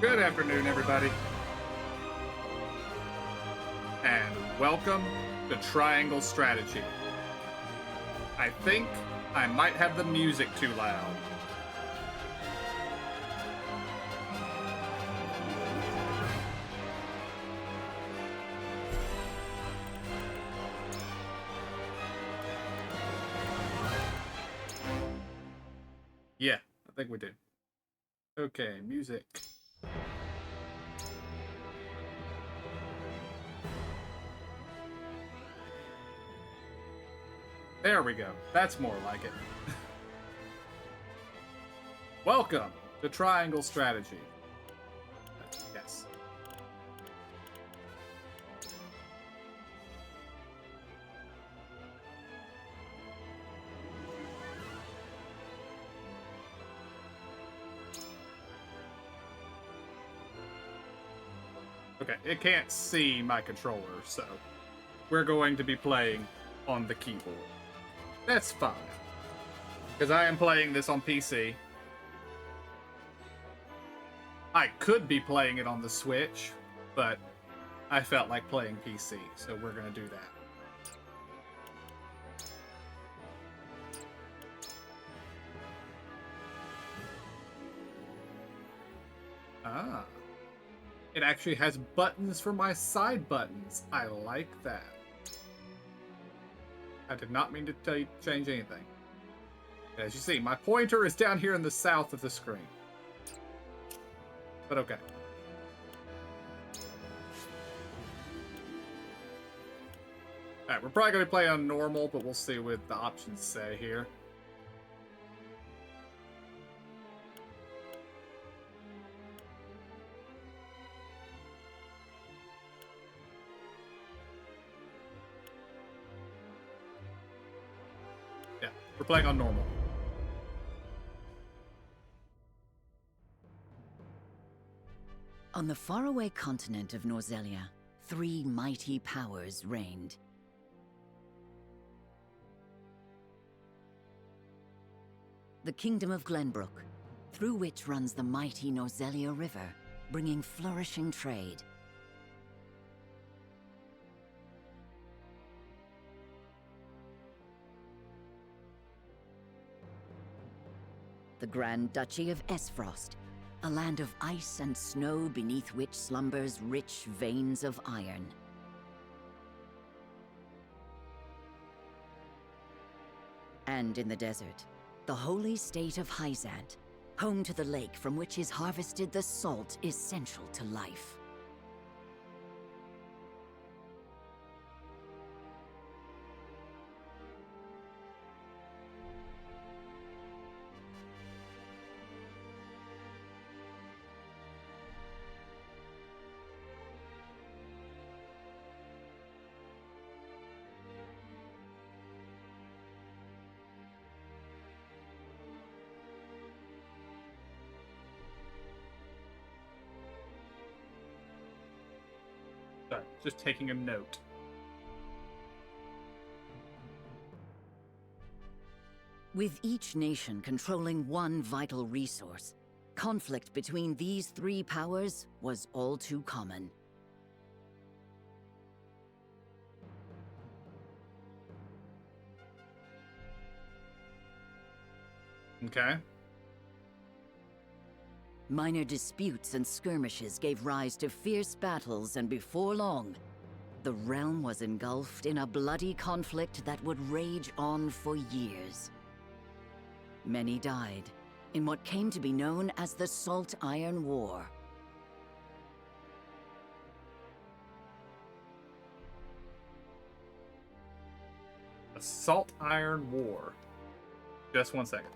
Good afternoon, everybody, and welcome to Triangle Strategy. I think I might have the music too loud. Yeah, I think we do. Okay, music. There we go. That's more like it. Welcome to Triangle Strategy. Yes. Okay, it can't see my controller, so we're going to be playing on the keyboard. That's fine, because I am playing this on PC. I could be playing it on the Switch, but I felt like playing PC, so we're going to do that. Ah. It actually has buttons for my side buttons. I like that. I did not mean to change anything. As you see, my pointer is down here in the south of the screen. But okay. Alright, we're probably going to play on normal, but we'll see what the options say here. Yeah, we're playing on normal. On the faraway continent of Norzelia, three mighty powers reigned. The Kingdom of Glenbrook, through which runs the mighty Norzelia River, bringing flourishing trade. The Grand Duchy of Esfrost, a land of ice and snow beneath which slumbers rich veins of iron. And in the desert, the holy state of Hyzant, home to the lake from which is harvested the salt essential to life. Sorry, just taking a note. With each nation controlling one vital resource, conflict between these three powers was all too common. Okay. Minor disputes and skirmishes gave rise to fierce battles, and before long, the realm was engulfed in a bloody conflict that would rage on for years. Many died in what came to be known as the Salt Iron War. The Salt Iron War. Just one second.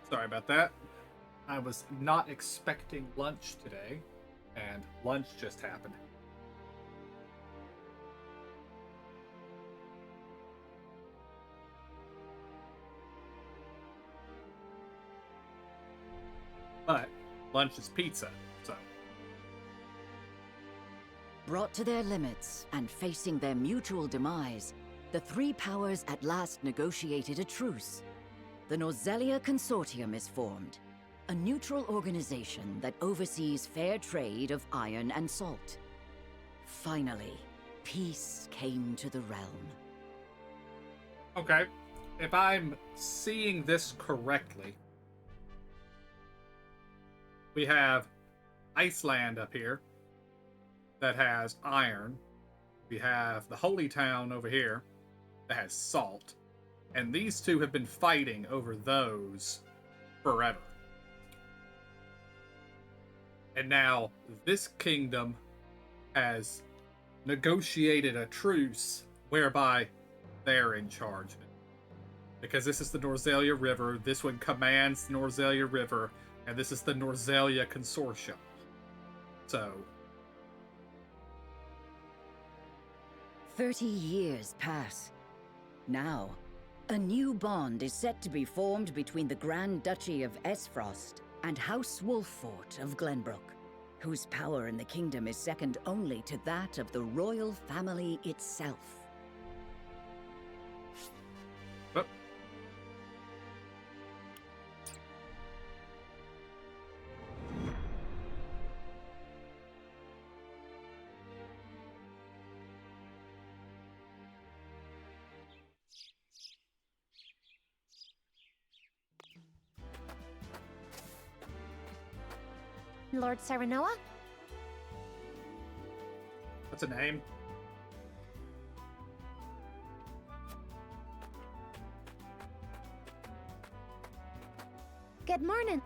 Sorry about that. I was not expecting lunch today, and lunch just happened. But lunch is pizza, so. Brought to their limits and facing their mutual demise, the three powers at last negotiated a truce. The Norzelia Consortium is formed, a neutral organization that oversees fair trade of iron and salt. Finally, peace came to the realm. Okay, if I'm seeing this correctly, we have Iceland up here that has iron. We have the Holy Town over here that has salt. And these two have been fighting over those forever. And now this kingdom has negotiated a truce whereby they're in charge of it. Because this is the Norzelia River, this one commands the Norzelia River, and this is the Norzelia Consortium. So 30 years pass. Now, a new bond is set to be formed between the Grand Duchy of Esfrost and House Wolffort of Glenbrook, whose power in the kingdom is second only to that of the royal family itself. Oh. Lord Serenoa? What's a name? Good morning.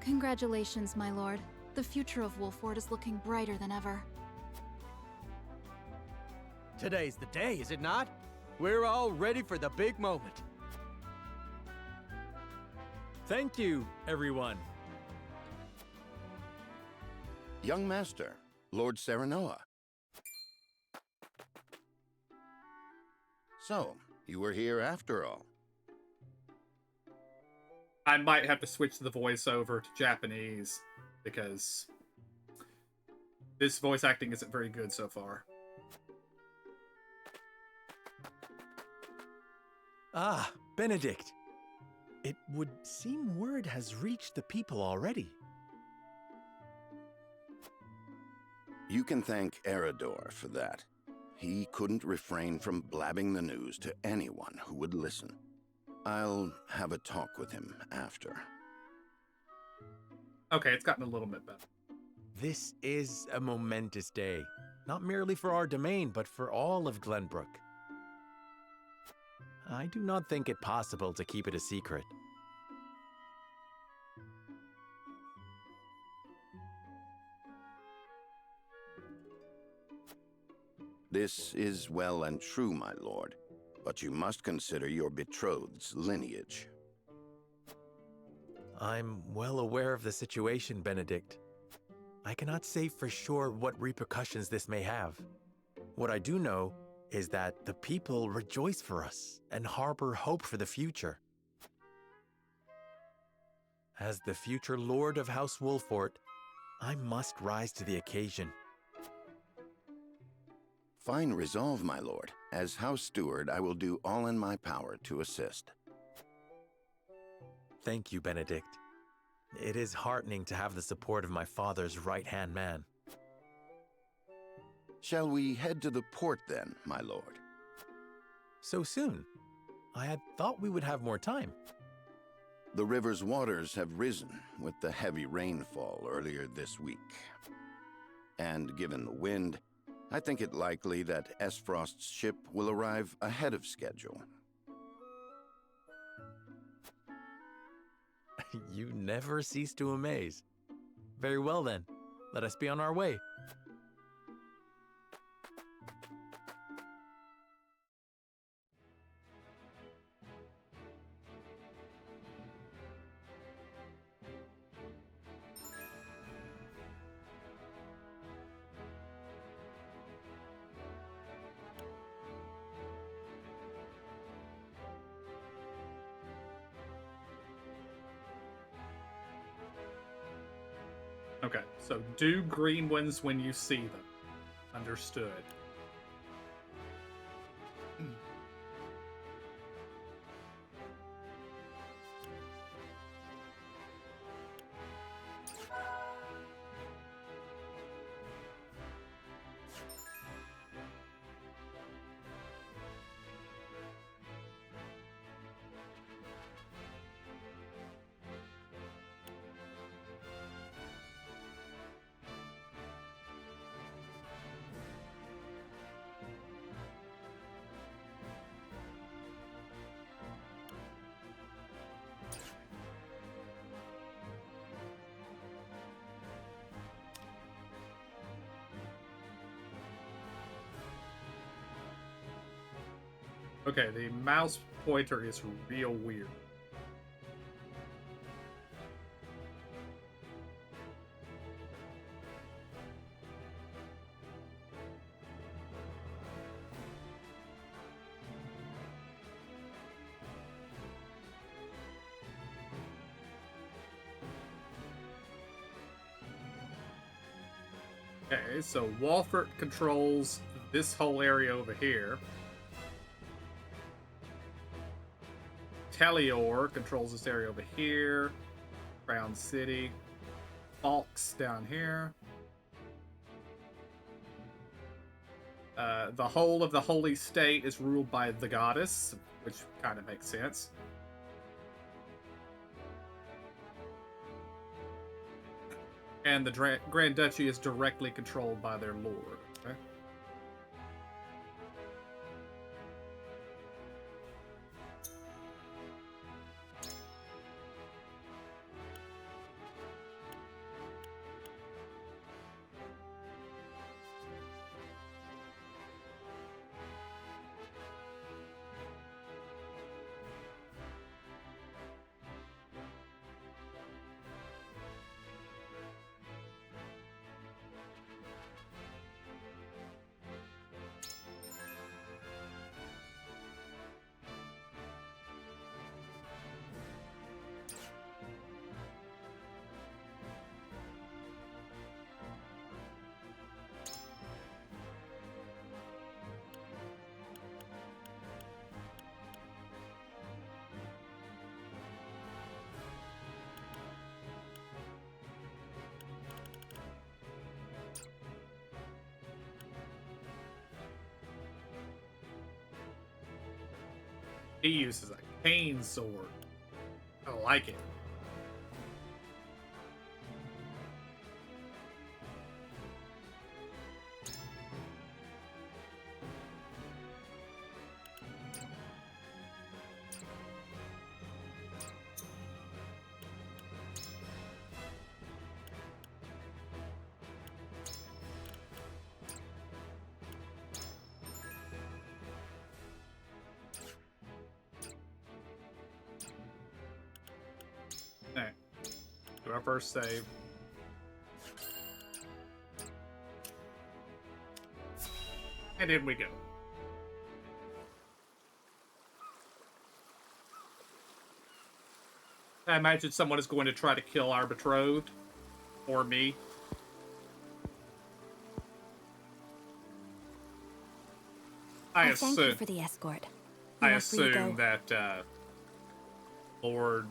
Congratulations, my lord. The future of Wolffort is looking brighter than ever. Today's the day, is it not? We're all ready for the big moment. Thank you, everyone. Young Master, Lord Serenoa. So, you were here after all. I might have to switch the voice over to Japanese because this voice acting isn't very good so far. Ah, Benedict. It would seem word has reached the people already. You can thank Eredor for that. He couldn't refrain from blabbing the news to anyone who would listen. I'll have a talk with him after. Okay, it's gotten a little bit better. This is a momentous day, not merely for our domain, but for all of Glenbrook. I do not think it possible to keep it a secret. This is well and true, my lord, but you must consider your betrothed's lineage. I'm well aware of the situation, Benedict. I cannot say for sure what repercussions this may have. What I do know is that the people rejoice for us and harbor hope for the future. As the future Lord of House Wolffort, I must rise to the occasion. Fine resolve, my lord. As House Steward, I will do all in my power to assist. Thank you, Benedict. It is heartening to have the support of my father's right-hand man. Shall we head to the port then, my lord? So soon? I had thought we would have more time. The river's waters have risen with the heavy rainfall earlier this week. And given the wind, I think it likely that Esfrost's ship will arrive ahead of schedule. You never cease to amaze. Very well then, let us be on our way. Okay, so do green ones when you see them. Understood. Okay, the mouse pointer is real weird. Okay, so Walford controls this whole area over here. Telior controls this area over here. Crown City. Falks down here. The whole of the Holy State is ruled by the goddess, which kind of makes sense. And the Grand Duchy is directly controlled by their lord. Okay? He uses a cane sword. I like it. Alright. Do our first save. And in we go. I imagine someone is going to try to kill our betrothed. Or me. I Thank you assume, for the escort. I You are free to assume go. that Lord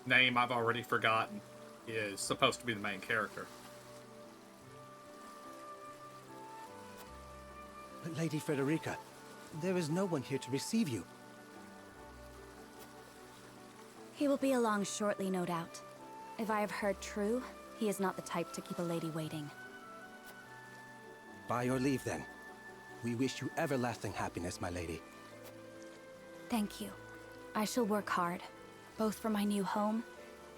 name I've already forgotten is supposed to be the main character. But Lady Frederica, there is no one here to receive you. He will be along shortly, no doubt. If I have heard true, he is not the type to keep a lady waiting. By your leave, then. We wish you everlasting happiness, my lady. Thank you. I shall work hard, both for my new home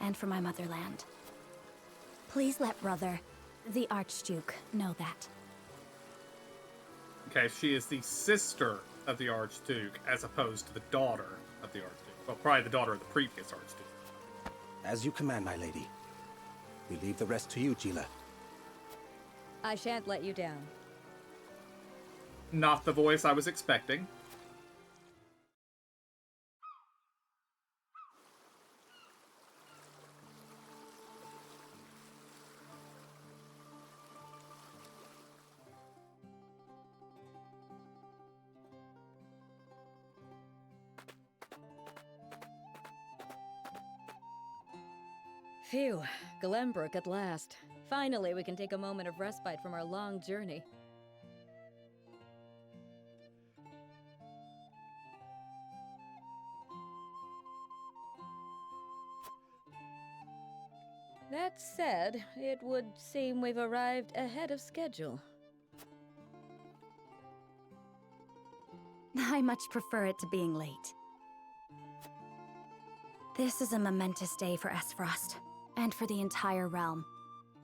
and for my motherland. Please let brother, the Archduke, know that. Okay, she is the sister of the Archduke, as opposed to the daughter of the Archduke. Well, probably the daughter of the previous Archduke. As you command, my lady. We leave the rest to you, Gila. I shan't let you down. Not the voice I was expecting. Phew, Glenbrook at last. Finally, we can take a moment of respite from our long journey. That said, it would seem we've arrived ahead of schedule. I much prefer it to being late. This is a momentous day for Esfrost, and for the entire realm.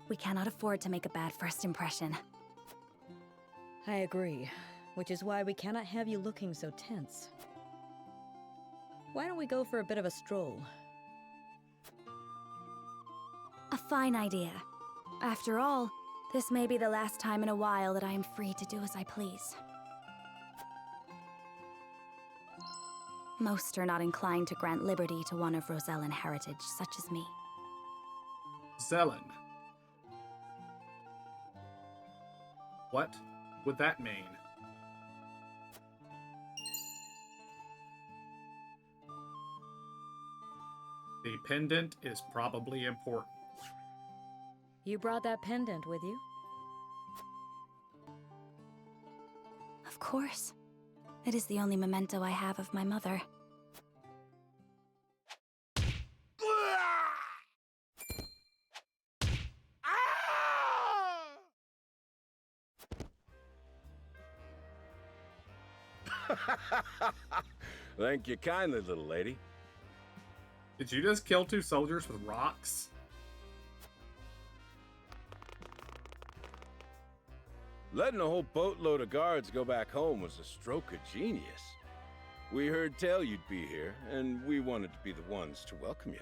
We cannot afford to make a bad first impression. I agree, which is why we cannot have you looking so tense. Why don't we go for a bit of a stroll? A fine idea. After all, this may be the last time in a while that I am free to do as I please. Most are not inclined to grant liberty to one of Rosellan heritage, such as me. Zelen. What would that mean? The pendant is probably important. You brought that pendant with you? Of course. It is the only memento I have of my mother. Thank you kindly, little lady. Did you just kill 2 soldiers with rocks? Letting a whole boatload of guards go back home was a stroke of genius. We heard tell you'd be here, and we wanted to be the ones to welcome you.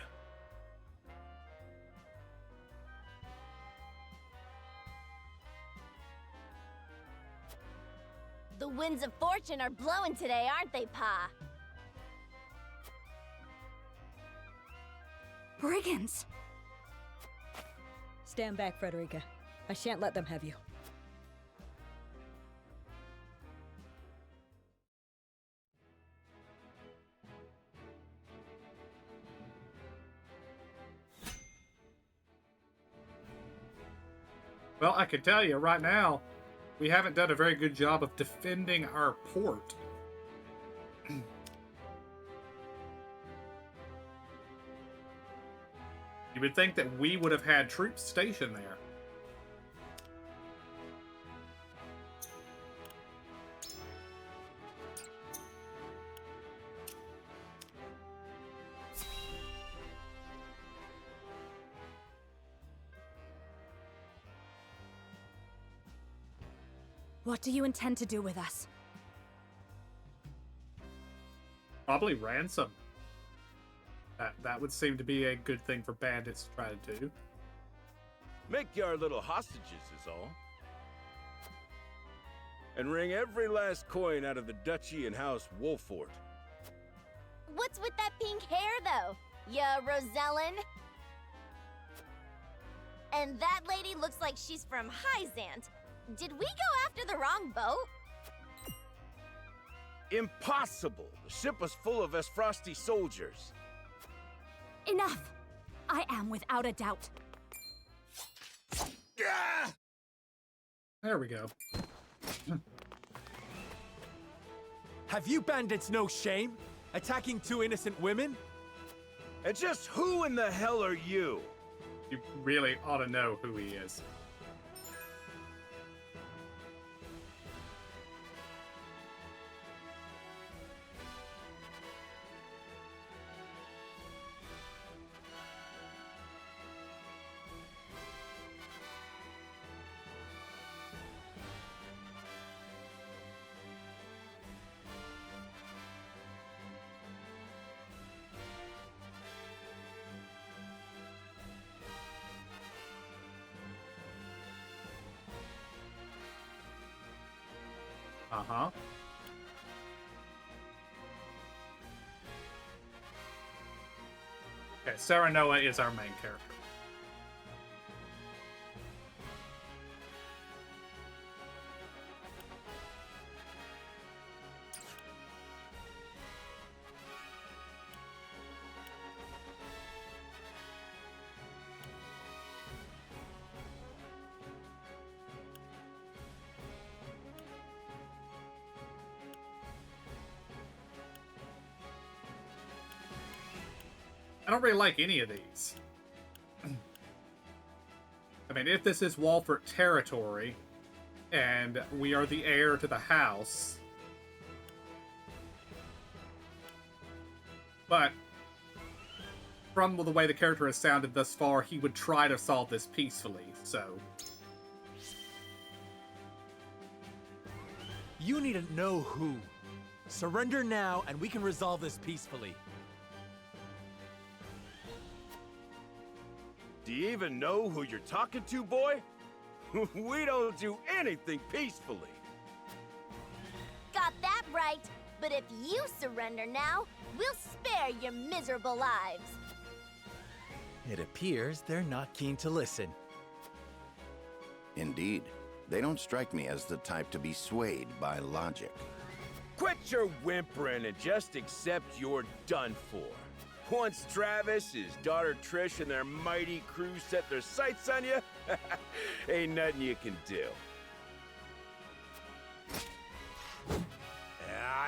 The winds of fortune are blowing today, aren't they, Pa? Brigands! Stand back, Frederica. I shan't let them have you. Well, I can tell you right now, we haven't done a very good job of defending our port. You would think that we would have had troops stationed there. What do you intend to do with us? Probably ransom. That would seem to be a good thing for bandits to try to do. Make you our little hostages is all. And wring every last coin out of the duchy and House Wolfort. What's with that pink hair, though? Ya Rosellan? And that lady looks like she's from Hyzant. Did we go after the wrong boat? Impossible! The ship was full of Esfrosti soldiers. Enough! I am without a doubt. There we go. Have you bandits no shame? Attacking 2 innocent women? And just who in the hell are you? You really ought to know who he is. Uh-huh. Okay, Saranoa is our main character. I don't really like any of these. I mean, if this is Walford territory, and we are the heir to the house, but from the way the character has sounded thus far, he would try to solve this peacefully, so... You need to know who. Surrender now, and we can resolve this peacefully. Do you even know who you're talking to, boy? We don't do anything peacefully. Got that right. But if you surrender now, we'll spare your miserable lives. It appears they're not keen to listen. Indeed. They don't strike me as the type to be swayed by logic. Quit your whimpering and just accept you're done for. Once Travis, his daughter Trish, and their mighty crew set their sights on you, ain't nothing you can do.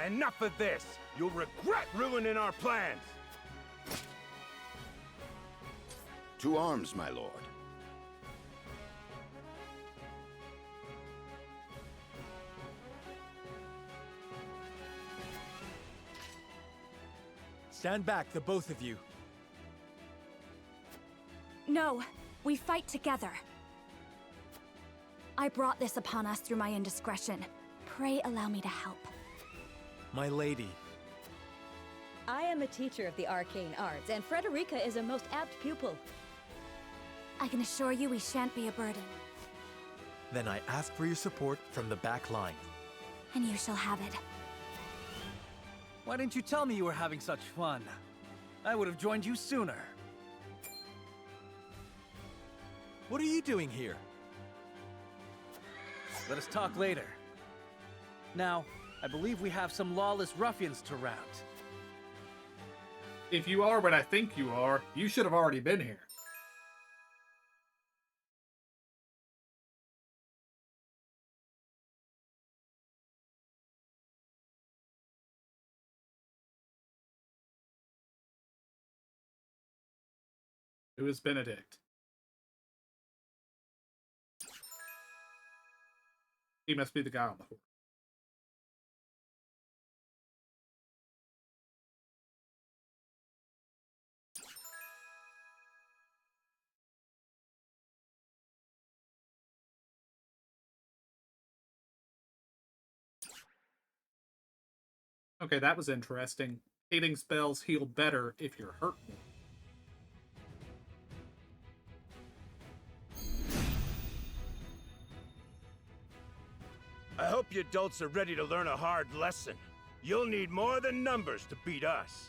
Enough of this! You'll regret ruining our plans! To arms, my lord. Stand back, the both of you. No, we fight together. I brought this upon us through my indiscretion. Pray allow me to help. My lady. I am a teacher of the arcane arts, and Frederica is a most apt pupil. I can assure you we shan't be a burden. Then I ask for your support from the back line. And you shall have it. Why didn't you tell me you were having such fun? I would have joined you sooner. What are you doing here? Let us talk later. Now, I believe we have some lawless ruffians to rout. If you are what I think you are, you should have already been here. Who is Benedict? He must be the guy on the horse. Okay, that was interesting. Healing spells heal better if you're hurt. I hope you adults are ready to learn a hard lesson. You'll need more than numbers to beat us.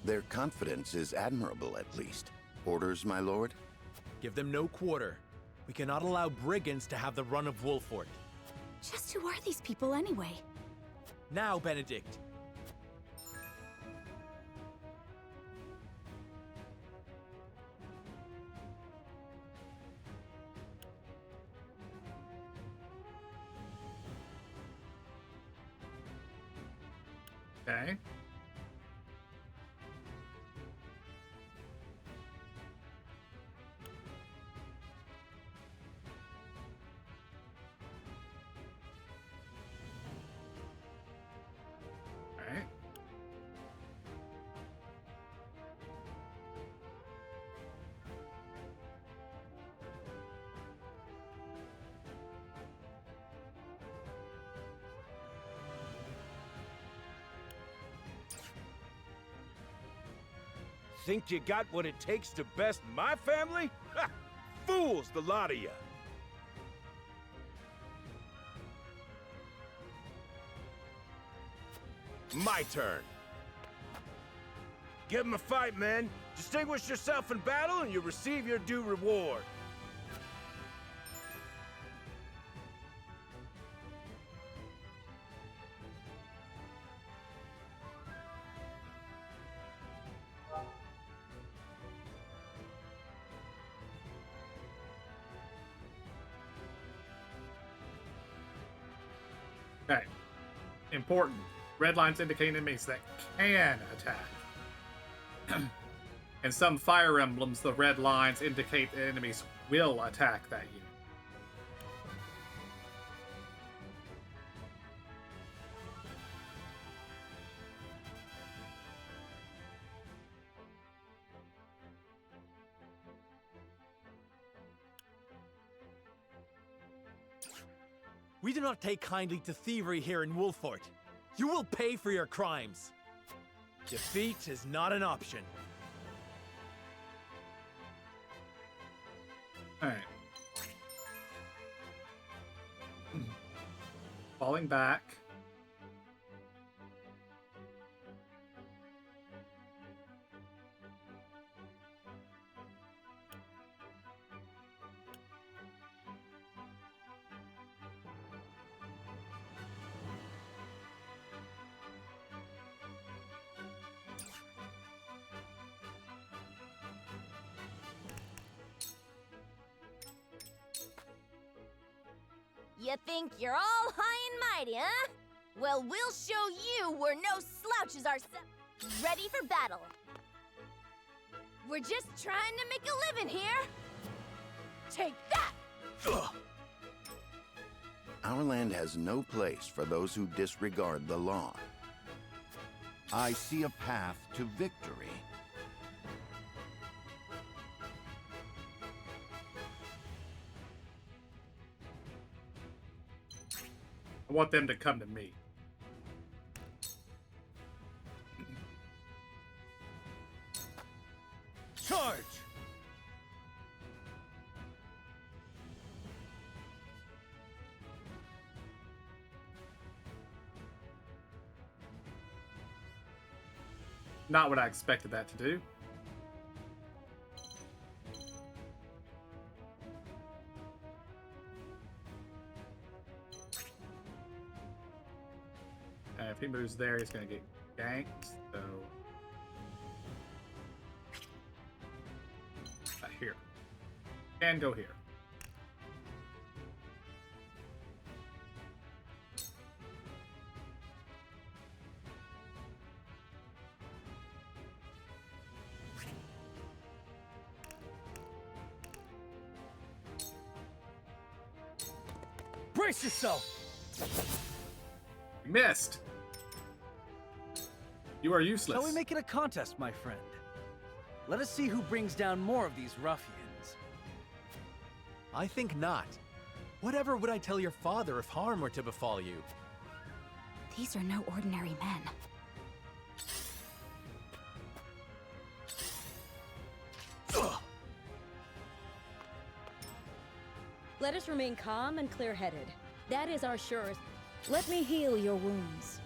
Their confidence is admirable, at least. Orders, my lord? Give them no quarter. We cannot allow brigands to have the run of Wolford. Just who are these people anyway? Now, Benedict. Okay. Alright. Think you got what it takes to best my family? Ha! Fools, the lot of you! My turn. Give 'em a fight, men. Distinguish yourself in battle and you'll receive your due reward. Okay. Important. Red lines indicate enemies that can attack. In some Fire Emblems, the red lines indicate the enemies will attack that unit. We do not take kindly to thievery here in Wolfort. You will pay for your crimes. Defeat is not an option. Alright. Falling back. You think you're all high and mighty, huh? Well, we'll show you we're no slouches ourselves. Ready for battle. We're just trying to make a living here. Take that! Ugh. Our land has no place for those who disregard the law. I see a path to victory. I want them to come to me. Charge! Not what I expected that to do. If he moves there, he's going to get ganked, so... Here. And go here. Brace yourself! You missed! You are useless. Shall we make it a contest, my friend? Let us see who brings down more of these ruffians. I think not. Whatever would I tell your father if harm were to befall you? These are no ordinary men. Let us remain calm and clear-headed. That is our surest. Let me heal your wounds.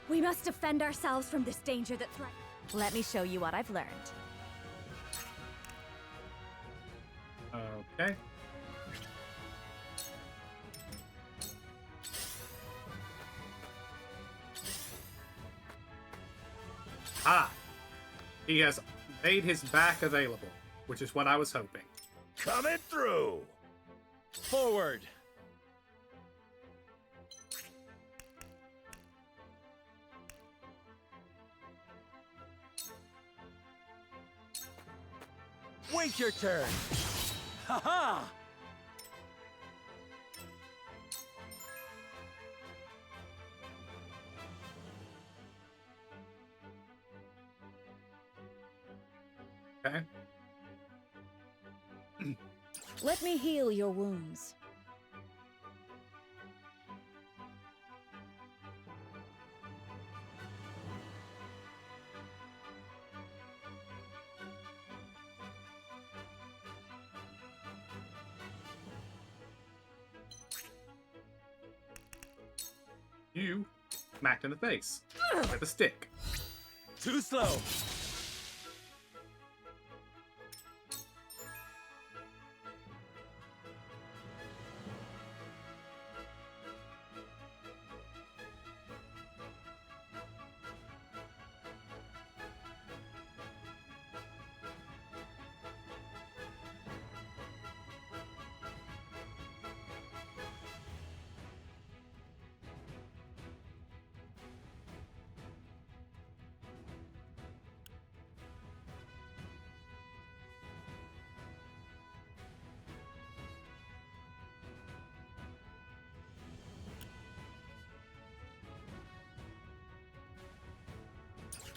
We must defend ourselves from this danger that threatens. Let me show you what I've learned. Okay. Ah! He has made his back available, which is what I was hoping. Coming through! Forward! Wait your turn! Ha-ha! Okay. Let me heal your wounds. You smacked in the face with a stick. Too slow!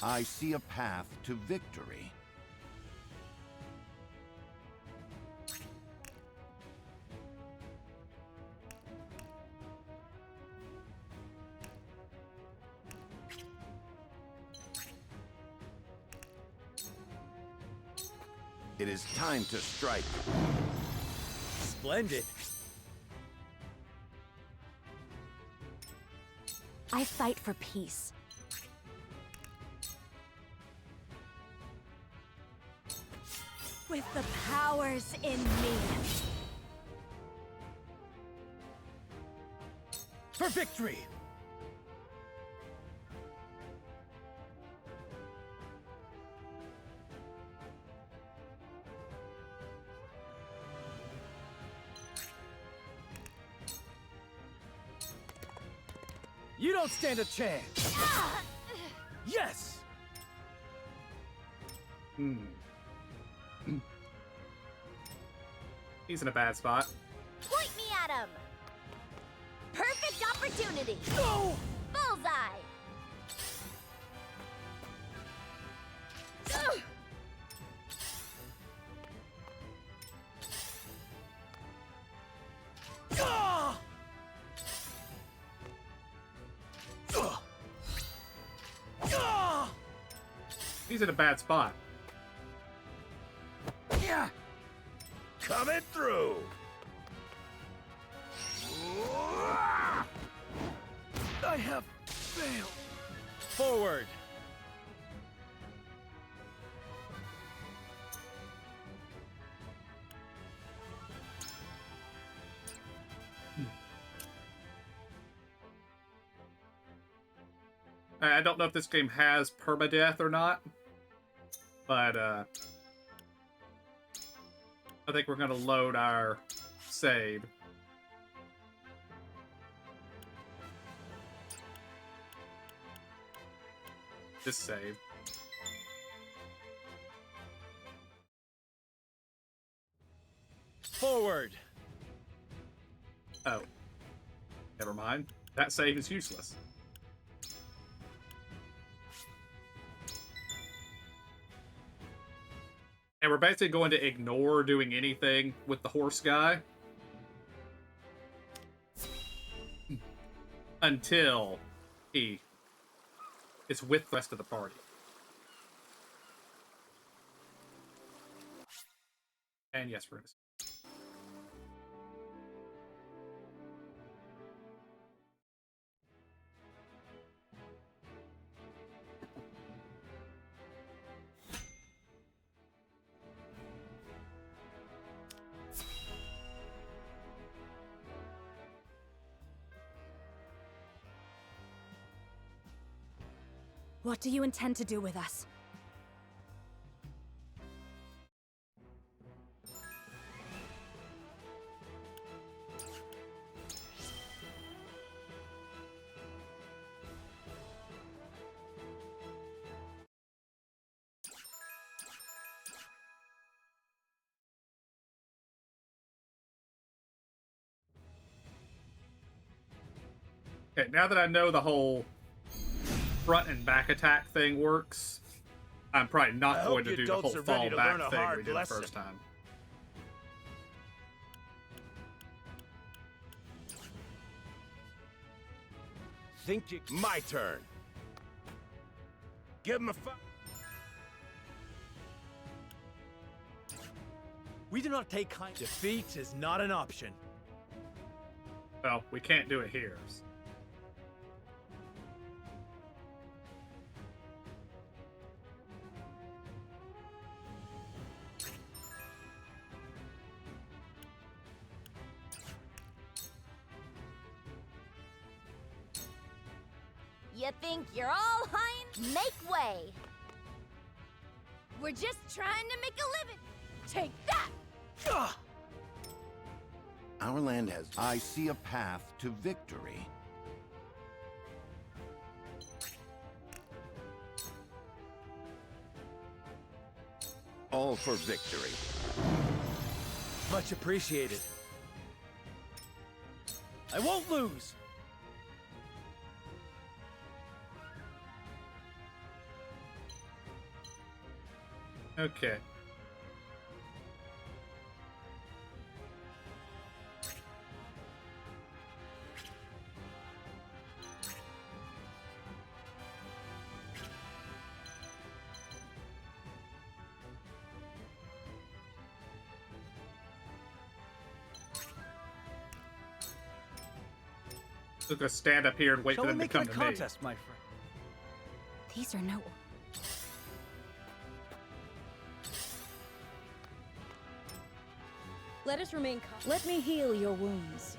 I see a path to victory. It is time to strike. Splendid. I fight for peace. With the powers in me. For victory! You don't stand a chance! Yes! He's in a bad spot. Point me at him! Perfect opportunity! No! Bullseye! Ugh! Ah! Ah! He's in a bad spot. Yeah! Coming through! I have failed. Forward! I don't know if this game has permadeath or not, but I think we're gonna load our save. This save. Forward! Oh. Never mind. That save is useless. And we're basically going to ignore doing anything with the horse guy until he is with the rest of the party. And yes, we're going to... What do you intend to do with us? Okay, now that I know the whole front and back attack thing works, I'm probably not going to do the whole fall back thing we did the first time. Think you... My turn. Give him a We do not take kind. Defeat is not an option. Well, we can't do it here. You think you're all high and make way! We're just trying to make a living! Take that! Ugh! Our land has... I see a path to victory. All for victory. Much appreciated. I won't lose! Okay. So gonna stand up here and wait Shall for we them to make come it a to me. contest, my friend? These are no... Let us remain calm. Let me heal your wounds.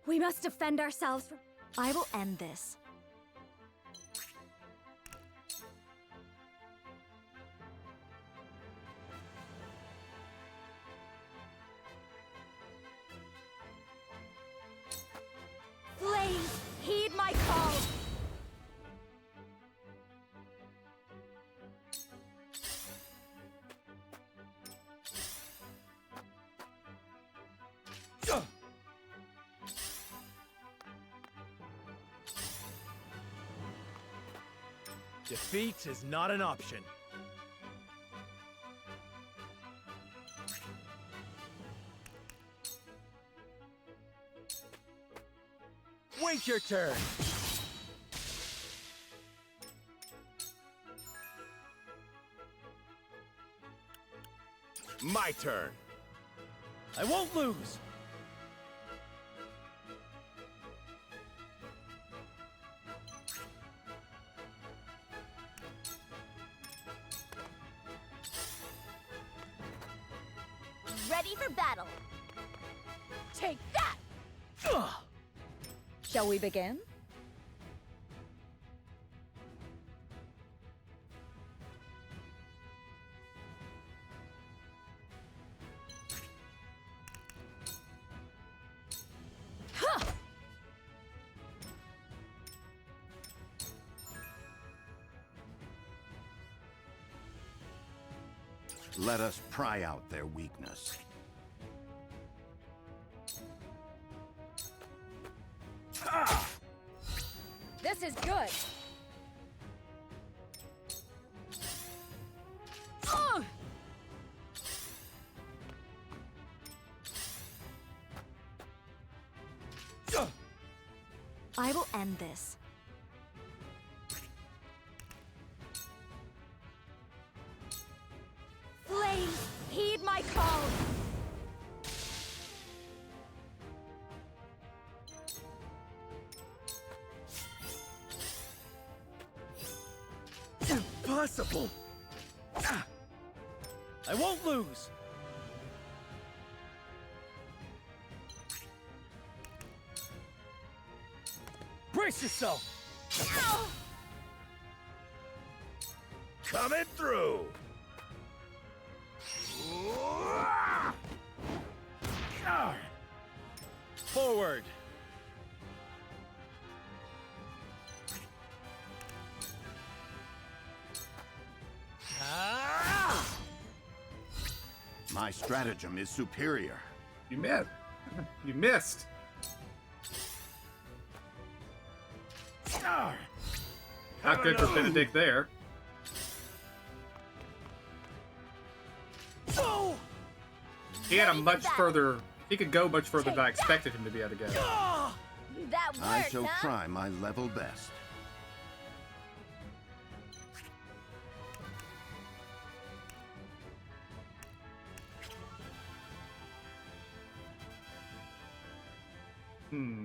We must defend ourselves from... I will end this. Flames, heed my call! Defeat is not an option. Wait your turn. My turn. I won't lose! Ready for battle. Take that! Shall we begin? Let us pry out their weakness. This is good. I will end this. Flames, heed my call! Impossible! I won't lose! Brace yourself! Coming through. Forward! My stratagem is superior. You missed. You missed. Not good for Benedict there. He had a much further. He could go much further than I expected him to be able to go. That worked, I shall huh? try my level best.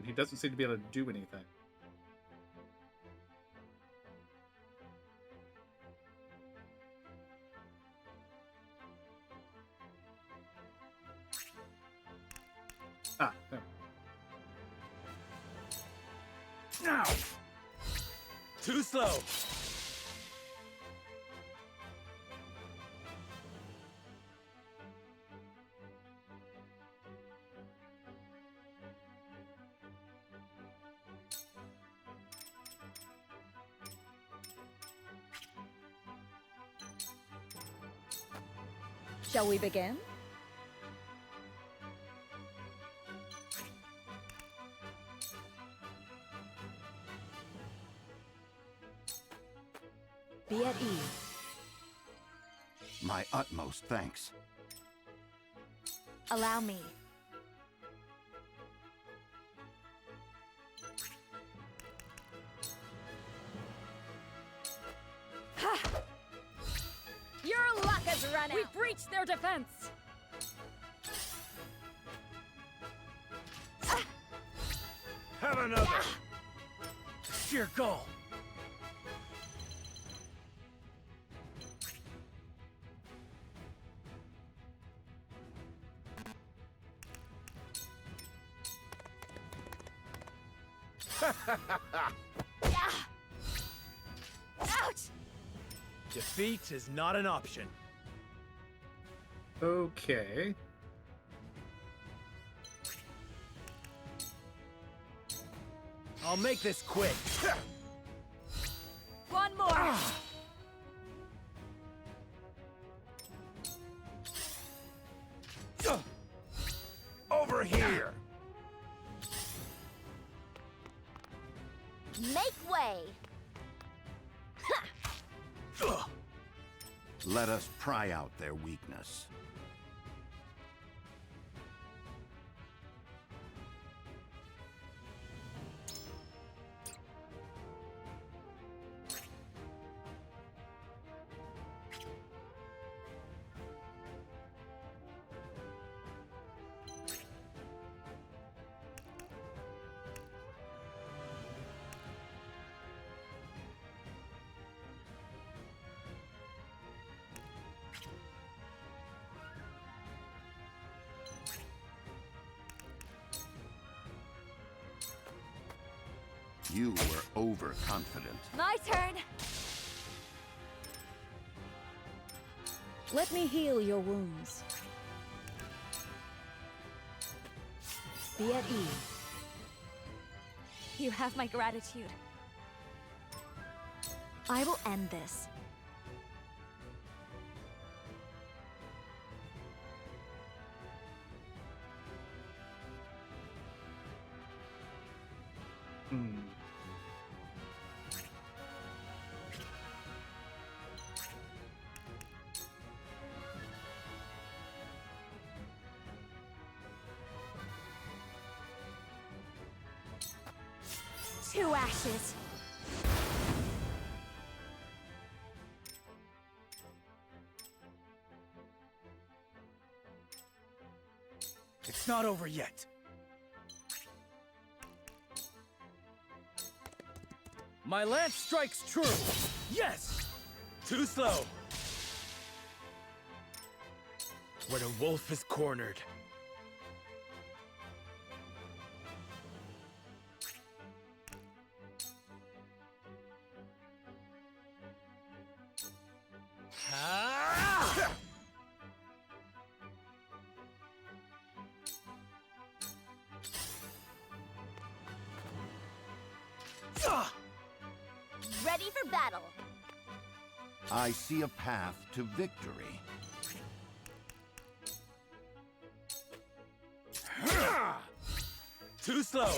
He doesn't seem to be able to do anything. Ah, no. Now! Too slow! Shall we begin? Be at ease. My utmost thanks. Allow me. Your luck has run out! We've breached their defense! Have another. Sheer goal. Ouch! Defeat is not an option. Okay. I'll make this quick. One more! Over here. Make way! Let us pry out their weakness. You were overconfident. My turn! Let me heal your wounds. Be at ease. You have my gratitude. I will end this. Two ashes. It's not over yet. My lance strikes true. Yes! Too slow. When a wolf is cornered. Ready for battle. I see a path to victory. Too slow.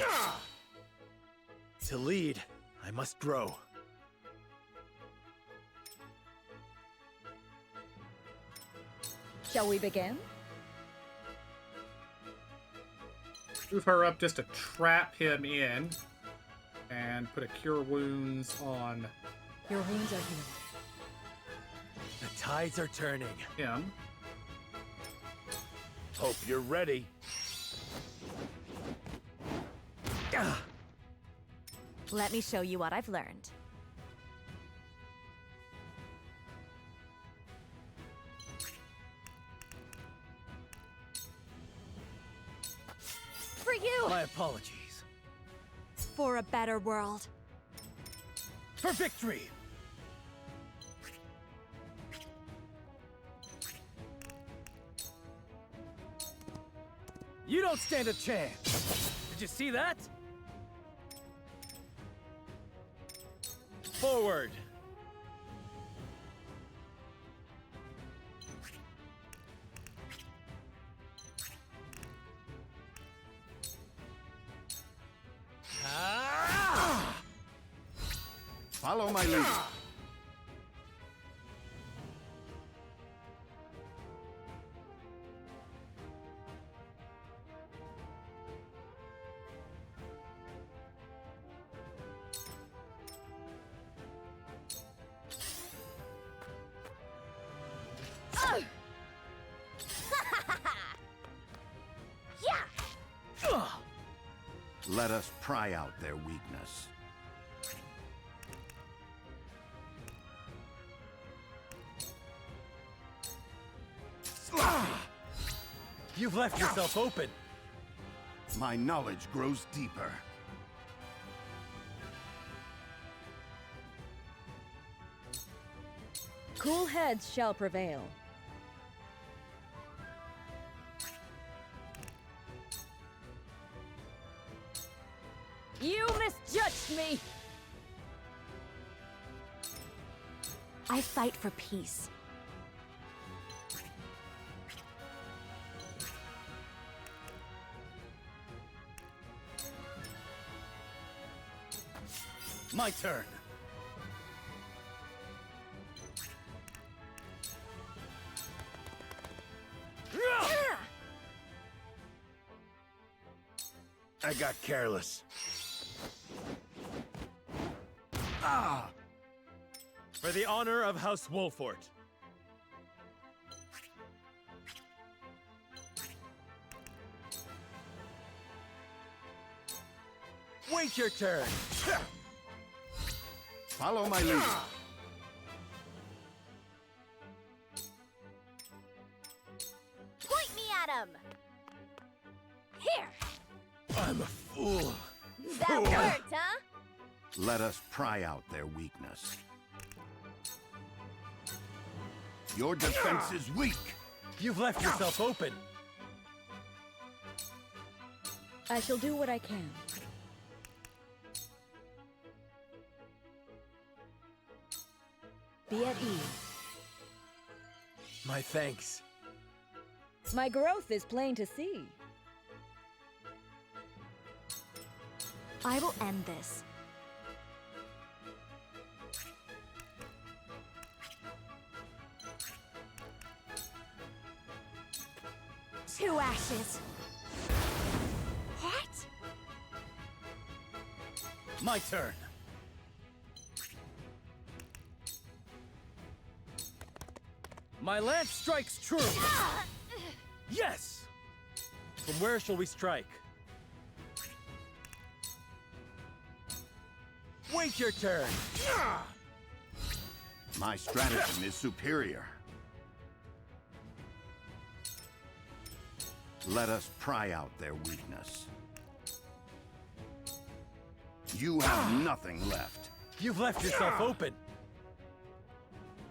To lead, I must grow. Shall we begin? Move her up just to trap him in. And put a Cure Wounds on Your wounds are healed. The tides are turning. him. Hope you're ready. Let me show you what I've learned. For you! My apologies. For a better world. For victory! You don't stand a chance. Did you see that? Forward! Follow my lead. Let us pry out their weakness. You've left yourself open. My knowledge grows deeper. Cool heads shall prevail. You misjudged me! I fight for peace. My turn. I got careless. For the honor of House Wolfort. Wait your turn. Follow my lead. Point me at him! Here! I'm a fool. That worked, huh? Let us pry out their weakness. Your defense is weak. You've left yourself open. I shall do what I can. Be at ease. My thanks. My growth is plain to see. I will end this. To ashes. What? My turn. My lance strikes true. Yes! From where shall we strike? Wait your turn. My stratagem is superior. Let us pry out their weakness. You have nothing left. You've left yourself open.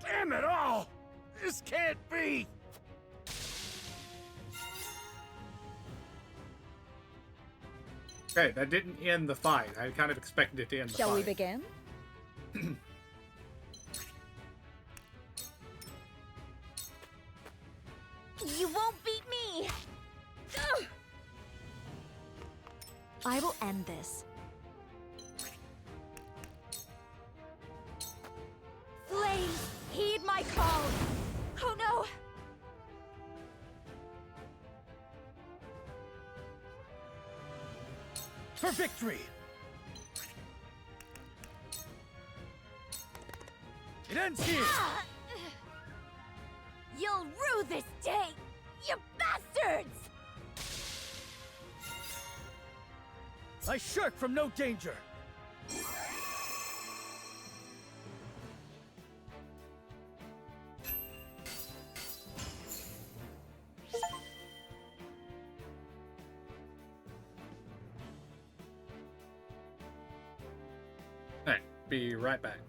Damn it all! This can't be! Okay, that didn't end the fight. I kind of expected it to end the fight. Shall we begin? You won't beat me! Ugh. I will end this. Flames, heed my call! Oh no! For victory! It ends here! You'll rue this day, you bastards! I shirk from no danger! Alright, be right back.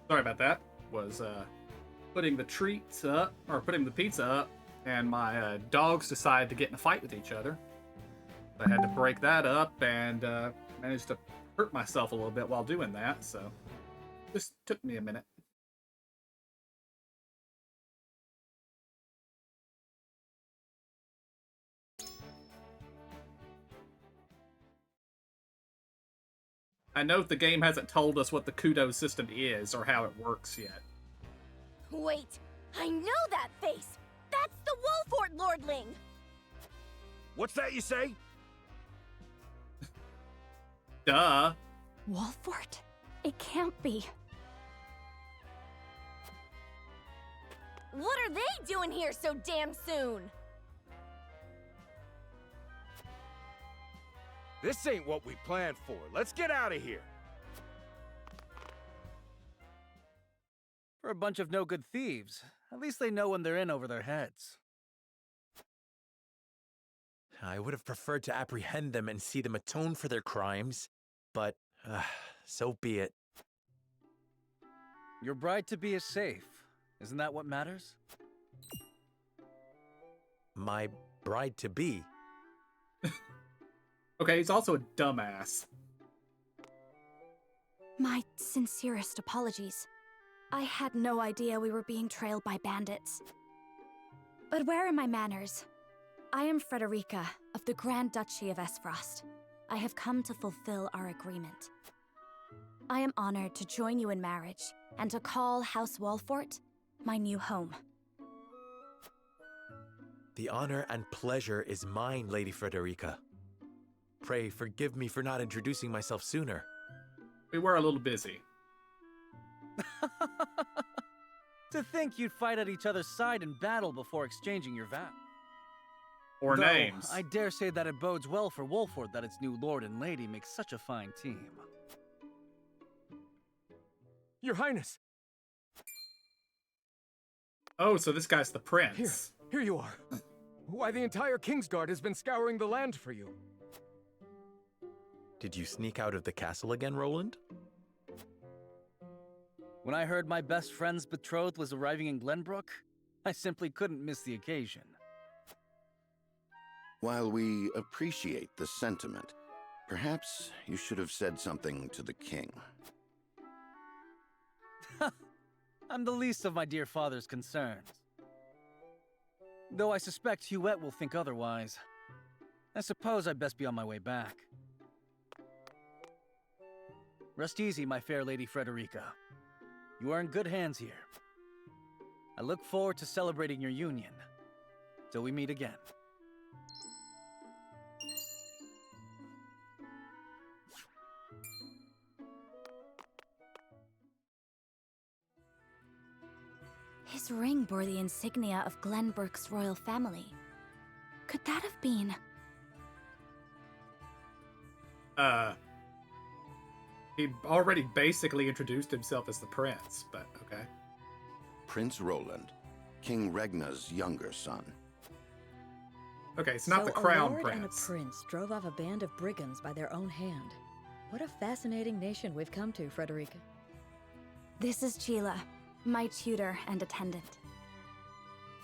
Sorry about that. Was putting the treats up, or putting the pizza up, and my dogs decided to get in a fight with each other. I had to break that up and managed to hurt myself a little bit while doing that, so just took me a minute. I note the game hasn't told us what the kudo system is or how it works yet. Wait, I know that face! That's the Wolfort Lordling! What's that you say? Duh. Wolfort? It can't be. What are they doing here so damn soon? This ain't what we planned for. Let's get out of here. For a bunch of no-good thieves. At least they know when they're in over their heads. I would have preferred to apprehend them and see them atone for their crimes, but so be it. Your bride-to-be is safe. Isn't that what matters? My bride-to-be? Okay, he's also a dumbass. My sincerest apologies. I had no idea we were being trailed by bandits. But where are my manners? I am Frederica of the Grand Duchy of Esfrost. I have come to fulfill our agreement. I am honored to join you in marriage and to call House Wolfort my new home. The honor and pleasure is mine, Lady Frederica. Pray forgive me for not introducing myself sooner. We were a little busy. To think you'd fight at each other's side in battle before exchanging your vow. Or Though, names. I dare say that it bodes well for Wolfort that its new lord and lady make such a fine team. Your Highness! Oh, so this guy's the prince. Here you are. Why, the entire Kingsguard has been scouring the land for you. Did you sneak out of the castle again, Roland? When I heard my best friend's betrothed was arriving in Glenbrook, I simply couldn't miss the occasion. While we appreciate the sentiment, perhaps you should have said something to the king. I'm the least of my dear father's concerns. Though I suspect Huette will think otherwise. I suppose I'd best be on my way back. Rest easy, my fair Lady Frederica. You are in good hands here. I look forward to celebrating your union. Till we meet again. His ring bore the insignia of Glenbrook's royal family. Could that have been... He already basically introduced himself as the prince, but okay. Prince Roland, King Regna's younger son. Okay, it's not the crown a lord and a prince. prince drove off a band of brigands by their own hand. What a fascinating nation we've come to, Frederica. This is Sheila, my tutor and attendant.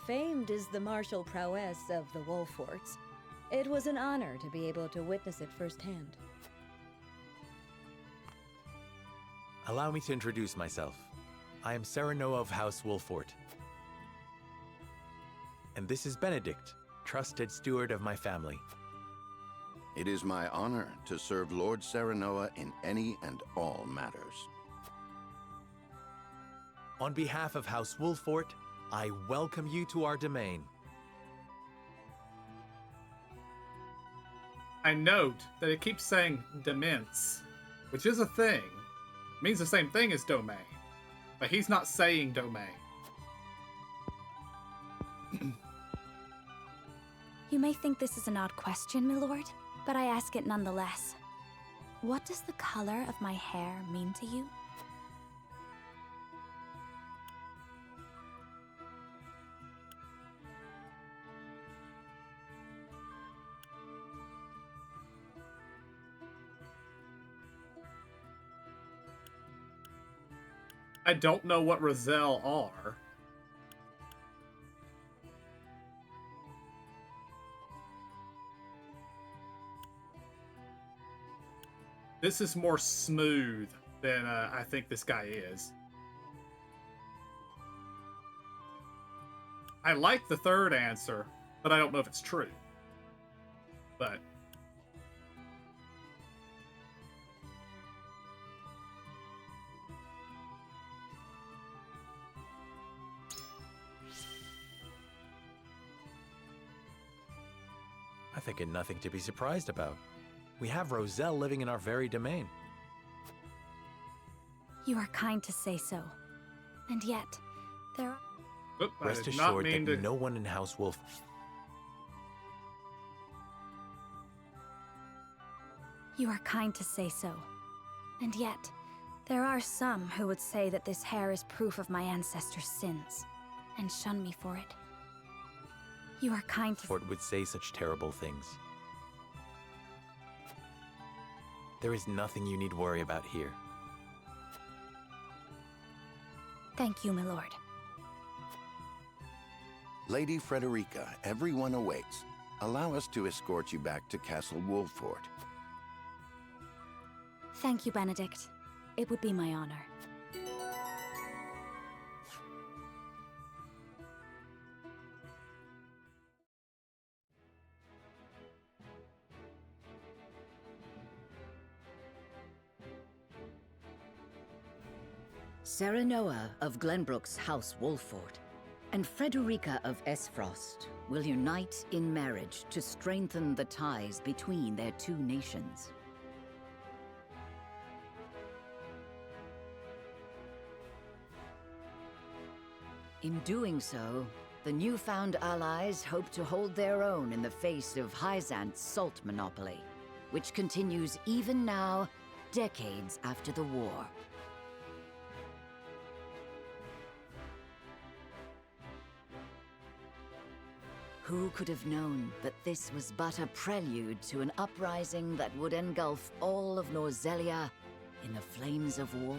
Famed is the martial prowess of the Wolforts. It was an honor to be able to witness it firsthand. Allow me to introduce myself. I am Serenoa of House Wolfort. And this is Benedict, trusted steward of my family. It is my honor to serve Lord Serenoa in any and all matters. On behalf of House Wolfort, I welcome you to our domain. I note that it keeps saying demence, which is a thing. It means the same thing as domain. But he's not saying domain. You may think this is an odd question, my lord, but I ask it nonetheless. What does the color of my hair mean to you? I don't know what Roselle are. This is more smooth than I think this guy is. I like the third answer, but I don't know if it's true. But I figured nothing to be surprised about. We have Roselle living in our very domain. You are kind to say so. And yet, there are... Oop, Rest assured that no one in House Wolf... You are kind to say so. And yet, there are some who would say that this hair is proof of my ancestors' sins, and shun me for it. You are kind to... Fort would say such terrible things. There is nothing you need worry about here. Thank you, my lord. Lady Frederica, everyone awaits. Allow us to escort you back to Castle Wolffort. Thank you, Benedict. It would be my honor. Serenoa of Glenbrook's House Wolffort and Frederica of Esfrost will unite in marriage to strengthen the ties between their two nations. In doing so, the newfound allies hope to hold their own in the face of Hyzant's salt monopoly, which continues even now, decades after the war. Who could have known that this was but a prelude to an uprising that would engulf all of Norzelia in the flames of war?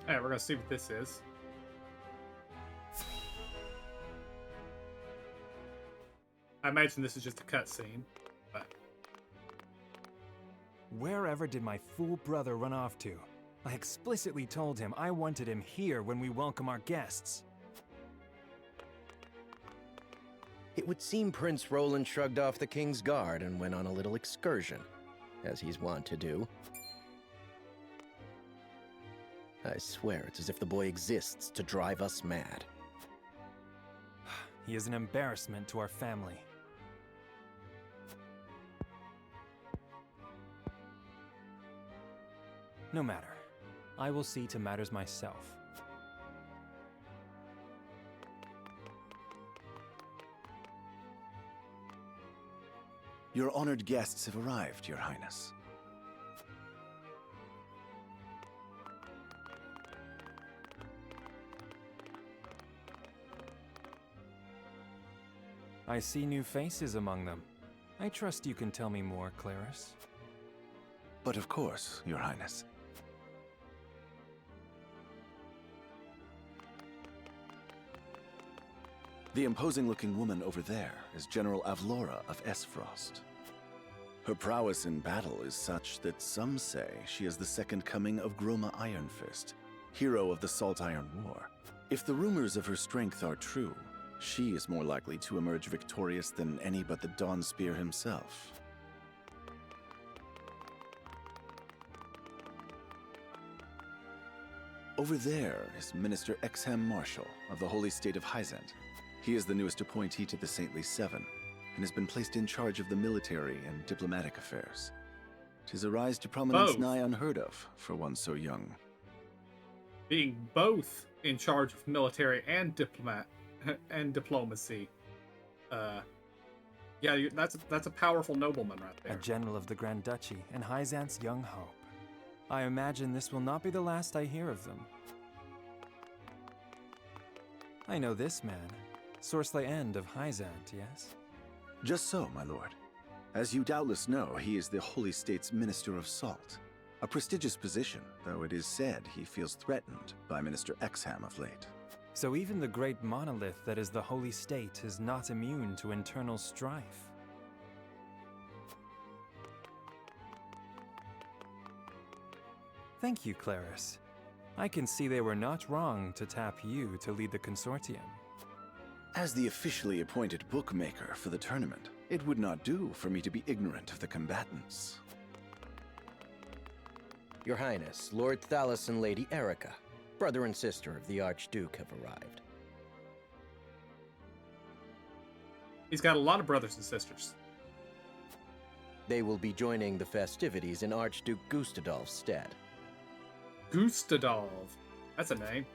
Alright, we're gonna see what this is. I imagine this is just a cutscene, but... Wherever did my fool brother run off to? I explicitly told him I wanted him here when we welcome our guests. It would seem Prince Roland shrugged off the King's Guard and went on a little excursion, as he's wont to do. I swear it's as if the boy exists to drive us mad. He is an embarrassment to our family. No matter. I will see to matters myself. Your honored guests have arrived, Your Highness. I see new faces among them. I trust you can tell me more, Claris. But of course, Your Highness. The imposing-looking woman over there is General Avlora of Esfrost. Her prowess in battle is such that some say she is the second coming of Groma Ironfist, hero of the Salt Iron War. If the rumors of her strength are true, she is more likely to emerge victorious than any but the Dawnspear himself. Over there is Minister Exham Marshall of the Holy State of Hyzant. He is the newest appointee to the Saintly Seven, and has been placed in charge of the military and diplomatic affairs. 'Tis a rise to prominence Both. nigh unheard of for one so young. Being both in charge of military and diplomacy. Yeah, that's a powerful nobleman right A there. general of the Grand Duchy and Hyzant's young hope. I imagine this will not be the last I hear of them. I know this man, Sorsley End of Hyzant, yes? Just so, my lord. As you doubtless know, he is the Holy State's Minister of Salt. A prestigious position, though it is said he feels threatened by Minister Exham of late. So even the great monolith that is the Holy State is not immune to internal strife. Thank you, Claris. I can see they were not wrong to tap you to lead the consortium. As the officially appointed bookmaker for the tournament, it would not do for me to be ignorant of the combatants. Your Highness, Lord Thalos and Lady Erica, brother and sister of the Archduke, have arrived. He's got a lot of brothers and sisters. They will be joining the festivities in Archduke Gustadolf's stead. Gustadolf. That's a name.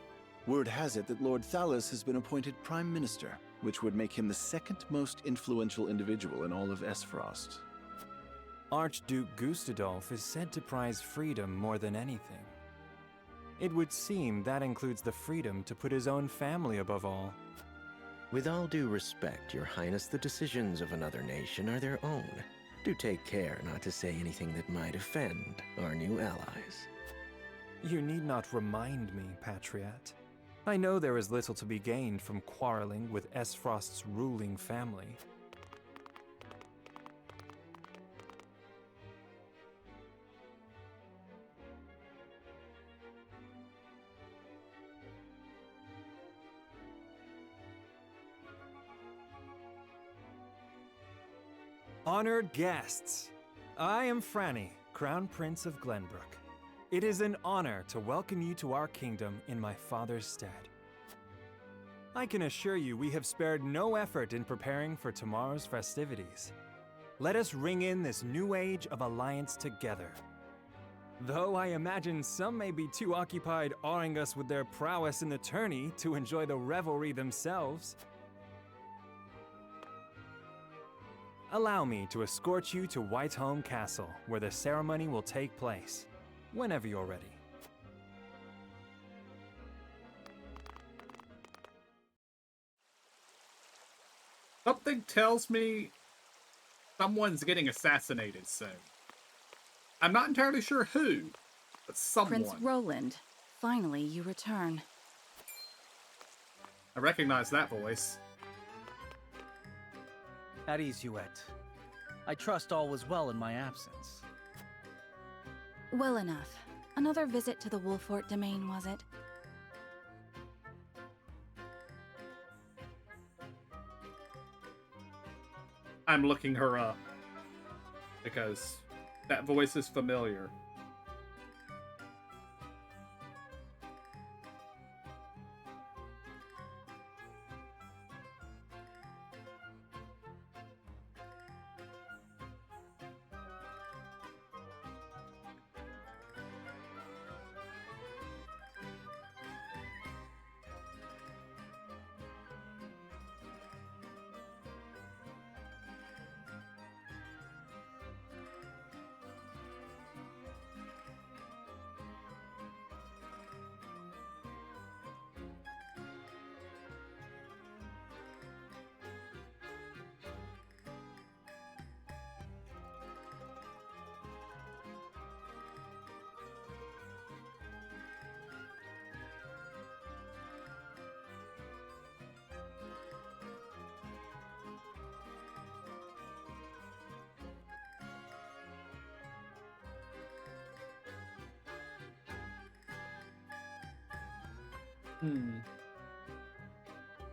Word has it that Lord Thalos has been appointed Prime Minister, which would make him the second most influential individual in all of Esfrost. Archduke Gustadolf is said to prize freedom more than anything. It would seem that includes the freedom to put his own family above all. With all due respect, Your Highness, the decisions of another nation are their own. Do take care not to say anything that might offend our new allies. You need not remind me, Patriot. I know there is little to be gained from quarreling with Esfrost's ruling family. Honored guests, I am Franny, Crown Prince of Glenbrook. It is an honor to welcome you to our kingdom in my father's stead. I can assure you we have spared no effort in preparing for tomorrow's festivities. Let us ring in this new age of alliance together. Though I imagine some may be too occupied awing us with their prowess in the tourney to enjoy the revelry themselves. Allow me to escort you to Whiteholm Castle, where the ceremony will take place, whenever you're ready. Something tells me someone's getting assassinated soon. I'm not entirely sure who, but someone. Prince Roland, finally you return. I recognize that voice. At ease, Huette. I trust all was well in my absence. Well enough. Another visit to the Wolfort domain, was it? I'm looking her up because that voice is familiar.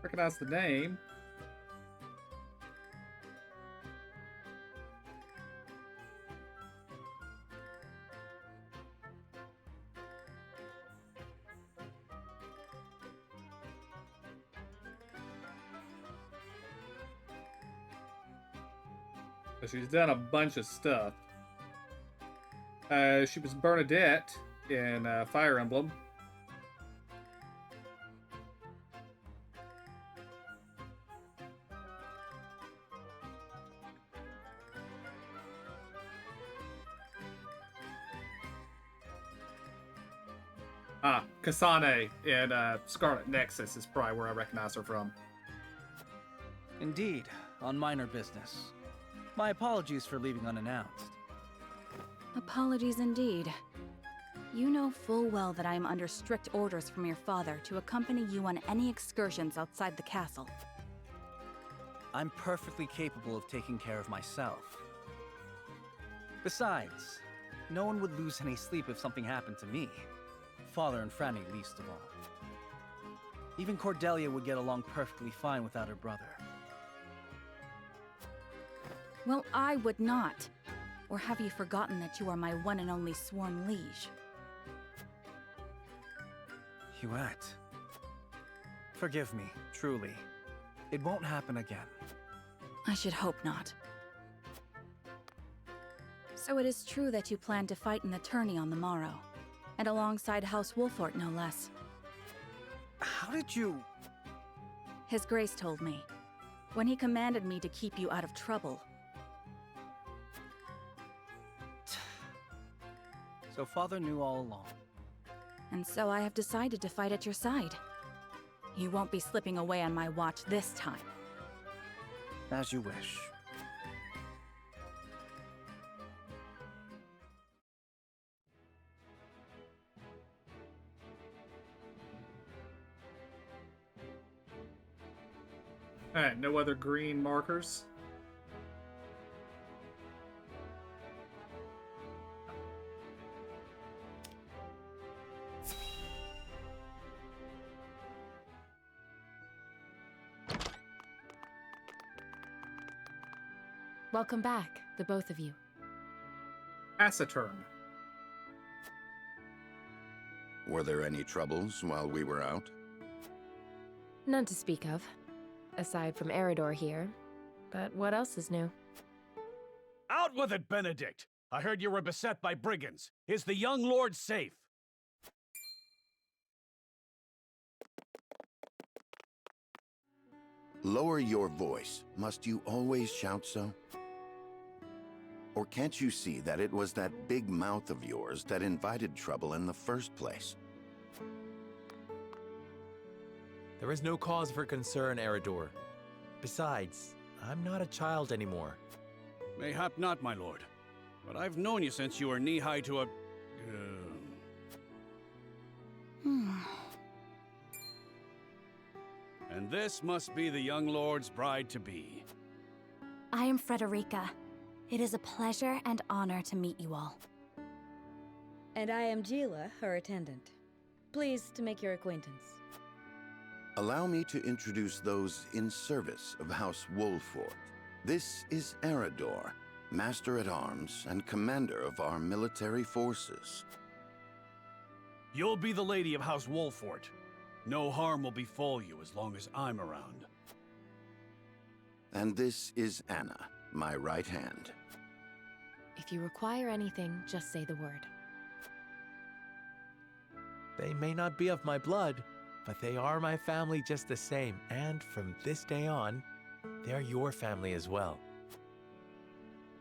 Recognize the name. She's done a bunch of stuff. She was Bernadette in Fire Emblem. Kasane in Scarlet Nexus is probably where I recognize her from. Indeed, on minor business. My apologies for leaving unannounced. Apologies indeed. You know full well that I am under strict orders from your father to accompany you on any excursions outside the castle. I'm perfectly capable of taking care of myself. Besides, no one would lose any sleep if something happened to me. Father and Franny least of all. Even Cordelia would get along perfectly fine without her brother. Well, I would not. Or have you forgotten that you are my one and only sworn liege? Huette. Forgive me, truly. It won't happen again. I should hope not. So it is true that you plan to fight in the tourney on the morrow, and alongside House Wolfort, no less. How did you... His Grace told me, when he commanded me to keep you out of trouble. So Father knew all along. And so I have decided to fight at your side. You won't be slipping away on my watch this time. As you wish. Alright, no other green markers. Welcome back, the both of you. Taciturn. Were there any troubles while we were out? None to speak of, aside from Eridor here. But what else is new? Out with it, Benedict! I heard you were beset by brigands. Is the young lord safe? Lower your voice. Must you always shout so? Or can't you see that it was that big mouth of yours that invited trouble in the first place? There is no cause for concern, Eridor. Besides, I'm not a child anymore. Mayhap not, my lord. But I've known you since you were knee-high to a... And this must be the young lord's bride-to-be. I am Frederica. It is a pleasure and honor to meet you all. And I am Gila, her attendant. Pleased to make your acquaintance. Allow me to introduce those in service of House Wolfort. This is Eridor, Master-at-Arms and Commander of our military forces. You'll be the lady of House Wolfort. No harm will befall you as long as I'm around. And this is Anna, my right hand. If you require anything, just say the word. They may not be of my blood, but they are my family just the same, and from this day on, they're your family as well.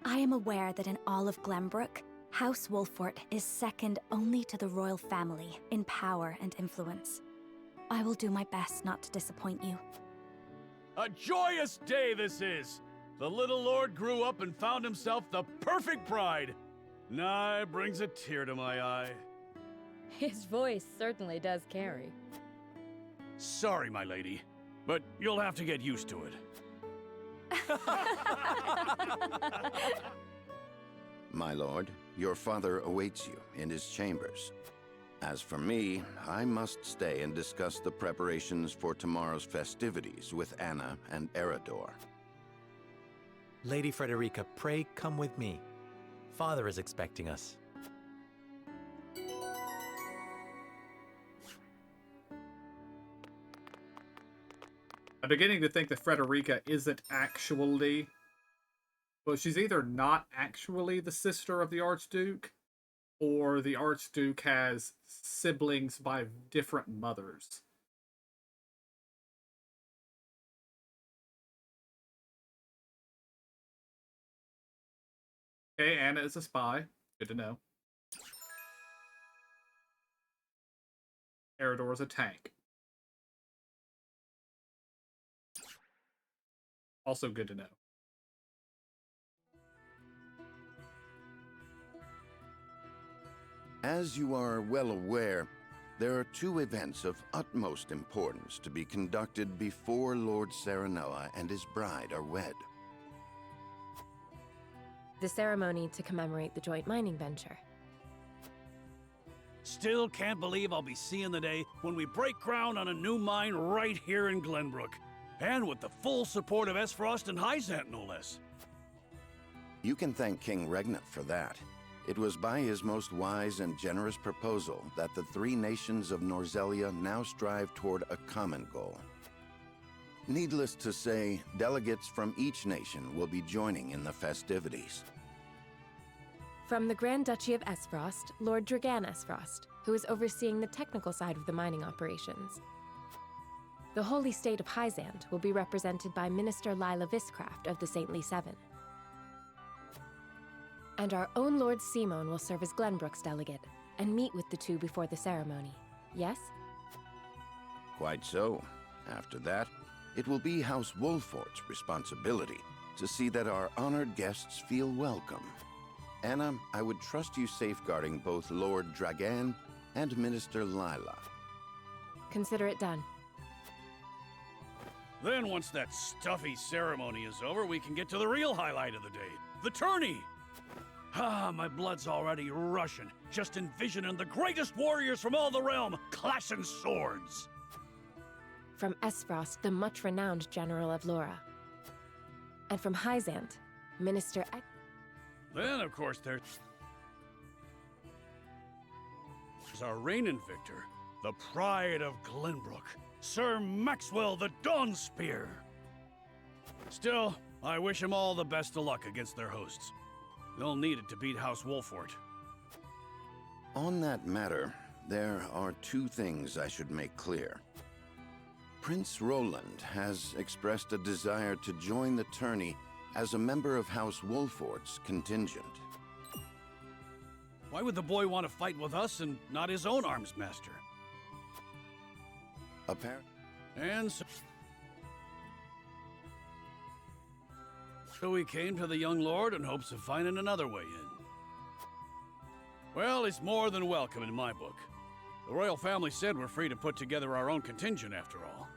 I am aware that in all of Glenbrook, House Wolfort is second only to the royal family in power and influence. I will do my best not to disappoint you. A joyous day this is! The little lord grew up and found himself the perfect bride. Nigh brings a tear to my eye. His voice certainly does carry. Sorry, my lady, but you'll have to get used to it. My lord, your father awaits you in his chambers. As for me, I must stay and discuss the preparations for tomorrow's festivities with Anna and Eridor. Lady Frederica, pray come with me. Father is expecting us. I'm beginning to think that Frederica isn't actually... Well, she's either not actually the sister of the Archduke, or the Archduke has siblings by different mothers. Okay, Anna is a spy. Good to know. Eridor is a tank. Also good to know. As you are well aware, there are two events of utmost importance to be conducted before Lord Serenoa and his bride are wed. The ceremony to commemorate the joint mining venture. Still can't believe I'll be seeing the day when we break ground on a new mine right here in Glenbrook. And with the full support of Esfrost and Hyzant, no less. You can thank King Regnant for that. It was by his most wise and generous proposal that the three nations of Norzelia now strive toward a common goal. Needless to say, delegates from each nation will be joining in the festivities. From the Grand Duchy of Esfrost, Lord Dragan Esfrost, who is overseeing the technical side of the mining operations. The Holy State of Hyzant will be represented by Minister Lila Viscraft of the Saintly Seven. And our own Lord Simon will serve as Glenbrook's delegate and meet with the two before the ceremony. Yes? Quite so. After that, it will be House Wolfort's responsibility to see that our honored guests feel welcome. Anna, I would trust you safeguarding both Lord Dragan and Minister Lila. Consider it done. Then once that stuffy ceremony is over, we can get to the real highlight of the day, the tourney! Ah, my blood's already rushing, just envisioning the greatest warriors from all the realm clashing swords! From Esfrost, the much-renowned General of Laura. And from Hyzant, Minister Then, of course, there's our reigning victor, the pride of Glenbrook, Sir Maxwell the Dawnspear. Still, I wish him all the best of luck against their hosts. They'll need it to beat House Wolfort. On that matter, there are two things I should make clear. Prince Roland has expressed a desire to join the tourney as a member of House Wolfort's contingent. Why would the boy want to fight with us and not his own arms master? And so he came to the young lord in hopes of finding another way in. Well, he's more than welcome in my book. The royal family said we're free to put together our own contingent after all.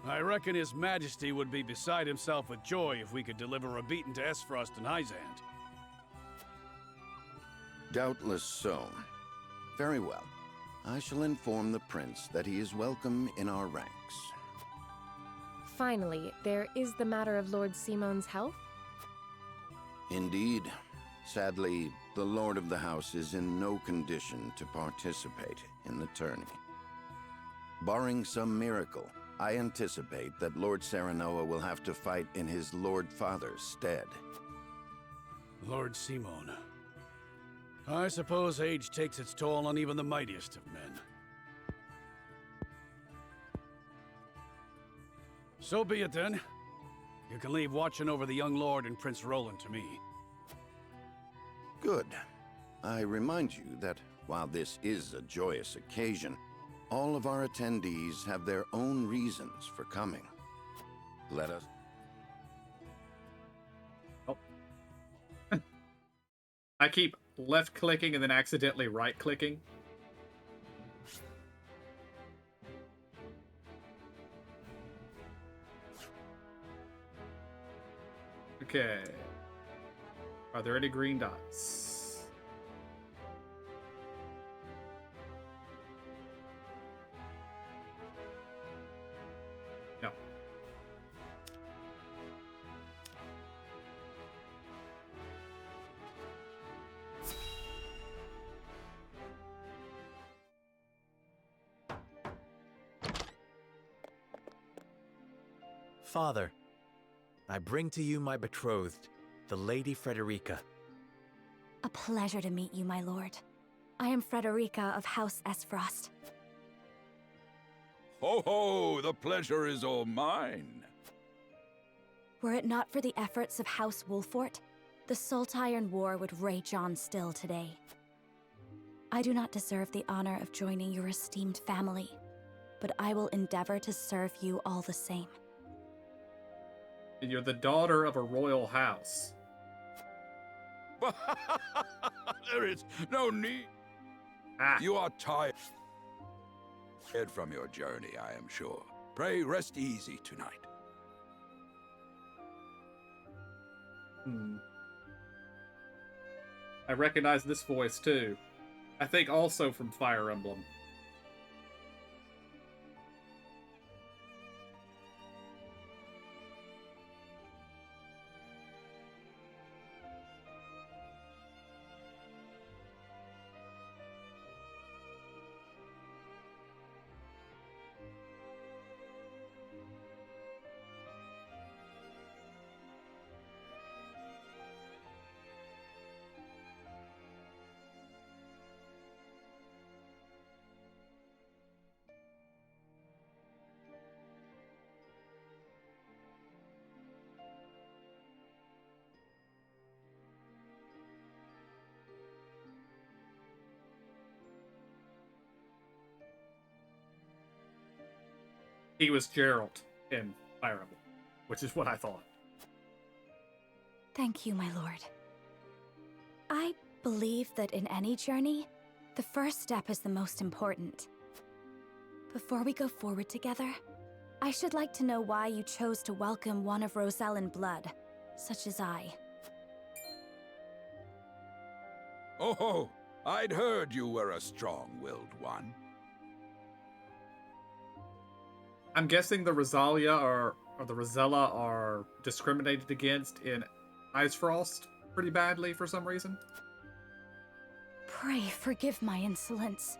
I reckon His Majesty would be beside himself with joy if we could deliver a beating to Esfrost and Hyzant. Doubtless so. Very well. I shall inform the prince that he is welcome in our ranks. Finally, there is the matter of Lord Simon's health? Indeed. Sadly, the Lord of the House is in no condition to participate in the tourney. Barring some miracle, I anticipate that Lord Serenoa will have to fight in his Lord Father's stead. Lord Simon. I suppose age takes its toll on even the mightiest of men. So be it then. You can leave watching over the young lord and Prince Roland to me. Good. I remind you that while this is a joyous occasion, all of our attendees have their own reasons for coming. Let us... Oh. I keep left-clicking and then accidentally right-clicking. Okay. Are there any green dots? No. Father, I bring to you my betrothed, the Lady Frederica. A pleasure to meet you, my lord. I am Frederica of House Esfrost. Ho ho! The pleasure is all mine. Were it not for the efforts of House Wolfort, the Saltiron War would rage on still today. I do not deserve the honor of joining your esteemed family, but I will endeavor to serve you all the same. And you're the daughter of a royal house. There is no need. You are tired from your journey, I am sure. Pray rest easy tonight. I recognize this voice too. I think also from Fire Emblem. He was Geralt in Fire Emblem, which is what I thought. Thank you, my lord. I believe that in any journey, the first step is the most important. Before we go forward together, I should like to know why you chose to welcome one of Rosellan blood, such as I. Oh, I'd heard you were a strong-willed one. I'm guessing the Rosalia or the Rosella are discriminated against in Icefrost pretty badly for some reason. Pray forgive my insolence.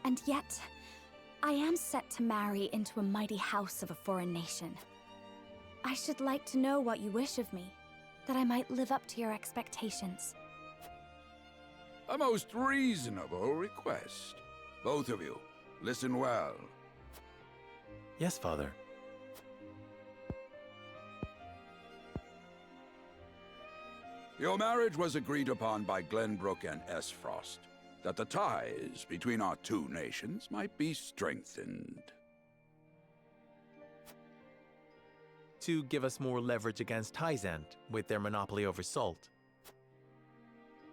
And yet, I am set to marry into a mighty house of a foreign nation. I should like to know what you wish of me, that I might live up to your expectations. A most reasonable request. Both of you, listen well. Yes, Father. Your marriage was agreed upon by Glenbrook and Esfrost, that the ties between our two nations might be strengthened. To give us more leverage against Hyzant with their monopoly over salt.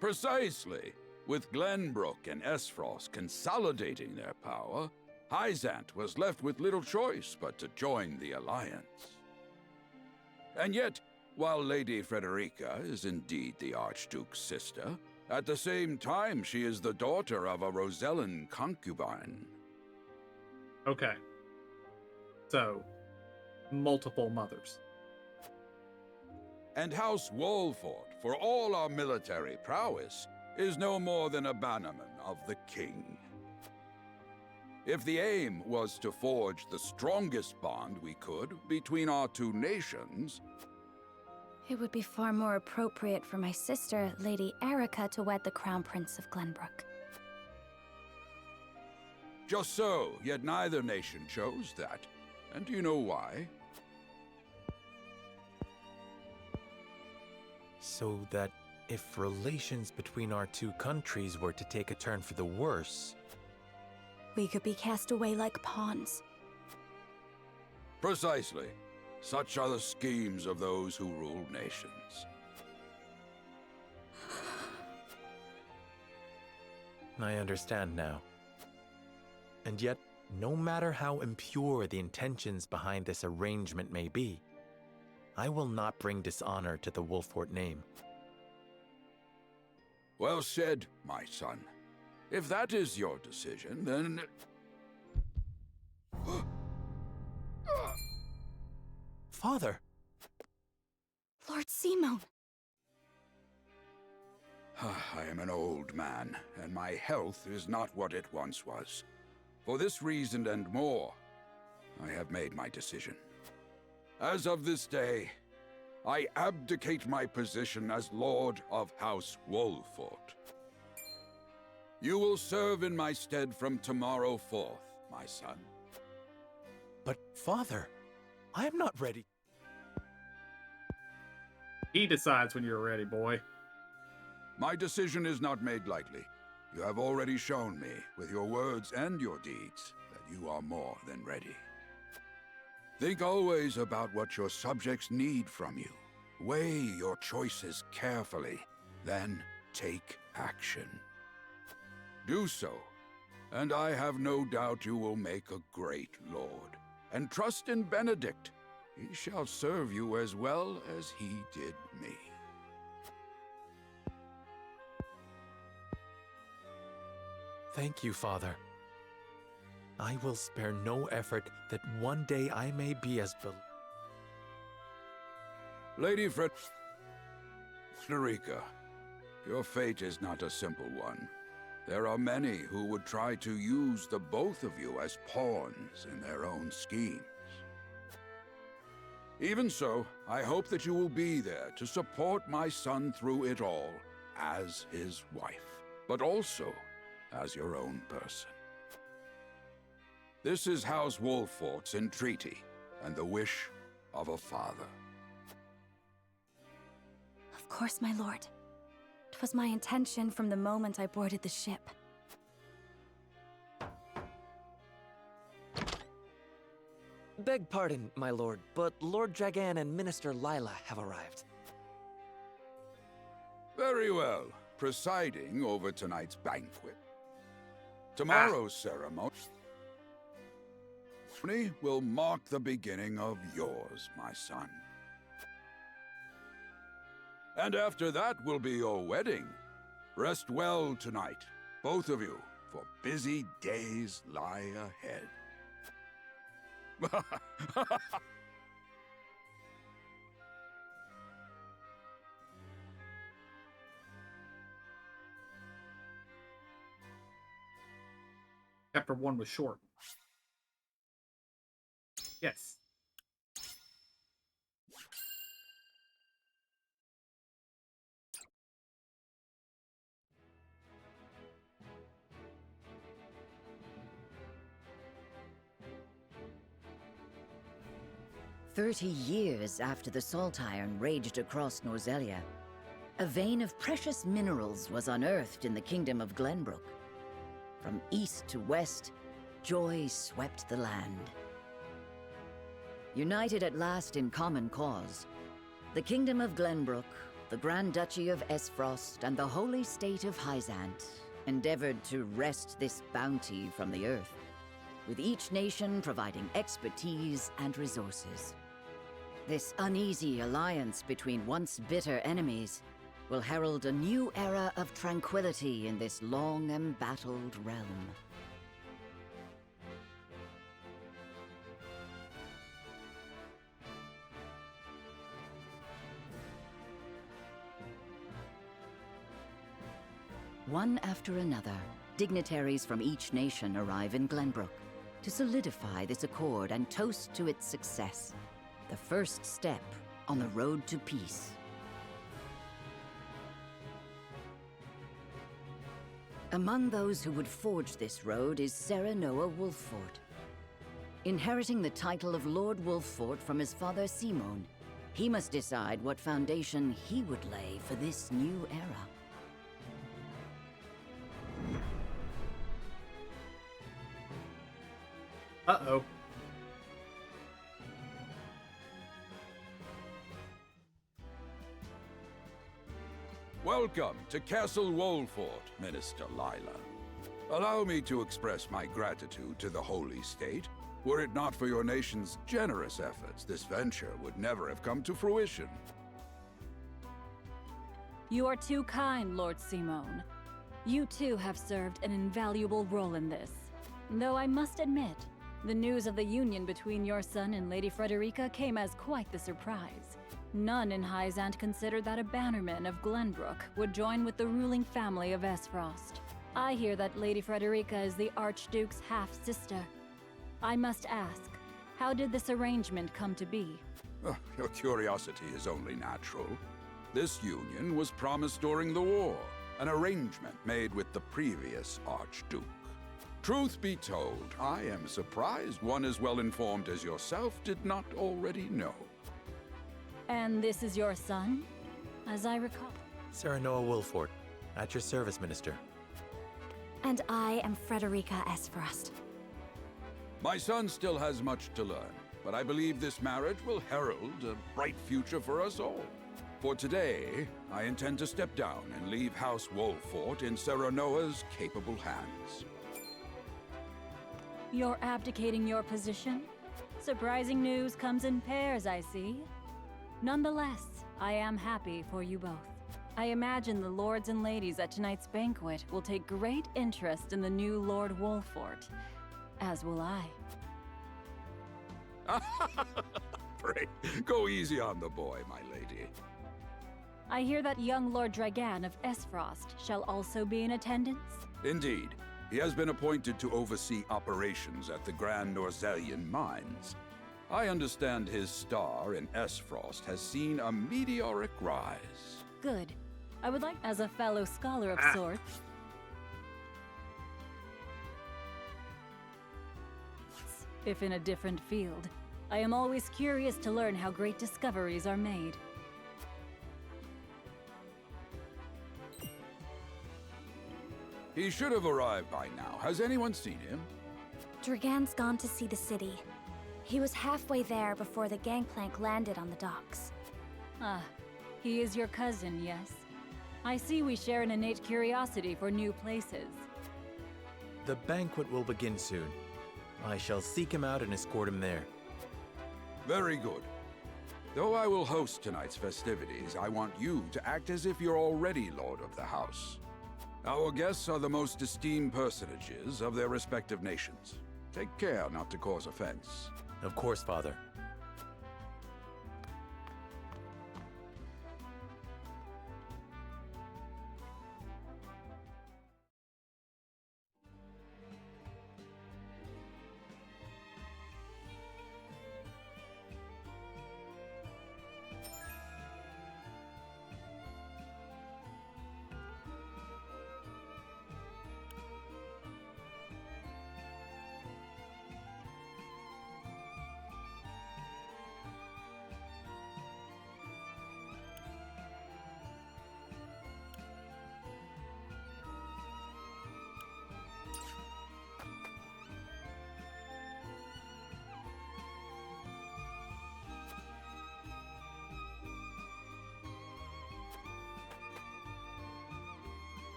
Precisely. With Glenbrook and Esfrost consolidating their power, Hyzant was left with little choice but to join the alliance. And yet, while Lady Frederica is indeed the Archduke's sister, at the same time she is the daughter of a Rosellan concubine. Okay. So, multiple mothers. And House Wolfort, for all our military prowess, is no more than a bannerman of the king. If the aim was to forge the strongest bond we could between our two nations... It would be far more appropriate for my sister, Lady Erica, to wed the Crown Prince of Glenbrook. Just so, yet neither nation chose that. And do you know why? So that if relations between our two countries were to take a turn for the worse... We could be cast away like pawns. Precisely. Such are the schemes of those who rule nations. I understand now. And yet, no matter how impure the intentions behind this arrangement may be, I will not bring dishonor to the Wolfort name. Well said, my son. If that is your decision, then... Father! Lord Simone! I am an old man, and my health is not what it once was. For this reason and more, I have made my decision. As of this day, I abdicate my position as Lord of House Wolfort. You will serve in my stead from tomorrow forth, my son. But, Father, I am not ready. He decides when you're ready, boy. My decision is not made lightly. You have already shown me, with your words and your deeds, that you are more than ready. Think always about what your subjects need from you. Weigh your choices carefully, then take action. Do so, and I have no doubt you will make a great lord. And trust in Benedict. He shall serve you as well as he did me. Thank you, Father. I will spare no effort that one day I may be as Lady Frederica, your fate is not a simple one. There are many who would try to use the both of you as pawns in their own schemes. Even so, I hope that you will be there to support my son through it all, as his wife, but also as your own person. This is House Wolfort's entreaty, and the wish of a father. Of course, my lord. 'Twas my intention from the moment I boarded the ship. Beg pardon, my lord, but Lord Dragan and Minister Lila have arrived. Very well. Presiding over tonight's banquet. Tomorrow's ceremony will mark the beginning of yours, my son. And after that will be your wedding. Rest well tonight, both of you, for busy days lie ahead. Chapter 1 was short. Yes. "30 years after the Salt Iron raged across Norzelia, a vein of precious minerals was unearthed in the kingdom of Glenbrook. From east to west, joy swept the land. United at last in common cause, the kingdom of Glenbrook, the Grand Duchy of Esfrost, and the holy state of Hyzant endeavored to wrest this bounty from the earth, with each nation providing expertise and resources. This uneasy alliance between once bitter enemies will herald a new era of tranquility in this long embattled realm." One after another, dignitaries from each nation arrive in Glenbrook to solidify this accord and toast to its success, the first step on the road to peace. Among those who would forge this road is Serenoa Wolffort. Inheriting the title of Lord Wolffort from his father Simone, he must decide what foundation he would lay for this new era. Uh-oh. Welcome to Castle Wolfort, Minister Lila. Allow me to express my gratitude to the Holy State. Were it not for your nation's generous efforts, this venture would never have come to fruition. You are too kind, Lord Simone. You too have served an invaluable role in this. Though I must admit, The news of the union between your son and Lady Frederica came as quite the surprise. None in Hyzant considered that a bannerman of Glenbrook would join with the ruling family of Esfrost. I hear that Lady Frederica is the Archduke's half-sister. I must ask, how did this arrangement come to be? Oh, your curiosity is only natural. This union was promised during the war, an arrangement made with the previous Archduke. Truth be told, I am surprised one as well informed as yourself did not already know. And this is your son, as I recall? Serenoa Wolfort, at your service, Minister. And I am Frederica Esfrost. My son still has much to learn, but I believe this marriage will herald a bright future for us all. For today, I intend to step down and leave House Wolfort in Serenoa's capable hands. You're abdicating your position? Surprising news comes in pairs, I see. Nonetheless, I am happy for you both. I imagine the lords and ladies at tonight's banquet will take great interest in the new Lord Wolfort, as will I. Pray, go easy on the boy, my lady. I hear that young Lord Dragan of Esfrost shall also be in attendance? Indeed. He has been appointed to oversee operations at the Grand Norzelian mines. I understand his star in Esfrost has seen a meteoric rise. Good. I would like, as a fellow scholar of sorts, if in a different field. I am always curious to learn how great discoveries are made. He should have arrived by now. Has anyone seen him? Dragan's gone to see the city. He was halfway there before the gangplank landed on the docks. Ah, he is your cousin, yes? I see we share an innate curiosity for new places. The banquet will begin soon. I shall seek him out and escort him there. Very good. Though I will host tonight's festivities, I want you to act as if you're already Lord of the House. Our guests are the most esteemed personages of their respective nations. Take care not to cause offense. Of course, Father.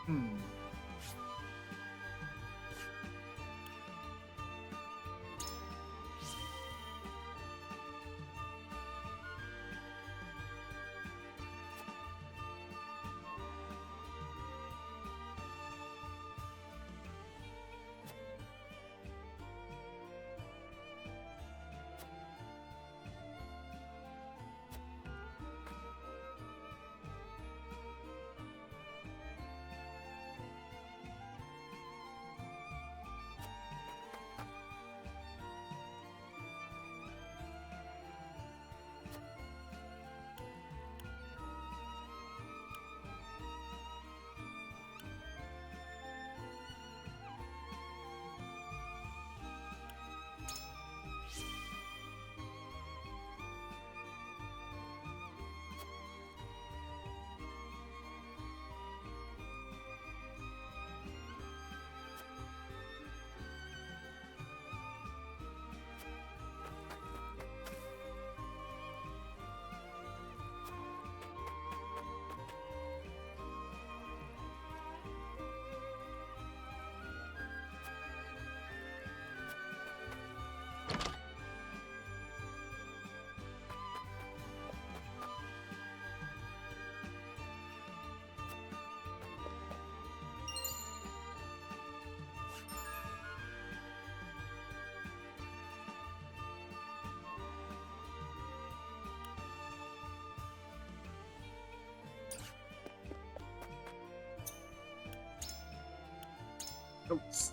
Hmm. Oops.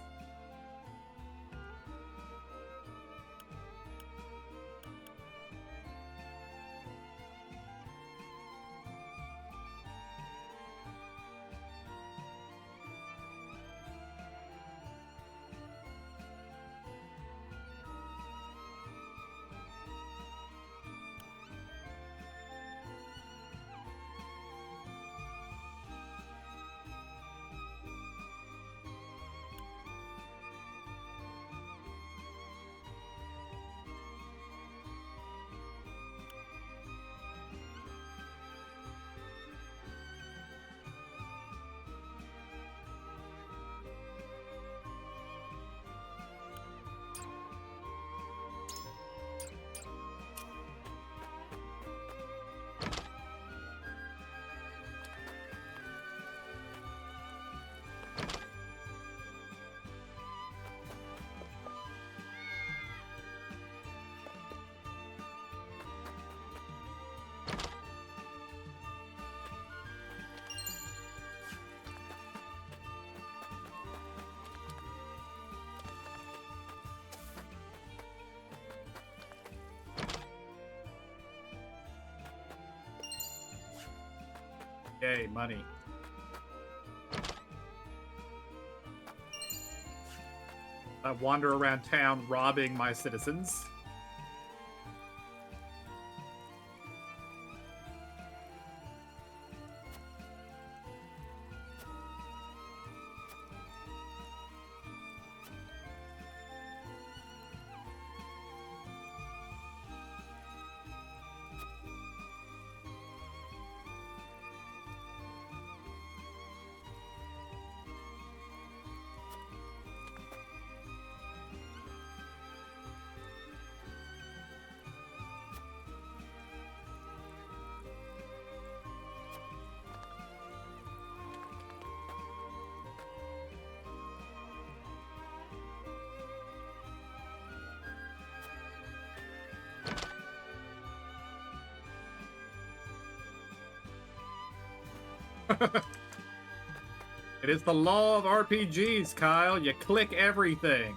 Yay, money. I wander around town robbing my citizens. It is the law of RPGs, Kyle. You click everything.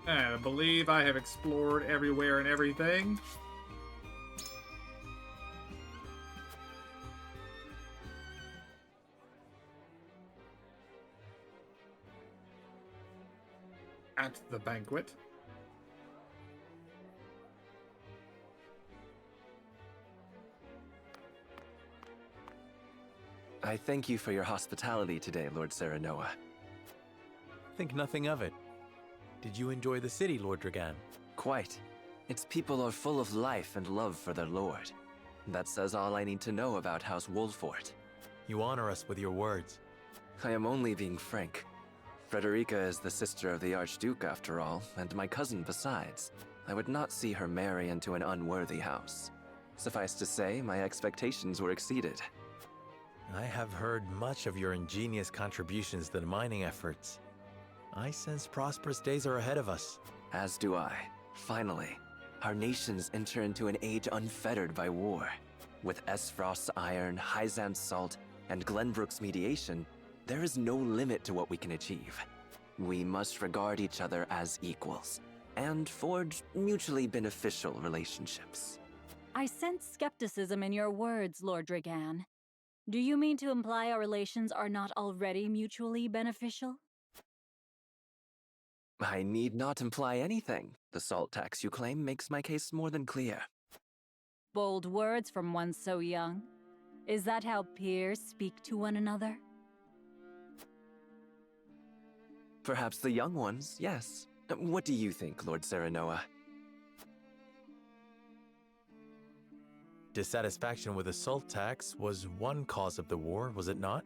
And I believe I have explored everywhere and everything. At the banquet. I thank you for your hospitality today, Lord Serenoa. Think nothing of it. Did you enjoy the city, Lord Dragan? Quite. Its people are full of life and love for their lord. That says all I need to know about House Wolfort. You honor us with your words. I am only being frank. Frederica is the sister of the Archduke, after all, and my cousin besides. I would not see her marry into an unworthy house. Suffice to say, my expectations were exceeded. I have heard much of your ingenious contributions to the mining efforts. I sense prosperous days are ahead of us. As do I. Finally, our nations enter into an age unfettered by war. With Esfrost's iron, Hyzant's salt, and Glenbrook's mediation, there is no limit to what we can achieve. We must regard each other as equals, and forge mutually beneficial relationships. I sense skepticism in your words, Lord Dragan. Do you mean to imply our relations are not already mutually beneficial? I need not imply anything. The salt tax you claim makes my case more than clear. Bold words from one so young. Is that how peers speak to one another? Perhaps the young ones, yes. What do you think, Lord Serenoa? Dissatisfaction with the salt tax was one cause of the war, was it not?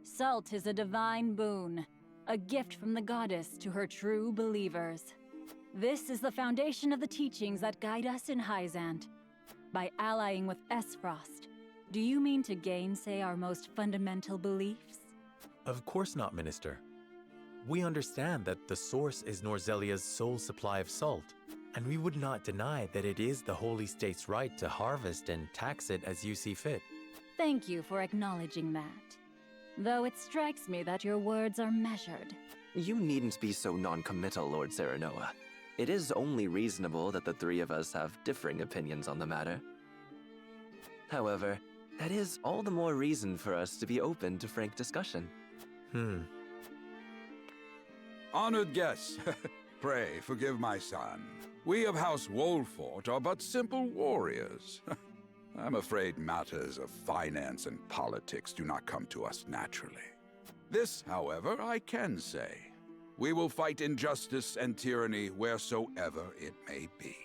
Salt is a divine boon, a gift from the goddess to her true believers. This is the foundation of the teachings that guide us in Hyzant. By allying with Esfrost, do you mean to gainsay our most fundamental beliefs? Of course not, Minister. We understand that the source is Norzelia's sole supply of salt, and we would not deny that it is the Holy State's right to harvest and tax it as you see fit. Thank you for acknowledging that. Though it strikes me that your words are measured. You needn't be so non-committal, Lord Serenoa. It is only reasonable that the three of us have differing opinions on the matter. However, that is all the more reason for us to be open to frank discussion. Honored guests, pray forgive my son. We of House Wolfort are but simple warriors. I'm afraid matters of finance and politics do not come to us naturally. This, however, I can say. We will fight injustice and tyranny wheresoever it may be.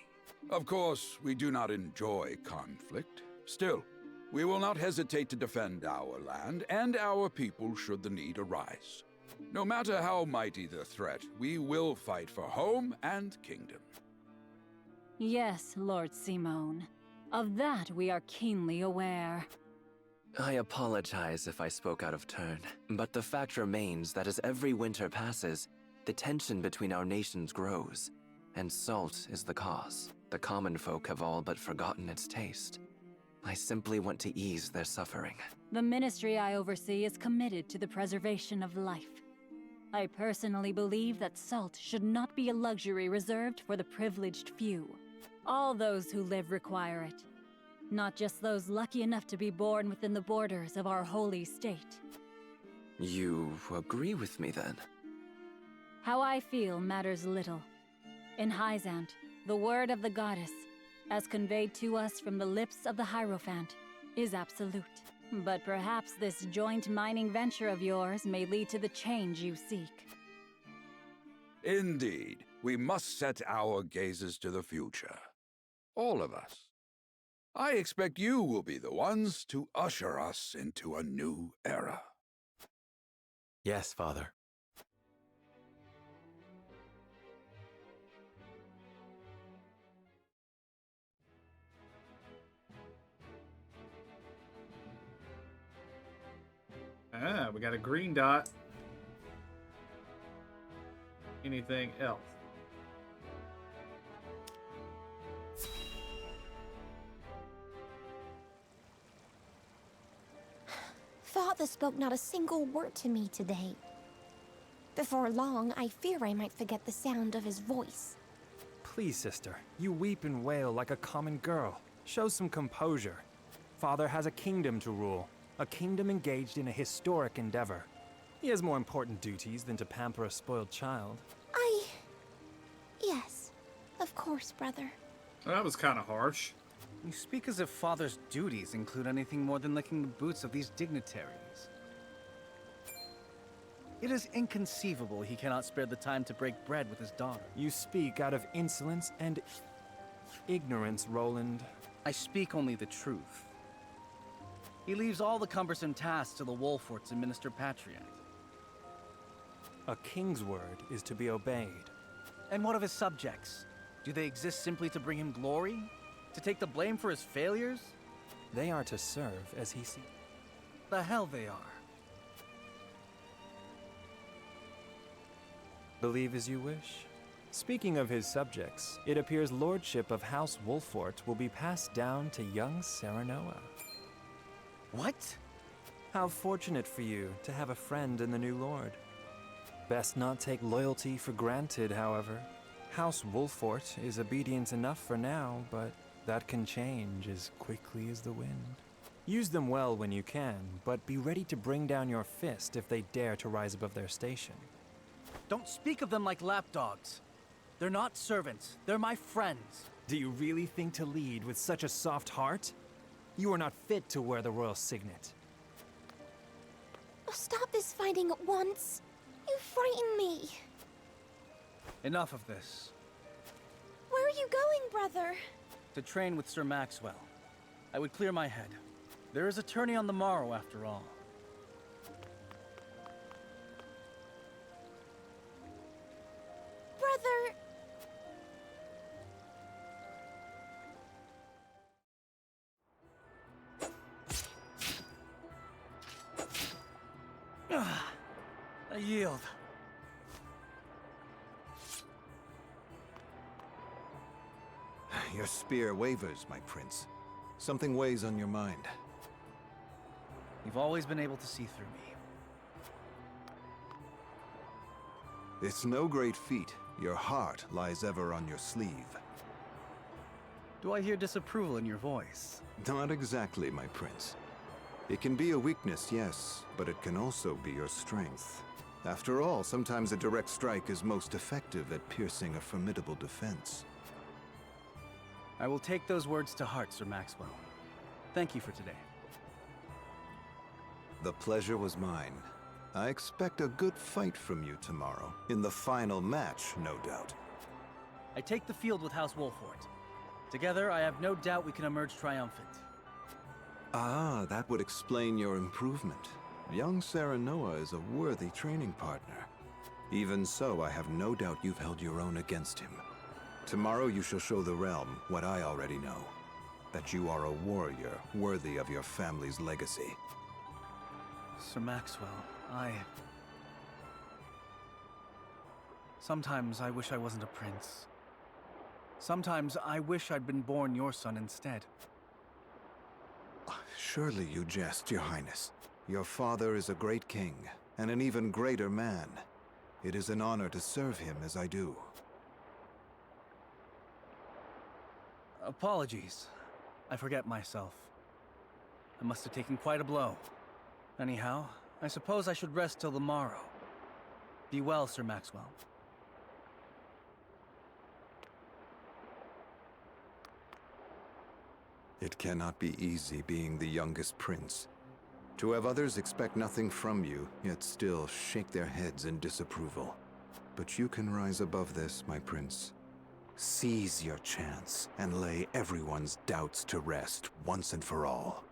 Of course, we do not enjoy conflict. Still, we will not hesitate to defend our land and our people should the need arise. No matter how mighty the threat, we will fight for home and kingdom. Yes, Lord Simone. Of that we are keenly aware. I apologize if I spoke out of turn, but the fact remains that as every winter passes, the tension between our nations grows, and salt is the cause. The common folk have all but forgotten its taste. I simply want to ease their suffering. The ministry I oversee is committed to the preservation of life. I personally believe that salt should not be a luxury reserved for the privileged few. All those who live require it. Not just those lucky enough to be born within the borders of our holy state. You agree with me then? How I feel matters little. In Hyzant, the word of the goddess, as conveyed to us from the lips of the Hierophant, is absolute. But perhaps this joint mining venture of yours may lead to the change you seek. Indeed, we must set our gazes to the future. All of us. I expect you will be the ones to usher us into a new era. Yes, Father. Ah, we got a green dot. Anything else? Father spoke not a single word to me today. Before long, I fear I might forget the sound of his voice. Please, sister, you weep and wail like a common girl. Show some composure. Father has a kingdom to rule, a kingdom engaged in a historic endeavor. He has more important duties than to pamper a spoiled child. Yes, of course, brother. That was kind of harsh. You speak as if Father's duties include anything more than licking the boots of these dignitaries. It is inconceivable he cannot spare the time to break bread with his daughter. You speak out of insolence and ignorance, Roland. I speak only the truth. He leaves all the cumbersome tasks to the Wolforts and Minister Patriot. A king's word is to be obeyed. And what of his subjects? Do they exist simply to bring him glory? To take the blame for his failures? They are to serve as he sees. The hell they are. Believe as you wish. Speaking of his subjects, it appears lordship of House Wolfort will be passed down to young Serenoa. What? How fortunate for you to have a friend in the new lord. Best not take loyalty for granted, however. House Wolfort is obedient enough for now, but that can change as quickly as the wind. Use them well when you can, but be ready to bring down your fist if they dare to rise above their station. Don't speak of them like lapdogs. They're not servants. They're my friends. Do you really think to lead with such a soft heart? You are not fit to wear the royal signet. Oh, stop this fighting at once. You frighten me. Enough of this. Where are you going, brother? To train with Sir Maxwell. I would clear my head. There is a tourney on the morrow, after all. Brother... I yield. Your spear wavers, my prince. Something weighs on your mind. You've always been able to see through me. It's no great feat. Your heart lies ever on your sleeve. Do I hear disapproval in your voice? Not exactly, my prince. It can be a weakness, yes, but it can also be your strength. After all, sometimes a direct strike is most effective at piercing a formidable defense. I will take those words to heart, Sir Maxwell. Thank you for today. The pleasure was mine. I expect a good fight from you tomorrow. In the final match, no doubt. I take the field with House Wolfort. Together, I have no doubt we can emerge triumphant. Ah, that would explain your improvement. Young Serenoa is a worthy training partner. Even so, I have no doubt you've held your own against him. Tomorrow you shall show the realm what I already know. That you are a warrior worthy of your family's legacy. Sir Maxwell, Sometimes I wish I wasn't a prince. Sometimes I wish I'd been born your son instead. Surely you jest, Your Highness. Your father is a great king, and an even greater man. It is an honor to serve him as I do. Apologies. I forget myself. I must have taken quite a blow. Anyhow, I suppose I should rest till the morrow. Be well, Sir Maxwell. It cannot be easy being the youngest prince. To have others expect nothing from you, yet still shake their heads in disapproval. But you can rise above this, my prince. Seize your chance and lay everyone's doubts to rest once and for all.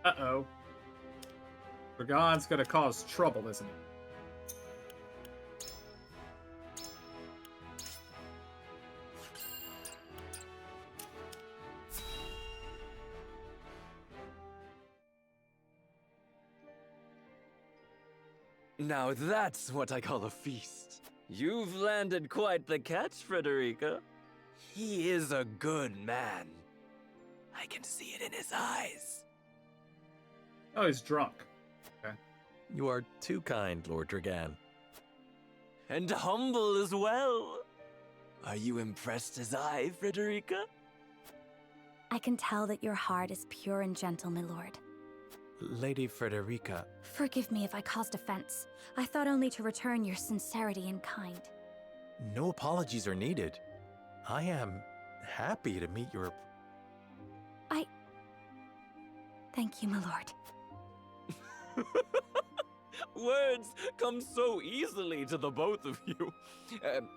Uh-oh. Dragon's gonna cause trouble, isn't he? Now that's what I call a feast. You've landed quite the catch, Frederica. He is a good man. I can see it in his eyes. Oh, he's drunk. Okay. You are too kind, Lord Dragan. And humble as well. Are you impressed as I, Frederica? I can tell that your heart is pure and gentle, my lord. Lady Frederica. Forgive me if I caused offense. I thought only to return your sincerity in kind. No apologies are needed. I am happy to meet your... Thank you, my lord. Words come so easily to the both of you.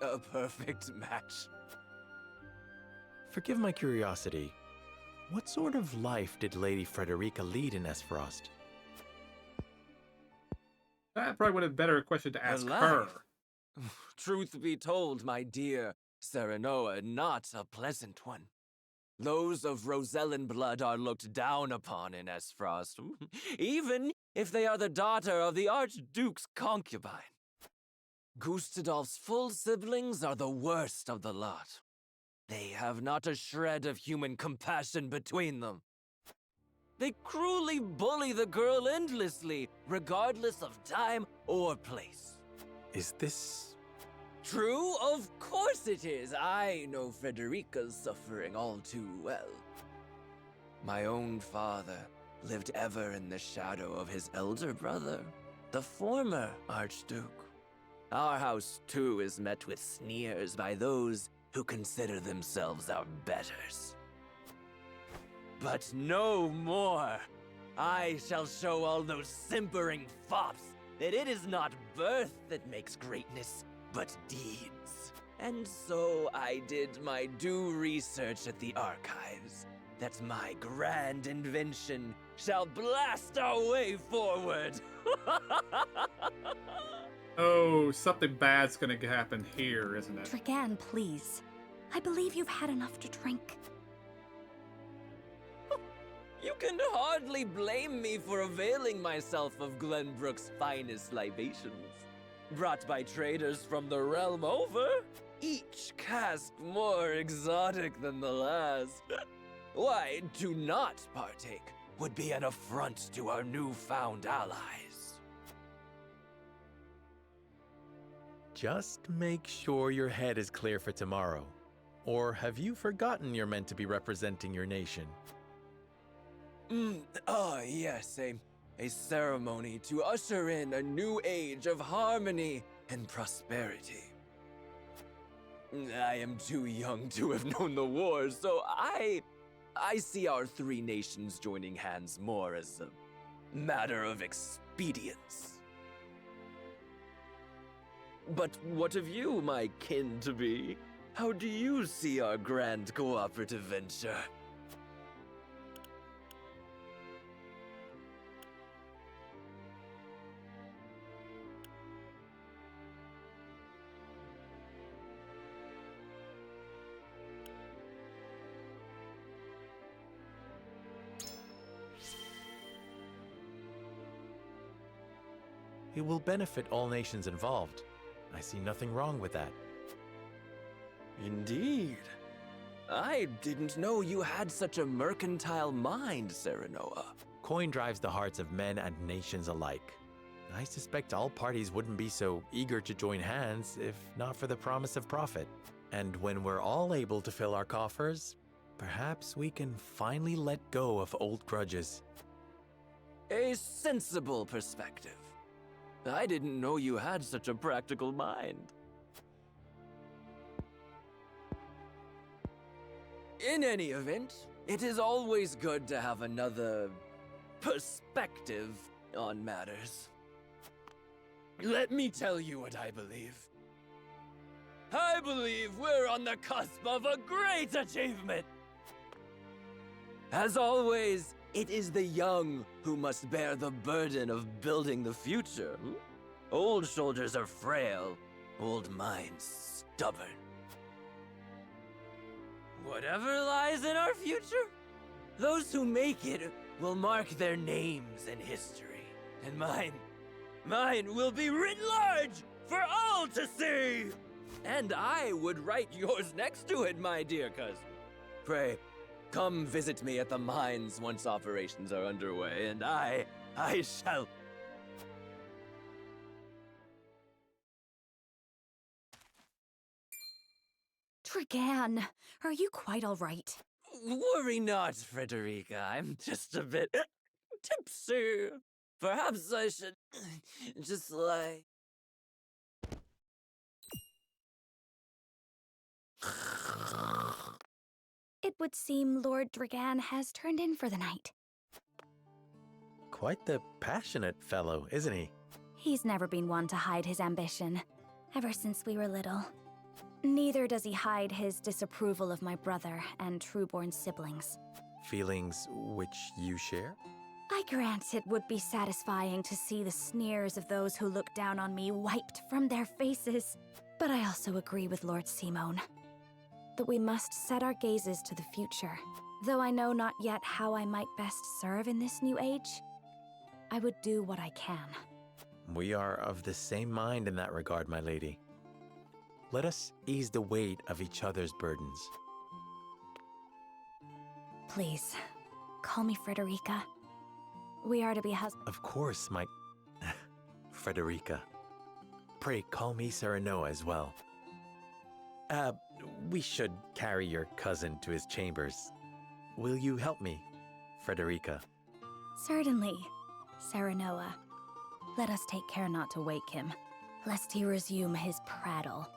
A perfect match. Forgive my curiosity. What sort of life did Lady Frederica lead in Esfrost? That probably would have been a better question to ask life? her. Truth be told, my dear Serenoa, not a pleasant one. Those of Rosellan blood are looked down upon in Esfrost, even if they are the daughter of the Archduke's concubine. Gustadolf's full siblings are the worst of the lot. They have not a shred of human compassion between them. They cruelly bully the girl endlessly, regardless of time or place. Is this... True? Of course it is. I know Frederica's suffering all too well. My own father lived ever in the shadow of his elder brother, the former Archduke. Our house, too, is met with sneers by those who consider themselves our betters. But no more! I shall show all those simpering fops that it is not birth that makes greatness, but deeds. And so I did my due research at the archives, that my grand invention shall blast our way forward. Oh, something bad's gonna happen here, isn't it? Dragan, please. I believe you've had enough to drink. You can hardly blame me for availing myself of Glenbrook's finest libations. Brought by traders from the realm over, each cask more exotic than the last. Why, to not partake would be an affront to our newfound allies. Just make sure your head is clear for tomorrow. Or have you forgotten you're meant to be representing your nation? Yes, a ceremony to usher in a new age of harmony and prosperity. I am too young to have known the war, so I see our three nations joining hands more as a matter of expedience. But what of you, my kin-to-be? How do you see our grand cooperative venture? It will benefit all nations involved. I see nothing wrong with that. Indeed. I didn't know you had such a mercantile mind, Serenoa. Coin drives the hearts of men and nations alike. I suspect all parties wouldn't be so eager to join hands if not for the promise of profit. And when we're all able to fill our coffers, perhaps we can finally let go of old grudges. A sensible perspective. I didn't know you had such a practical mind. In any event, it is always good to have another perspective on matters. Let me tell you what I believe. I believe we're on the cusp of a great achievement. As always, it is the young who must bear the burden of building the future. Old shoulders are frail, old minds stubborn. Whatever lies in our future, those who make it will mark their names in history. And mine Mine will be writ large for all to see! And I would write yours next to it, my dear cousin. Pray, come visit me at the mines once operations are underway, and I shall... Dragan, are you quite all right? Worry not, Frederica. I'm just a bit tipsy. Perhaps I should just lie. It would seem Lord Dragan has turned in for the night. Quite the passionate fellow, isn't he? He's never been one to hide his ambition, ever since we were little. Neither does he hide his disapproval of my brother and Trueborn siblings. Feelings which you share? I grant it would be satisfying to see the sneers of those who look down on me wiped from their faces. But I also agree with Lord Simone that we must set our gazes to the future. Though I know not yet how I might best serve in this new age, I would do what I can. We are of the same mind in that regard, my lady. Let us ease the weight of each other's burdens. Please, call me Frederica. We are to be husbands. Of course, my... Frederica. Pray call me Serenoa as well. We should carry your cousin to his chambers. Will you help me, Frederica? Certainly, Serenoa. Let us take care not to wake him, lest he resume his prattle.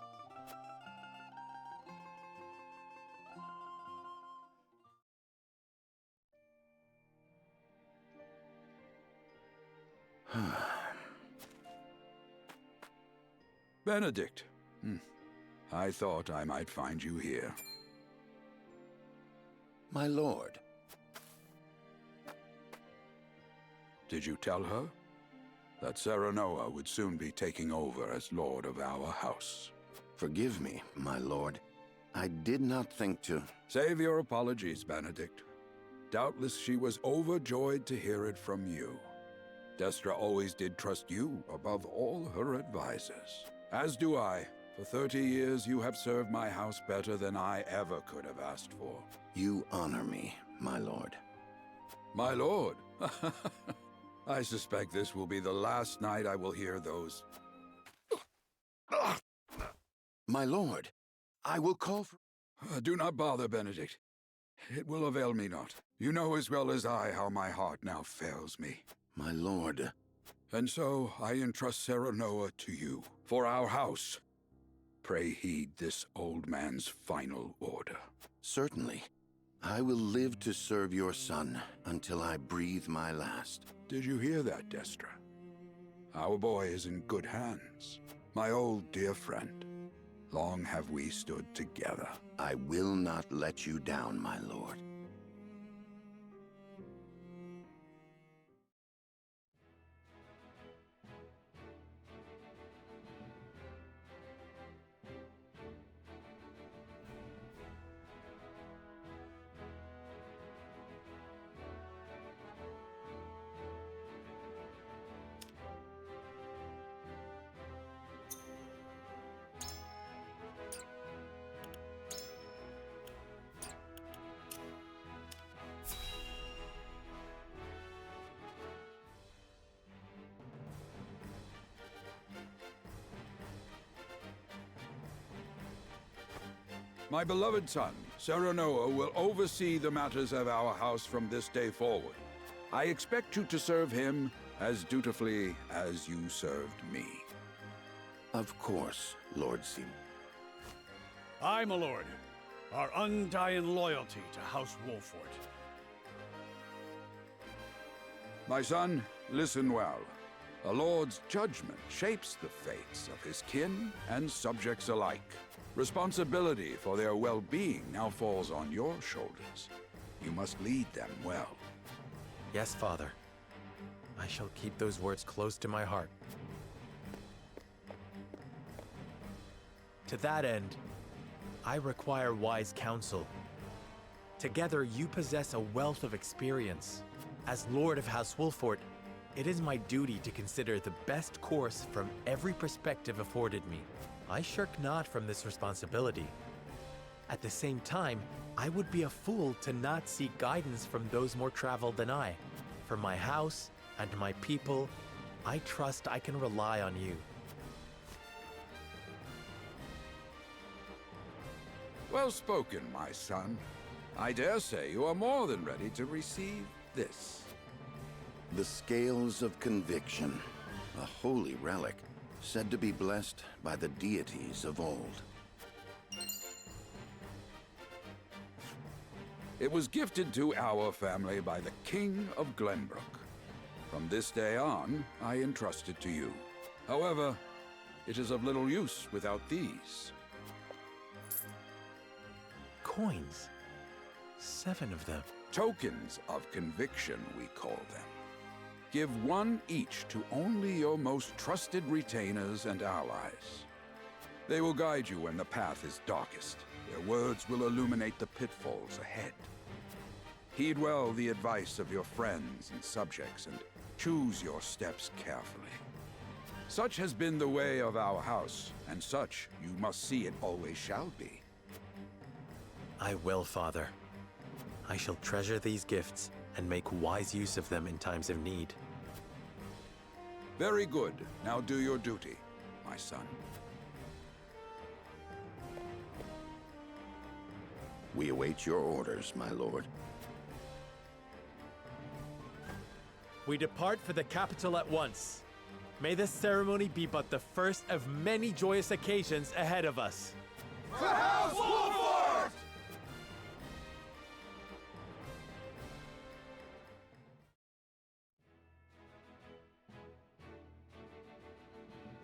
Benedict. I thought I might find you here. My lord. Did you tell her that Serenoa would soon be taking over as lord of our house? Forgive me, my lord. I did not think to... Save your apologies, Benedict. Doubtless she was overjoyed to hear it from you. Destra always did trust you above all her advisors. As do I. For 30 years you have served my house better than I ever could have asked for. You honor me, my lord. My lord? I suspect this will be the last night I will hear those... My lord, I will call for... Do not bother, Benedict. It will avail me not. You know as well as I how my heart now fails me. My lord. And so I entrust Serenoa to you, for our house. Pray heed this old man's final order. Certainly. I will live to serve your son until I breathe my last. Did you hear that, Destra? Our boy is in good hands. My old dear friend. Long have we stood together. I will not let you down, my lord. My beloved son, Serenoa, will oversee the matters of our house from this day forward. I expect you to serve him as dutifully as you served me. Of course, Lord Simone. Aye, my lord. Our undying loyalty to House Wolfort. My son, listen well. A lord's judgment shapes the fates of his kin and subjects alike. Responsibility for their well-being now falls on your shoulders. You must lead them well. Yes, Father. I shall keep those words close to my heart. To that end, I require wise counsel. Together, you possess a wealth of experience. As Lord of House Wolfort, It is my duty to consider the best course from every perspective afforded me. I shirk not from this responsibility. At the same time, I would be a fool to not seek guidance from those more traveled than I. For my house and my people, I trust I can rely on you. Well spoken, my son. I dare say you are more than ready to receive this. The Scales of Conviction, a holy relic, said to be blessed by the deities of old. It was gifted to our family by the King of Glenbrook. From this day on, I entrust it to you. However, it is of little use without these. Coins. 7 of them. Tokens of conviction, we call them. Give one each to only your most trusted retainers and allies. They will guide you when the path is darkest. Their words will illuminate the pitfalls ahead. Heed well the advice of your friends and subjects, and choose your steps carefully. Such has been the way of our house, and such you must see it always shall be. I will, Father. I shall treasure these gifts and make wise use of them in times of need. Very good. Now do your duty, my son. We await your orders, my lord. We depart for the capital at once. May this ceremony be but the first of many joyous occasions ahead of us. For House Wolford!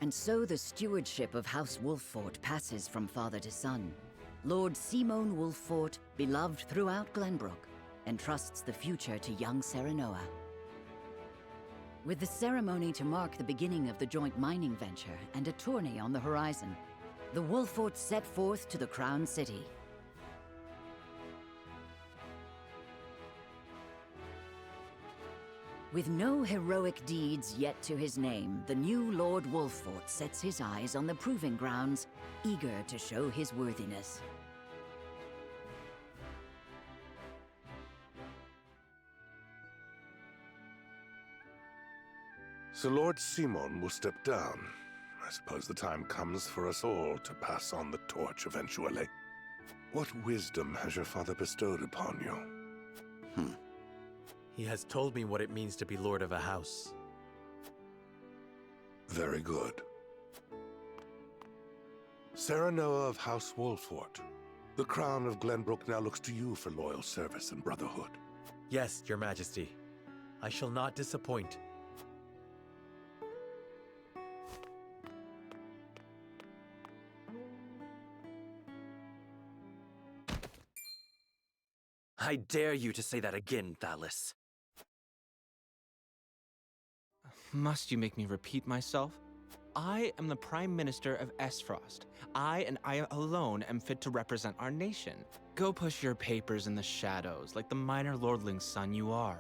And so the stewardship of House Wolffort passes from father to son. Lord Simon Wolffort, beloved throughout Glenbrook, entrusts the future to young Serenoa. With the ceremony to mark the beginning of the joint mining venture and a tourney on the horizon, the Wolfforts set forth to the Crown City. With no heroic deeds yet to his name, the new Lord Wolffort sets his eyes on the proving grounds, eager to show his worthiness. So Lord Simon will step down. I suppose the time comes for us all to pass on the torch eventually. What wisdom has your father bestowed upon you? He has told me what it means to be lord of a house. Very good. Serenoa of House Wolffort, the crown of Glenbrook now looks to you for loyal service and brotherhood. Yes, your majesty. I shall not disappoint. I dare you to say that again, Thalis. Must you make me repeat myself? I am the Prime Minister of Esfrost. I alone am fit to represent our nation. Go push your papers in the shadows like the minor lordling's son you are.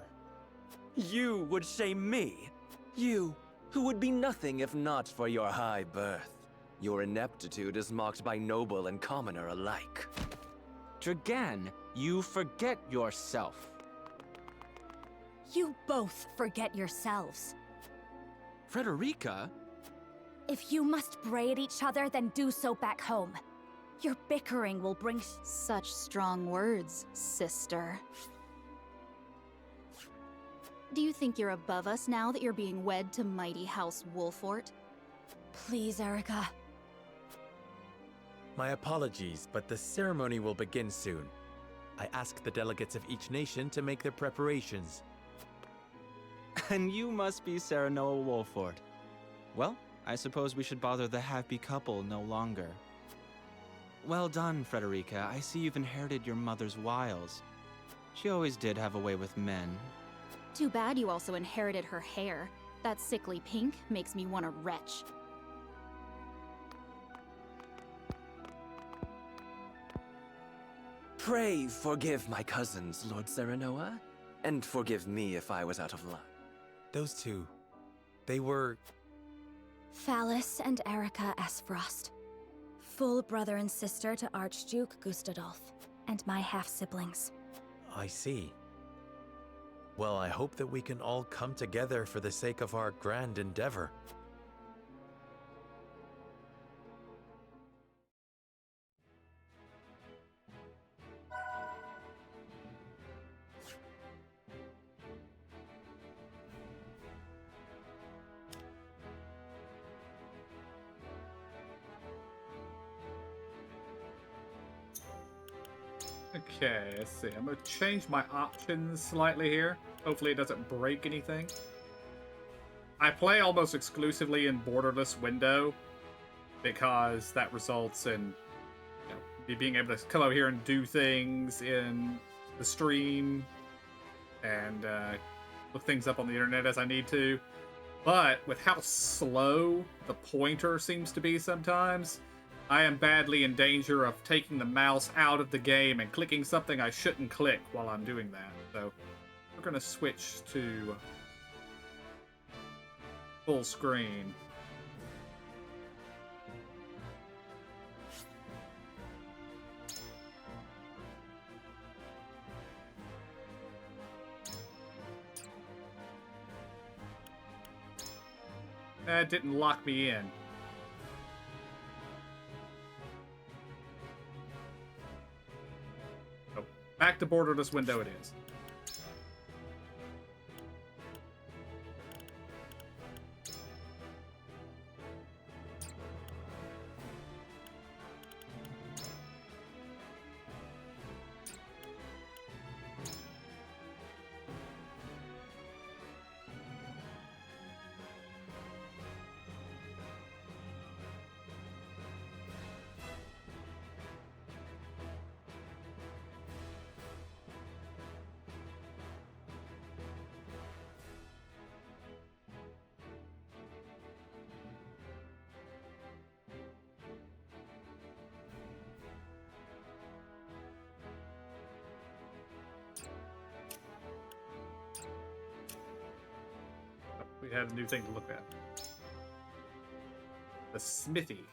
You would shame me? You, who would be nothing if not for your high birth. Your ineptitude is mocked by noble and commoner alike. Dragan, you forget yourself. You both forget yourselves. Frederica? If you must bray at each other, then do so back home. Your bickering will bring such strong words, sister. Do you think you're above us now that you're being wed to mighty House Wolffort? Please, Erica. My apologies, but the ceremony will begin soon. I ask the delegates of each nation to make their preparations. And you must be Serenoa Wolffort. Well, I suppose we should bother the happy couple no longer. Well done, Frederica. I see you've inherited your mother's wiles. She always did have a way with men. Too bad you also inherited her hair. That sickly pink makes me want to retch. Pray forgive my cousins, Lord Serenoa, and forgive me if I was out of line. Those two They were... Phallus and Erica Esfrost. Full brother and sister to Archduke Gustadolf, and my half-siblings. I see. Well, I hope that we can all come together for the sake of our grand endeavor. Okay, let's see. I'm going to change my options slightly here. Hopefully it doesn't break anything. I play almost exclusively in borderless window because that results in me being able to come over here and do things in the stream and look things up on the internet as I need to. But with how slow the pointer seems to be sometimes, I am badly in danger of taking the mouse out of the game and clicking something I shouldn't click while I'm doing that. So we're going to switch to full screen. That didn't lock me in. Back to borderless window it is. We had a new thing to look at. The smithy.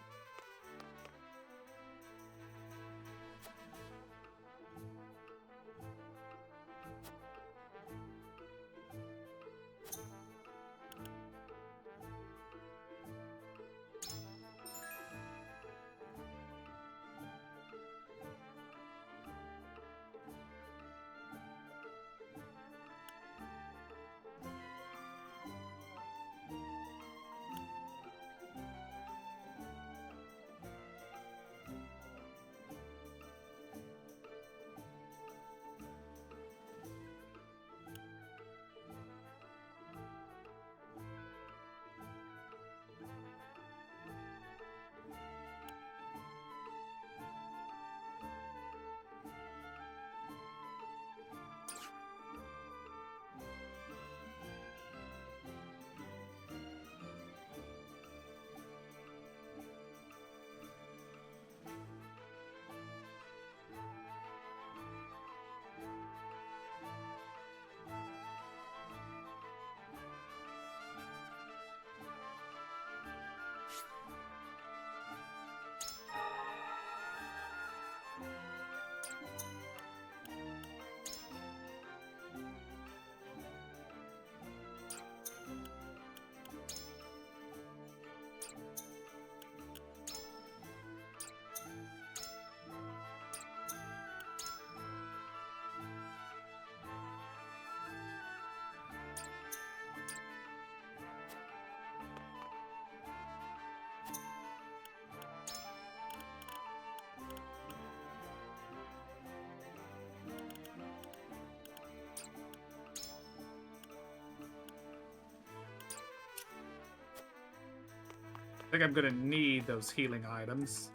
I think I'm gonna need those healing items.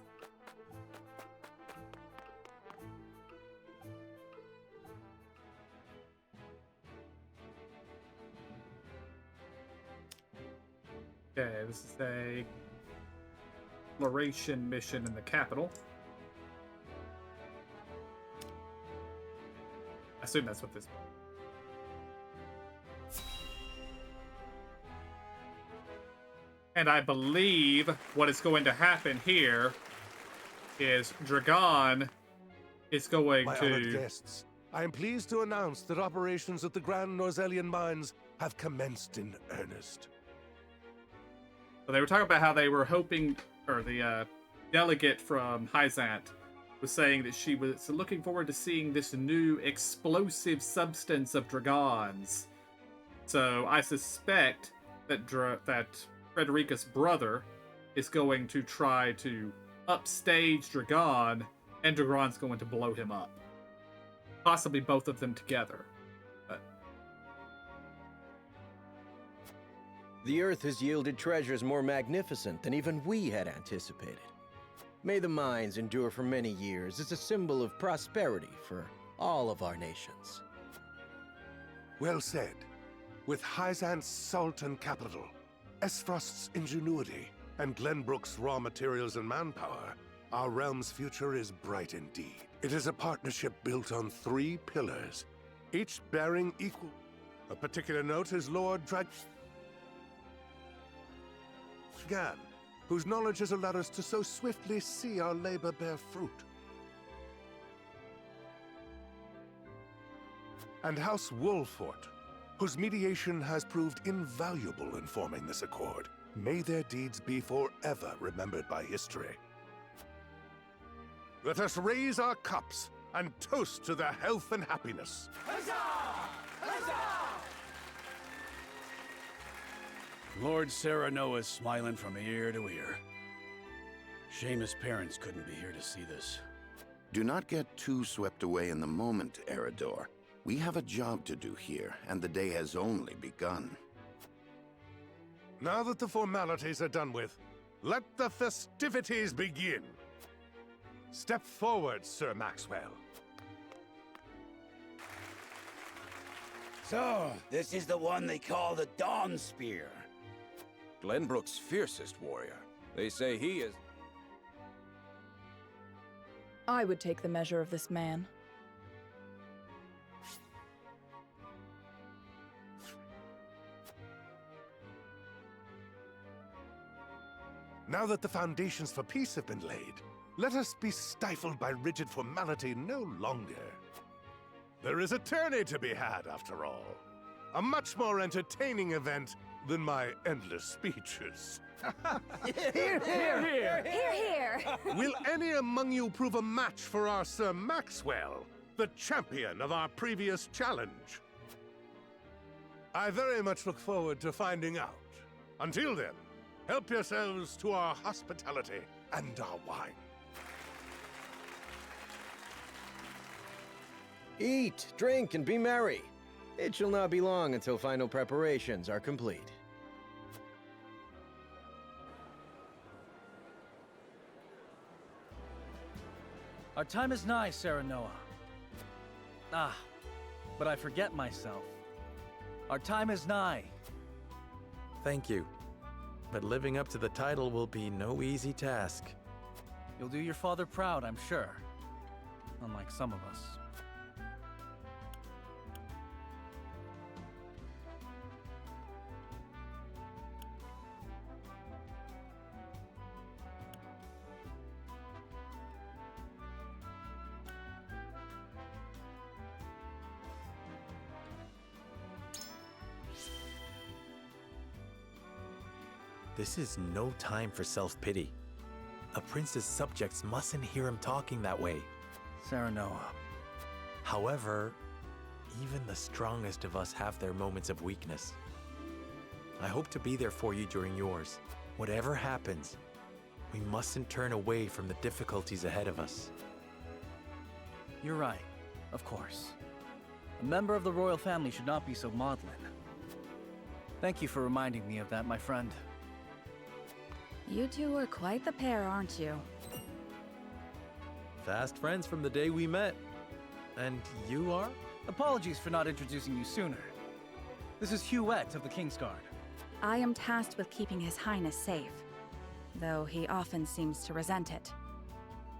Okay, this is a exploration mission in the capital. I assume that's what this is. And I believe what is going to happen here is Dragon is going My to... honored guests, I am pleased to announce that operations at the Grand Norzelian Mines have commenced in earnest. So they were talking about how they were hoping, or the delegate from Hyzant was saying that she was looking forward to seeing this new explosive substance of Dragon's. So I suspect that that Frederica's brother is going to try to upstage Dragon, and Dragon's going to blow him up. Possibly both of them together. But the Earth has yielded treasures more magnificent than even we had anticipated. May the mines endure for many years as a symbol of prosperity for all of our nations. Well said. With Hyzant's salt and capital, Esfrost's ingenuity, and Glenbrook's raw materials and manpower, our realm's future is bright indeed. It is a partnership built on 3 pillars, each bearing equal. A particular note is Lord Dragan, whose knowledge has allowed us to so swiftly see our labor bear fruit. And House Wolfort, whose mediation has proved invaluable in forming this accord. May their deeds be forever remembered by history. Let us raise our cups and toast to their health and happiness. Huzzah! Huzzah! Lord Serenoa is smiling from ear to ear. Shame his parents couldn't be here to see this. Do not get too swept away in the moment, Eredor. We have a job to do here, and the day has only begun. Now that the formalities are done with, let the festivities begin. Step forward, Sir Maxwell. So, this is the one they call the Dawn Spear. Glenbrook's fiercest warrior. They say he is... I would take the measure of this man. Now that the foundations for peace have been laid, let us be stifled by rigid formality no longer. There is a tourney to be had, after all. A much more entertaining event than my endless speeches. Hear, hear! Hear, hear! Will any among you prove a match for our Sir Maxwell, the champion of our previous challenge? I very much look forward to finding out. Until then, help yourselves to our hospitality and our wine. Eat, drink, and be merry. It shall not be long until final preparations are complete. Our time is nigh, Serenoa. Ah, but I forget myself. Our time is nigh. Thank you. But living up to the title will be no easy task. You'll do your father proud, I'm sure. Unlike some of us. This is no time for self-pity. A prince's subjects mustn't hear him talking that way. Serenoa. However, even the strongest of us have their moments of weakness. I hope to be there for you during yours. Whatever happens, we mustn't turn away from the difficulties ahead of us. You're right, of course. A member of the royal family should not be so maudlin. Thank you for reminding me of that, my friend. You two are quite the pair, aren't you? Fast friends from the day we met. And you are? Apologies for not introducing you sooner. This is Huet of the Kingsguard. I am tasked with keeping His Highness safe, though he often seems to resent it.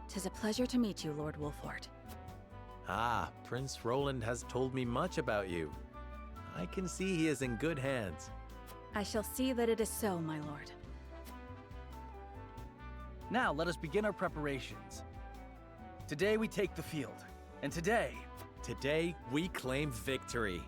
'Tis a pleasure to meet you, Lord Wolfort. Ah, Prince Roland has told me much about you. I can see he is in good hands. I shall see that it is so, my lord. Now let us begin our preparations. Today we take the field. And today... Today, we claim victory.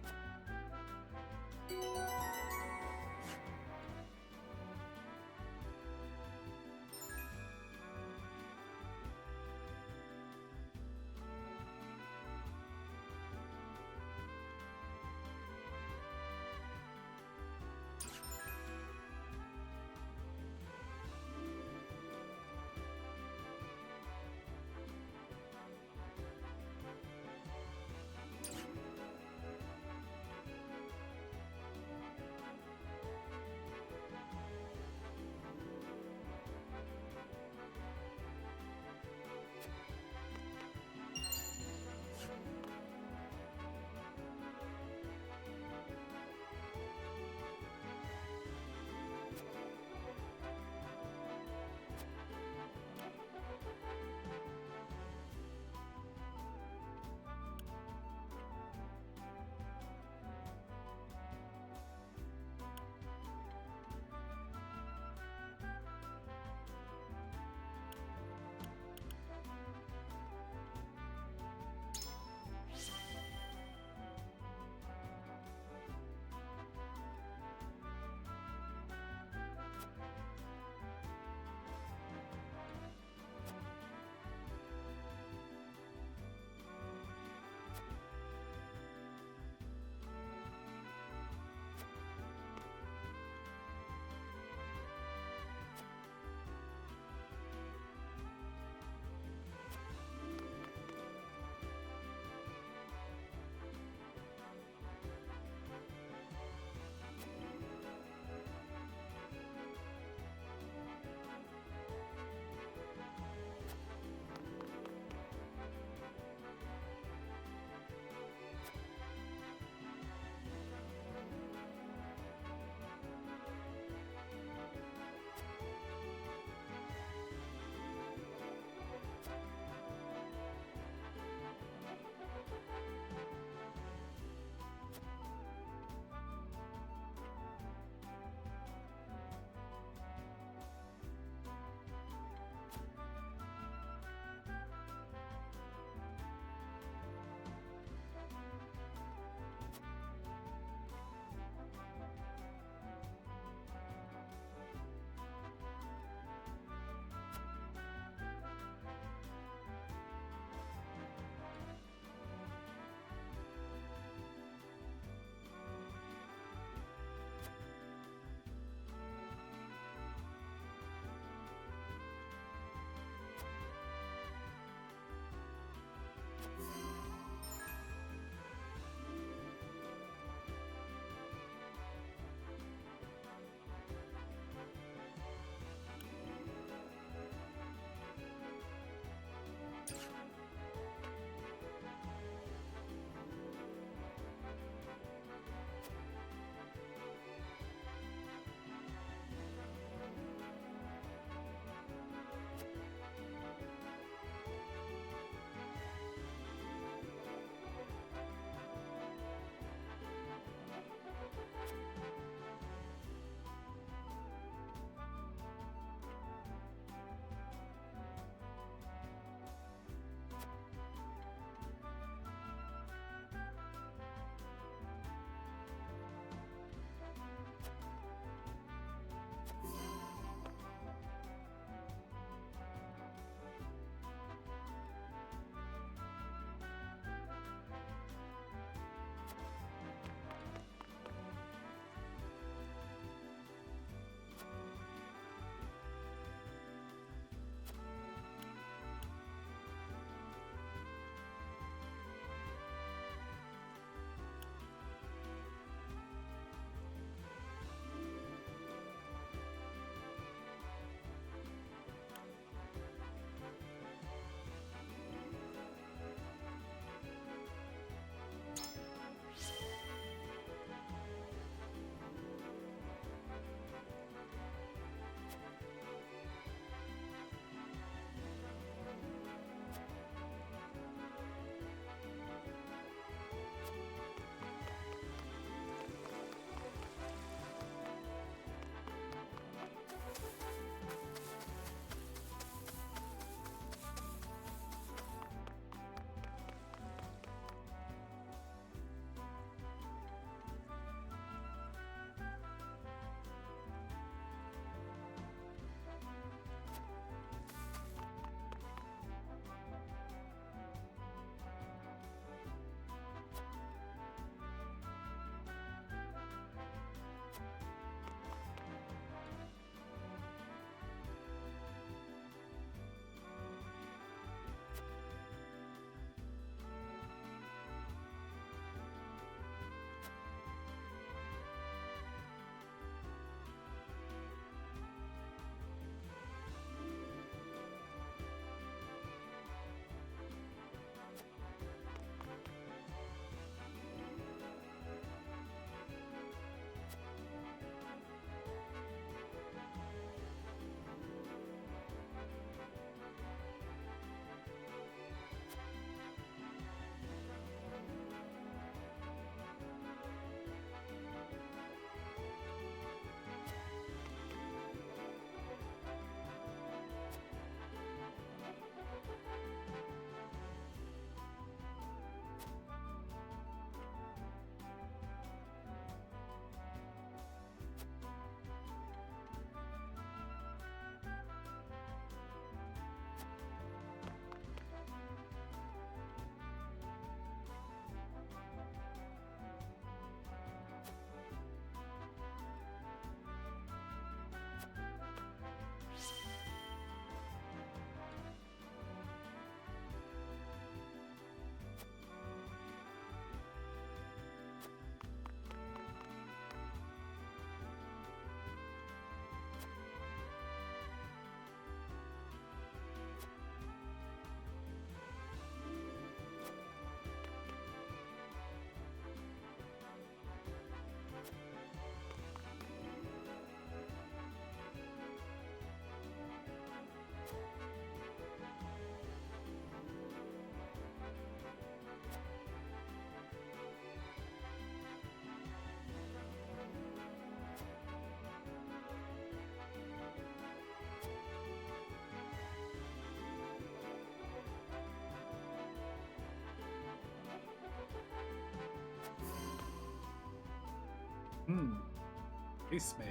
Peace made.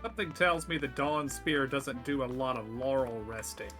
Something tells me the Dawn Spear doesn't do a lot of laurel resting.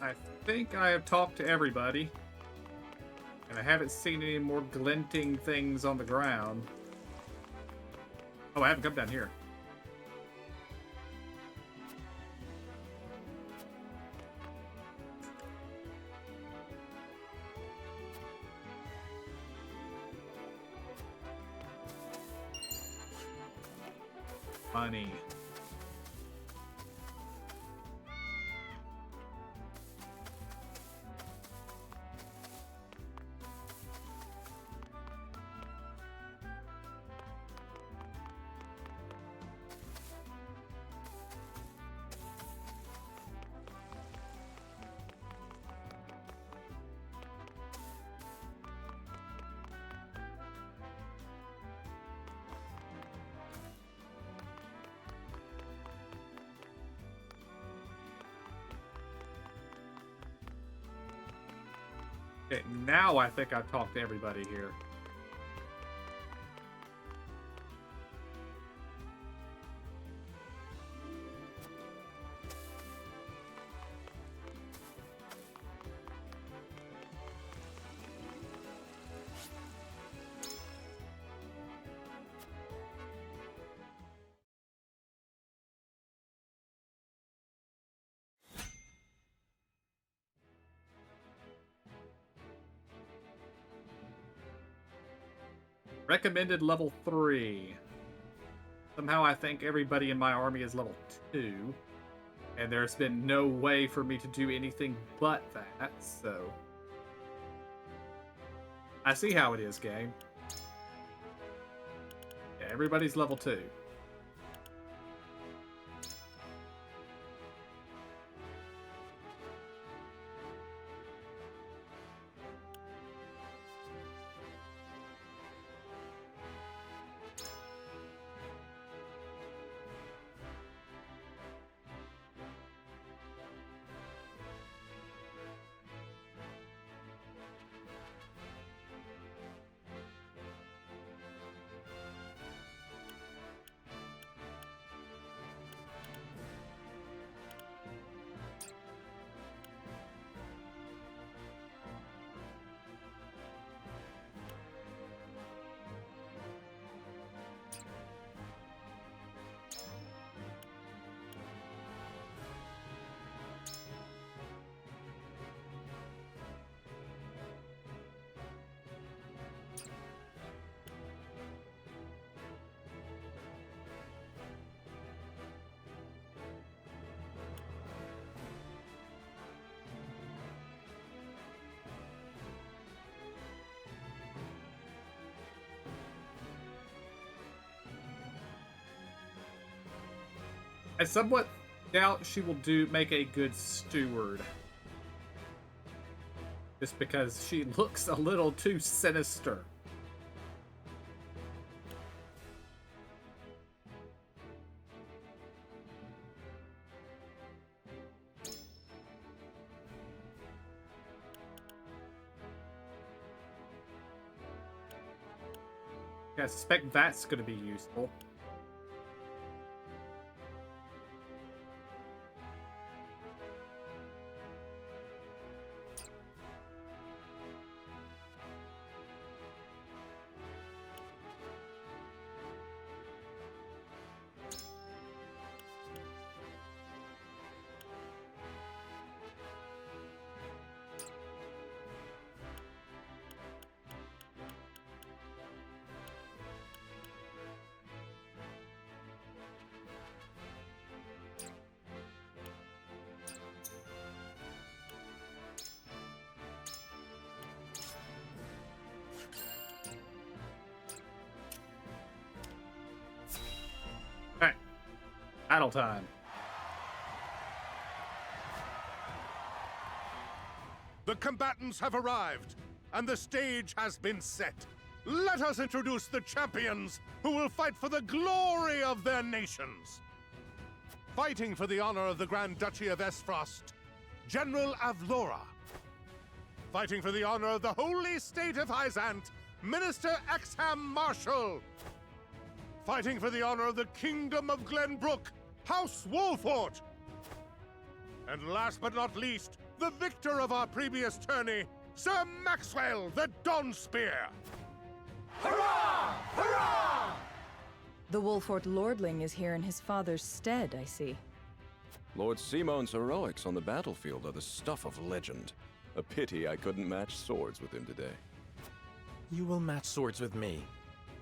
I think I have talked to everybody. And I haven't seen any more glinting things on the ground. Oh, I haven't come down here. money. Okay, now I think I've talked to everybody here. Recommended level 3. Somehow I think everybody in my army is level 2. And there's been no way for me to do anything but that, so... I see how it is, game. Yeah, everybody's level 2. I somewhat doubt she will make a good steward. Just because she looks a little too sinister. Yeah, I suspect that's going to be useful. Battle time. The combatants have arrived, and the stage has been set. Let us introduce the champions who will fight for the glory of their nations. Fighting for the honor of the Grand Duchy of Esfrost, General Avlora. Fighting for the honor of the Holy State of Hyzant, Minister Exham Marshall. Fighting for the honor of the Kingdom of Glenbrook, House Wolfort. And last but not least, the victor of our previous tourney, Sir Maxwell the Dawnspear. Hurrah! Hurrah! The Wolfort Lordling is here in his father's stead, I see. Lord Simon's heroics on the battlefield are the stuff of legend. A pity I couldn't match swords with him today. You will match swords with me.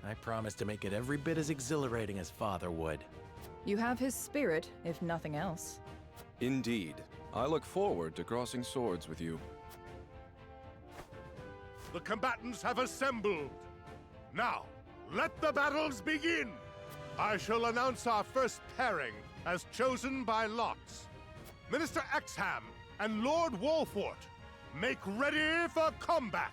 I promise to make it every bit as exhilarating as Father would. You have his spirit, if nothing else. Indeed. I look forward to crossing swords with you. The combatants have assembled. Now, let the battles begin! I shall announce our first pairing, as chosen by lots. Minister Exham and Lord Wolfort, make ready for combat!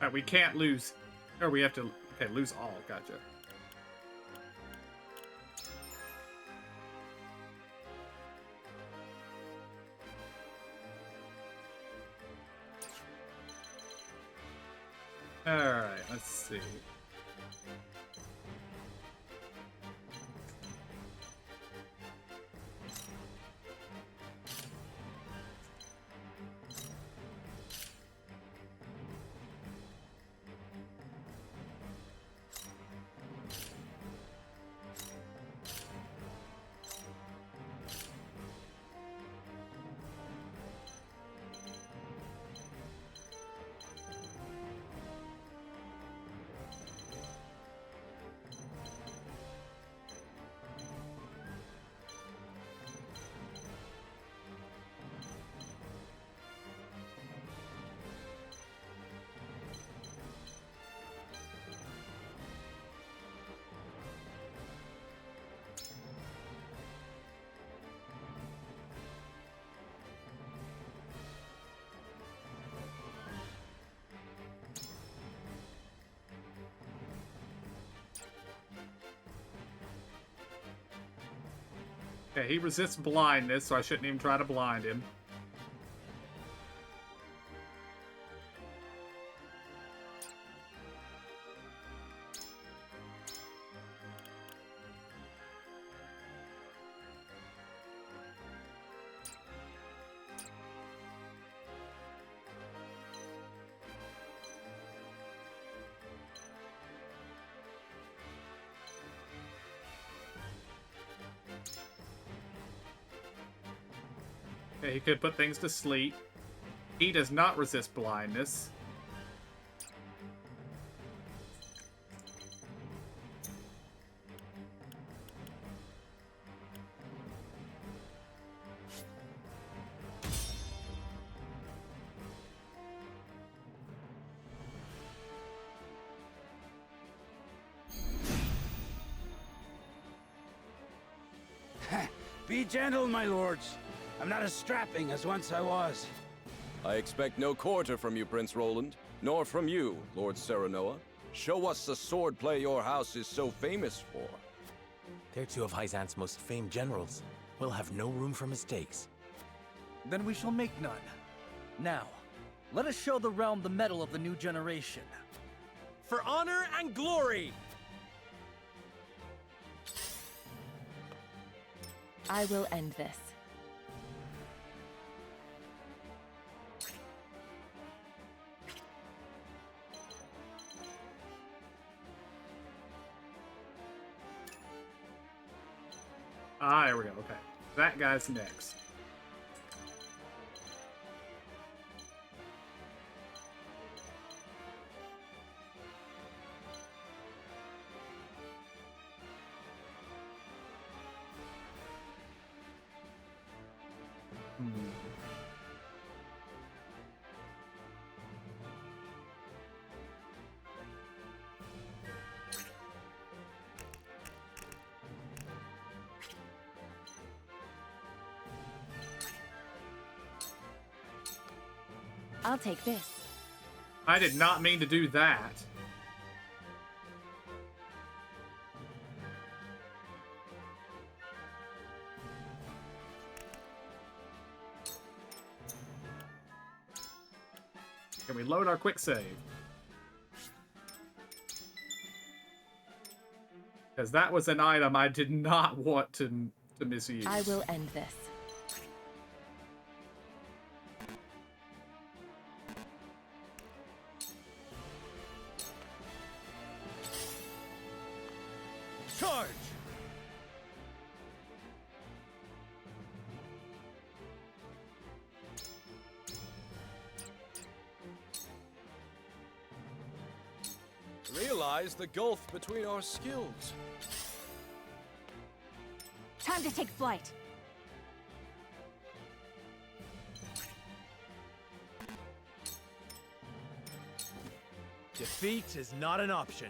Alright, we can't lose. Or we have to. Okay, lose all. Gotcha. Alright, let's see. Okay, he resists blindness, so I shouldn't even try to blind him. Okay, he could put things to sleep. He does not resist blindness. Be gentle, my lords. I'm not as strapping as once I was. I expect no quarter from you, Prince Roland, nor from you, Lord Serenoa. Show us the swordplay your house is so famous for. They're two of Hyzant's most famed generals. We'll have no room for mistakes. Then we shall make none. Now, let us show the realm the mettle of the new generation. For honor and glory! I will end this. Ah, there we go. Okay. That guy's next. I'll take this. I did not mean to do that. Can we load our quick save? Because that was an item I did not want to misuse. I will end this. lies the gulf between our skills. Time to take flight. Defeat is not an option.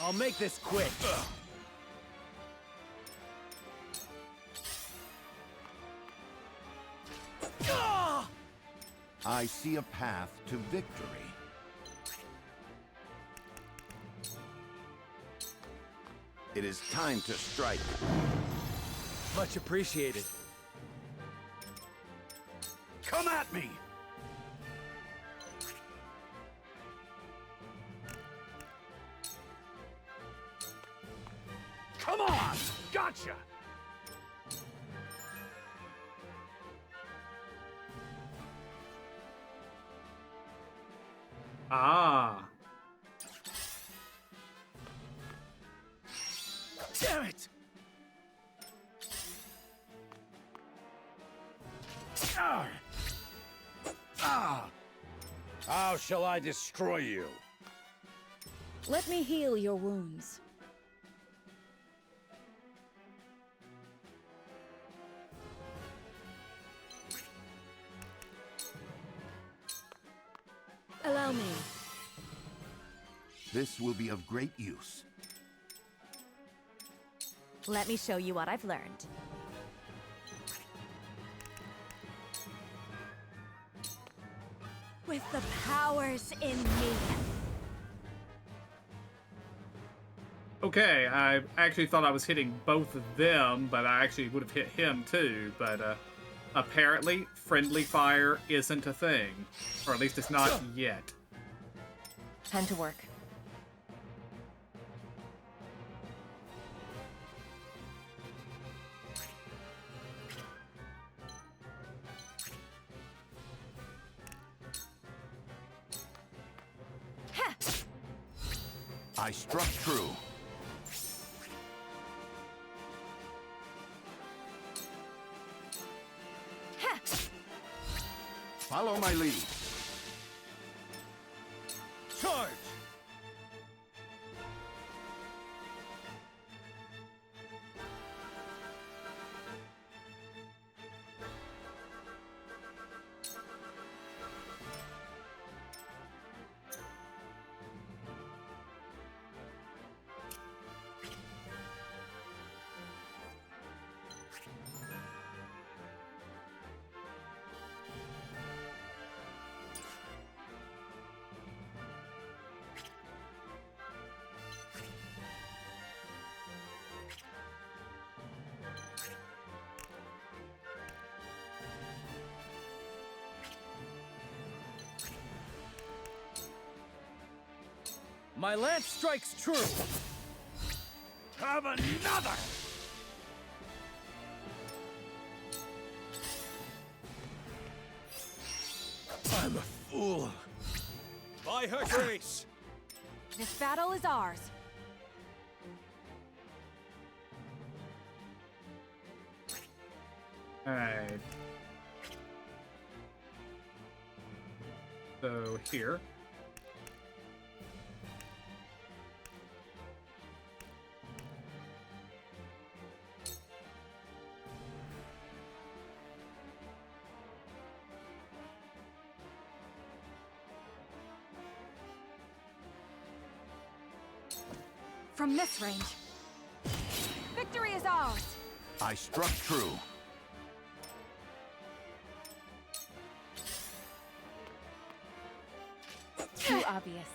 I'll make this quick. I see a path to victory. It is time to strike. Much appreciated. Come at me! Come on! Gotcha! Ah. Damn it! Ah! Ah! How shall I destroy you? Let me heal your wounds. Allow me. This will be of great use. Let me show you what I've learned. With the powers in me. Okay, I actually thought I was hitting both of them, but I actually would have hit him too. But apparently, friendly fire isn't a thing. Or at least it's not yet. Time to work. I struck true. Follow my lead. Charge! My lance strikes true. Have another! I'm a fool. By her grace. This battle is ours. Alright. So here. From this range. Victory is ours! I struck true. Too obvious.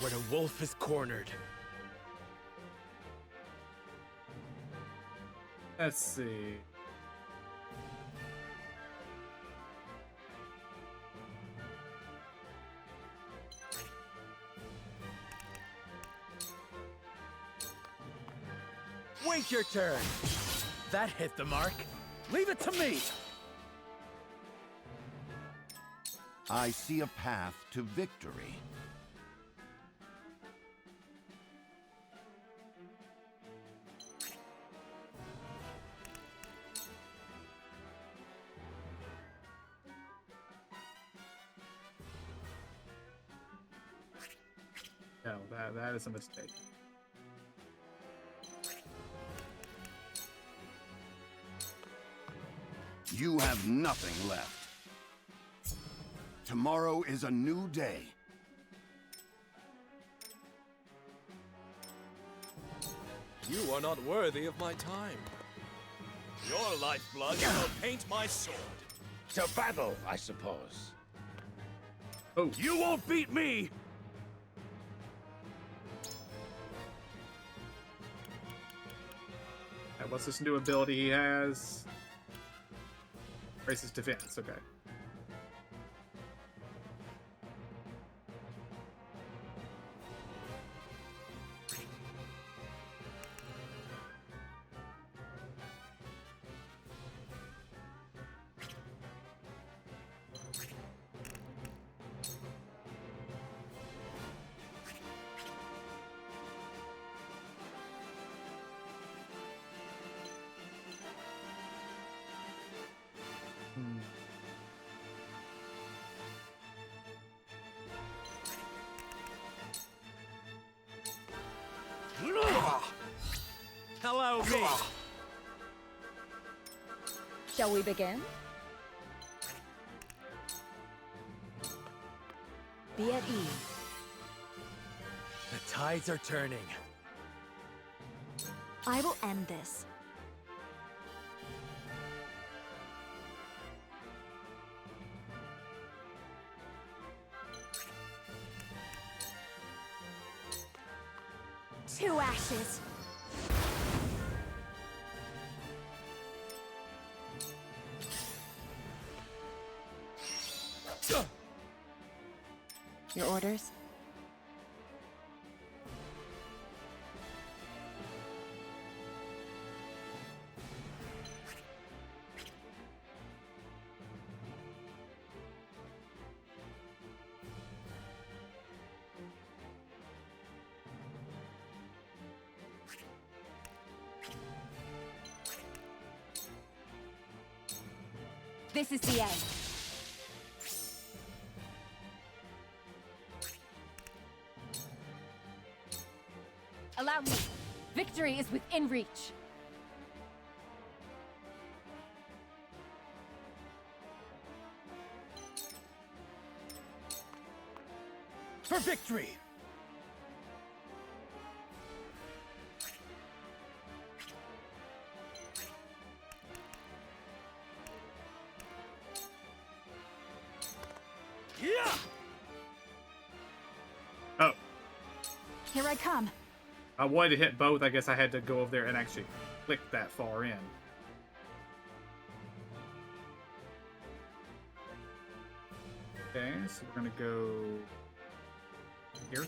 When a wolf is cornered. Let's see. Wait your turn. That hit the mark. Leave it to me. I see a path to victory. No, that is a mistake. You have nothing left. Tomorrow is a new day. You are not worthy of my time. Your lifeblood will paint my sword. To battle, I suppose. Oh. You won't beat me! And what's this new ability he has? Raises defense, okay. Hello, me. Shall we begin? Be at ease. The tides are turning. I will end this. To ashes. Your orders? This is the end. Allow me. Victory is within reach. For victory! Yeah! Oh. Here I come. I wanted to hit both. I guess I had to go over there and actually click that far in. Okay, so we're gonna go here.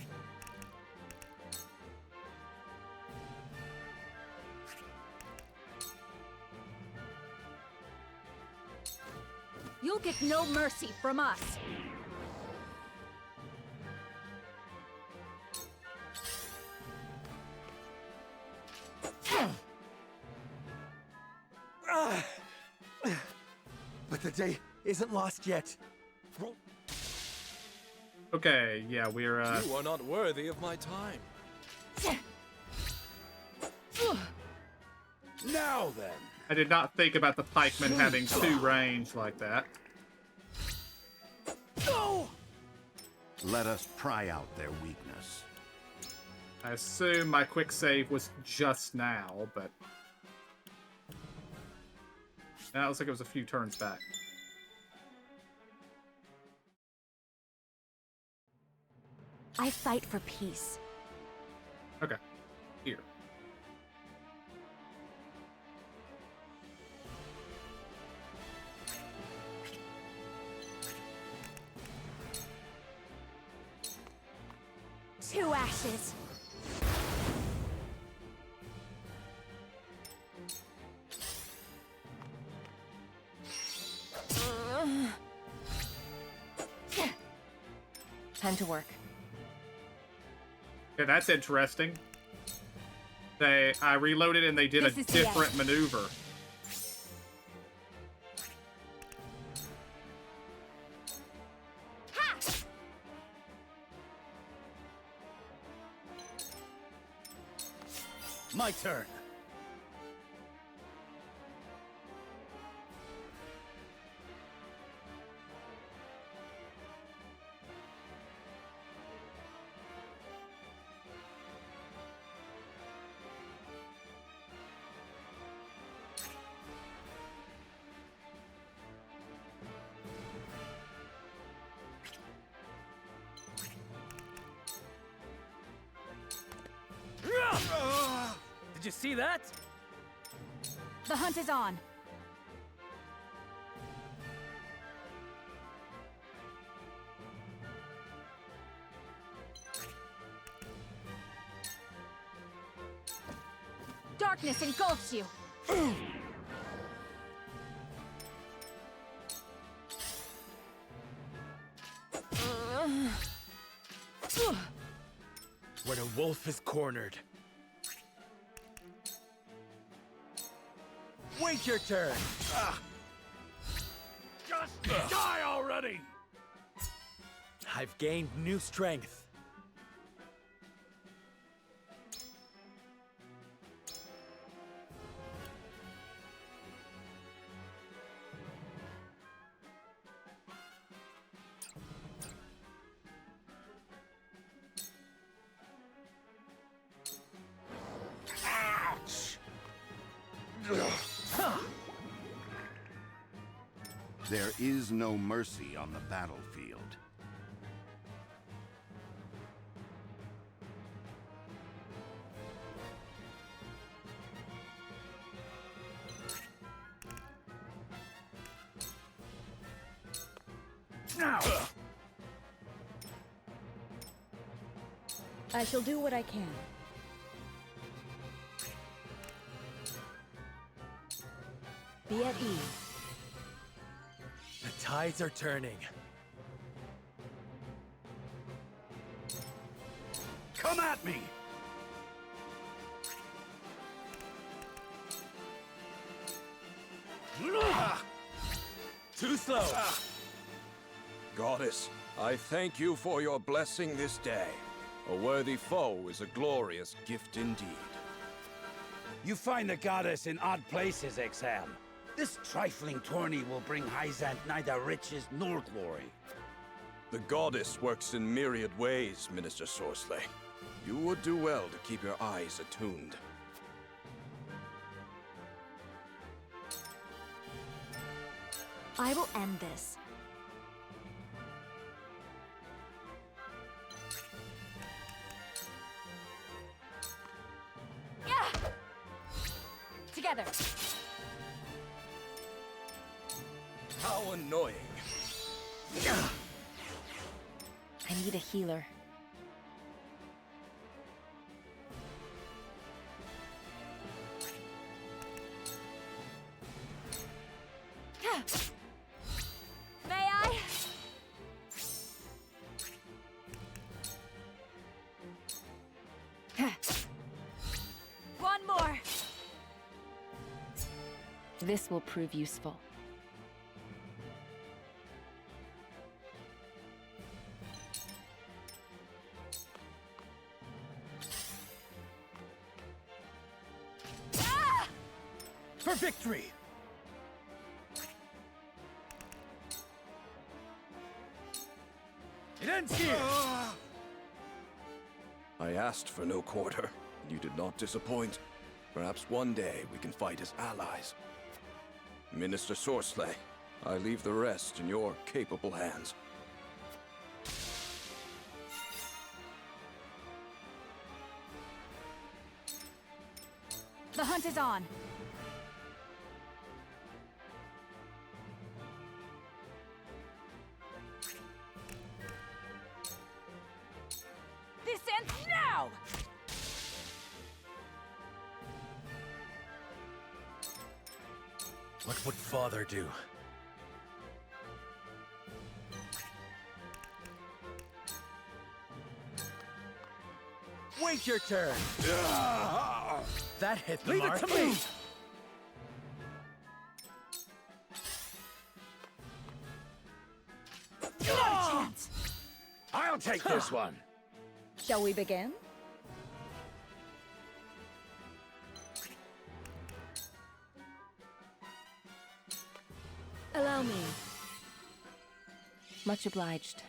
You'll get no mercy from us. But the day isn't lost yet. Okay, yeah, we're You are not worthy of my time. Now then. I did not think about the pikemen having 2 range like that. Go! Let us pry out their weakness. I assume my quick save was just now, but now it looks like it was a few turns back. I fight for peace. Okay, here. To ashes. Time to work. Yeah, that's interesting. I reloaded and they did This a is the different end. maneuver. My turn. Did you see that? The hunt is on. Darkness engulfs you. When a wolf is cornered. Wait your turn! Just die already! I've gained new strength. There is no mercy on the battlefield. Now! I shall do what I can. Be at ease. The tides are turning. Come at me! Too slow! Goddess, I thank you for your blessing this day. A worthy foe is a glorious gift indeed. You find the goddess in odd places, Exham. This trifling tourney will bring Hyzant neither riches nor glory. The goddess works in myriad ways, Minister Sorsley. You would do well to keep your eyes attuned. I will end this. Yeah! Together. How annoying. I need a healer. May I? One more. This will prove useful. For victory! It ends here! I asked for no quarter. You did not disappoint. Perhaps one day we can fight as allies. Minister Sorsley, I leave the rest in your capable hands. The hunt is on. This ends now! What would Father do? Take your turn. That hit the Leave mark. it to me! Chance. I'll take this one. Shall we begin? Allow me. Much obliged.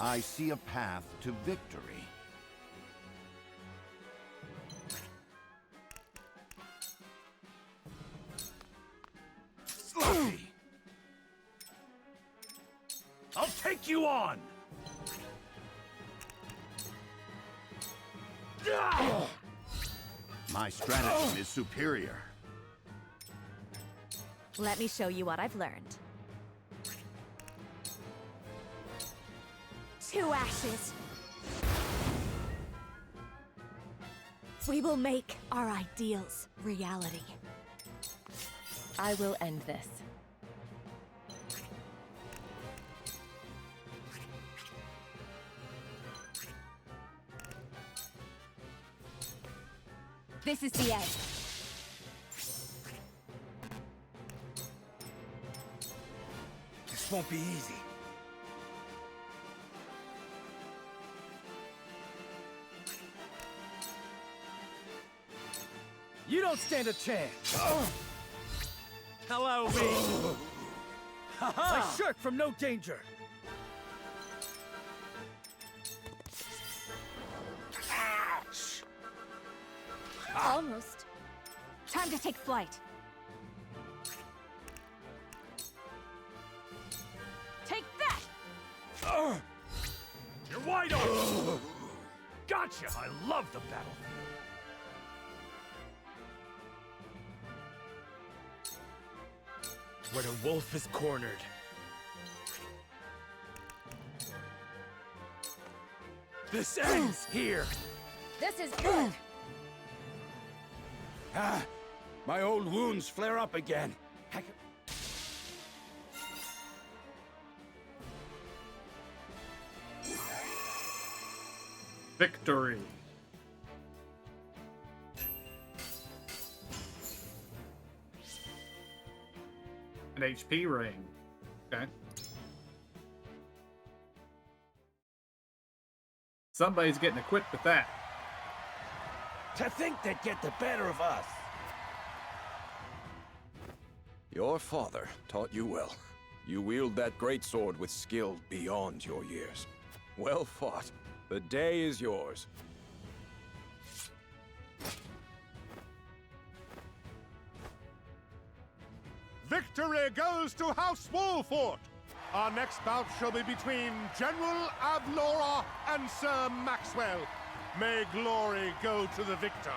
I see a path to victory. Sloppy! I'll take you on! My strategy is superior. Let me show you what I've learned. 2 ashes. We will make our ideals reality. I will end this. This is the end. This won't be easy. You don't stand a chance. Allow me. I shirk from no danger. Almost. Time to take flight. Take that! You're wide open! Gotcha! I love the battle. Where the wolf is cornered. This ends here! This is good! Ah, my old wounds flare up again. Victory. An HP ring. Okay. Somebody's getting equipped with that. To think they'd get the better of us. Your father taught you well. You wield that great sword with skill beyond your years. Well fought. The day is yours. Victory goes to House Wolfort! Our next bout shall be between General Avlora and Sir Maxwell. May glory go to the victor.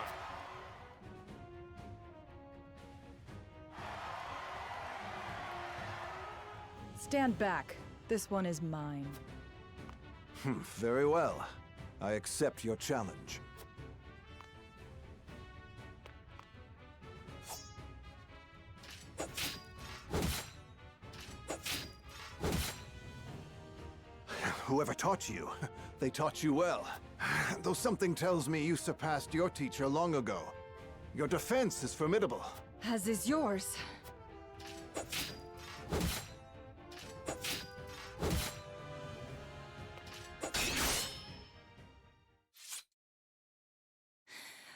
Stand back. This one is mine. Very well. I accept your challenge. Whoever taught you, they taught you well. Though something tells me you surpassed your teacher long ago. Your defense is formidable. As is yours.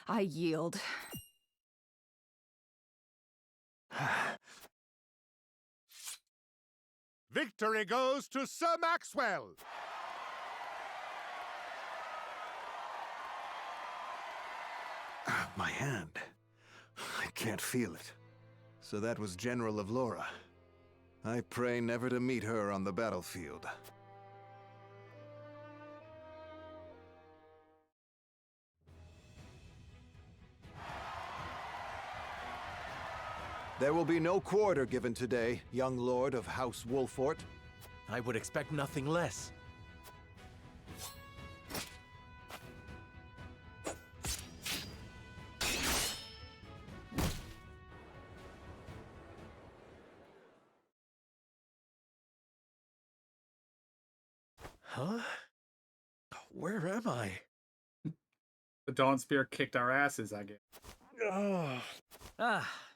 I yield. Victory goes to Sir Maxwell! My hand. I can't feel it. So that was General Avlora. I pray never to meet her on the battlefield. There will be no quarter given today, young lord of House Wolfort. I would expect nothing less. Huh? Where am I? The Dawnspear kicked our asses, I guess.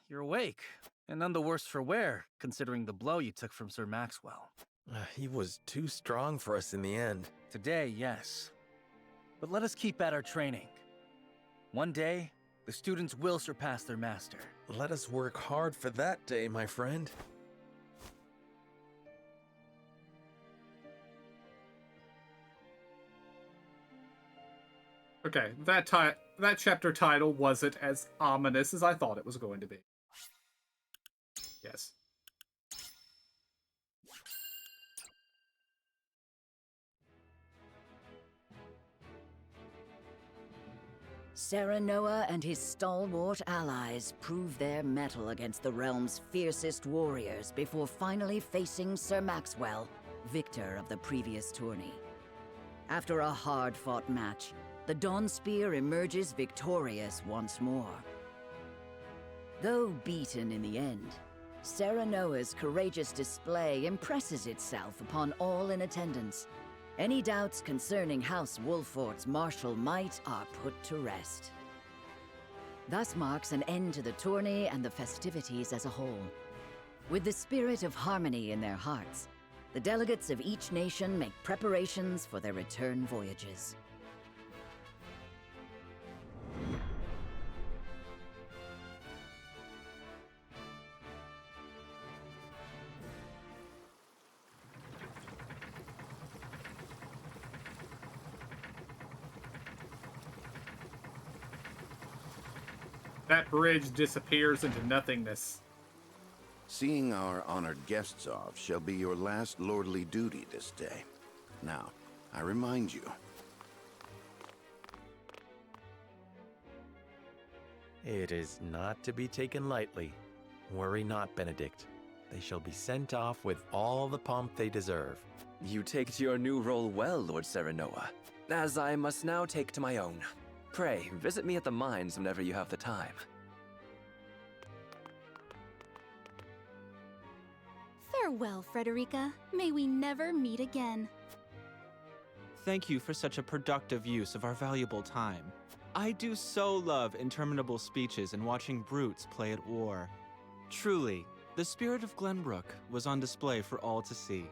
You're awake. And none the worse for wear, considering the blow you took from Sir Maxwell. He was too strong for us in the end. Today, yes. But let us keep at our training. One day, the students will surpass their master. Let us work hard for that day, my friend. Okay, that chapter title wasn't as ominous as I thought it was going to be. Yes. Serenoa and his stalwart allies prove their mettle against the realm's fiercest warriors before finally facing Sir Maxwell, victor of the previous tourney. After a hard-fought match, the Dawnspear emerges victorious once more. Though beaten in the end, Serenoa's courageous display impresses itself upon all in attendance. Any doubts concerning House Wolfort's martial might are put to rest. Thus marks an end to the tourney and the festivities as a whole. With the spirit of harmony in their hearts, the delegates of each nation make preparations for their return voyages. That bridge disappears into nothingness. Seeing our honored guests off shall be your last lordly duty this day. Now, I remind you. It is not to be taken lightly. Worry not, Benedict. They shall be sent off with all the pomp they deserve. You take to your new role well, Lord Serenoa, as I must now take to my own. Pray, visit me at the mines whenever you have the time. Farewell, Frederica. May we never meet again. Thank you for such a productive use of our valuable time. I do so love interminable speeches and watching brutes play at war. Truly, the spirit of Glenbrook was on display for all to see.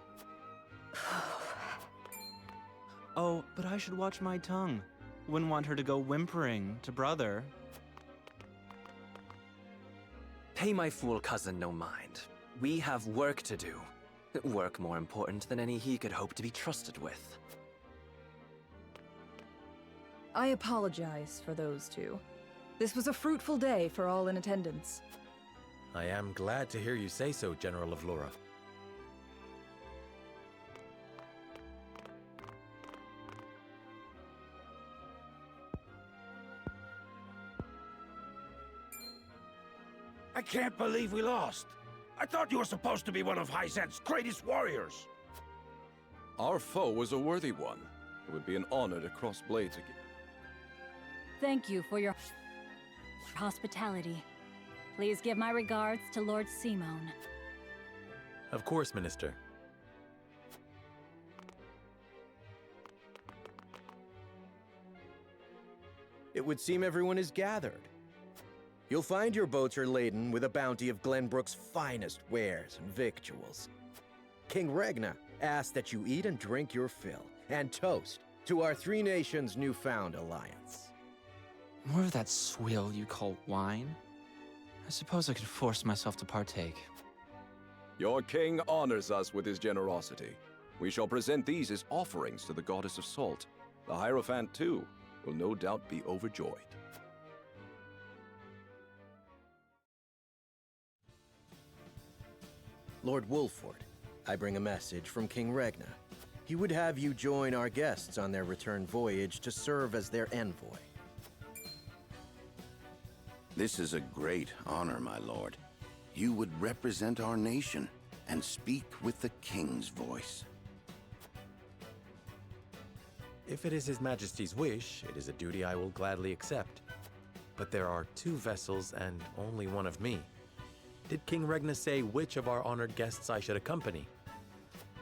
Oh, but I should watch my tongue. Wouldn't want her to go whimpering to brother. Pay my fool cousin no mind. We have work to do. Work more important than any he could hope to be trusted with. I apologize for those two. This was a fruitful day for all in attendance. I am glad to hear you say so, General of Lura. I can't believe we lost. I thought you were supposed to be one of Hyzant's greatest warriors. Our foe was a worthy one. It would be an honor to cross blades again. Thank you for your hospitality. Please give my regards to Lord Simone. Of course, Minister. It would seem everyone is gathered. You'll find your boats are laden with a bounty of Glenbrook's finest wares and victuals. King Regna asks that you eat and drink your fill, and toast to our three nations' newfound alliance. More of that swill you call wine? I suppose I could force myself to partake. Your king honors us with his generosity. We shall present these as offerings to the goddess of salt. The Hierophant, too, will no doubt be overjoyed. Lord Wolford, I bring a message from King Regna. He would have you join our guests on their return voyage to serve as their envoy. This is a great honor, my lord. You would represent our nation and speak with the king's voice. If it is His Majesty's wish, it is a duty I will gladly accept. But there are 2 vessels and only one of me. Did King Regna say which of our honored guests I should accompany?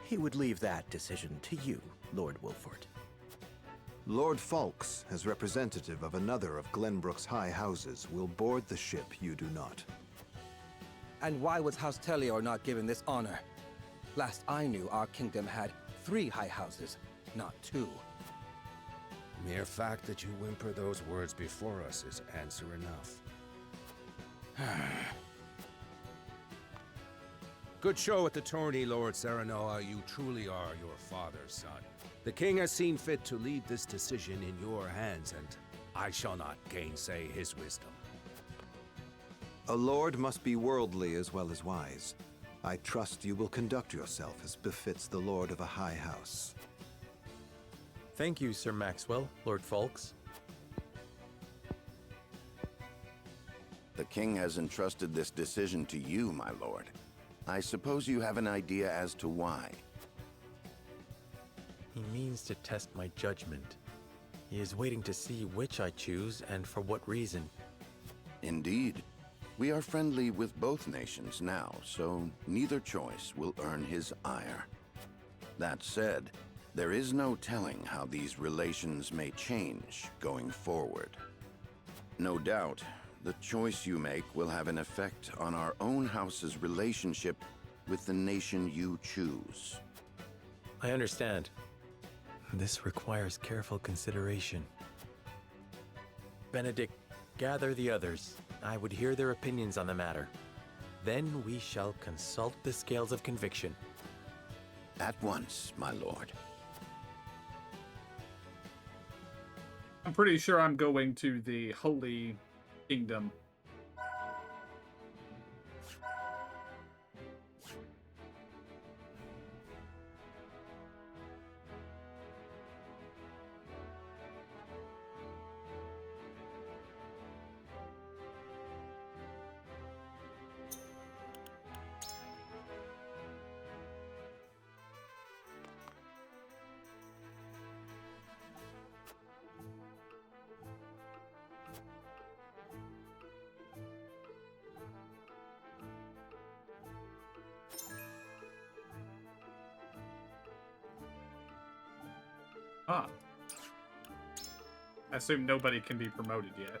He would leave that decision to you, Lord Wolford. Lord Falks, as representative of another of Glenbrook's high houses, will board the ship you do not. And why was House Tellior not given this honor? Last I knew, our kingdom had 3 high houses, not 2. Mere fact that you whimper those words before us is answer enough. Good show at the tourney, Lord Serenoa. You truly are your father's son. The king has seen fit to leave this decision in your hands, and I shall not gainsay his wisdom. A lord must be worldly as well as wise. I trust you will conduct yourself as befits the lord of a high house. Thank you, Sir Maxwell, Lord Falks. The king has entrusted this decision to you, my lord. I suppose you have an idea as to why. He means to test my judgment. He is waiting to see which I choose and for what reason. Indeed. We are friendly with both nations now, so neither choice will earn his ire. That said, there is no telling how these relations may change going forward. No doubt, the choice you make will have an effect on our own house's relationship with the nation you choose. I understand. This requires careful consideration. Benedict, gather the others. I would hear their opinions on the matter. Then we shall consult the scales of conviction. At once, my lord. I'm pretty sure I'm going to the Holy Kingdom. Ah. I assume nobody can be promoted yet.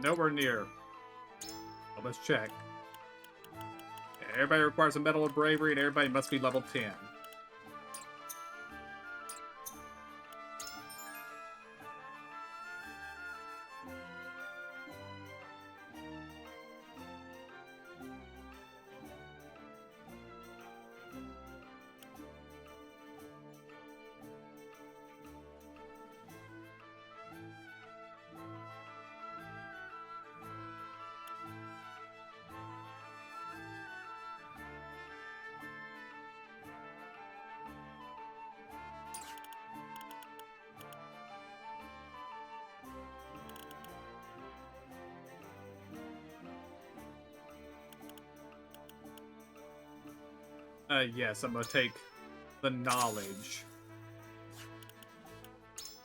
Nowhere near. Well, let's check. Everybody requires a Medal of Bravery, and everybody must be level 10. Yes, I'm gonna take the knowledge.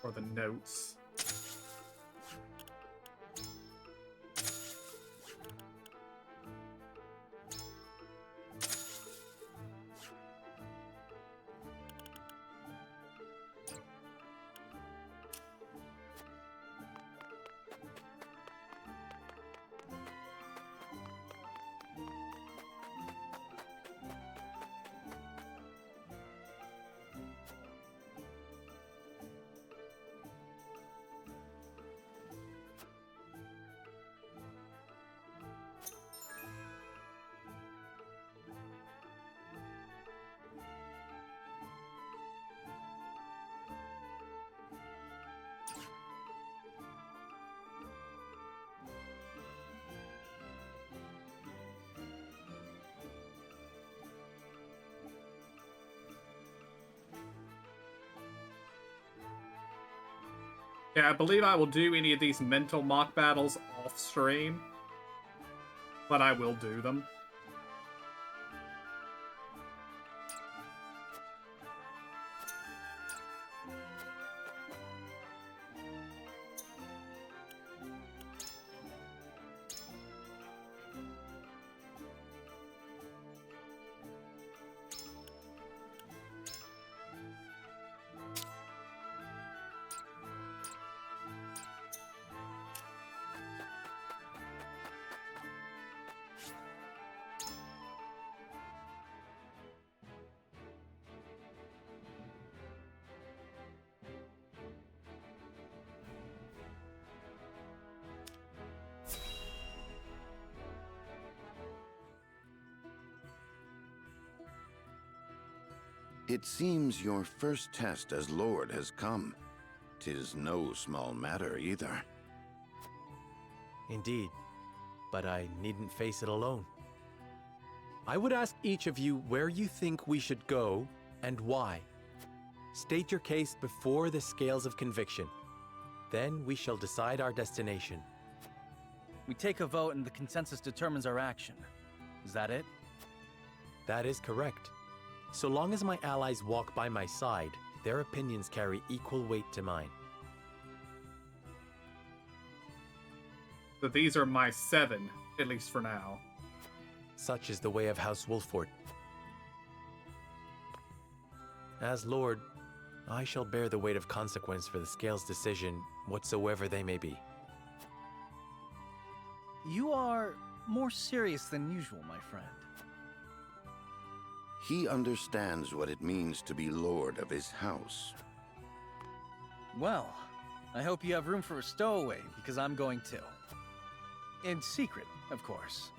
Or the notes. Yeah, I believe I will do any of these mental mock battles off stream, but I will do them. It seems your first test as Lord has come. 'Tis no small matter either. Indeed, but I needn't face it alone. I would ask each of you where you think we should go and why. State your case before the scales of conviction. Then we shall decide our destination. We take a vote and the consensus determines our action. Is that it? That is correct. So long as my allies walk by my side, their opinions carry equal weight to mine. So these are my 7, at least for now. Such is the way of House Wolfort. As Lord, I shall bear the weight of consequence for the Scales' decision, whatsoever they may be. You are more serious than usual, my friend. He understands what it means to be Lord of his house. Well, I hope you have room for a stowaway, because I'm going too. In secret, of course.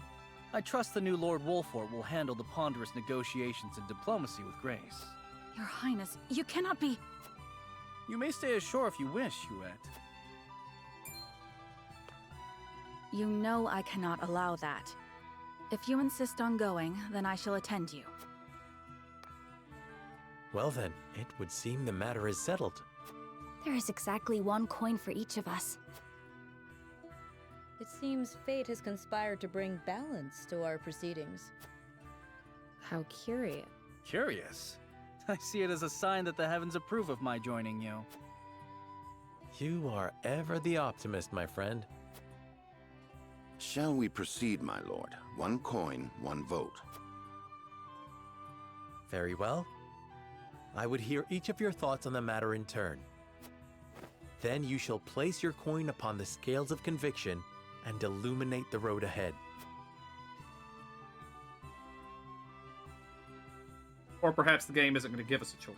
I trust the new Lord Wolfort will handle the ponderous negotiations and diplomacy with grace. Your Highness, you cannot be... You may stay ashore if you wish, Huet. You know I cannot allow that. If you insist on going, then I shall attend you. Well then, it would seem the matter is settled. There is exactly 1 coin for each of us. It seems fate has conspired to bring balance to our proceedings. How curious. Curious? I see it as a sign that the heavens approve of my joining you. You are ever the optimist, my friend. Shall we proceed, my lord? 1 coin, 1 vote. Very well. I would hear each of your thoughts on the matter in turn. Then you shall place your coin upon the scales of conviction and illuminate the road ahead. Or perhaps the game isn't going to give us a choice.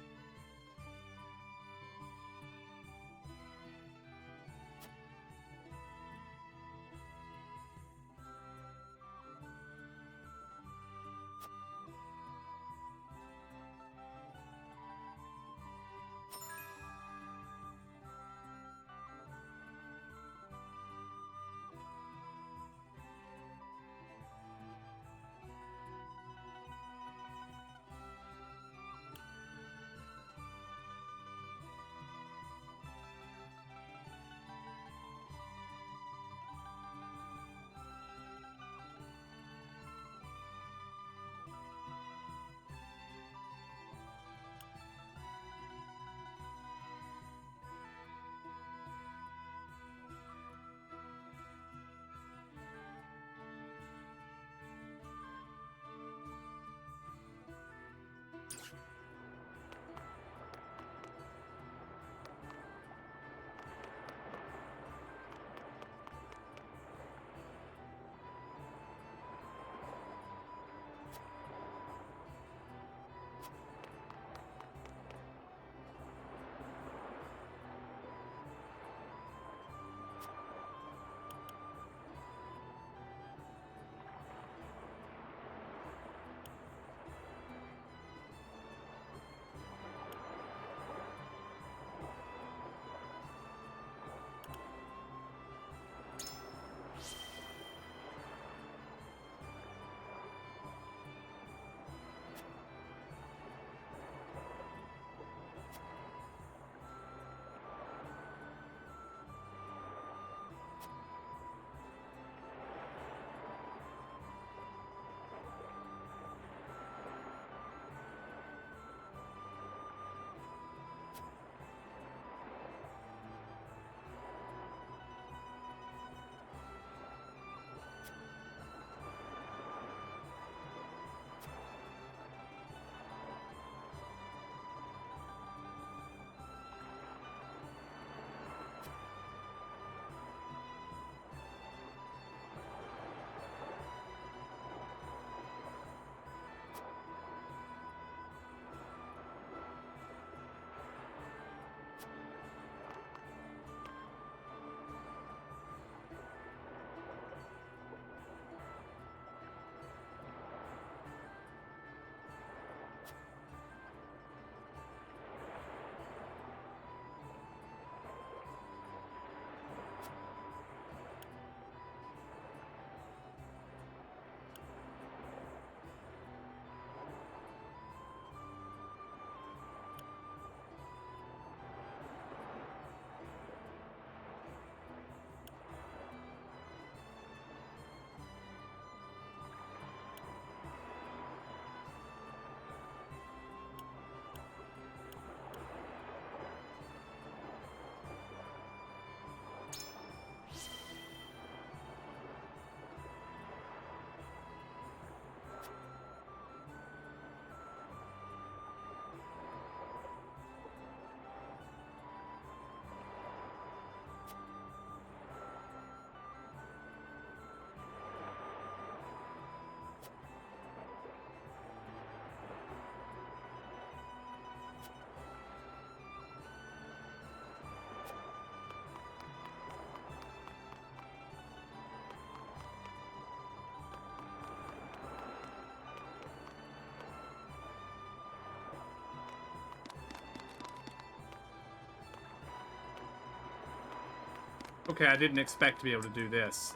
Okay, I didn't expect to be able to do this.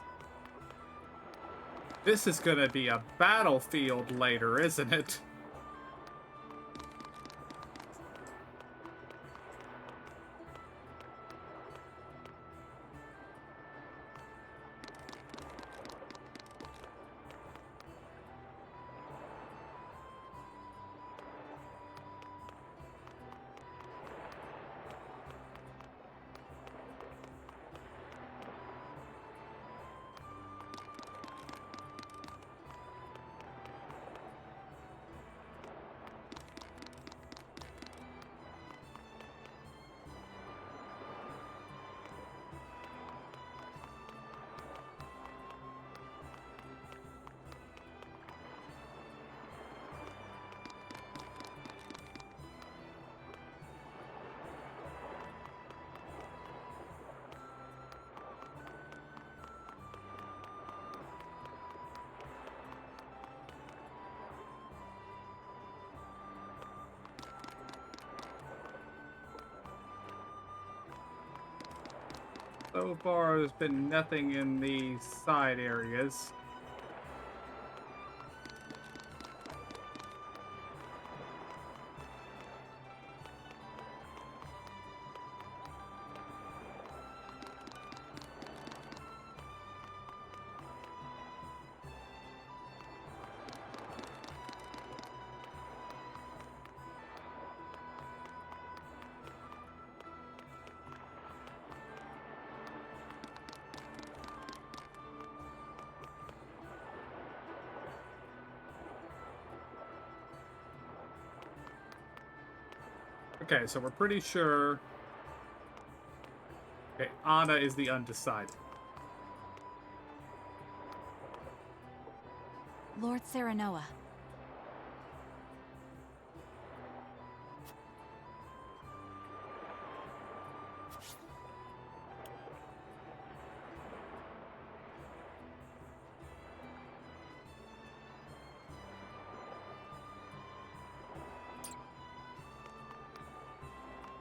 This is gonna be a battlefield later, isn't it? So far, there's been nothing in the side areas. Okay, so we're pretty sure. Okay, Anna is the undecided. Lord Serenoa.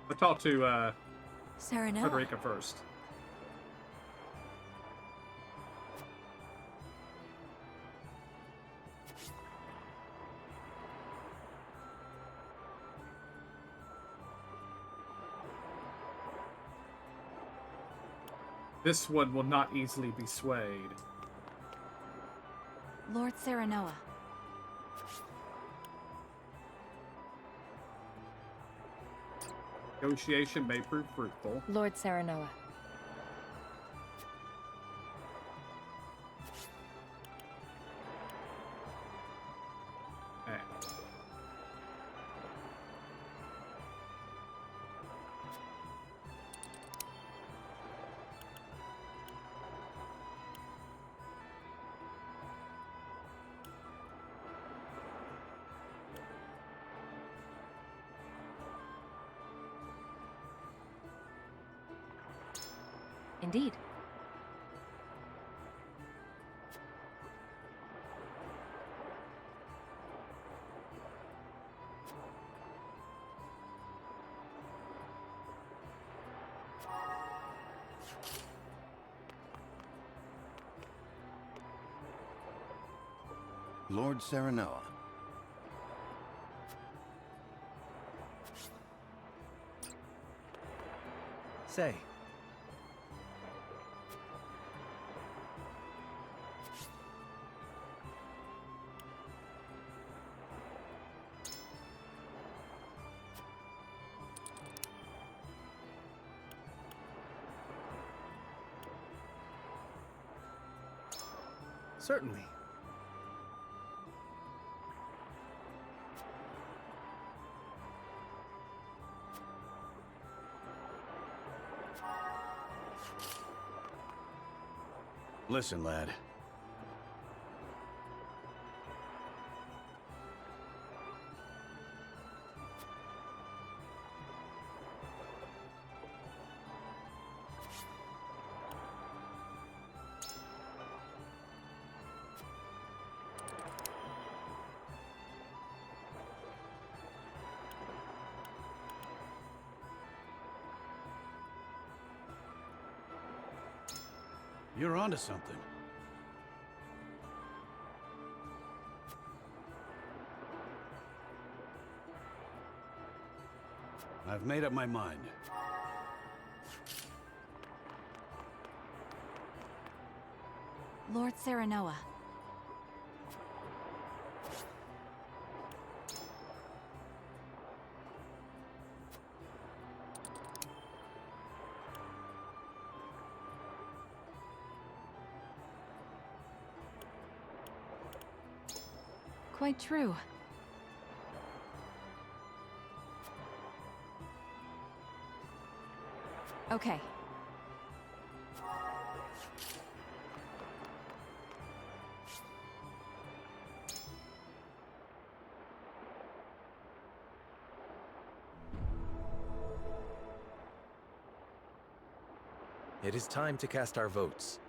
We'll talk to Serenoa. Frederica first. This one will not easily be swayed. Lord Serenoa. Negotiation may prove fruitful. Lord Serenoa. Okay. Indeed. Lord Serenoa. Say. Certainly. Listen, lad. You're onto something. I've made up my mind. Lord Serenoa. Quite true. Okay. It is time to cast our votes.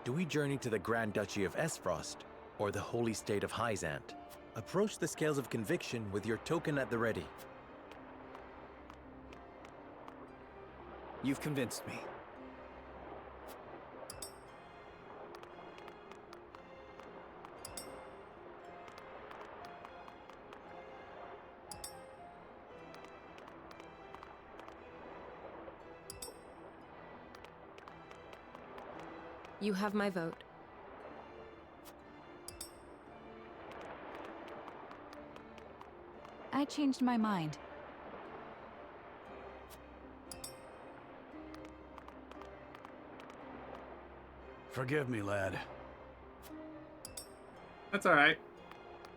Do we journey to the Grand Duchy of Esfrost, or the Holy State of Hyzant? Approach the scales of conviction with your token at the ready. You've convinced me. You have my vote. I changed my mind. Forgive me, lad. That's alright.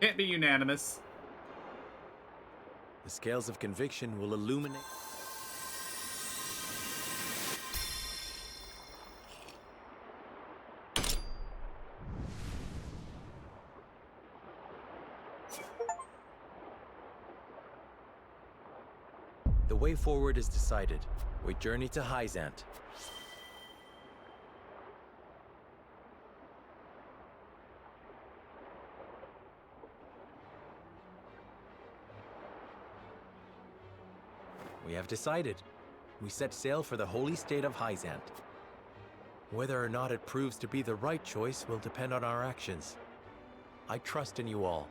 Can't be unanimous. The scales of conviction will illuminate... The way forward is decided. We journey to Hyzant. We have decided. We set sail for the holy state of Hyzant. Whether or not it proves to be the right choice will depend on our actions. I trust in you all.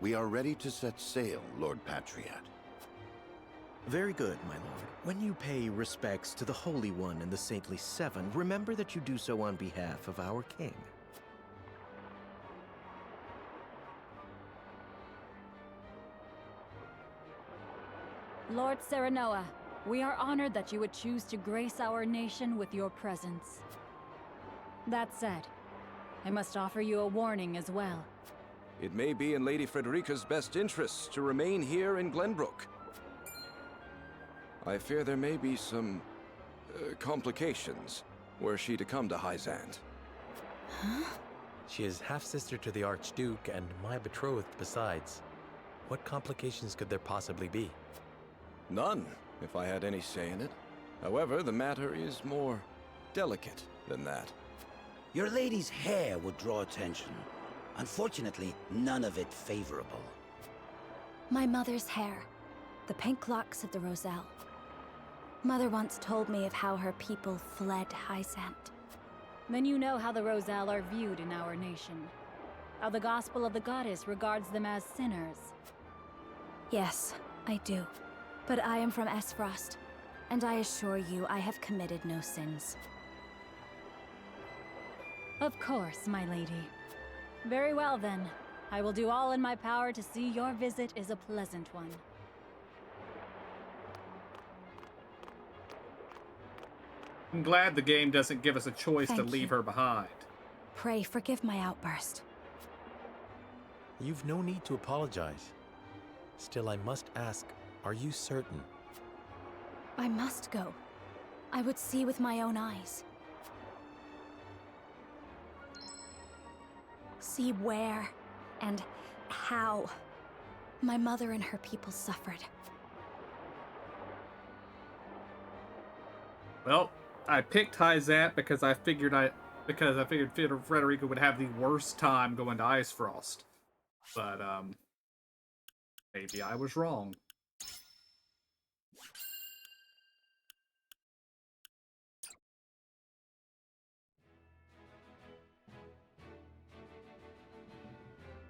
We are ready to set sail, Lord Patriot. Very good, my lord. When you pay respects to the Holy One and the Saintly Seven, remember that you do so on behalf of our king. Lord Serenoa, we are honored that you would choose to grace our nation with your presence. That said, I must offer you a warning as well. It may be in Lady Frederica's best interests to remain here in Glenbrook. I fear there may be some complications were she to come to Hyzant. Huh? She is half-sister to the Archduke and my betrothed besides. What complications could there possibly be? None, if I had any say in it. However, the matter is more delicate than that. Your lady's hair would draw attention. Unfortunately, none of it favorable. My mother's hair. The pink locks of the Roselle. Mother once told me of how her people fled Hyzant. Then you know how the Roselle are viewed in our nation. How the Gospel of the Goddess regards them as sinners. Yes, I do. But I am from Esfrost, and I assure you I have committed no sins. Of course, my lady. Very well then. I will do all in my power to see your visit is a pleasant one. I'm glad the game doesn't give us a choice to Thank leave you. her behind. Pray forgive my outburst. You've no need to apologize. Still, I must ask, are you certain? I must go. I would see with my own eyes. See where and how my mother and her people suffered. Well, I picked Hyzant because I figured Frederica would have the worst time going to Icefrost. But maybe I was wrong.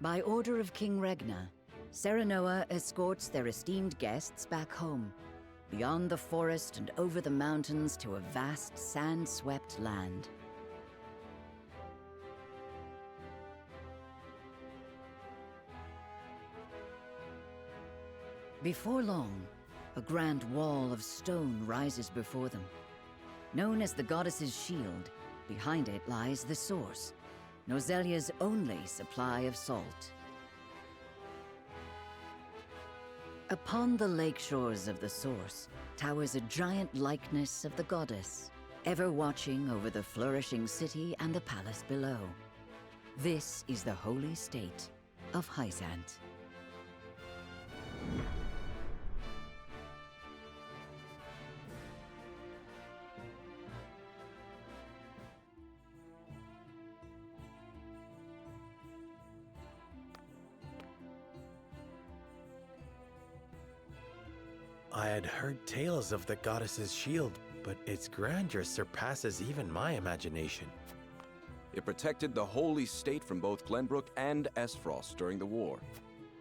By order of King Regna, Serenoa escorts their esteemed guests back home, beyond the forest and over the mountains to a vast sand-swept land. Before long, a grand wall of stone rises before them. Known as the Goddess's Shield, behind it lies the source, Norzelia's only supply of salt. Upon the lake shores of the source towers a giant likeness of the goddess, ever watching over the flourishing city and the palace below. This is the holy state of Hyzant. I had heard tales of the goddess's shield, but its grandeur surpasses even my imagination. It protected the holy state from both Glenbrook and Esfrost during the war.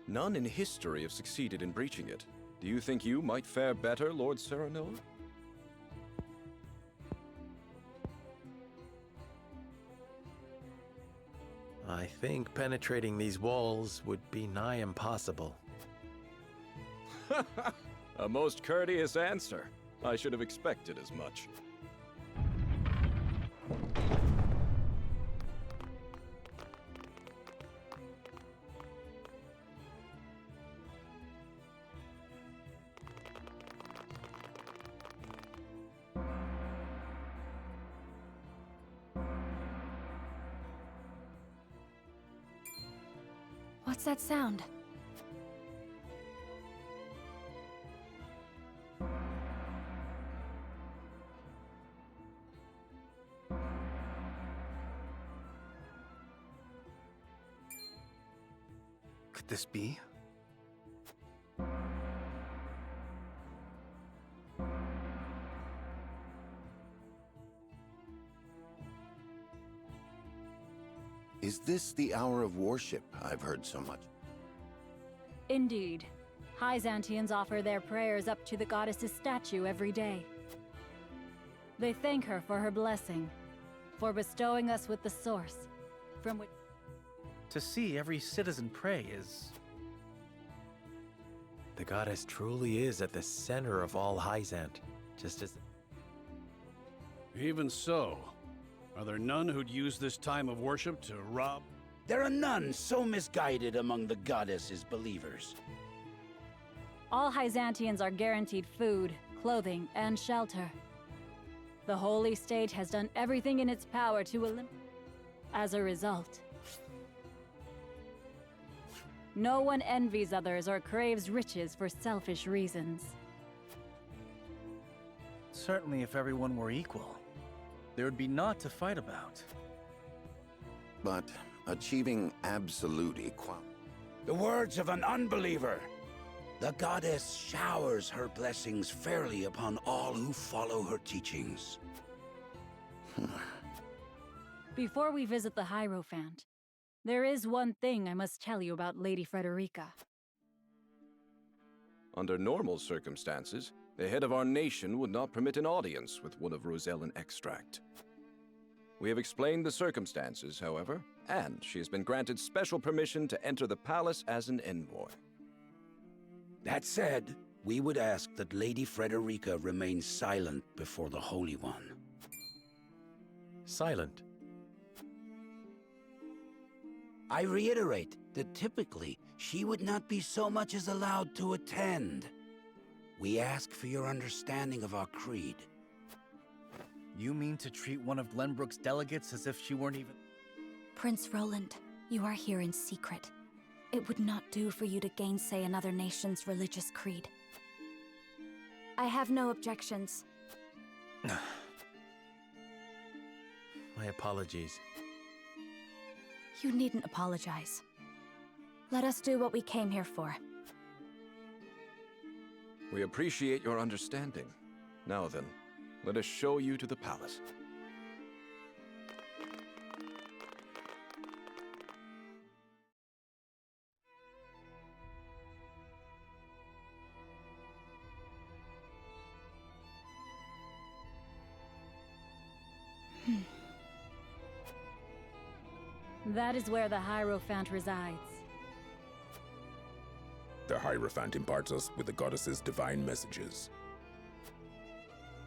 None in history have succeeded in breaching it. Do you think you might fare better, Lord Serenoa? I think penetrating these walls would be nigh impossible. A most courteous answer. I should have expected as much. What's that sound? Could this be? Is this the hour of worship I've heard so much? Indeed. Hyzantians offer their prayers up to the goddess's statue every day. They thank her for her blessing, for bestowing us with the source, from which... To see every citizen pray is... The goddess truly is at the center of all Hyzant, just as... Even so, are there none who'd use this time of worship to rob? There are none so misguided among the goddess's believers. All Hyzantians are guaranteed food, clothing, and shelter. The holy state has done everything in its power to eliminate. As a result, no one envies others or craves riches for selfish reasons. Certainly if everyone were equal, there would be naught to fight about. But achieving absolute equality... The words of an unbeliever. The goddess showers her blessings fairly upon all who follow her teachings. Before we visit the Hierophant, there is one thing I must tell you about Lady Frederica. Under normal circumstances, the head of our nation would not permit an audience with one of Rosellan extract. We have explained the circumstances, however, and she has been granted special permission to enter the palace as an envoy. That said, we would ask that Lady Frederica remain silent before the Holy One. Silent? I reiterate that typically, she would not be so much as allowed to attend. We ask for your understanding of our creed. You mean to treat one of Glenbrook's delegates as if she weren't even... Prince Roland, you are here in secret. It would not do for you to gainsay another nation's religious creed. I have no objections. My apologies. You needn't apologize. Let us do what we came here for. We appreciate your understanding. Now then, let us show you to the palace. That is where the Hierophant resides. The Hierophant imparts us with the goddess's divine messages.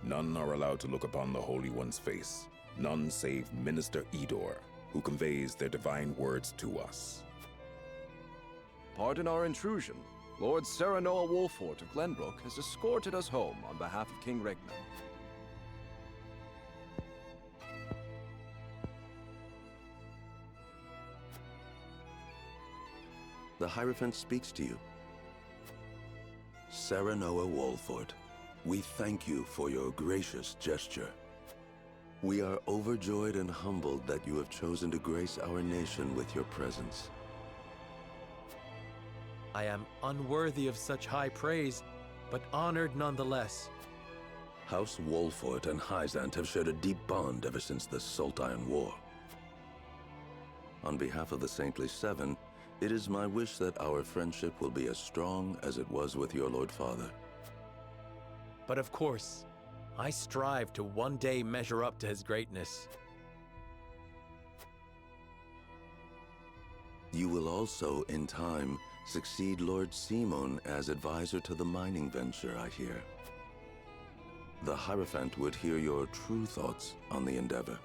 None are allowed to look upon the Holy One's face. None save Minister Edor, who conveys their divine words to us. Pardon our intrusion. Lord Serenoa Wolfort of Glenbrook has escorted us home on behalf of King Regna. The Hierophant speaks to you. Serenoa Wolfort, we thank you for your gracious gesture. We are overjoyed and humbled that you have chosen to grace our nation with your presence. I am unworthy of such high praise, but honored nonetheless. House Wolfort and Hyzant have shared a deep bond ever since the Saltire War. On behalf of the Saintly Seven, it is my wish that our friendship will be as strong as it was with your Lord Father. But of course, I strive to one day measure up to his greatness. You will also, in time, succeed Lord Simon as advisor to the mining venture, I hear. The Hierophant would hear your true thoughts on the endeavor.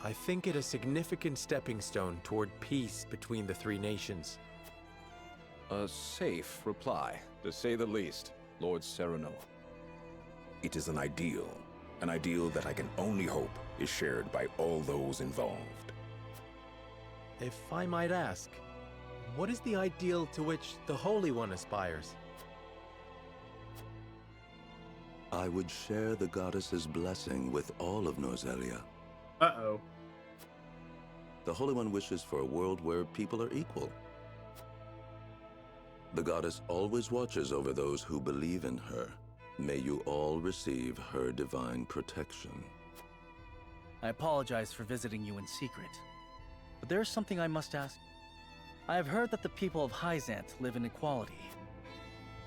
I think it a significant stepping stone toward peace between the three nations. A safe reply, to say the least, Lord Serenoa. It is an ideal that I can only hope is shared by all those involved. If I might ask, what is the ideal to which the Holy One aspires? I would share the goddess's blessing with all of Norzelia. Uh-oh. The Holy One wishes for a world where people are equal. The goddess always watches over those who believe in her. May you all receive her divine protection. I apologize for visiting you in secret, but there is something I must ask. I have heard that the people of Hyzant live in equality.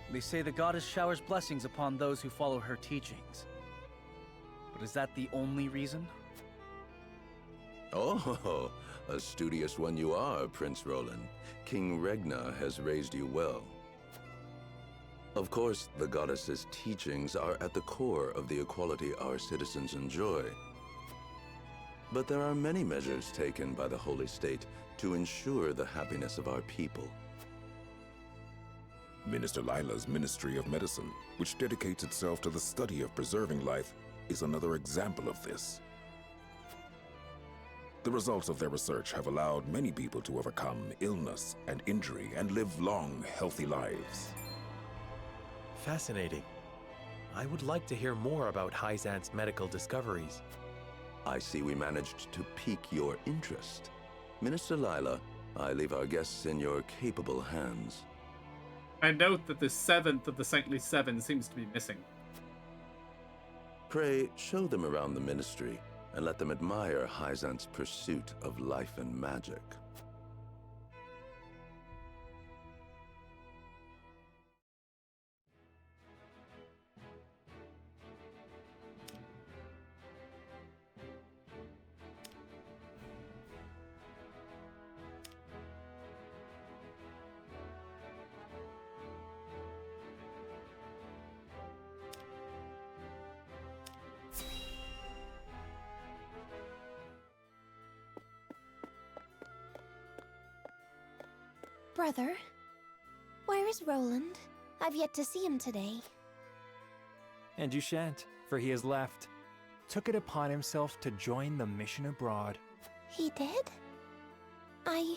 They say the goddess showers blessings upon those who follow her teachings. But is that the only reason? Oh, a studious one you are, Prince Roland. King Regna has raised you well. Of course, the goddess's teachings are at the core of the equality our citizens enjoy. But there are many measures taken by the Holy State to ensure the happiness of our people. Minister Lila's Ministry of Medicine, which dedicates itself to the study of preserving life, is another example of this. The results of their research have allowed many people to overcome illness and injury and live long, healthy lives. Fascinating. I would like to hear more about Hyzant's medical discoveries. I see we managed to pique your interest. Minister Lila, I leave our guests in your capable hands. I note that the seventh of the Saintly Seven seems to be missing. Pray, show them around the ministry and let them admire Hyzant's pursuit of life and magic. Brother, where is Roland? I've yet to see him today. And you shan't, for he has left. Took it upon himself to join the mission abroad. He did? I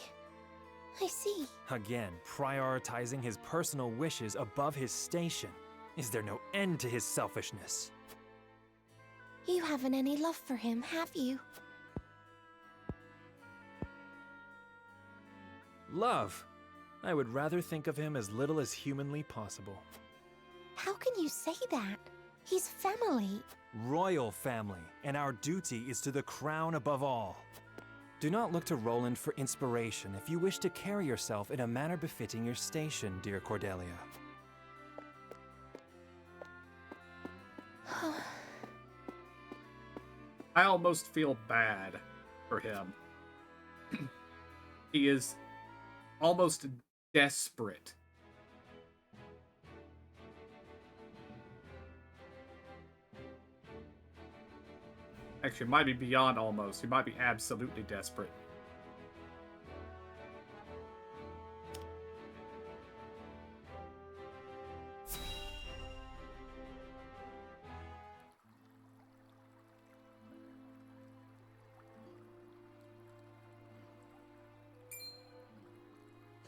see. Again, prioritizing his personal wishes above his station. Is there no end to his selfishness? You haven't any love for him, have you? Love. I would rather think of him as little as humanly possible. How can you say that? He's family. Royal family, and our duty is to the crown above all. Do not look to Roland for inspiration if you wish to carry yourself in a manner befitting your station, dear Cordelia. I almost feel bad for him. He is almost desperate. Actually, it might be beyond almost. He might be absolutely desperate.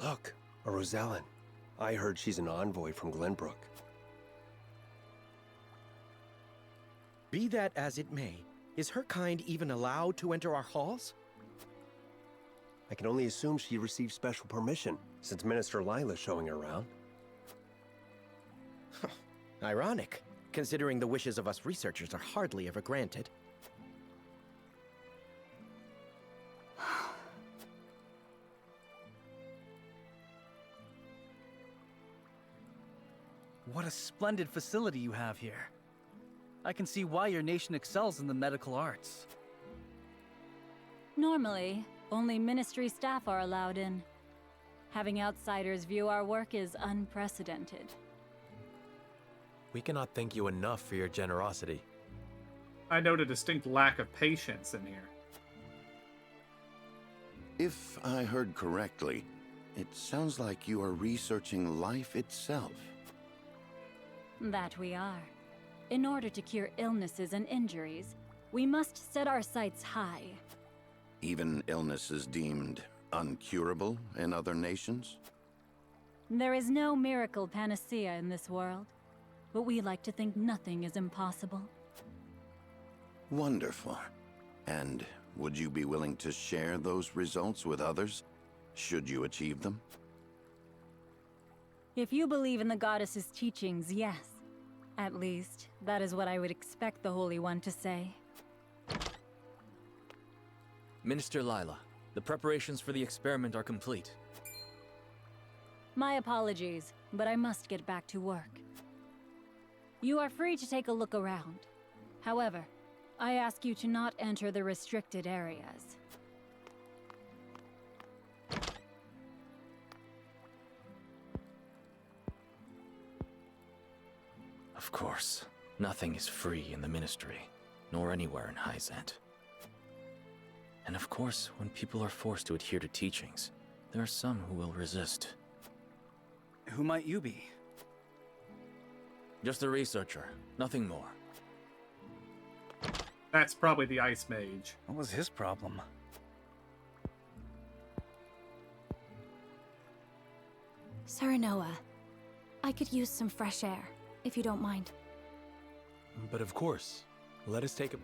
Look, a Rosellan. I heard she's an envoy from Glenbrook. Be that as it may, is her kind even allowed to enter our halls? I can only assume she received special permission, since Minister Lila's showing her around. Ironic, considering the wishes of us researchers are hardly ever granted. What a splendid facility you have here. I can see why your nation excels in the medical arts. Normally, only ministry staff are allowed in. Having outsiders view our work is unprecedented. We cannot thank you enough for your generosity. I note a distinct lack of patience in here. If I heard correctly, it sounds like you are researching life itself. That we are. In order to cure illnesses and injuries, we must set our sights high. Even illnesses deemed uncurable in other nations? There is no miracle panacea in this world, but we like to think nothing is impossible. Wonderful. And would you be willing to share those results with others, should you achieve them? If you believe in the goddess's teachings, yes. At least, that is what I would expect the Holy One to say. Minister Lila, the preparations for the experiment are complete. My apologies, but I must get back to work. You are free to take a look around. However, I ask you to not enter the restricted areas. Of course, nothing is free in the Ministry, nor anywhere in Hyzant. And of course, when people are forced to adhere to teachings, there are some who will resist. Who might you be? Just a researcher, nothing more. That's probably the Ice Mage. What was his problem? Serenoa, I could use some fresh air, if you don't mind. But of course, let us take a...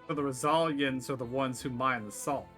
So the Rosalians are the ones who mine the salt.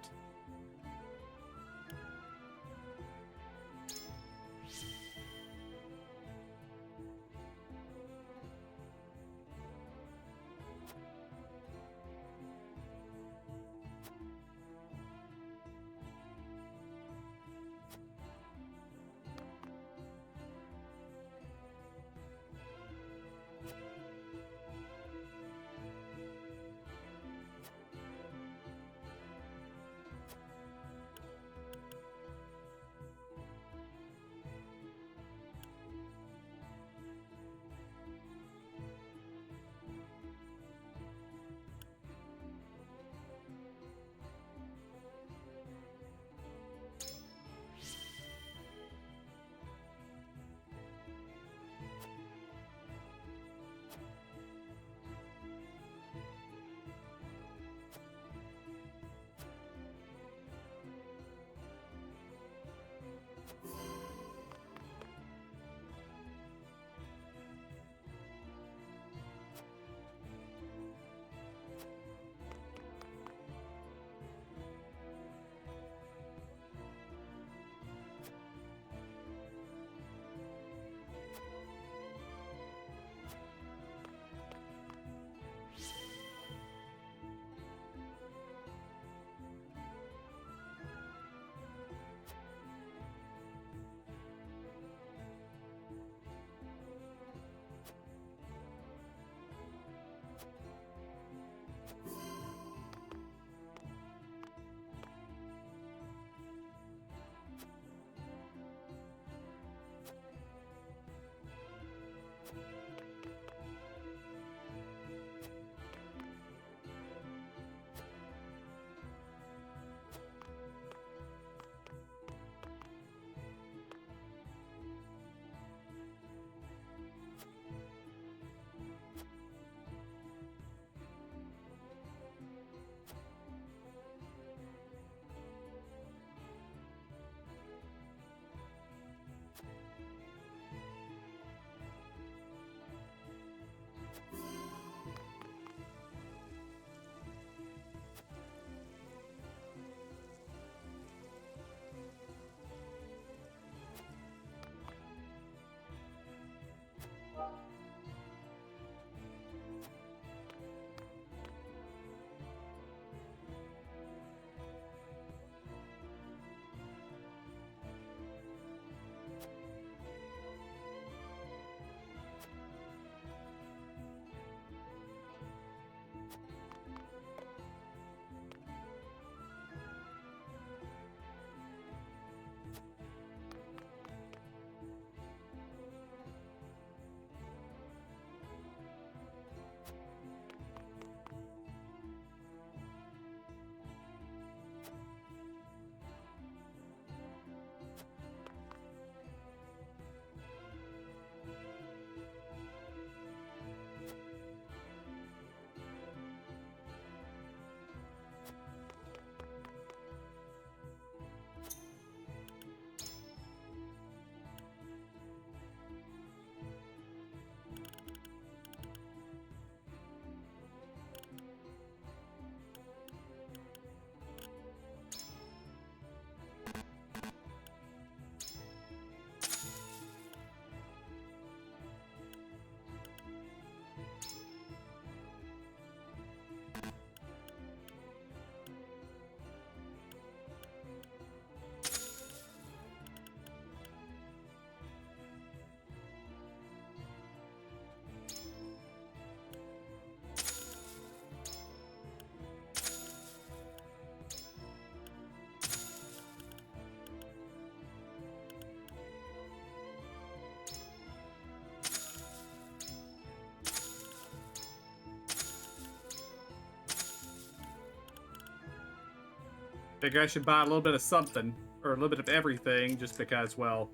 Figure I should buy a little bit of something, or a little bit of everything, just because, well,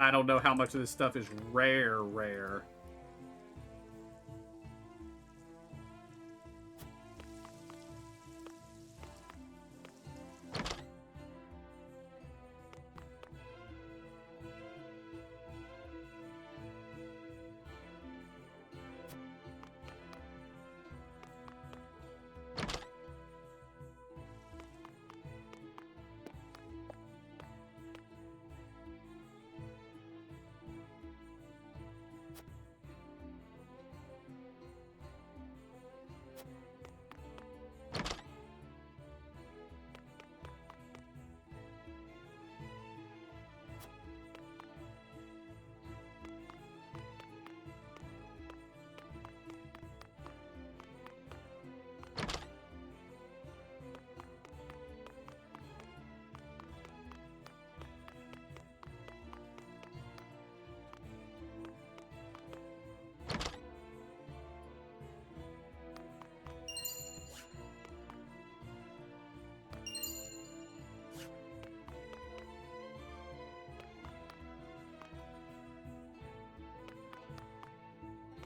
I don't know how much of this stuff is rare.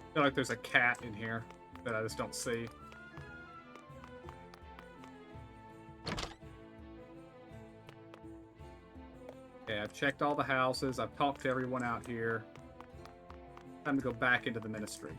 I feel like there's a cat in here that I just don't see. Okay, I've checked all the houses. I've talked to everyone out here. Time to go back into the ministry.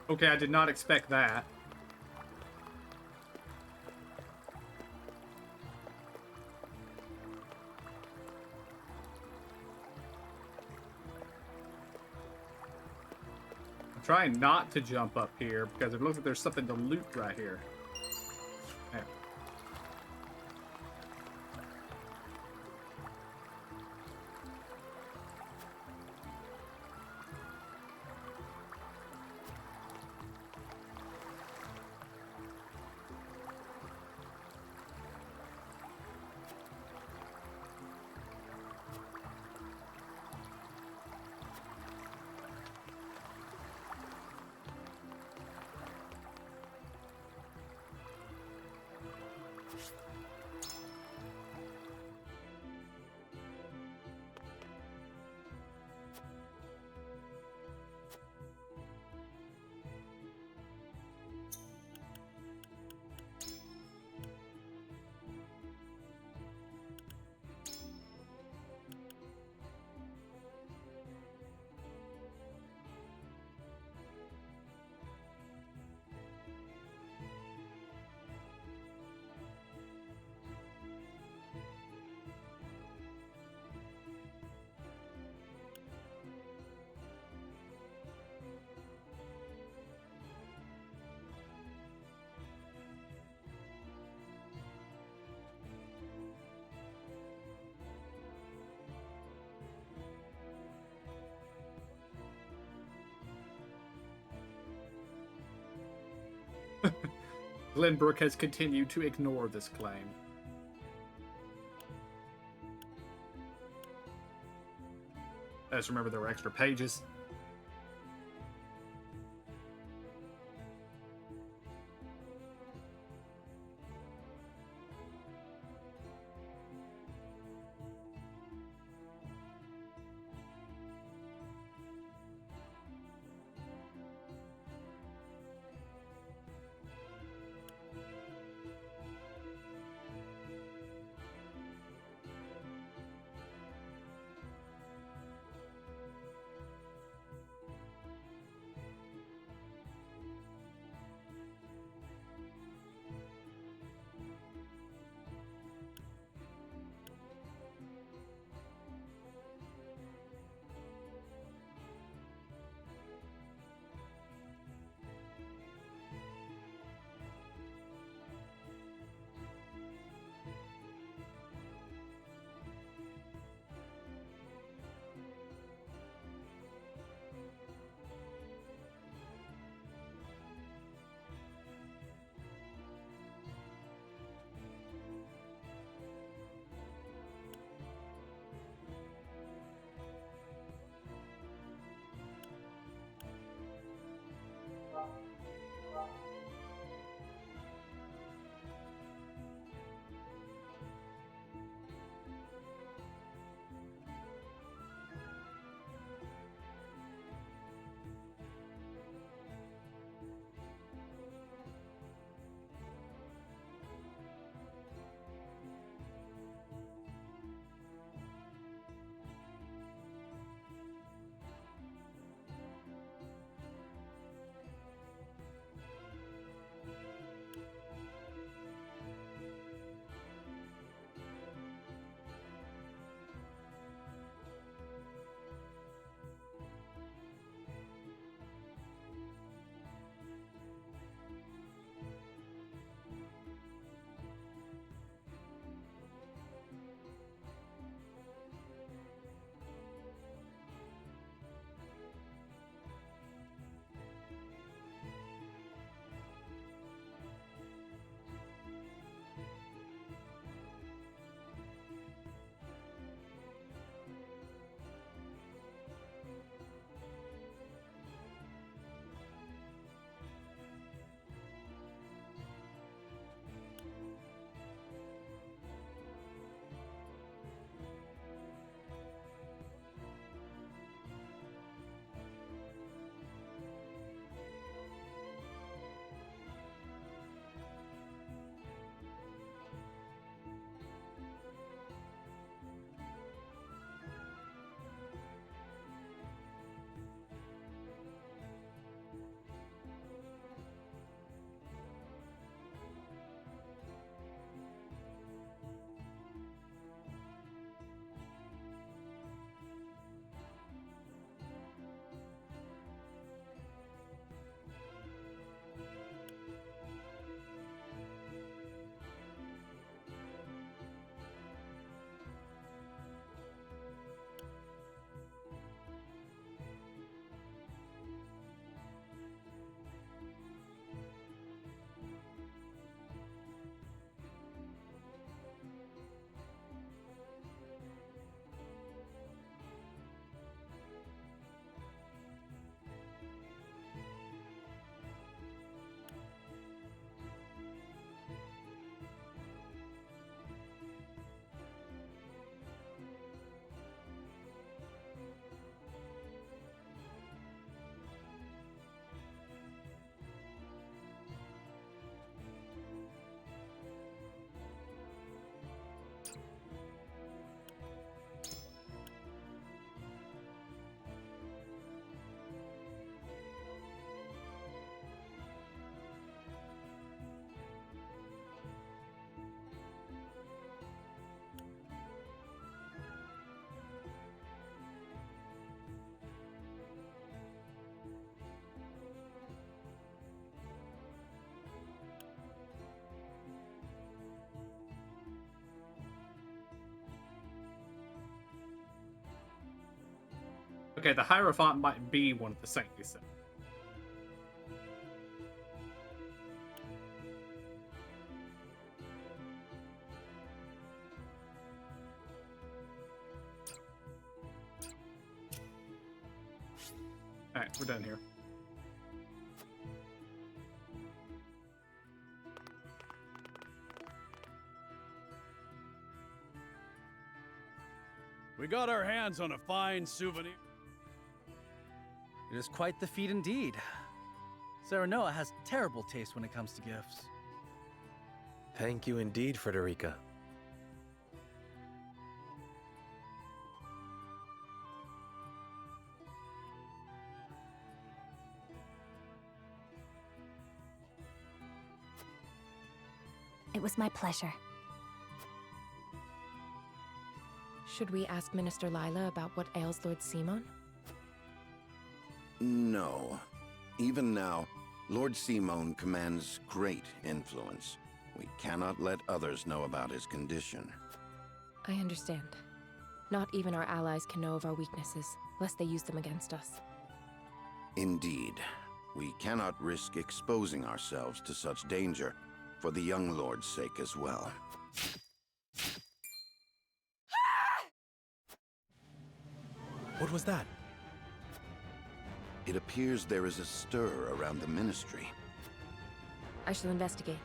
Okay, I did not expect that. I'm trying not to jump up here because it looks like there's something to loot right here. Okay. Glenbrook has continued to ignore this claim. I just remember there were extra pages. Okay, the Hierophant might be one of the saintly seven. Alright, we're done here. We got our hands on a fine souvenir. It is quite the feat indeed. Serenoa has terrible taste when it comes to gifts. Thank you indeed, Frederica. It was my pleasure. Should we ask Minister Lila about what ails Lord Simon? No. Even now, Lord Simon commands great influence. We cannot let others know about his condition. I understand. Not even our allies can know of our weaknesses, lest they use them against us. Indeed. We cannot risk exposing ourselves to such danger, for the young lord's sake as well. What was that? It appears there is a stir around the ministry. I shall investigate.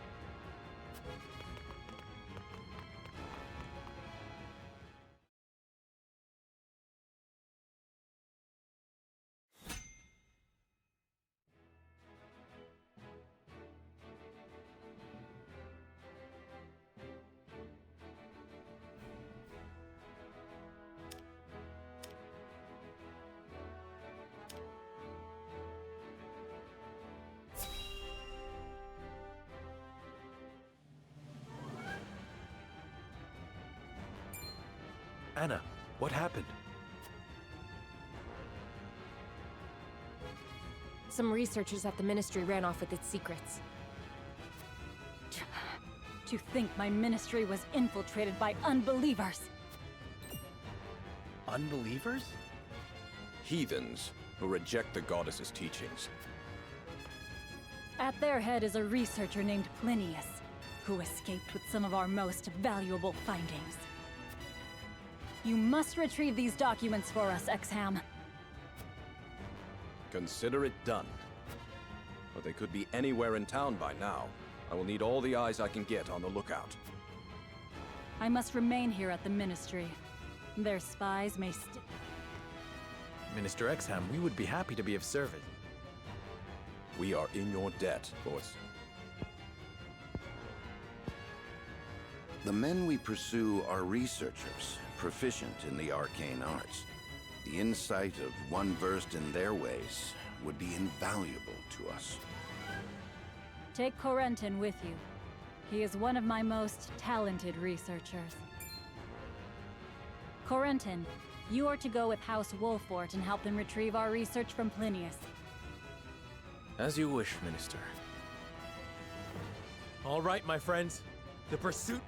Anna, what happened? Some researchers at the Ministry ran off with its secrets. To think my ministry was infiltrated by unbelievers. Unbelievers? Heathens who reject the goddess's teachings. At their head is a researcher named Plinius, who escaped with some of our most valuable findings. You must retrieve these documents for us, Exham. Consider it done. But they could be anywhere in town by now. I will need all the eyes I can get on the lookout. I must remain here at the Ministry. Their spies may still... Minister Exham, we would be happy to be of service. We are in your debt, boys. The men we pursue are researchers, proficient in the arcane arts. The insight of one versed in their ways would be invaluable to us. Take Corentin with you. He is one of my most talented researchers. Corentin, you are to go with House Wolfort and help them retrieve our research from Plinius. As you wish, Minister. All right, my friends. The pursuit...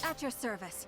At your service.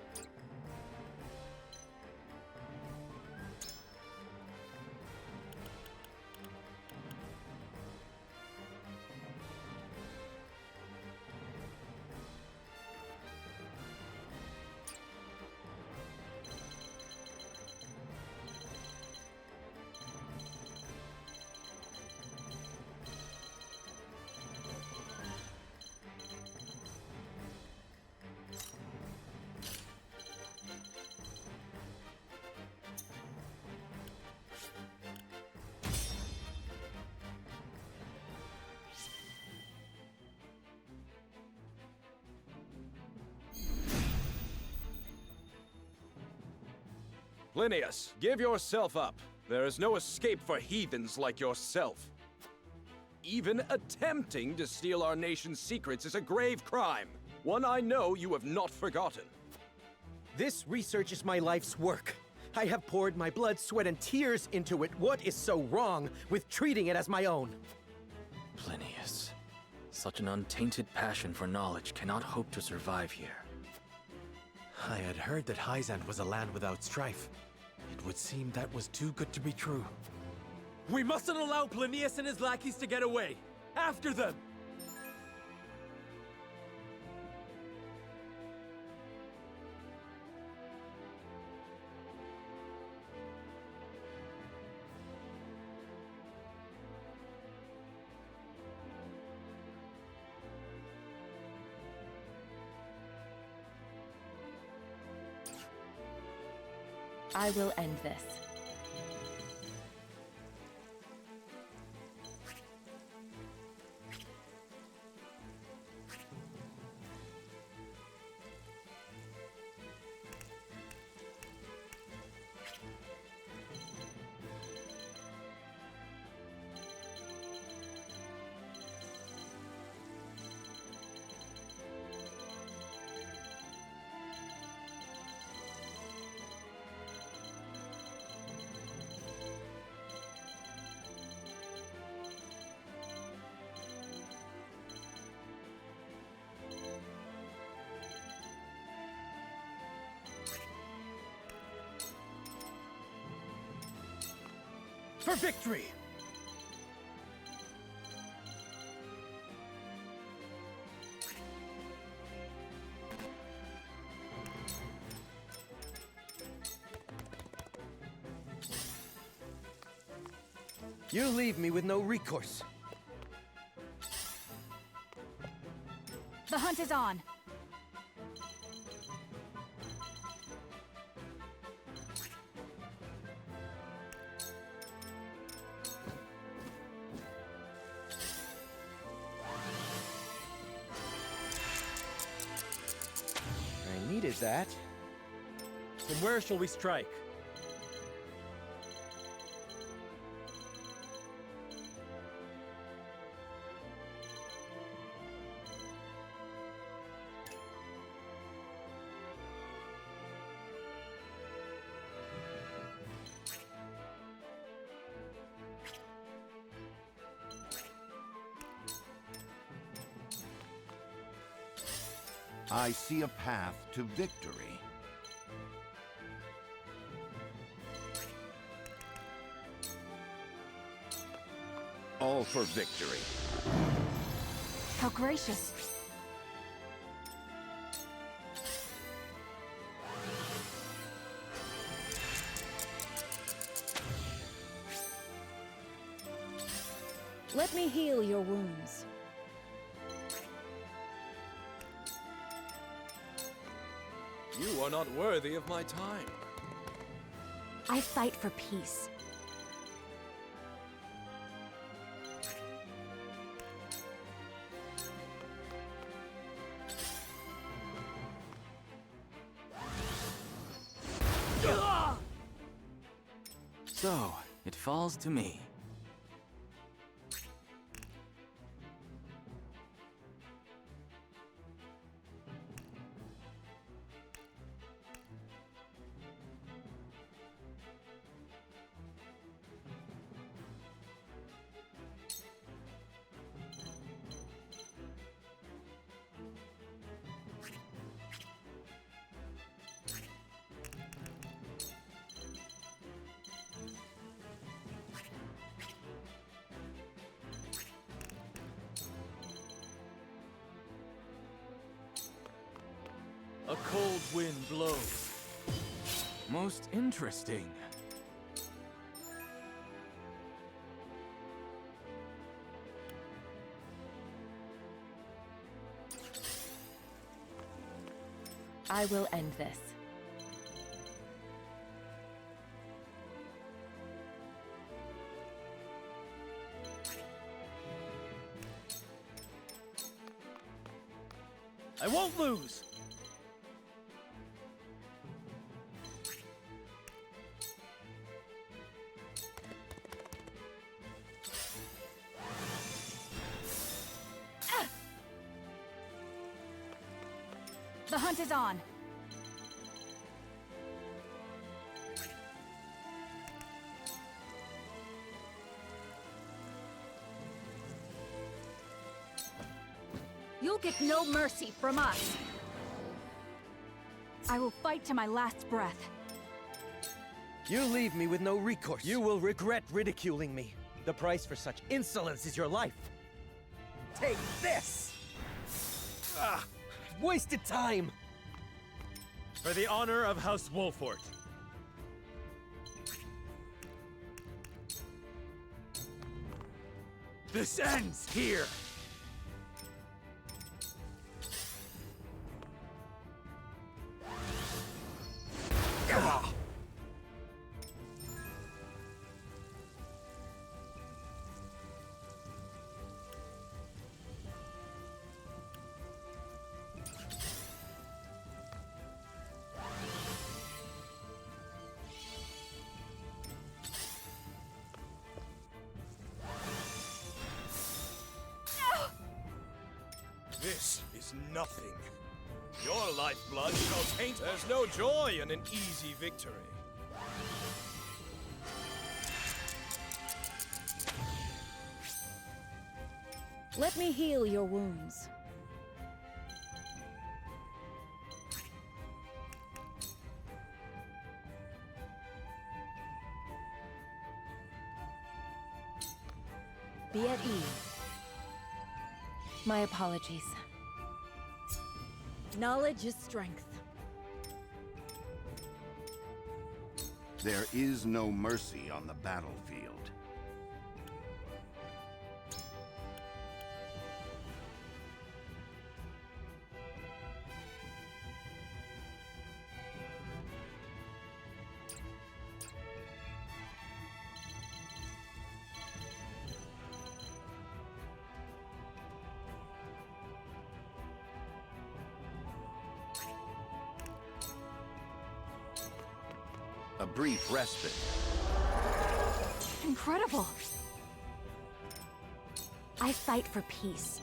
Plinius, give yourself up. There is no escape for heathens like yourself. Even attempting to steal our nation's secrets is a grave crime. One I know you have not forgotten. This research is my life's work. I have poured my blood, sweat, and tears into it. What is so wrong with treating it as my own? Plinius, such an untainted passion for knowledge cannot hope to survive here. I had heard that Hyzant was a land without strife. It would seem that was too good to be true. We mustn't allow Plinius and his lackeys to get away! After them! I will end this. For victory! You leave me with no recourse. The hunt is on. I needed that. From where shall we strike? I see a path to victory. All for victory. How gracious. Let me heal your wounds. You are not worthy of my time. I fight for peace. So, it falls to me. A cold wind blows. Most interesting. I will end this. I won't lose! The hunt is on. You'll get no mercy from us. I will fight to my last breath. You leave me with no recourse. You will regret ridiculing me. The price for such insolence is your life. Take this! Ah, I've wasted time! For the honor of House Wolfort. This ends here! This is nothing. Your lifeblood shall taint. There's no joy in an easy victory. Let me heal your wounds. Be at ease. My apologies. Knowledge is strength. There is no mercy on the battlefield. A brief respite. Incredible. I fight for peace.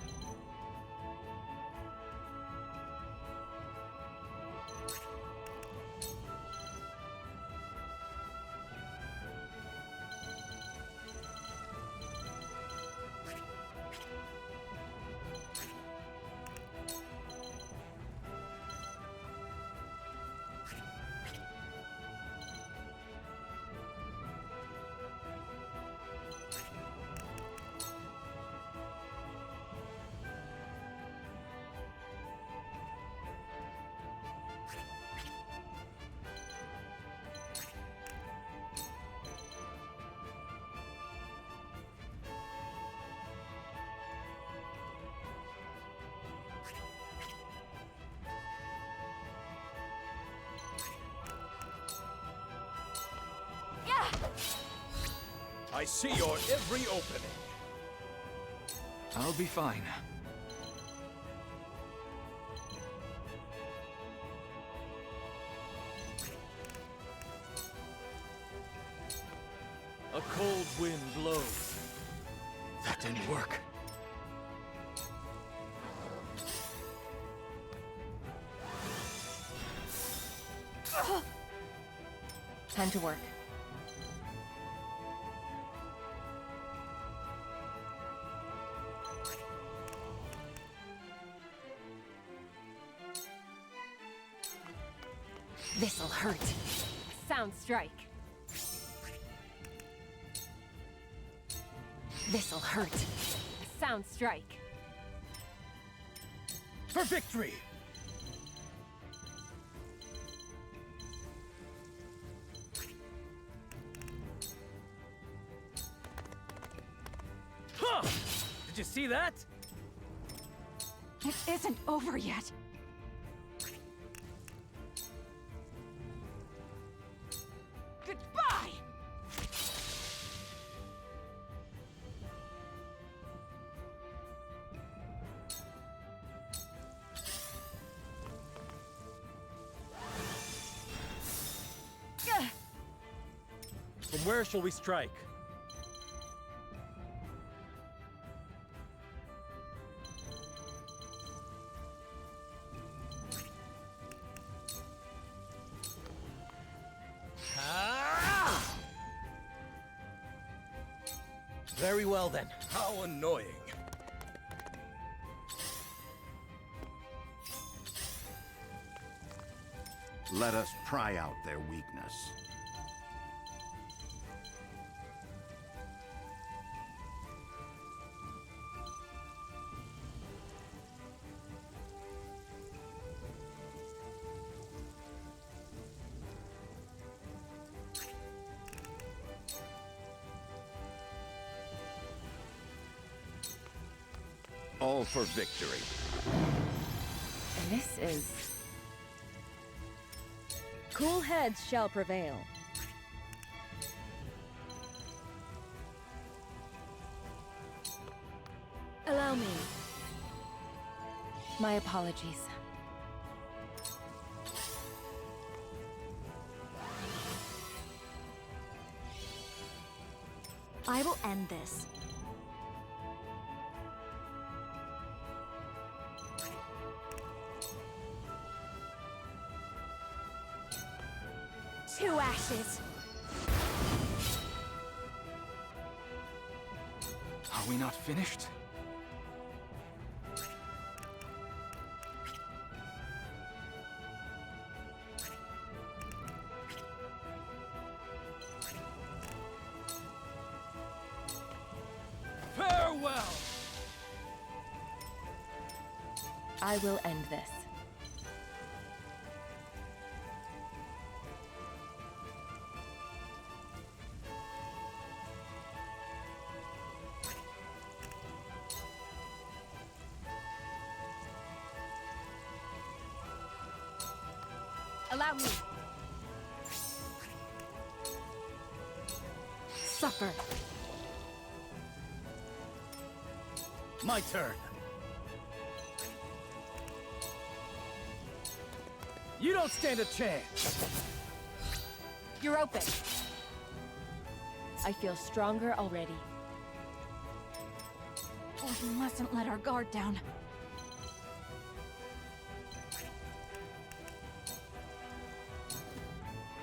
I see your every opening. I'll be fine. A cold wind blows. That didn't work. Time to work. This'll hurt. Sound strike. This'll hurt. Sound strike. For victory! Huh! Did you see that? It isn't over yet. Goodbye! From where shall we strike? Very well then. How annoying. Let us pry out their weakness. All for victory. This is... Cool heads shall prevail. Allow me. My apologies. I will end this. To ashes. Are we not finished? Farewell! I will end this. Allow me. Suffer. My turn. You don't stand a chance. You're open. I feel stronger already. Oh, you mustn't let our guard down.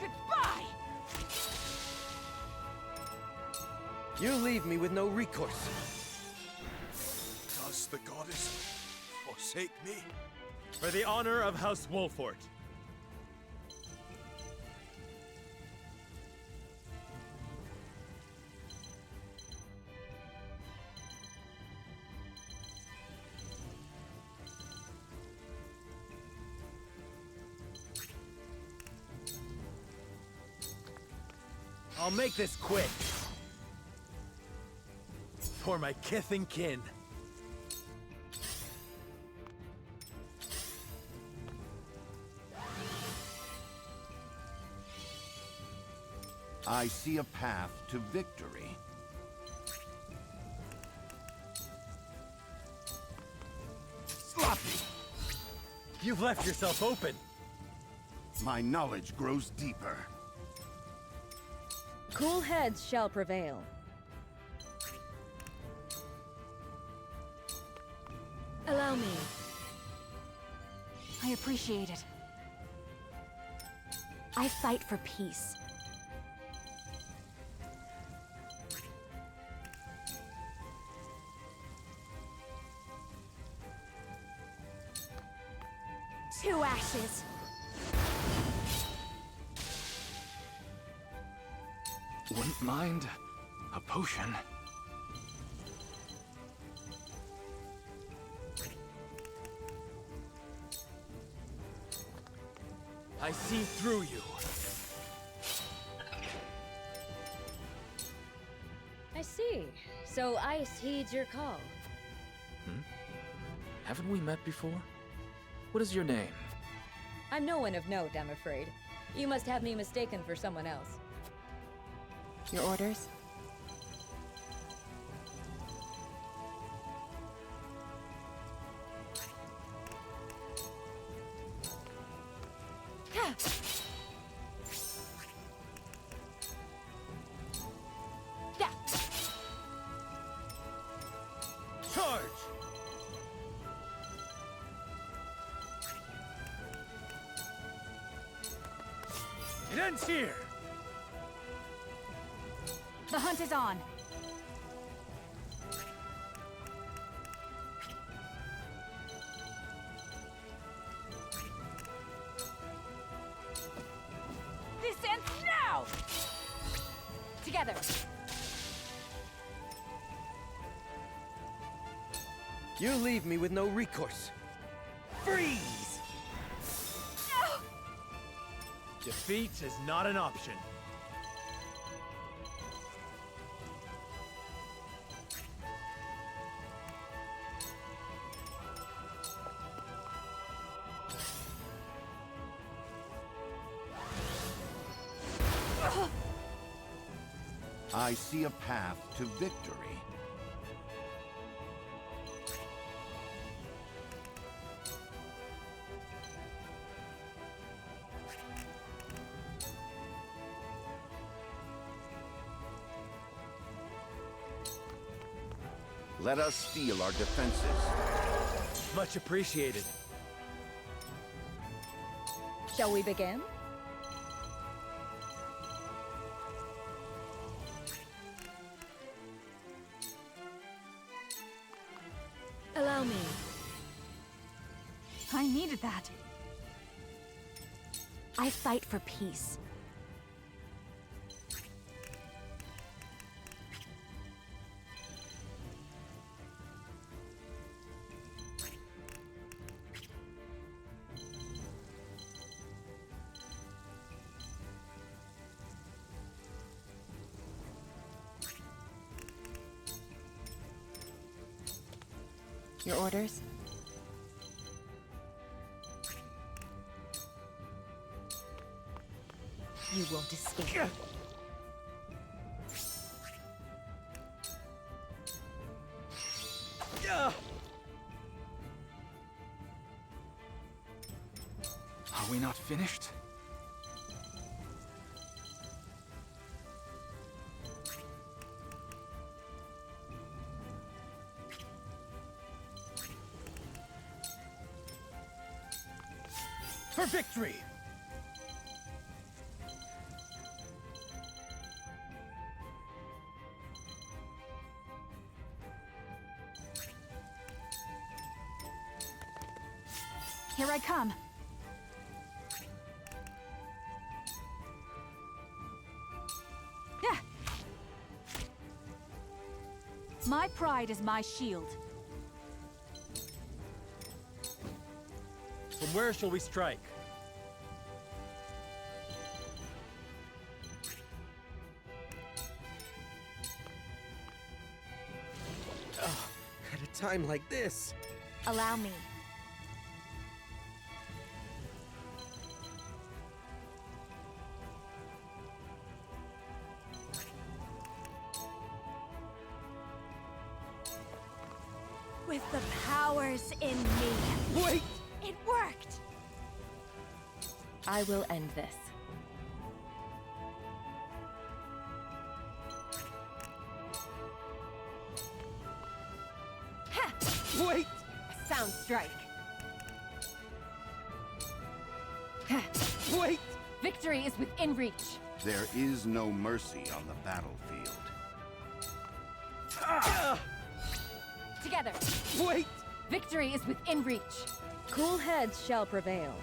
Goodbye! You leave me with no recourse. Does the goddess forsake me? For the honor of House Wolfort. I'll make this quick. For my kith and kin. I see a path to victory. Sloppy! You've left yourself open. My knowledge grows deeper. Cool heads shall prevail. Allow me. I appreciate it. I fight for peace. To ashes. Wouldn't mind a potion. I see through you. I see. So Ice heeds your call. Haven't we met before? What is your name? I'm no one of note, I'm afraid. You must have me mistaken for someone else. Your orders? Charge! It ends here! The hunt is on. Together! You leave me with no recourse. Freeze! No! Defeat is not an option. I see a path to victory. Let us steel our defenses. Much appreciated. Shall we begin? Allow me. I needed that. I fight for peace. Your orders? You won't escape. Are we not finished? For victory! Here I come. Yeah. My pride is my shield. From where shall we strike? At a time like this. Allow me. With the powers in me. Wait! It worked! I will end this. Ha! Wait! A sound strike. Ha! Wait! Victory is within reach. There is no mercy on the battlefield. Together. Wait! Victory is within reach. Cool heads shall prevail.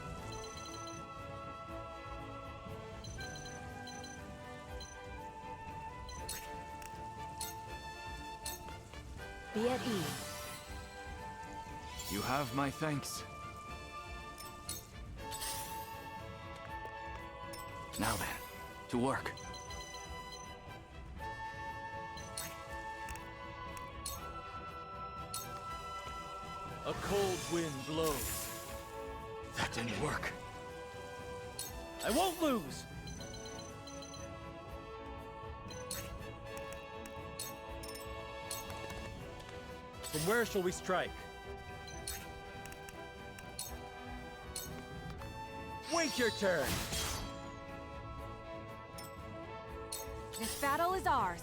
Be at ease. You have my thanks. Now then, to work. A cold wind blows. That didn't work. I won't lose! From where shall we strike? Wait your turn! This battle is ours.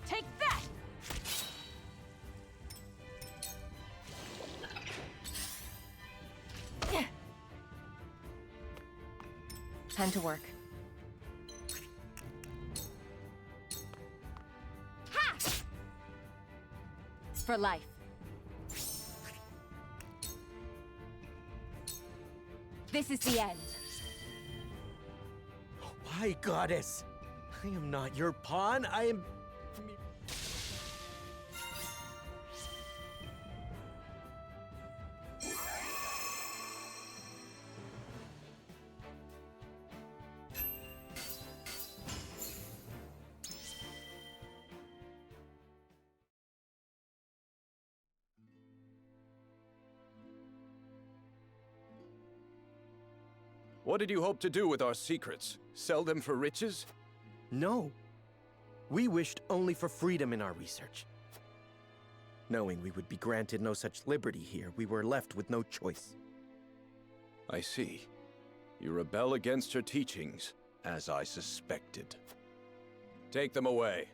Take that! Time to work. Ha! For life. This is the end. Why, goddess? I am not your pawn. I am... What did you hope to do with our secrets? Sell them for riches? No. We wished only for freedom in our research. Knowing we would be granted no such liberty here, we were left with no choice. I see. You rebel against her teachings, as I suspected. Take them away.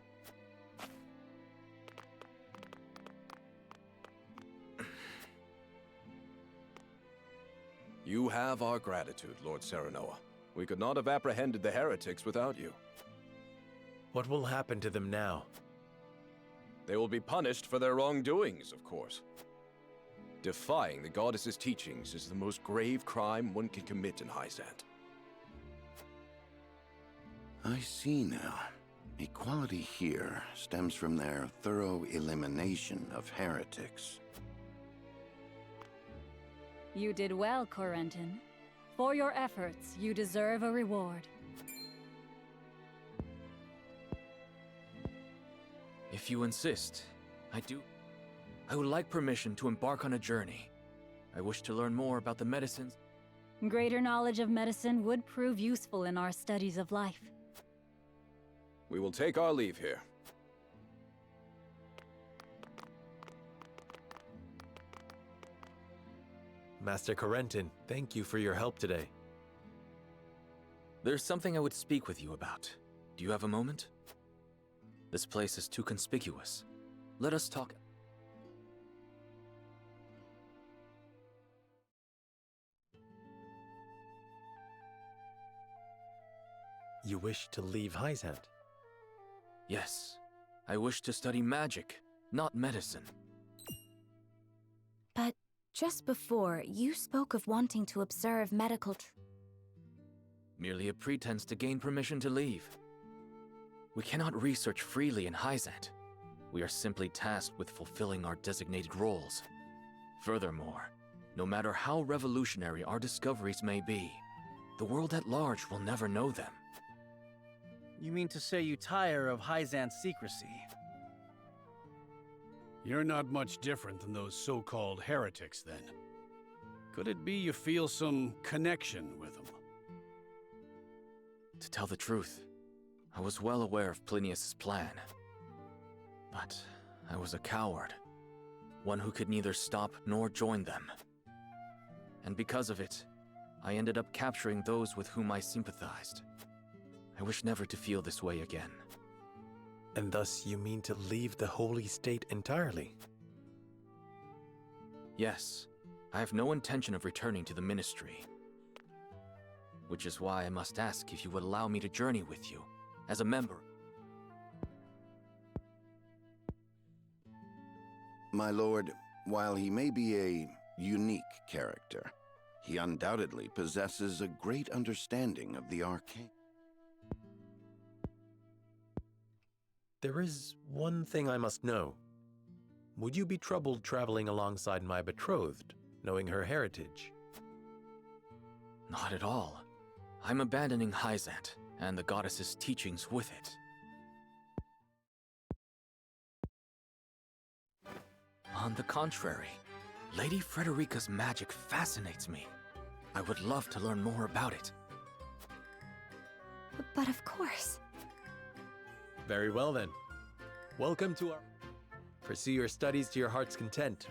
You have our gratitude, Lord Serenoa. We could not have apprehended the heretics without you. What will happen to them now? They will be punished for their wrongdoings, of course. Defying the goddess's teachings is the most grave crime one can commit in Hyzant. I see now. Equality here stems from their thorough elimination of heretics. You did well, Corentin. For your efforts, you deserve a reward. If you insist, I would like permission to embark on a journey. I wish to learn more about the medicines. Greater knowledge of medicine would prove useful in our studies of life. We will take our leave here. Master Corentin, thank you for your help today. There's something I would speak with you about. Do you have a moment? This place is too conspicuous. Let us talk. You wish to leave Hyzant? Yes. I wish to study magic, not medicine. But just before, you spoke of wanting to observe medical Merely a pretense to gain permission to leave. We cannot research freely in Hyzant. We are simply tasked with fulfilling our designated roles. Furthermore, no matter how revolutionary our discoveries may be, the world at large will never know them. You mean to say you tire of Hyzant's secrecy? You're not much different than those so-called heretics, then. Could it be you feel some connection with them? To tell the truth, I was well aware of Plinius's plan. But I was a coward. One who could neither stop nor join them. And because of it, I ended up capturing those with whom I sympathized. I wish never to feel this way again. And thus you mean to leave the Holy State entirely? Yes, I have no intention of returning to the Ministry. Which is why I must ask if you would allow me to journey with you, as a member. My lord, while he may be a unique character, he undoubtedly possesses a great understanding of the arcane. There is one thing I must know. Would you be troubled traveling alongside my betrothed, knowing her heritage? Not at all. I'm abandoning Hyzant, and the goddess's teachings with it. On the contrary, Lady Frederica's magic fascinates me. I would love to learn more about it. But of course. Very well then. Welcome to our... Pursue your studies to your heart's content.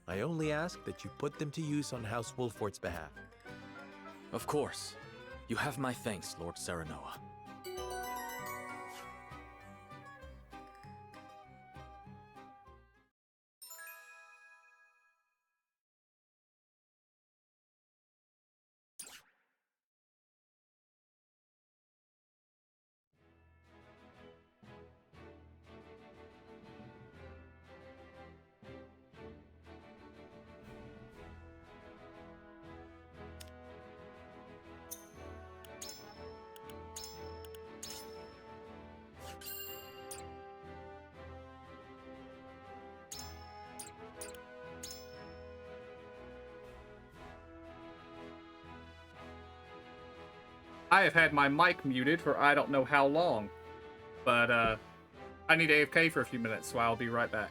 I only ask that you put them to use on House Wolfort's behalf. Of course. You have my thanks, Lord Serenoa. I have had my mic muted for I don't know how long, but I need AFK for a few minutes, so I'll be right back.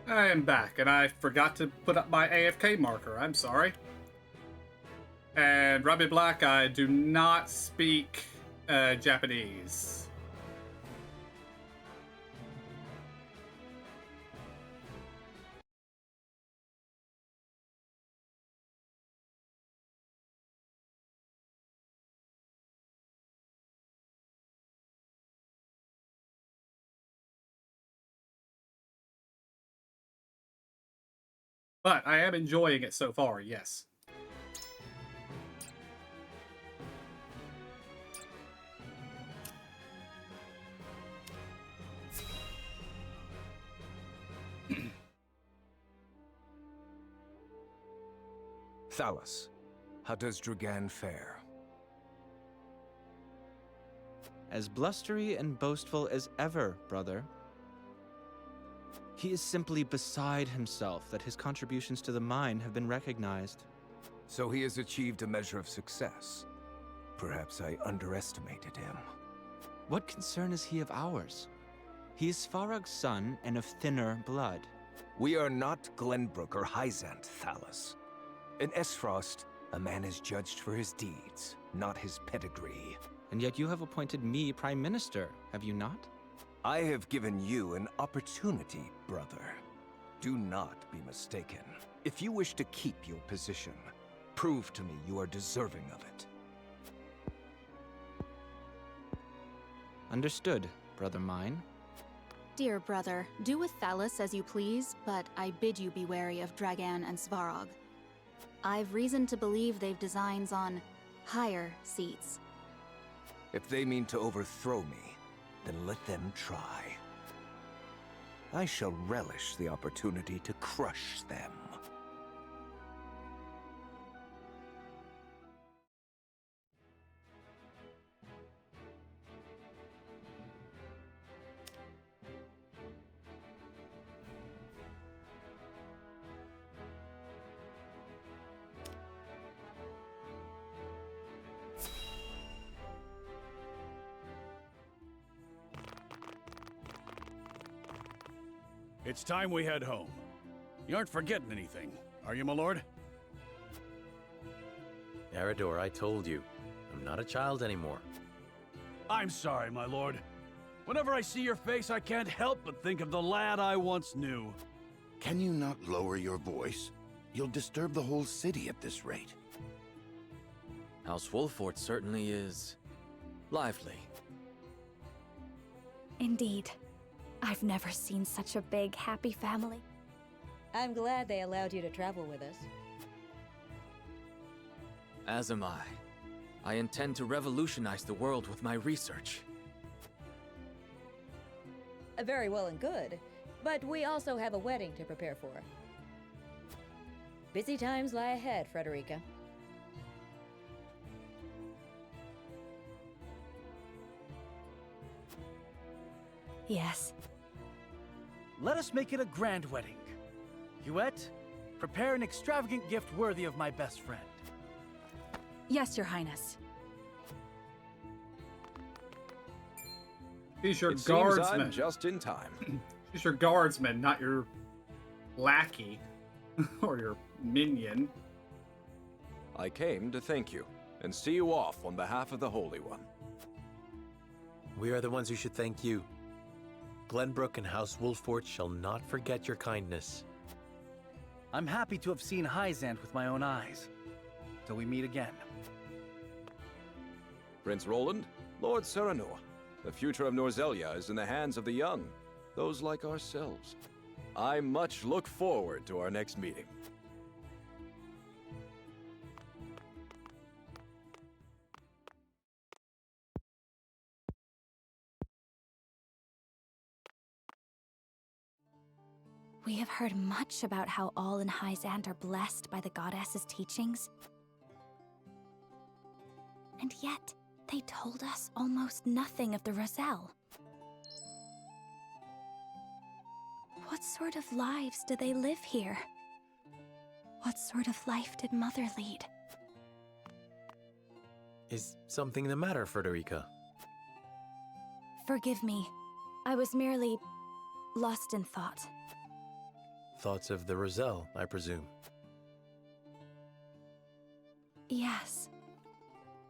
I am back, and I forgot to put up my AFK marker. I'm sorry. And Robbie Black, I do not speak Japanese. But I am enjoying it so far, yes. Thalos, how does Dragan fare? As blustery and boastful as ever, brother. He is simply beside himself that his contributions to the mine have been recognized. So he has achieved a measure of success. Perhaps I underestimated him. What concern is he of ours? He is Svarog's son and of thinner blood. We are not Glenbrook or Hyzant, Thalos. In Esfrost, a man is judged for his deeds, not his pedigree. And yet you have appointed me Prime Minister, have you not? I have given you an opportunity, brother. Do not be mistaken. If you wish to keep your position, prove to me you are deserving of it. Understood, brother mine. Dear brother, do with Thalos as you please, but I bid you be wary of Dragan and Svarog. I've reason to believe they've designs on higher seats. If they mean to overthrow me, then let them try. I shall relish the opportunity to crush them. It's time we head home. You aren't forgetting anything, are you, my lord? Eredor, I told you, I'm not a child anymore. I'm sorry, my lord. Whenever I see your face, I can't help but think of the lad I once knew. Can you not lower your voice? You'll disturb the whole city at this rate. House Wolfort certainly is lively. Indeed. I've never seen such a big, happy family. I'm glad they allowed you to travel with us. As am I. I intend to revolutionize the world with my research. Very well and good, but we also have a wedding to prepare for. Busy times lie ahead, Frederica. Yes. Let us make it a grand wedding. Huette, prepare an extravagant gift worthy of my best friend. Yes, Your Highness. He's your It guardsman. seems I'm just in time. He's your guardsman, not your lackey or your minion. I came to thank you and see you off on behalf of the Holy One. We are the ones who should thank you. Glenbrook and House Wolfort shall not forget your kindness. I'm happy to have seen Hyzant with my own eyes. Till we meet again. Prince Roland, Lord Serenua, the future of Norzelia is in the hands of the young, those like ourselves. I much look forward to our next meeting. We have heard much about how all in Hyzant are blessed by the goddess's teachings. And yet, they told us almost nothing of the Roselle. What sort of lives do they live here? What sort of life did Mother lead? Is something the matter, Frederica? Forgive me. I was merely lost in thought. thoughts of the Roselle, I presume. Yes.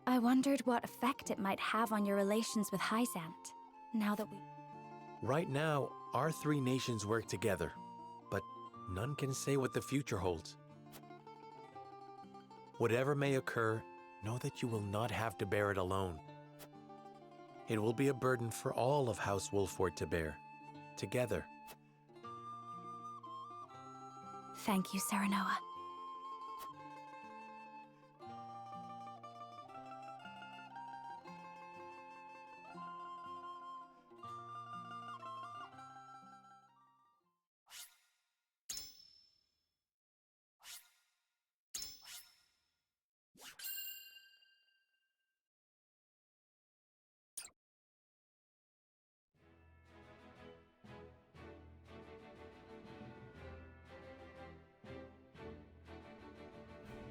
I wondered what effect it might have on your relations with Hyzant, now that we... Right now, our three nations work together, but none can say what the future holds. Whatever may occur, know that you will not have to bear it alone. It will be a burden for all of House Wolford to bear, together. Thank you, Serenoa.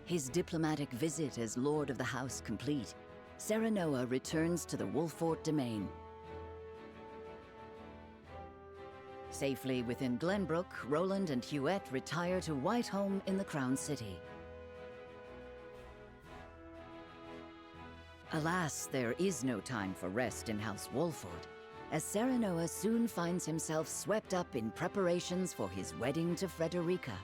His diplomatic visit as Lord of the House complete, Serenoa returns to the Wolfort domain. Safely within Glenbrook, Roland and Huette retire to Whiteholm in the Crown City. Alas, there is no time for rest in House Wolfort, as Serenoa soon finds himself swept up in preparations for his wedding to Frederica.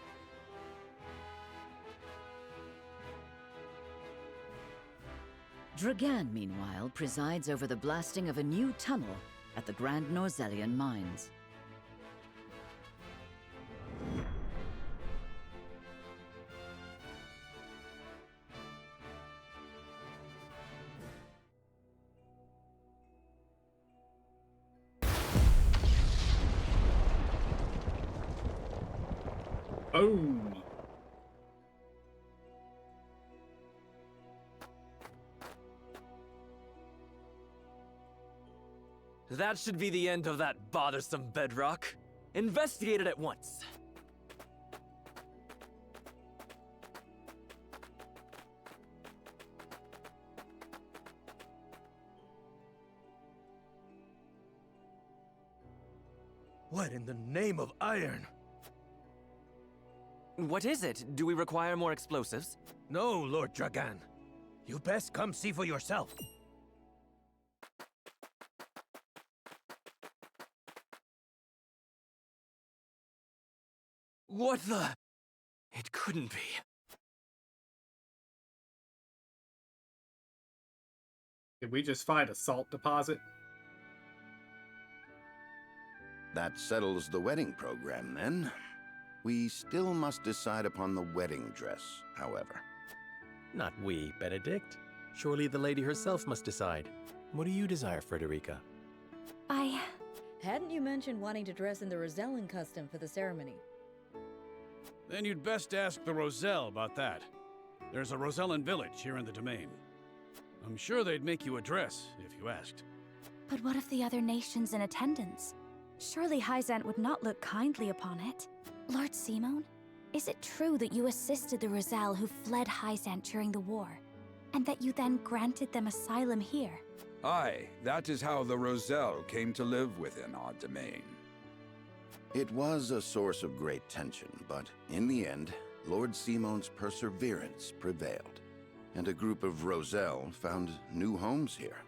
Dragan, meanwhile, presides over the blasting of a new tunnel at the Grand Norzelian mines. Boom! That should be the end of that bothersome bedrock. Investigate it at once. What in the name of iron? What is it? Do we require more explosives? No, Lord Dragan. You best come see for yourself. What the? It couldn't be. Did we just find a salt deposit? That settles the wedding program, then. We still must decide upon the wedding dress, however. Not we, Benedict. Surely the lady herself must decide. What do you desire, Frederica? Hadn't you mentioned wanting to dress in the Rosellan custom for the ceremony? Then you'd best ask the Roselle about that. There's a Rosellan village here in the domain. I'm sure they'd make you a dress if you asked. But what of the other nations in attendance? Surely Hyzant would not look kindly upon it. Lord Simone, is it true that you assisted the Roselle who fled Hyzant during the war, and that you then granted them asylum here? Aye, that is how the Roselle came to live within our domain. It was a source of great tension, but in the end, Lord Simone's perseverance prevailed, and a group of Roselle found new homes here.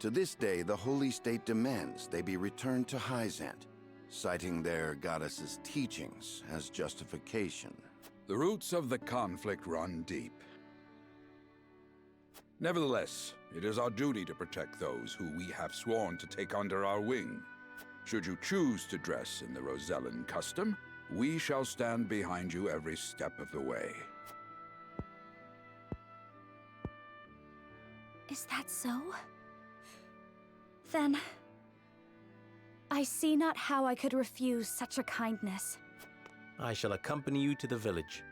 To this day, the Holy State demands they be returned to Hyzant, citing their goddess's teachings as justification. The roots of the conflict run deep. Nevertheless, it is our duty to protect those who we have sworn to take under our wing. Should you choose to dress in the Rosellan custom, we shall stand behind you every step of the way. Is that so? Then... I see not how I could refuse such a kindness. I shall accompany you to the village.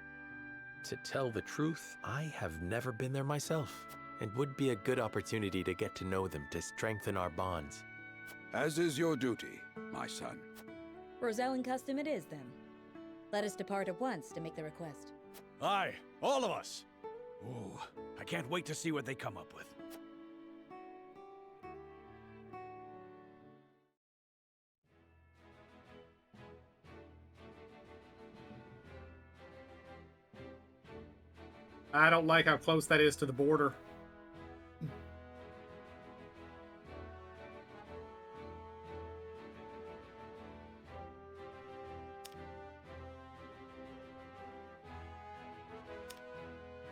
To tell the truth, I have never been there myself, and would be a good opportunity to get to know them to strengthen our bonds. As is your duty, my son. Rosellan custom it is, then. Let us depart at once to make the request. Aye, all of us! Ooh, I can't wait to see what they come up with. I don't like how close that is to the border.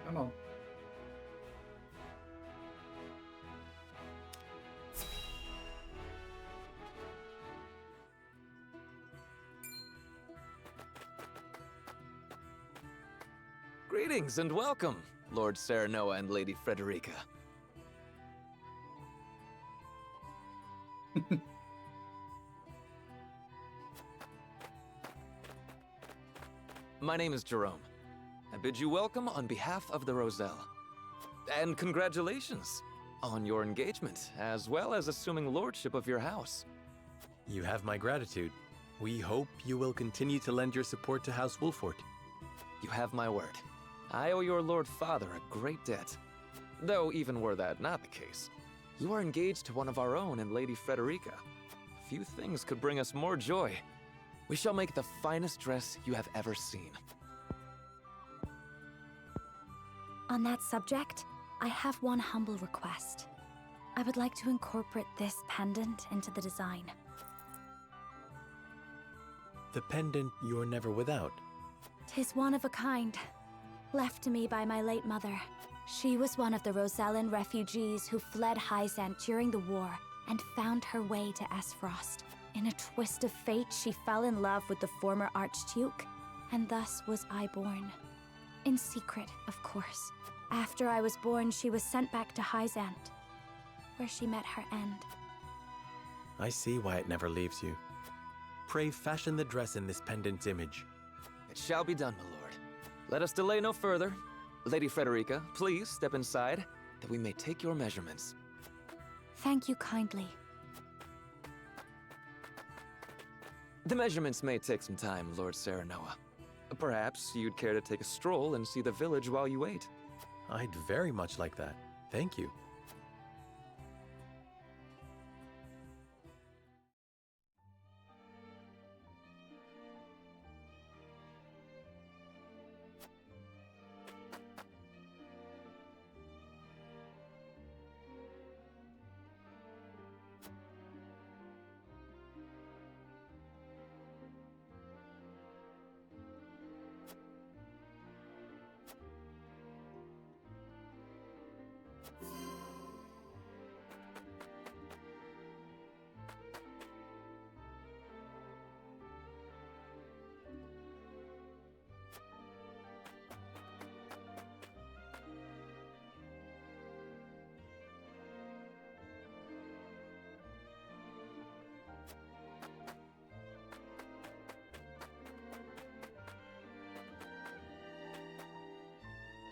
Come on. Greetings and welcome, Lord Serenoa and Lady Frederica. My name is Jerome. I bid you welcome on behalf of the Roselle. And congratulations on your engagement, as well as assuming lordship of your house. You have my gratitude. We hope you will continue to lend your support to House Wolford. You have my word. I owe your Lord Father a great debt. Though even were that not the case, you are engaged to one of our own in Lady Frederica. Few things could bring us more joy. We shall make the finest dress you have ever seen. On that subject, I have one humble request. I would like to incorporate this pendant into the design. The pendant you're never without. 'Tis one of a kind, left to me by my late mother. She was one of the Rosellan refugees who fled Hyzant during the war and found her way to Esfrost. In a twist of fate, she fell in love with the former Archduke, and thus was I born. In secret, of course. After I was born, she was sent back to Hyzant, where she met her end. I see why it never leaves you. Pray fashion the dress in this pendant's image. It shall be done, my lord. Let us delay no further. Lady Frederica, please step inside, that we may take your measurements. Thank you kindly. The measurements may take some time, Lord Serenoa. Perhaps you'd care to take a stroll and see the village while you wait. I'd very much like that. Thank you.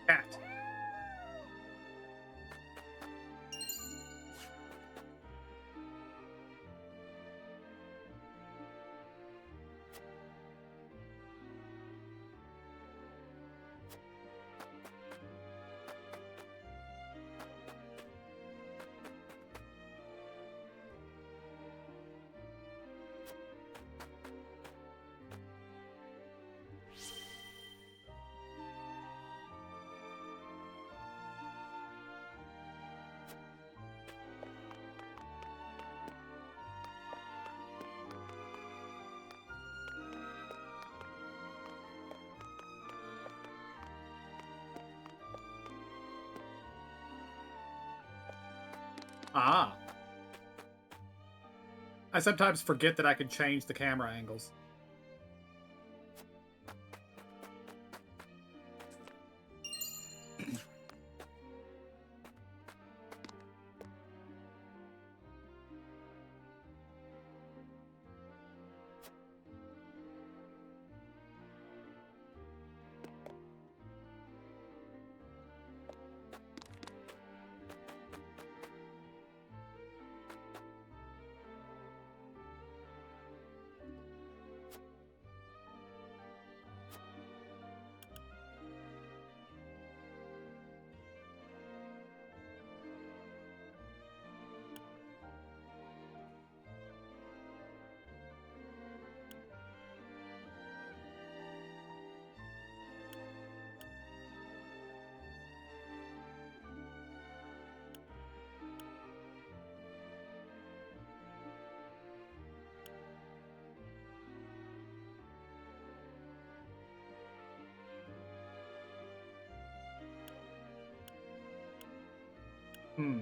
Cat. Ah. I sometimes forget that I can change the camera angles. Hmm.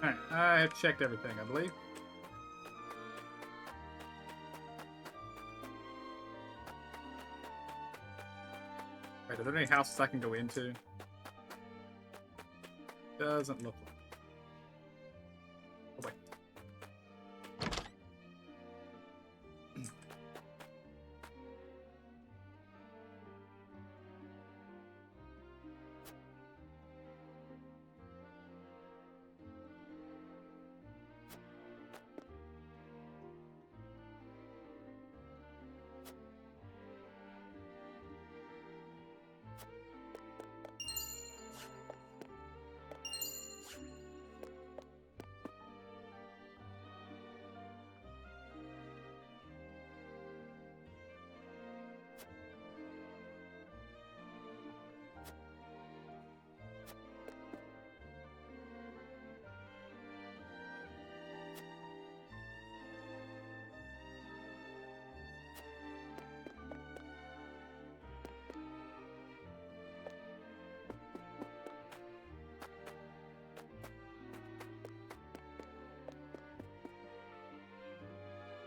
Alright, I have checked everything, I believe. Wait, are there any houses I can go into? Doesn't look like. Oh, wait.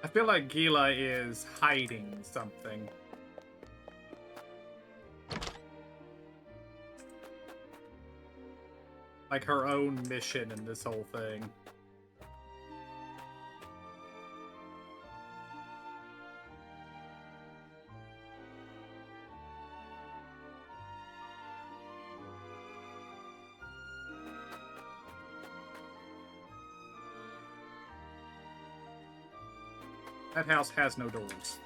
I feel like Gila is hiding something. Like her own mission in this whole thing. That house has no doors.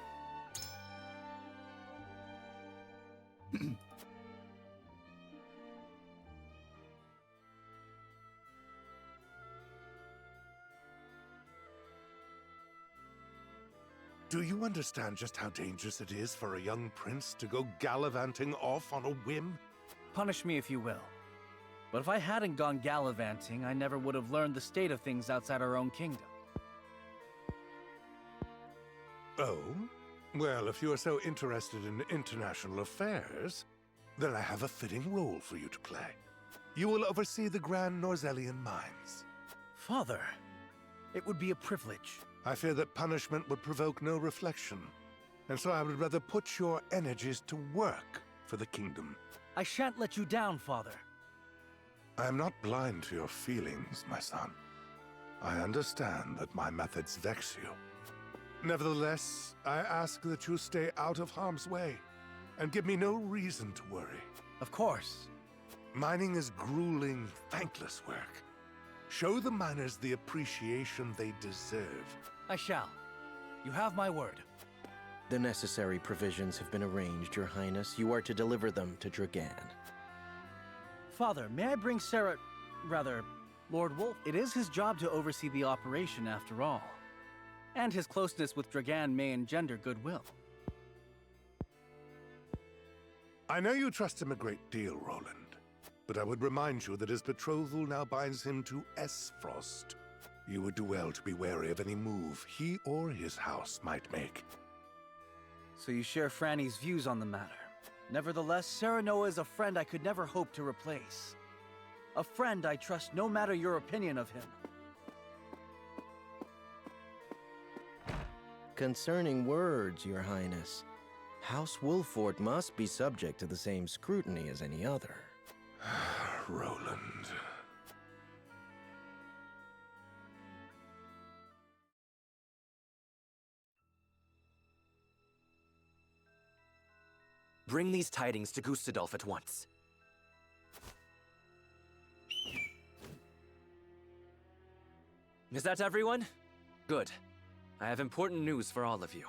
Do you understand just how dangerous it is for a young prince to go gallivanting off on a whim? Punish me if you will. But if I hadn't gone gallivanting, I never would have learned the state of things outside our own kingdom. Oh? Well, if you are so interested in international affairs, then I have a fitting role for you to play. You will oversee the Grand Norzelian mines. Father, it would be a privilege. I fear that punishment would provoke no reflection, and so I would rather put your energies to work for the kingdom. I shan't let you down, Father. I am not blind to your feelings, my son. I understand that my methods vex you. Nevertheless, I ask that you stay out of harm's way, and give me no reason to worry. Of course. Mining is grueling, thankless work. Show the miners the appreciation they deserve. I shall. You have my word. The necessary provisions have been arranged, Your Highness. You are to deliver them to Dragan. Father, may I bring Lord Wolf? It is his job to oversee the operation after all. And his closeness with Dragan may engender goodwill. I know you trust him a great deal, Roland, but I would remind you that his betrothal now binds him to Esfrost. You would do well to be wary of any move he or his house might make. So you share Franny's views on the matter. Nevertheless, Serenoa is a friend I could never hope to replace. A friend I trust no matter your opinion of him. Concerning words, Your Highness, House Wolford must be subject to the same scrutiny as any other. Roland. Bring these tidings to Gustadolf at once. Is that everyone? Good. I have important news for all of you.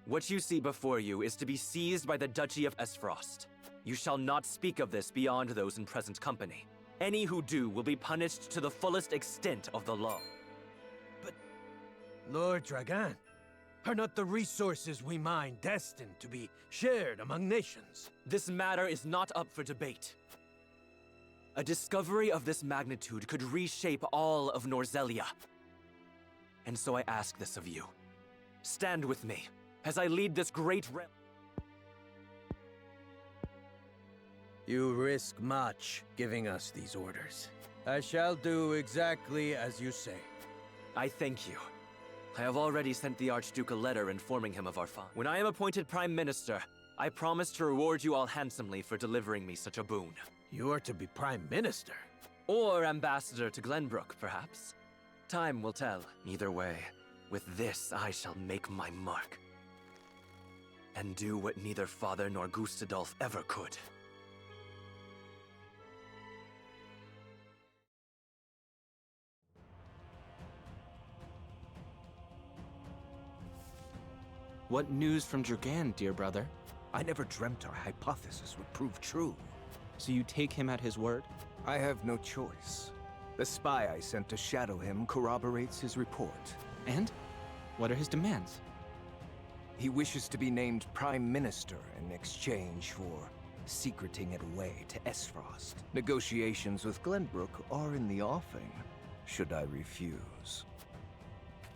What you see before you is to be seized by the Duchy of Esfrost. You shall not speak of this beyond those in present company. Any who do will be punished to the fullest extent of the law. But, Lord Dragan, are not the resources we mine destined to be shared among nations? This matter is not up for debate. A discovery of this magnitude could reshape all of Norzelia. And so I ask this of you. Stand with me as I lead this great You risk much giving us these orders. I shall do exactly as you say. I thank you. I have already sent the Archduke a letter informing him of our find. When I am appointed Prime Minister, I promise to reward you all handsomely for delivering me such a boon. You are to be Prime Minister? Or Ambassador to Glenbrook, perhaps. Time will tell. Either way, with this I shall make my mark. And do what neither Father nor Gustadolf ever could. What news from Dragan, dear brother? I never dreamt our hypothesis would prove true. So you take him at his word? I have no choice. The spy I sent to shadow him corroborates his report. And? What are his demands? He wishes to be named Prime Minister in exchange for secreting it away to Esfrost. Negotiations with Glenbrook are in the offing, should I refuse.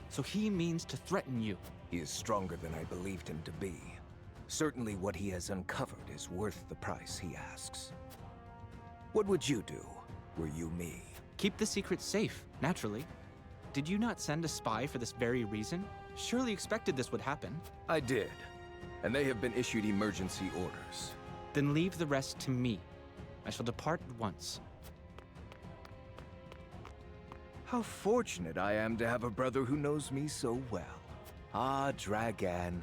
So he means to threaten you? He is stronger than I believed him to be. Certainly what he has uncovered is worth the price he asks. What would you do, were you me? Keep the secret safe, naturally. Did you not send a spy for this very reason? Surely expected this would happen. I did, and they have been issued emergency orders. Then leave the rest to me. I shall depart at once. How fortunate I am to have a brother who knows me so well. Ah, Dragan,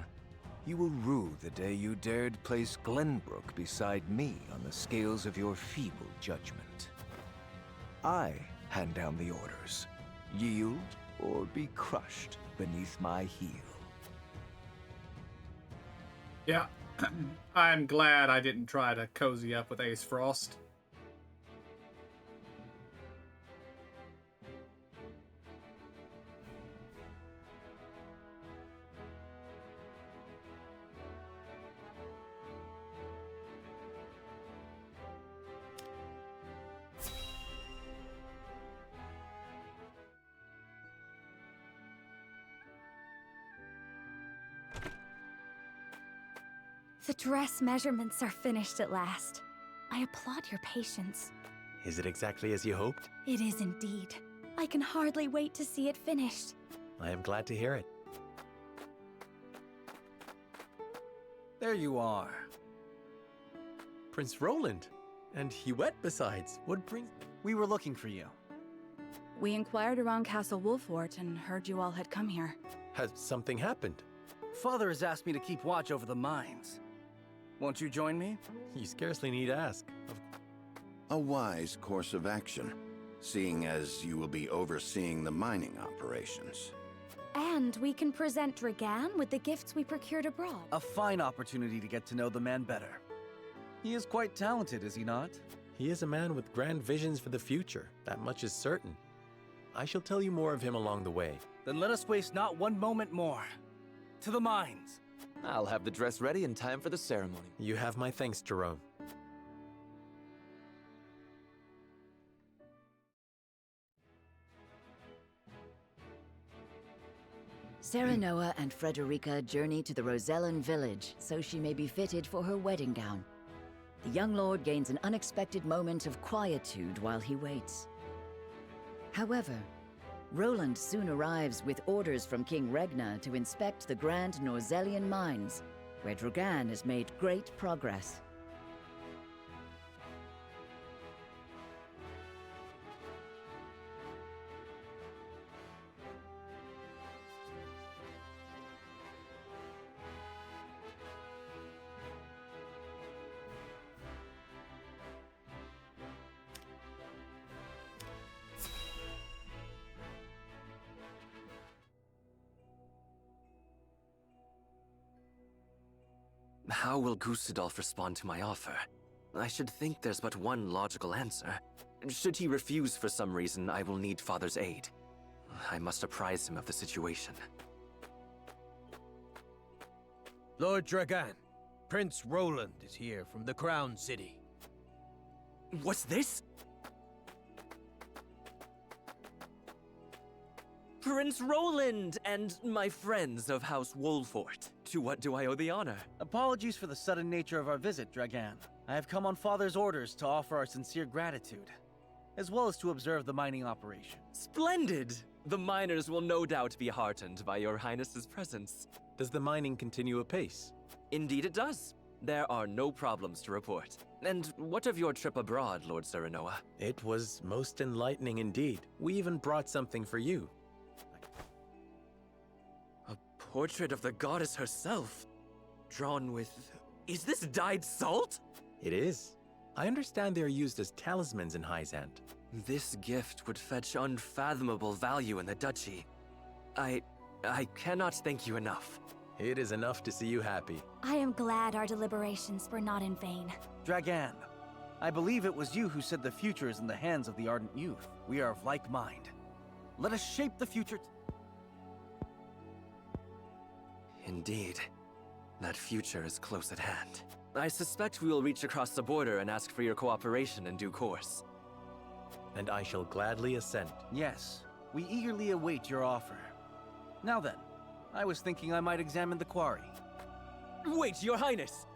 you will rue the day you dared place Glenbrook beside me on the scales of your feeble judgment. I hand down the orders. Yield or be crushed beneath my heel. Yeah, I'm glad I didn't try to cozy up with Ace Frost. The dress measurements are finished at last. I applaud your patience. Is it exactly as you hoped? It is indeed. I can hardly wait to see it finished. I am glad to hear it. There you are. Prince Roland. And Huette besides. What brings... We were looking for you. We inquired around Castle Wolfort and heard you all had come here. Has something happened? Father has asked me to keep watch over the mines. Won't you join me? You scarcely need ask. A wise course of action, seeing as you will be overseeing the mining operations. And we can present Dragan with the gifts we procured abroad. A fine opportunity to get to know the man better. He is quite talented, is he not? He is a man with grand visions for the future. That much is certain. I shall tell you more of him along the way. Then let us waste not one moment more. To the mines. I'll have the dress ready in time for the ceremony. You have my thanks, Jerome. Serenoa and Frederica journey to the Rosellan village so she may be fitted for her wedding gown. The young lord gains an unexpected moment of quietude while he waits. However, Roland soon arrives with orders from King Regna to inspect the Grand Norzellian mines, where Dragan has made great progress. How will Gustadolf respond to my offer? I should think there's but one logical answer. Should he refuse for some reason, I will need Father's aid. I must apprise him of the situation. Lord Dragan, Prince Roland is here from the Crown City. What's this? Prince Roland and my friends of House Wolfort. To what do I owe the honor? Apologies for the sudden nature of our visit, Dragan. I have come on Father's orders to offer our sincere gratitude, as well as to observe the mining operation. Splendid! The miners will no doubt be heartened by your highness's presence. Does the mining continue apace? Indeed it does. There are no problems to report. And what of your trip abroad, Lord Serenoa? It was most enlightening indeed. We even brought something for you. A portrait of the goddess herself, drawn with... Is this dyed salt? It is. I understand they are used as talismans in Hyzant. This gift would fetch unfathomable value in the duchy. I cannot thank you enough. It is enough to see you happy. I am glad our deliberations were not in vain. Dragan, I believe it was you who said the future is in the hands of the ardent youth. We are of like mind. Let us shape the future. Indeed. That future is close at hand. I suspect we will reach across the border and ask for your cooperation in due course. And I shall gladly assent. Yes, we eagerly await your offer. Now then, I was thinking I might examine the quarry. Wait, your highness!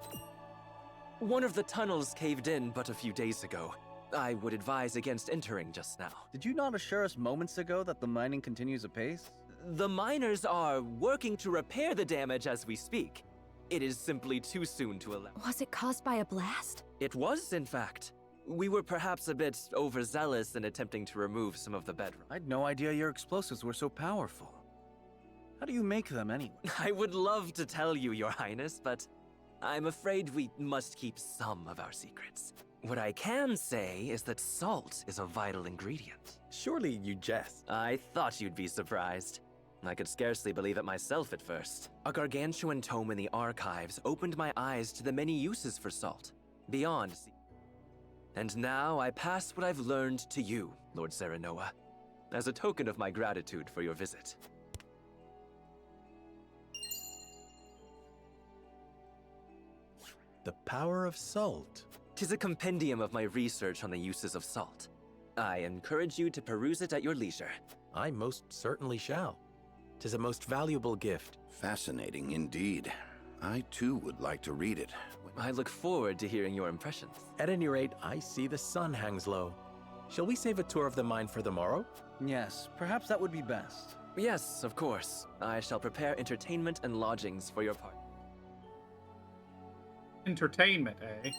One of the tunnels caved in but a few days ago. I would advise against entering just now. Did you not assure us moments ago that the mining continues apace? The miners are working to repair the damage as we speak. It is simply too soon to allow. Was it caused by a blast? It was, in fact. We were perhaps a bit overzealous in attempting to remove some of the bedrock. I'd no idea your explosives were so powerful. How do you make them anyway? I would love to tell you, your highness, but I'm afraid we must keep some of our secrets. What I can say is that salt is a vital ingredient. Surely you jest. I thought you'd be surprised. I could scarcely believe it myself at first. A gargantuan tome in the archives opened my eyes to the many uses for salt, beyond. And now I pass what I've learned to you, Lord Serenoa, as a token of my gratitude for your visit. The power of salt. 'Tis a compendium of my research on the uses of salt. I encourage you to peruse it at your leisure. I most certainly shall. 'Tis a most valuable gift. Fascinating indeed. I too would like to read it. I look forward to hearing your impressions. At any rate, I see the sun hangs low. Shall we save a tour of the mine for the morrow? Yes, perhaps that would be best. Yes, of course. I shall prepare entertainment and lodgings for your party. Entertainment, eh?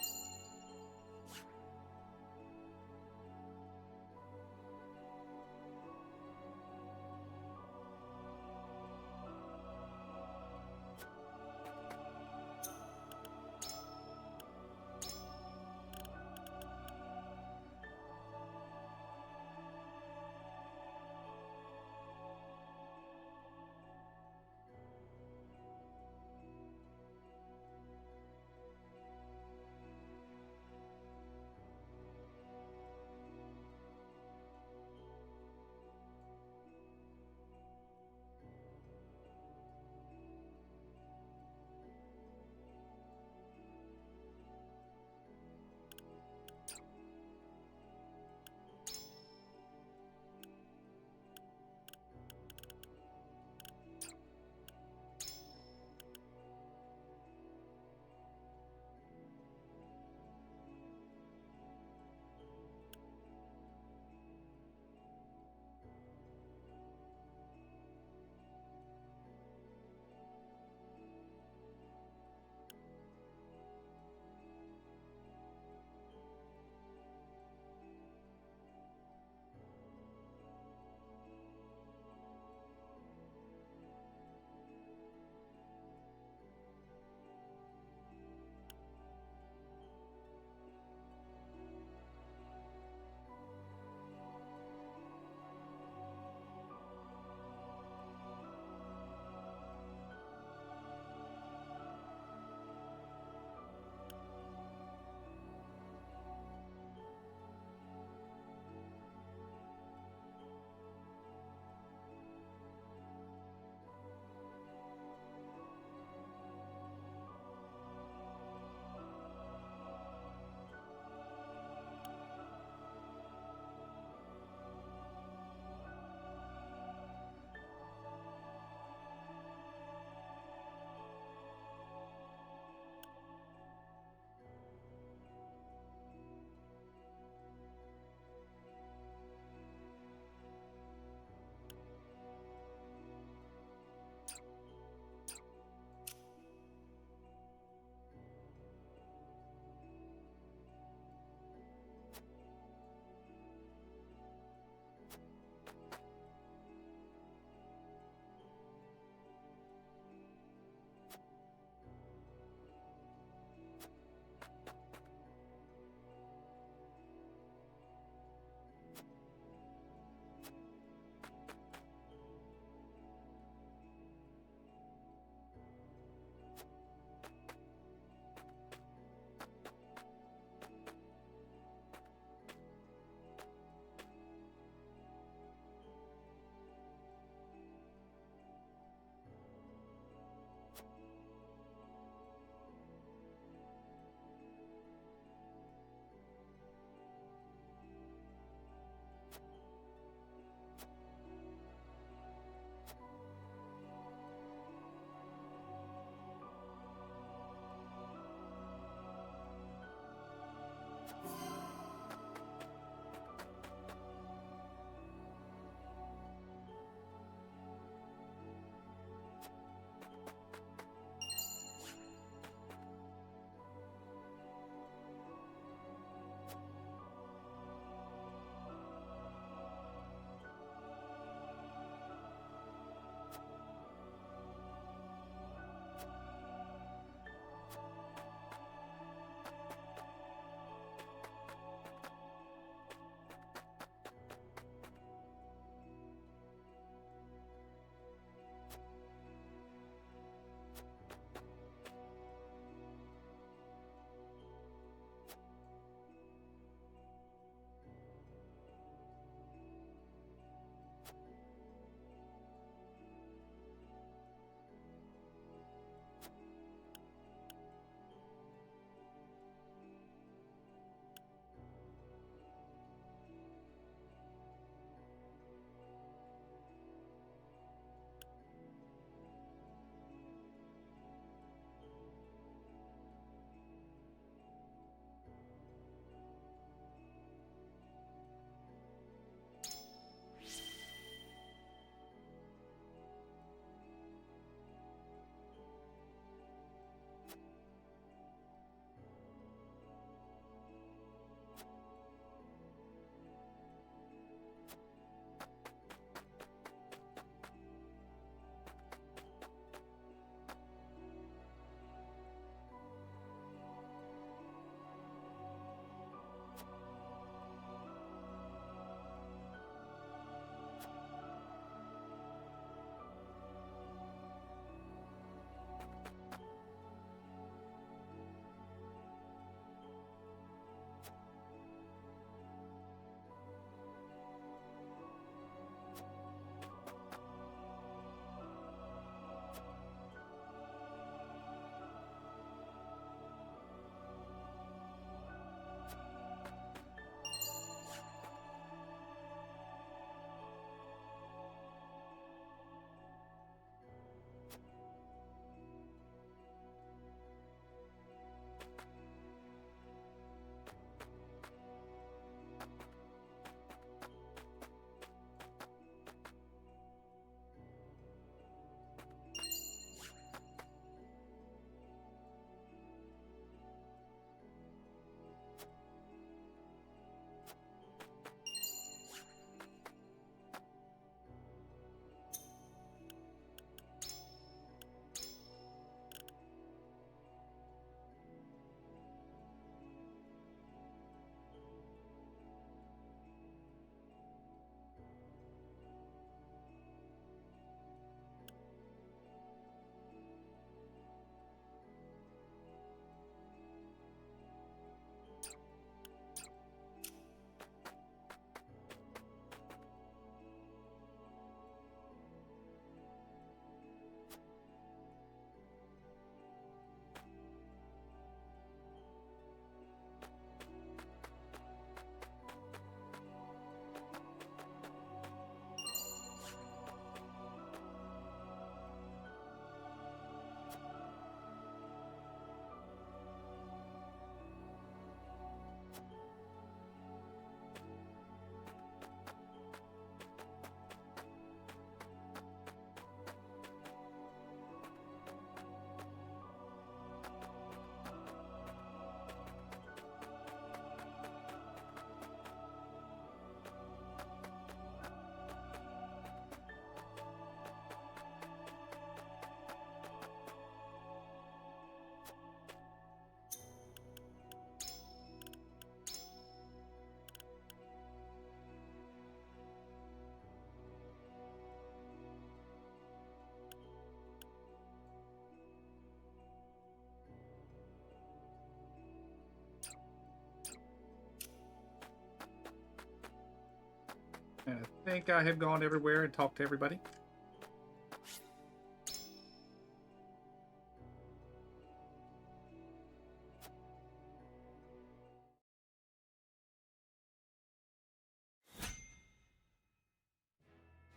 And I think I have gone everywhere and talked to everybody.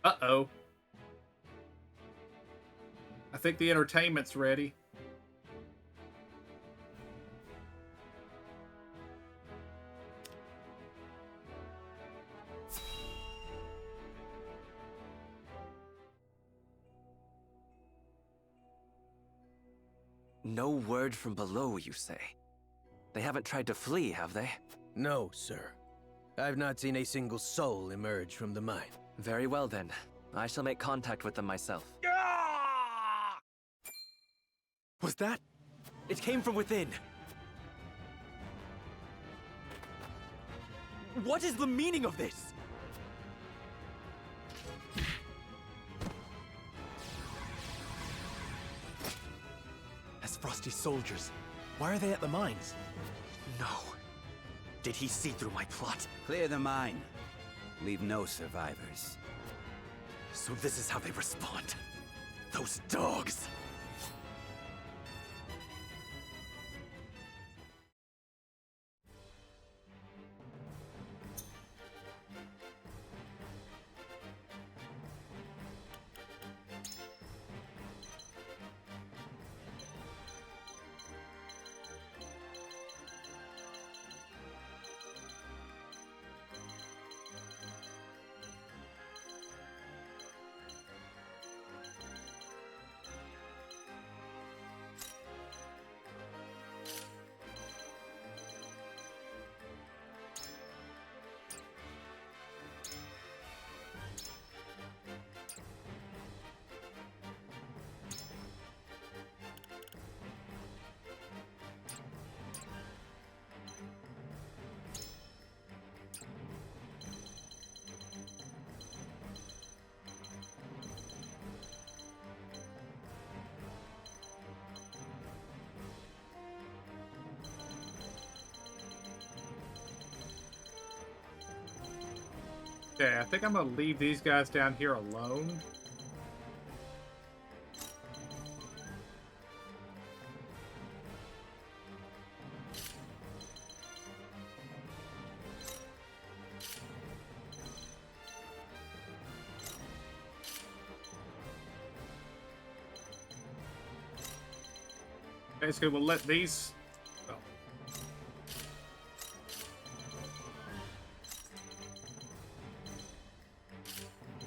Uh-oh. I think the entertainment's ready. No word from below, you say? They haven't tried to flee, have they? No, sir. I've not seen a single soul emerge from the mine. Very well then. I shall make contact with them myself. Was that? It came from within. What is the meaning of this? As Frosty's soldiers, why are they at the mines? No. Did he see through my plot? Clear the mine. Leave no survivors. So this is how they respond. Those dogs! Okay, I think I'm gonna leave these guys down here alone. Basically, we'll let these... Oh.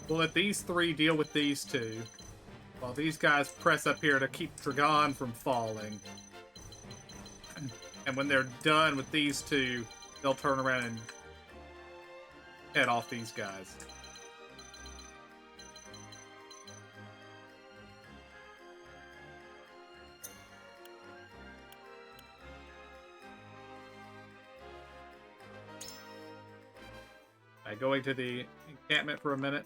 We'll let these three deal with these two, while these guys press up here to keep Dragon from falling. And when they're done with these two, they'll turn around and head off these guys. Going to the encampment for a minute.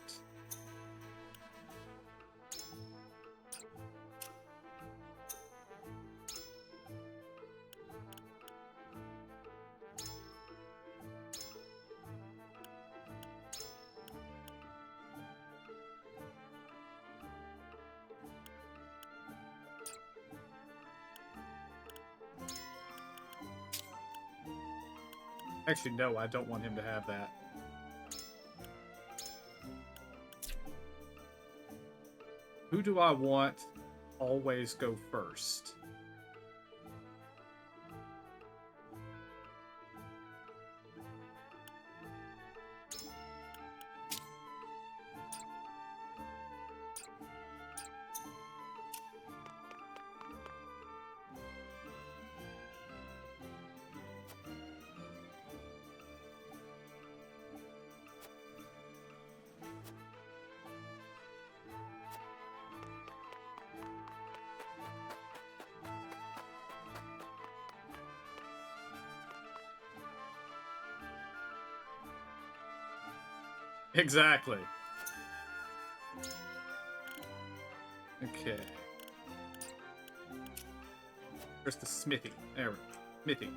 Actually, no, I don't want him to have that. Who do I want always go first? Exactly. Okay. Where's the smithy? There we go. Smithy.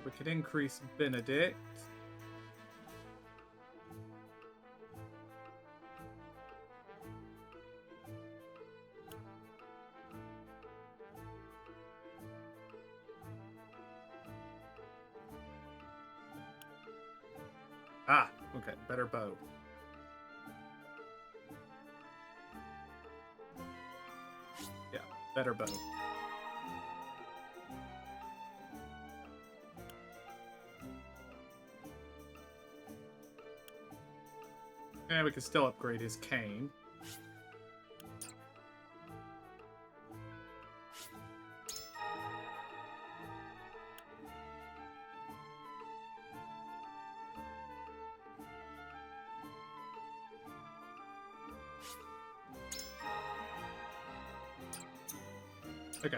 we could increase Benedict. Ah, okay, better bow. Yeah, better bow. And we can still upgrade his cane. Okay.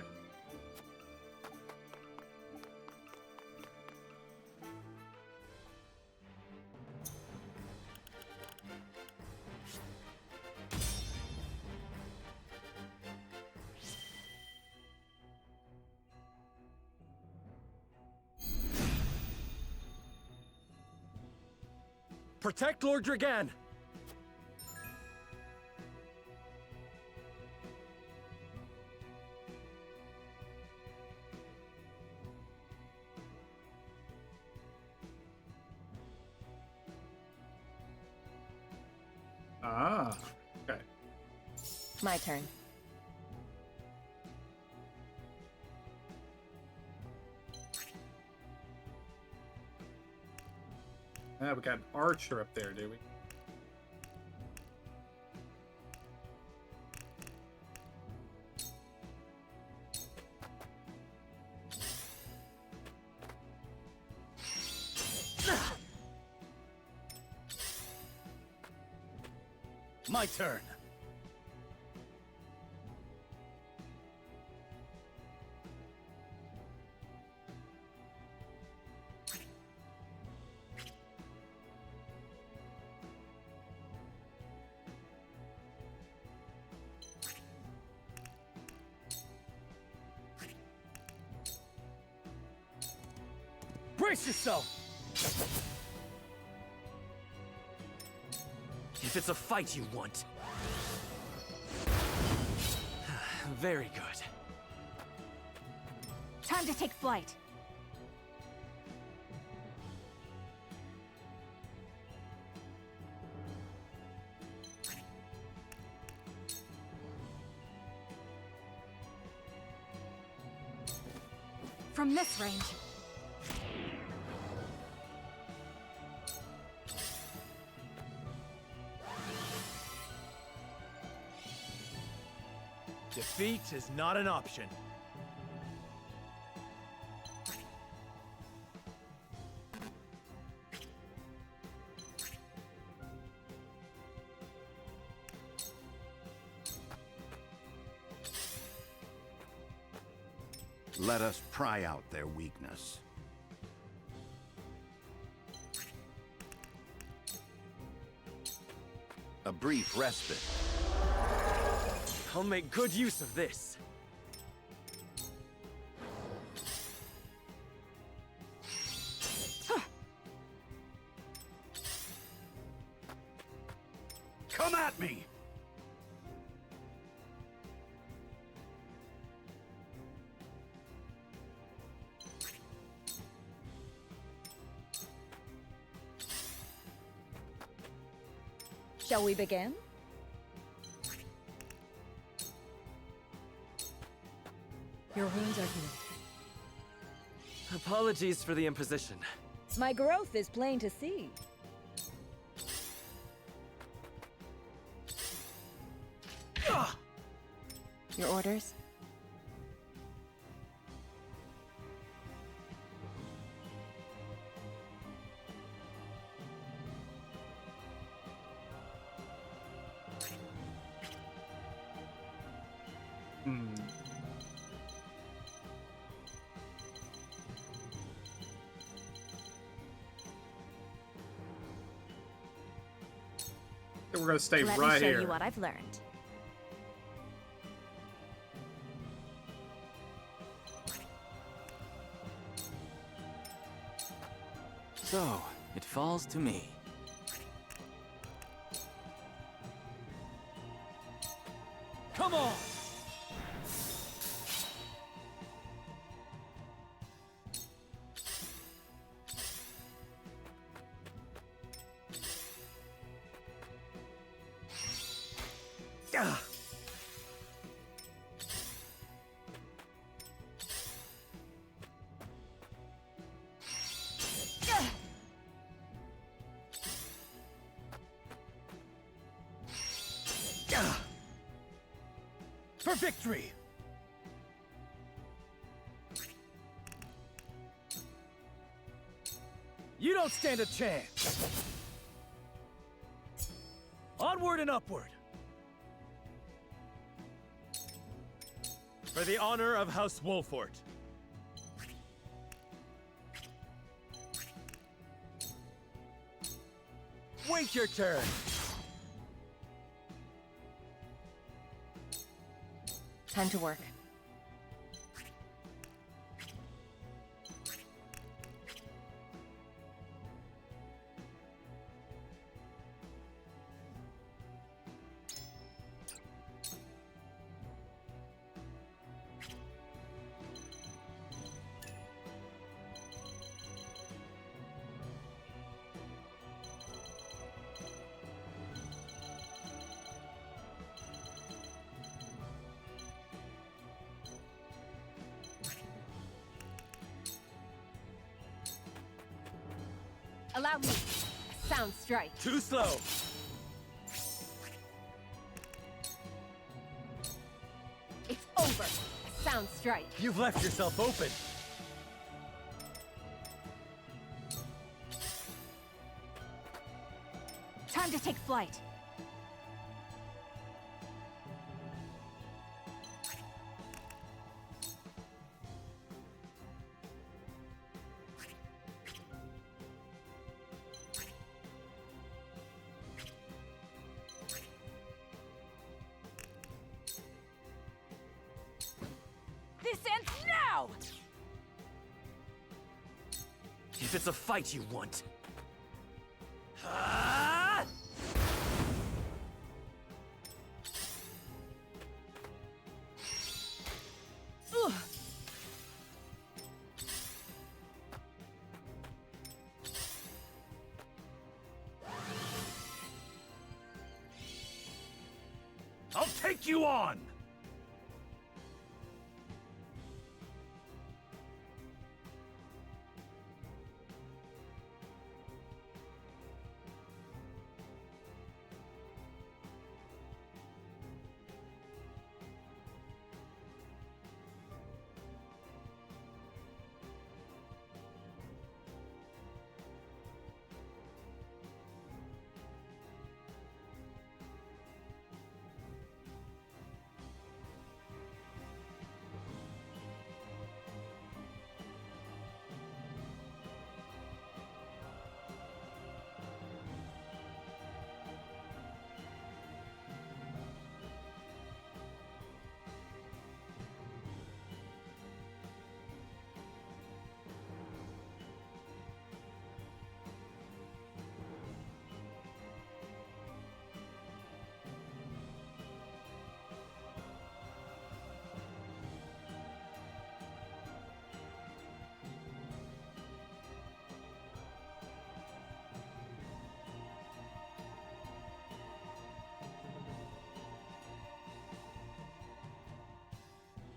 Protect Lord Dragan! Ah, okay. My turn. We got an archer up there, do we? My turn. Brace yourself! If it's a fight you want. Very good. Time to take flight. From this range. Defeat is not an option. Let us pry out their weakness. A brief respite. I'll make good use of this. Come at me! Shall we begin? Your wounds are healed. Apologies for the imposition. My growth is plain to see. Your orders? We're gonna stay Let right me show here. you what I've learned. So, it falls to me. Come on! Ah! For victory! You don't stand a chance! Onward and upward! For the honor of House Wolfort. Wait your turn! Time to work. Allow me. A sound strike. Too slow. It's over. A sound strike. You've left yourself open. Time to take flight. This ends now! If it's a fight you want. I'll take you on!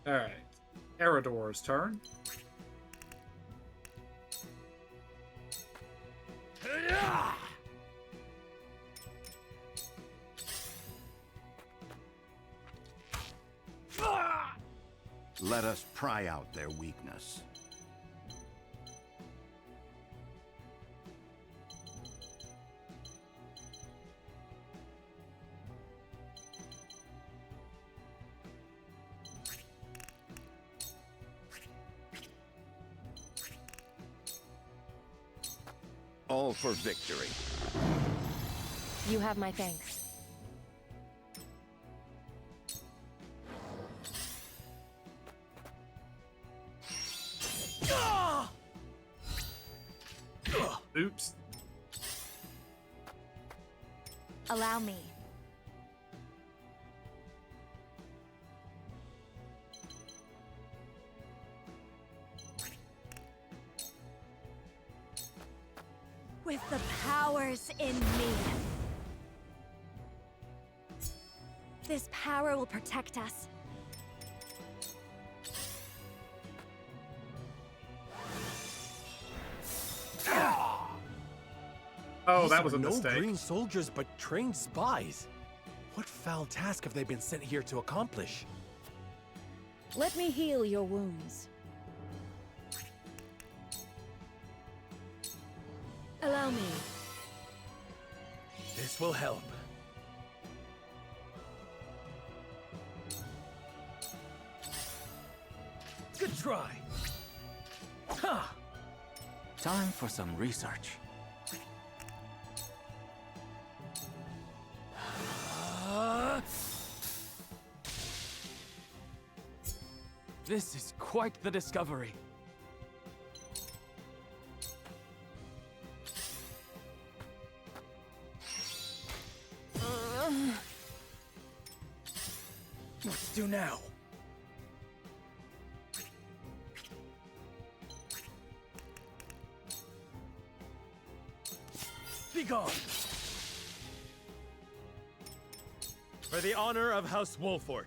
Alright. Eridor's turn. Let us pry out their weakness. All for victory. You have my thanks. Ah! Oops. Allow me. With the powers in me. This power will protect us. Oh, These that was are a no mistake. green soldiers, but trained spies. What foul task have they been sent here to accomplish? Let me heal your wounds. Allow me. This will help. Good try. Ha! Time for some research. This is quite the discovery. What to do now? Be gone! For the honor of House Wolfort.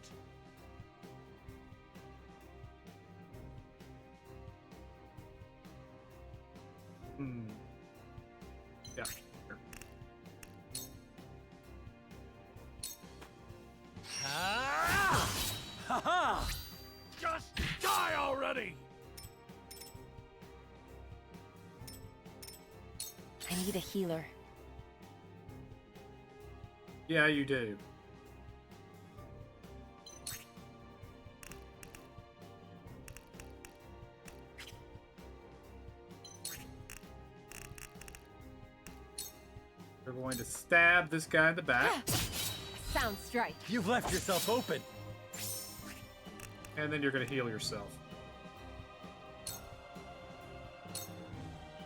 Yeah. Sure. Ha-ha! Just die already! I need a healer. Yeah, you do. We're going to stab this guy in the back. Sound strike. You've left yourself open. And then you're going to heal yourself.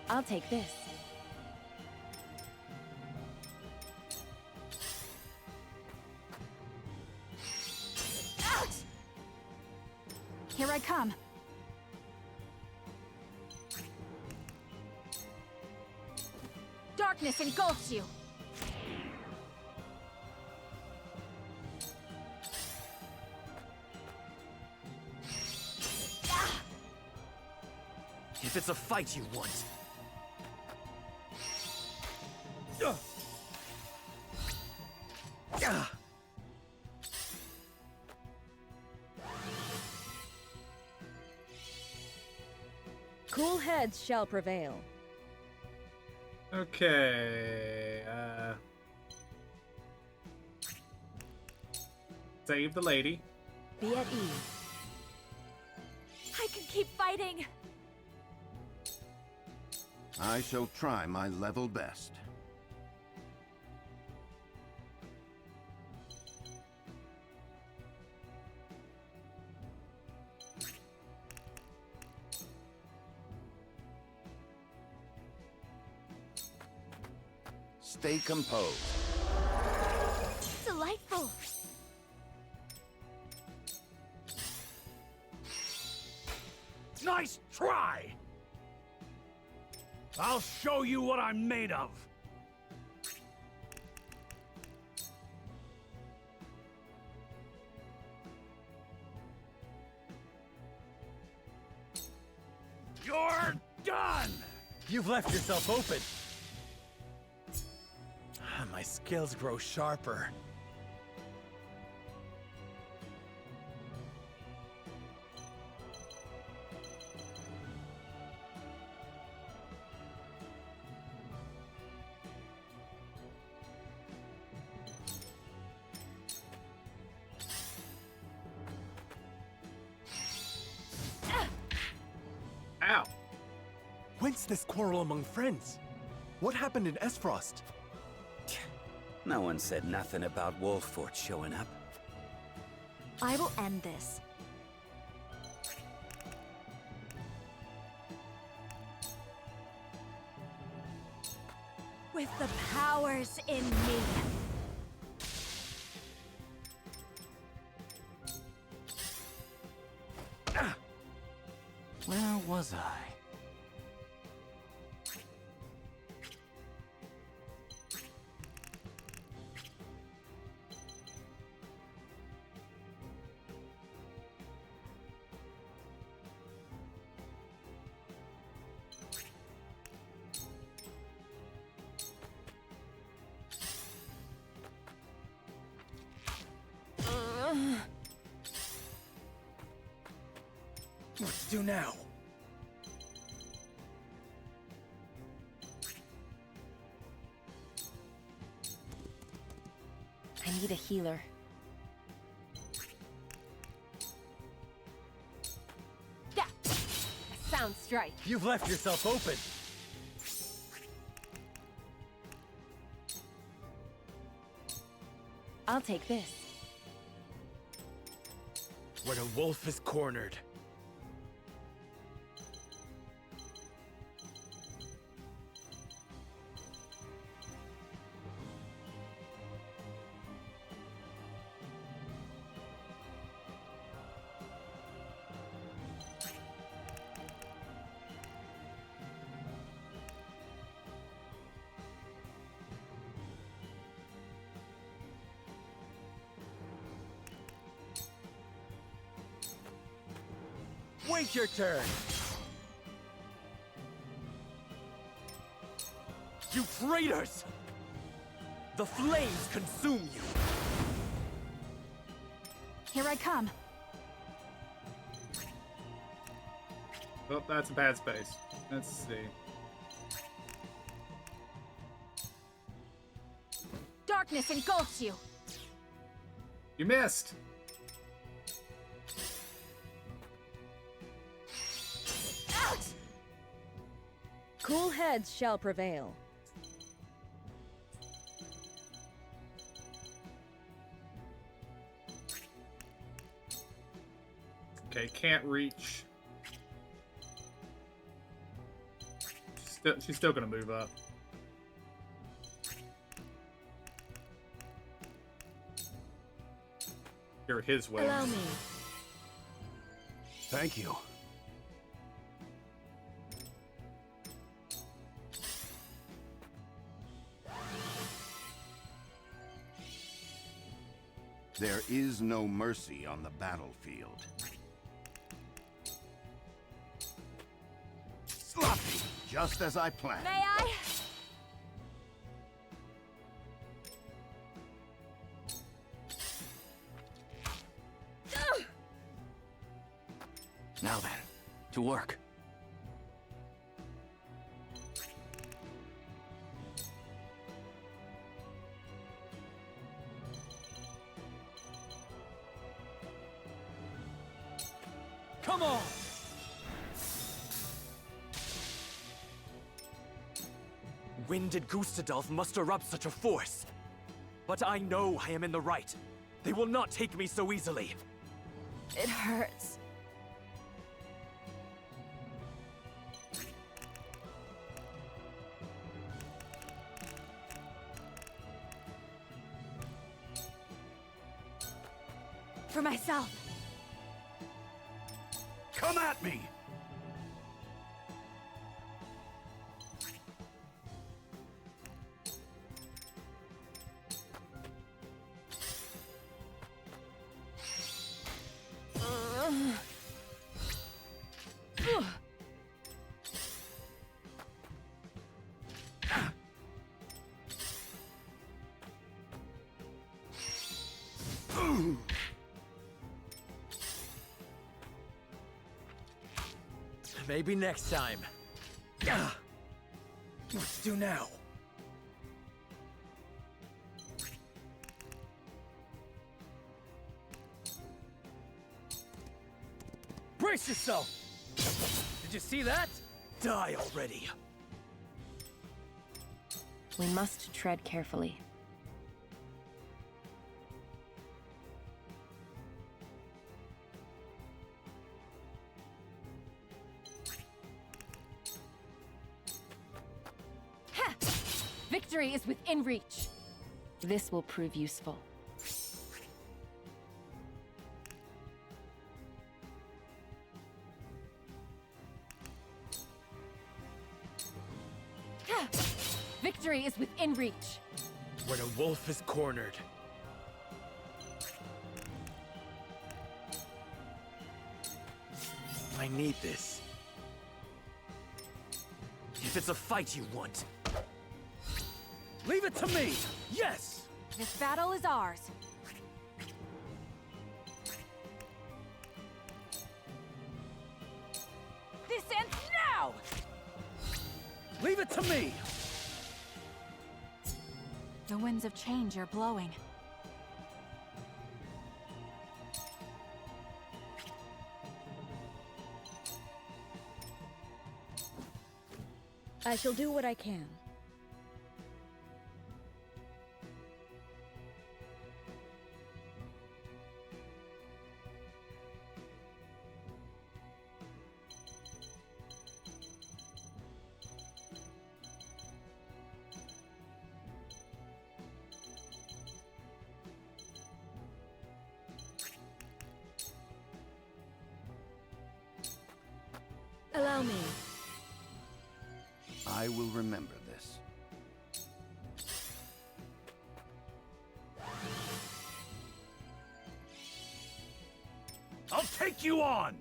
I'll take this. Ouch! Here I come. Darkness engulfs you. If it's a fight you want. Cool heads shall prevail. Okay. Save the lady. Be at ease. I can keep fighting. I shall try my level best. Stay composed. Delightful. Nice try! I'll show you what I'm made of. You're done! You've left yourself open. My skills grow sharper. Ow! Whence this quarrel among friends? What happened in Esfrost? No one said nothing about Wolfort showing up. I will end this. with the powers in me. Where was I? What to do now? I need a healer. Yeah! A sound strike. You've left yourself open. I'll take this. When a wolf is cornered. Wait your turn! You traitors! The flames consume you! Here I come. Oh, that's a bad space. Let's see. Darkness engulfs you. You missed! Cool heads shall prevail. Okay, can't reach. She's still gonna move up. You're his way. Allow me. Thank you. There is no mercy on the battlefield. Sloppy, just as I planned. May I? Now then, to work. Come on! When did Gustadolf muster up such a force? But I know I am in the right. They will not take me so easily. It hurts. For myself. Come at me! Maybe next time. What to do now? Brace yourself! Did you see that? Die already! We must tread carefully. Victory is within reach. This will prove useful. Victory is within reach. When a wolf is cornered. I need this. If it's a fight you want, Leave it to me! Yes! This battle is ours. This ends now! Leave it to me! The winds of change are blowing. I shall do what I can. Allow me. I will remember this. I'll take you on!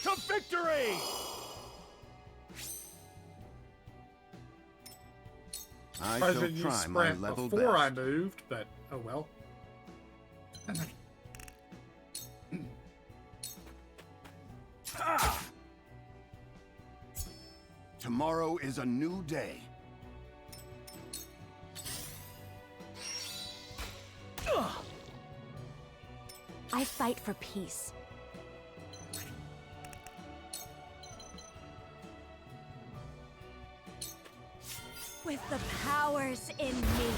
To victory! I Surprised shall didn't use try my sprint level before best. I moved, but oh well. Tomorrow is a new day. I fight for peace. With the powers in me.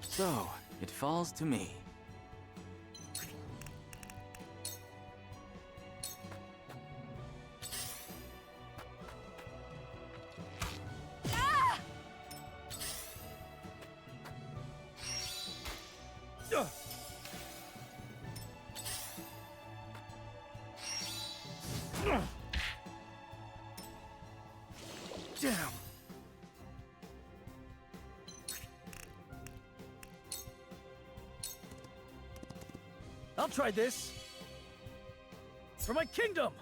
So, it falls to me. Damn! I'll try this! For my kingdom!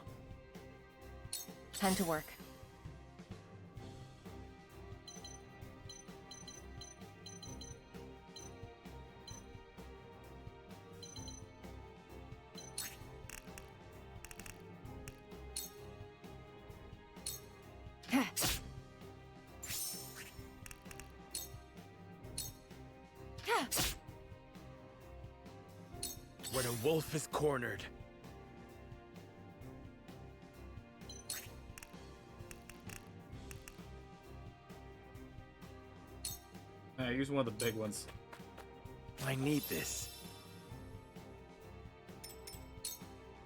Time to work. When a wolf is cornered. Use one of the big ones. I need this.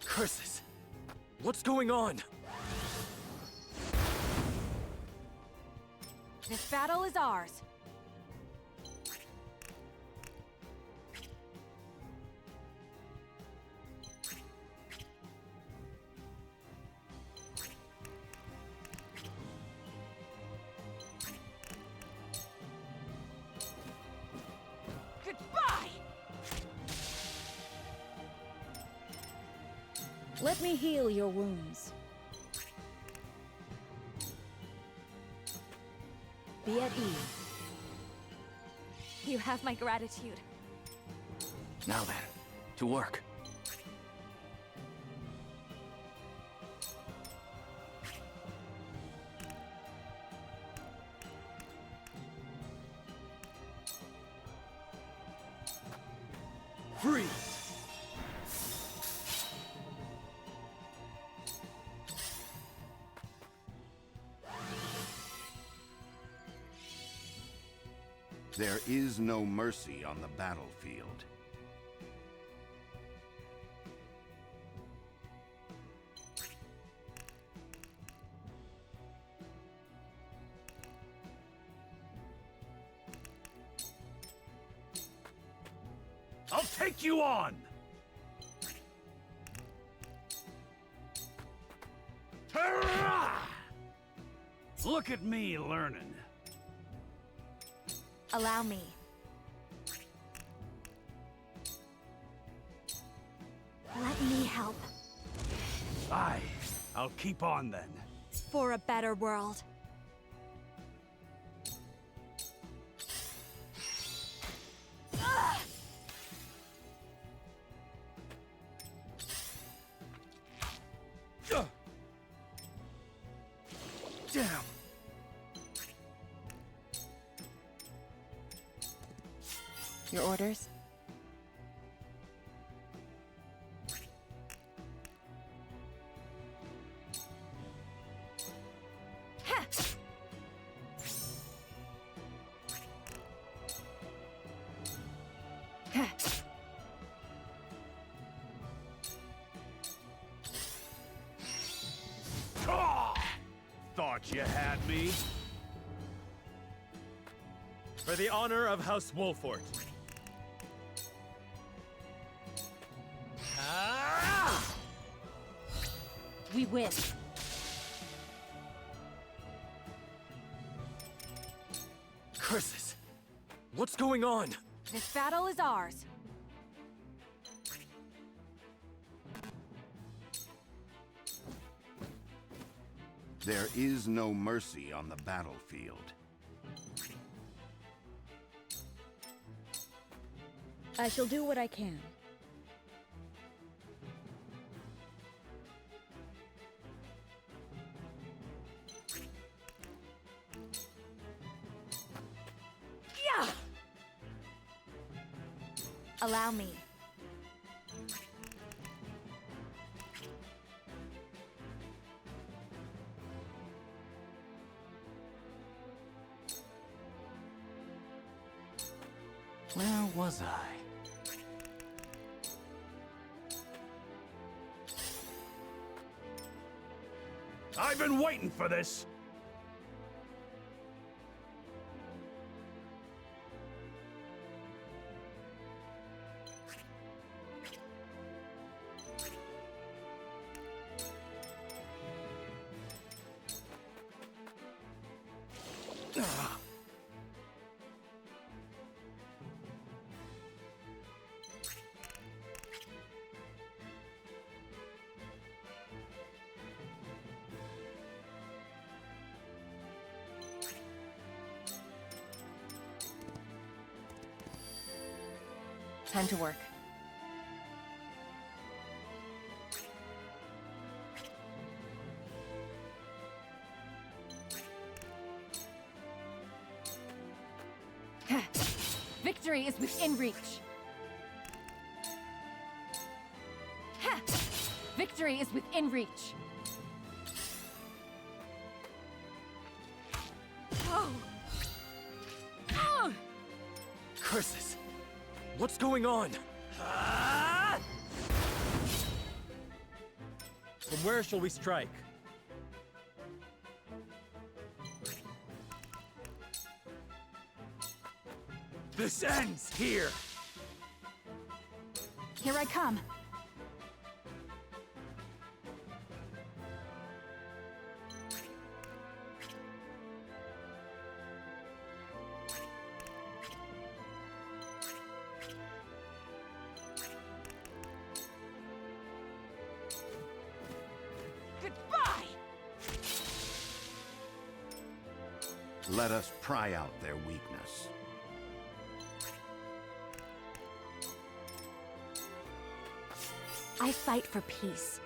curses! What's going on? This battle is ours. Goodbye! Let me heal your wounds. Be at ease. You have my gratitude. Now then, to work. Free! There is no mercy on the battlefield. I'll take you on! Hurrah! Look at me learning. Allow me. Let me help. Aye, I'll keep on then. For a better world. Damn. Your orders? Thought you had me? For the honor of House Wolfort. We win. Curses! What's going on? This battle is ours. There is no mercy on the battlefield. I shall do what I can. Yeah! Allow me. Where was I? I've been waiting for this! Time to work. Victory is within reach. Victory is within reach. Curses! What's going on? From where shall we strike? This ends here! Here I come. Goodbye! Let us pry out their weakness. I fight for peace.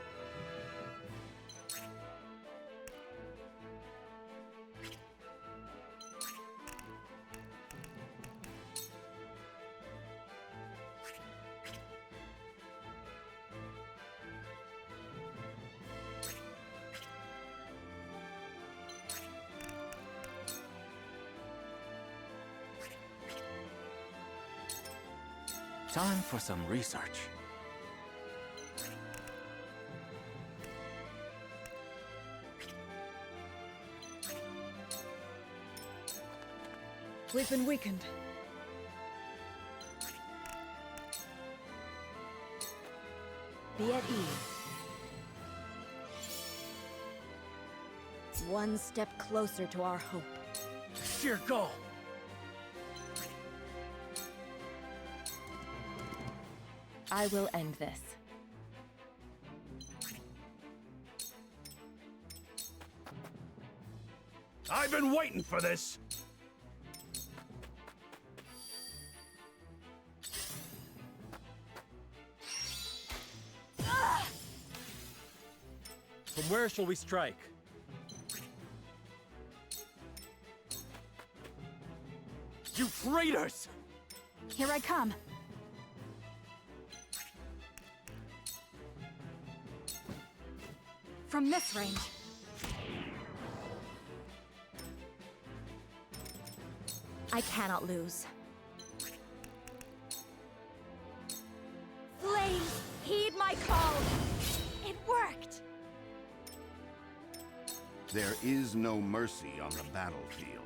Time for some research. We've been weakened. Be at ease. One step closer to our hope. Sheer goal! I will end this. I've been waiting for this! From where shall we strike? You traitors! Here I come. From this range. I cannot lose. Flames, heed my call! It worked! There is no mercy on the battlefield.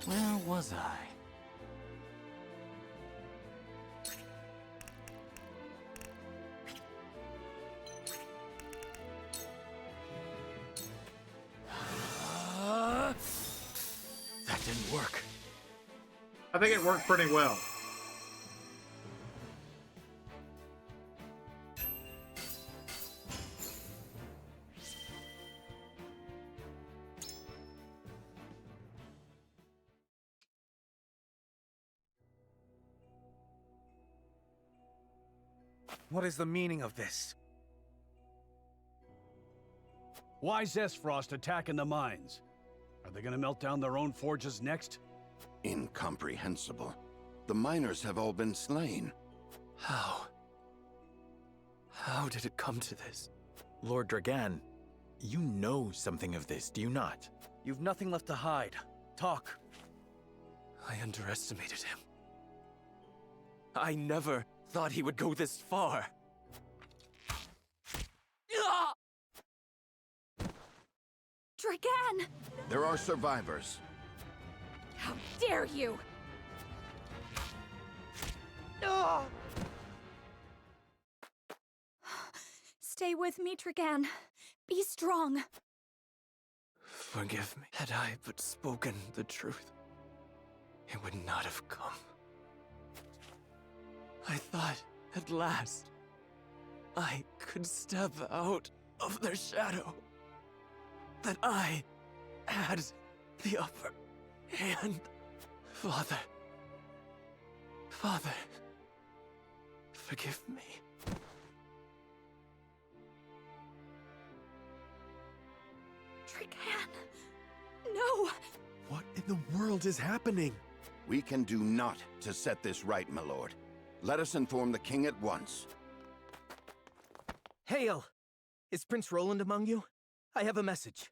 Where was I? That didn't work. I think it worked pretty well. What is the meaning of this? Why Zesfrost attacking the mines? Are they gonna melt down their own forges next? Incomprehensible. The miners have all been slain. How? How did it come to this? Lord Dragan, you know something of this, do you not? You've nothing left to hide. Talk. I underestimated him. I never thought he would go this far. Dragan! There are survivors. How dare you! Stay with me, Dragan. Be strong. Forgive me. Had I but spoken the truth, it would not have come. I thought, at last, I could step out of their shadow. That I had the upper hand. Father. Father. Forgive me. Dragan. No! What in the world is happening? We can do naught to set this right, my lord. Let us inform the king at once. Hail! Is Prince Roland among you? I have a message.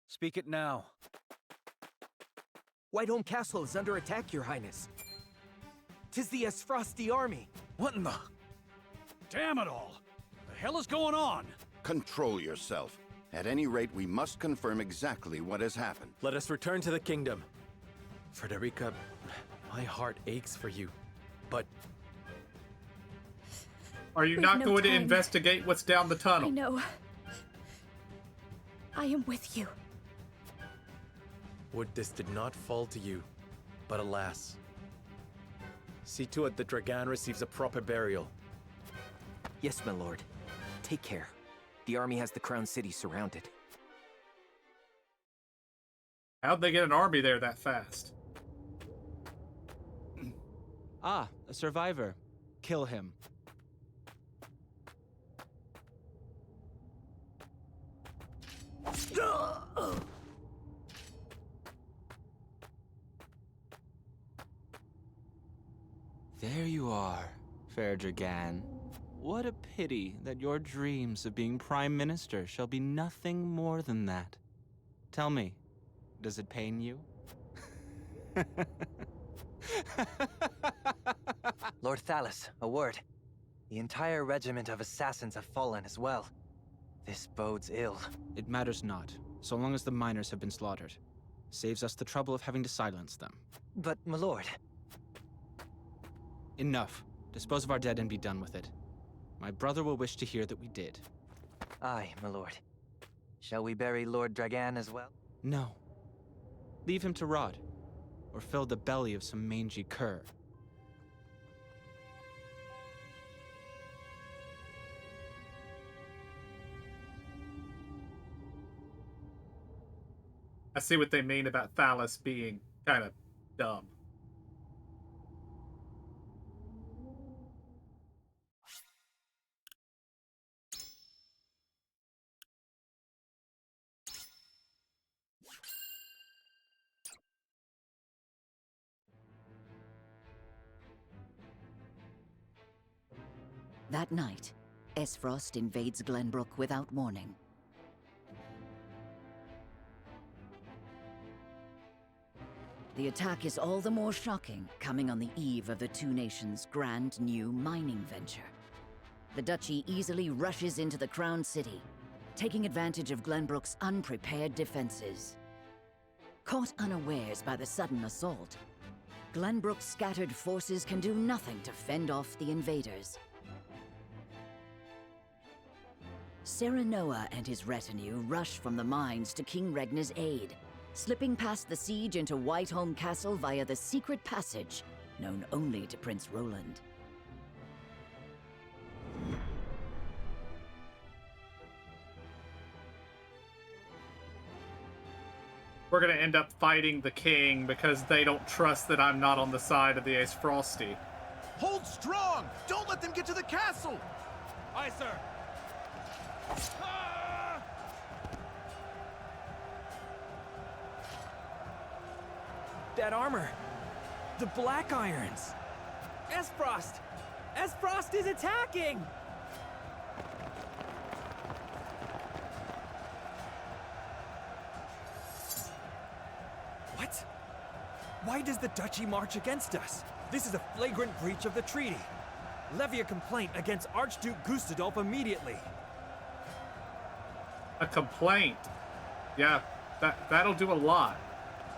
Speak it now. Whiteholm Castle is under attack, Your Highness. 'Tis the Esfrosti army. What in the... Damn it all! The hell is going on? Control yourself. At any rate, we must confirm exactly what has happened. Let us return to the kingdom. Frederica, my heart aches for you, but... Are you We've not no going to time. investigate what's down the tunnel? I know. I am with you. Would this did not fall to you, but alas. See to it that Dragan receives a proper burial. Yes, my lord. Take care. The army has the Crown City surrounded. How'd they get an army there that fast? Ah, a survivor. Kill him. There you are, fair Dragan. What a pity that your dreams of being Prime Minister shall be nothing more than that. Tell me, Does it pain you? Lord Thalos, a word. The entire regiment of assassins have fallen as well. This bodes ill. It matters not, so long as the miners have been slaughtered. Saves us the trouble of having to silence them. But, my lord... Enough. Dispose of our dead and be done with it. My brother will wish to hear that we did. Aye, my lord. Shall we bury Lord Dragan as well? No. Leave him to rot, or fill the belly of some mangy cur. I see what they mean about Thalos being kind of dumb. That night, Esfrost invades Glenbrook without warning. The attack is all the more shocking, coming on the eve of the two nations' grand new mining venture. The Duchy easily rushes into the Crown City, taking advantage of Glenbrook's unprepared defenses. Caught unawares by the sudden assault, Glenbrook's scattered forces can do nothing to fend off the invaders. Serenoa and his retinue rush from the mines to King Regnar's aid, slipping past the siege into Whiteholm Castle via the secret passage, known only to Prince Roland. We're gonna end up fighting the king because they don't trust that I'm not on the side of the Aesfrosti. Hold strong! Don't let them get to the castle! Aye, sir. That armor! The Black Irons! Esfrost! Esfrost is attacking! What? Why does the Duchy march against us? This is a flagrant breach of the treaty. Levy a complaint against Archduke Gustadolf immediately. A complaint? Yeah, that'll do a lot.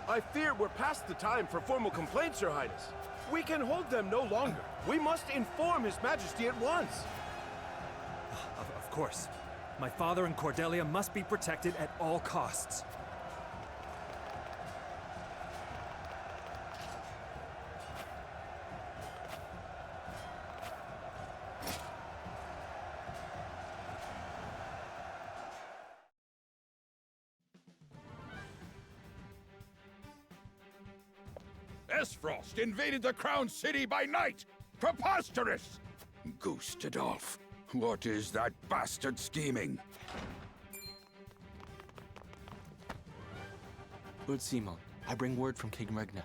I fear we're past the time for formal complaints, Your Highness. We can hold them no longer. We must inform His Majesty at once. Of course. My father and Cordelia must be protected at all costs. Esfrost invaded the Crown City by night! Preposterous! Gustadolf, what is that bastard scheming? Lord Simon, I bring word from King Regna.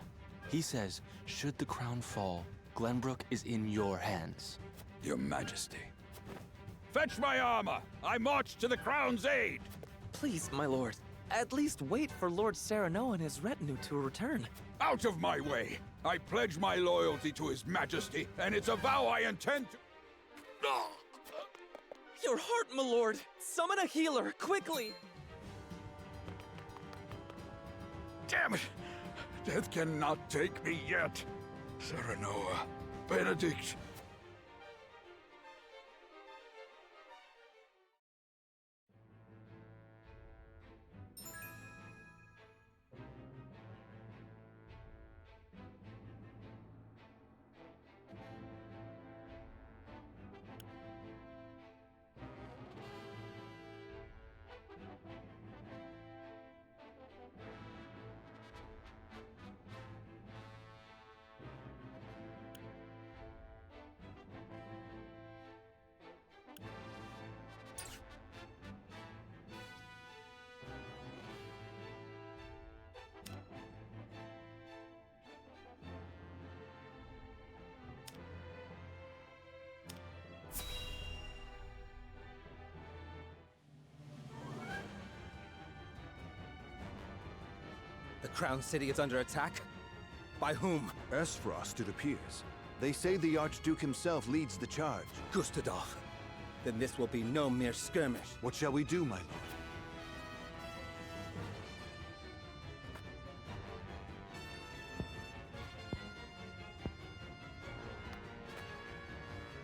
He says, should the crown fall, Glenbrook is in your hands. Your Majesty. Fetch my armor! I march to the Crown's aid! Please, my lord, at least wait for Lord Serenoa and his retinue to return. Out of my way! I pledge my loyalty to His Majesty, and it's a vow I intend to... Your heart, my lord! Summon a healer, quickly! Damn it! Death cannot take me yet! Serenoa, Benedict... The Crown City is under attack? By whom? Esfrost, it appears. They say the Archduke himself leads the charge. Gustadolf. Then this will be no mere skirmish. What shall we do, my lord?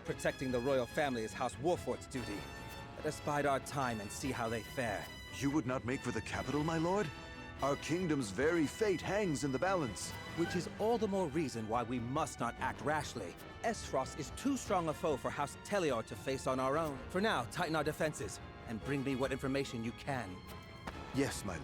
Protecting the royal family is House Wolfort's duty. Let us bide our time and see how they fare. You would not make for the capital, my lord? Our kingdom's very fate hangs in the balance. Which is all the more reason why we must not act rashly. Esfrost is too strong a foe for House Telior to face on our own. For now, tighten our defenses, and bring me what information you can. Yes, my lord.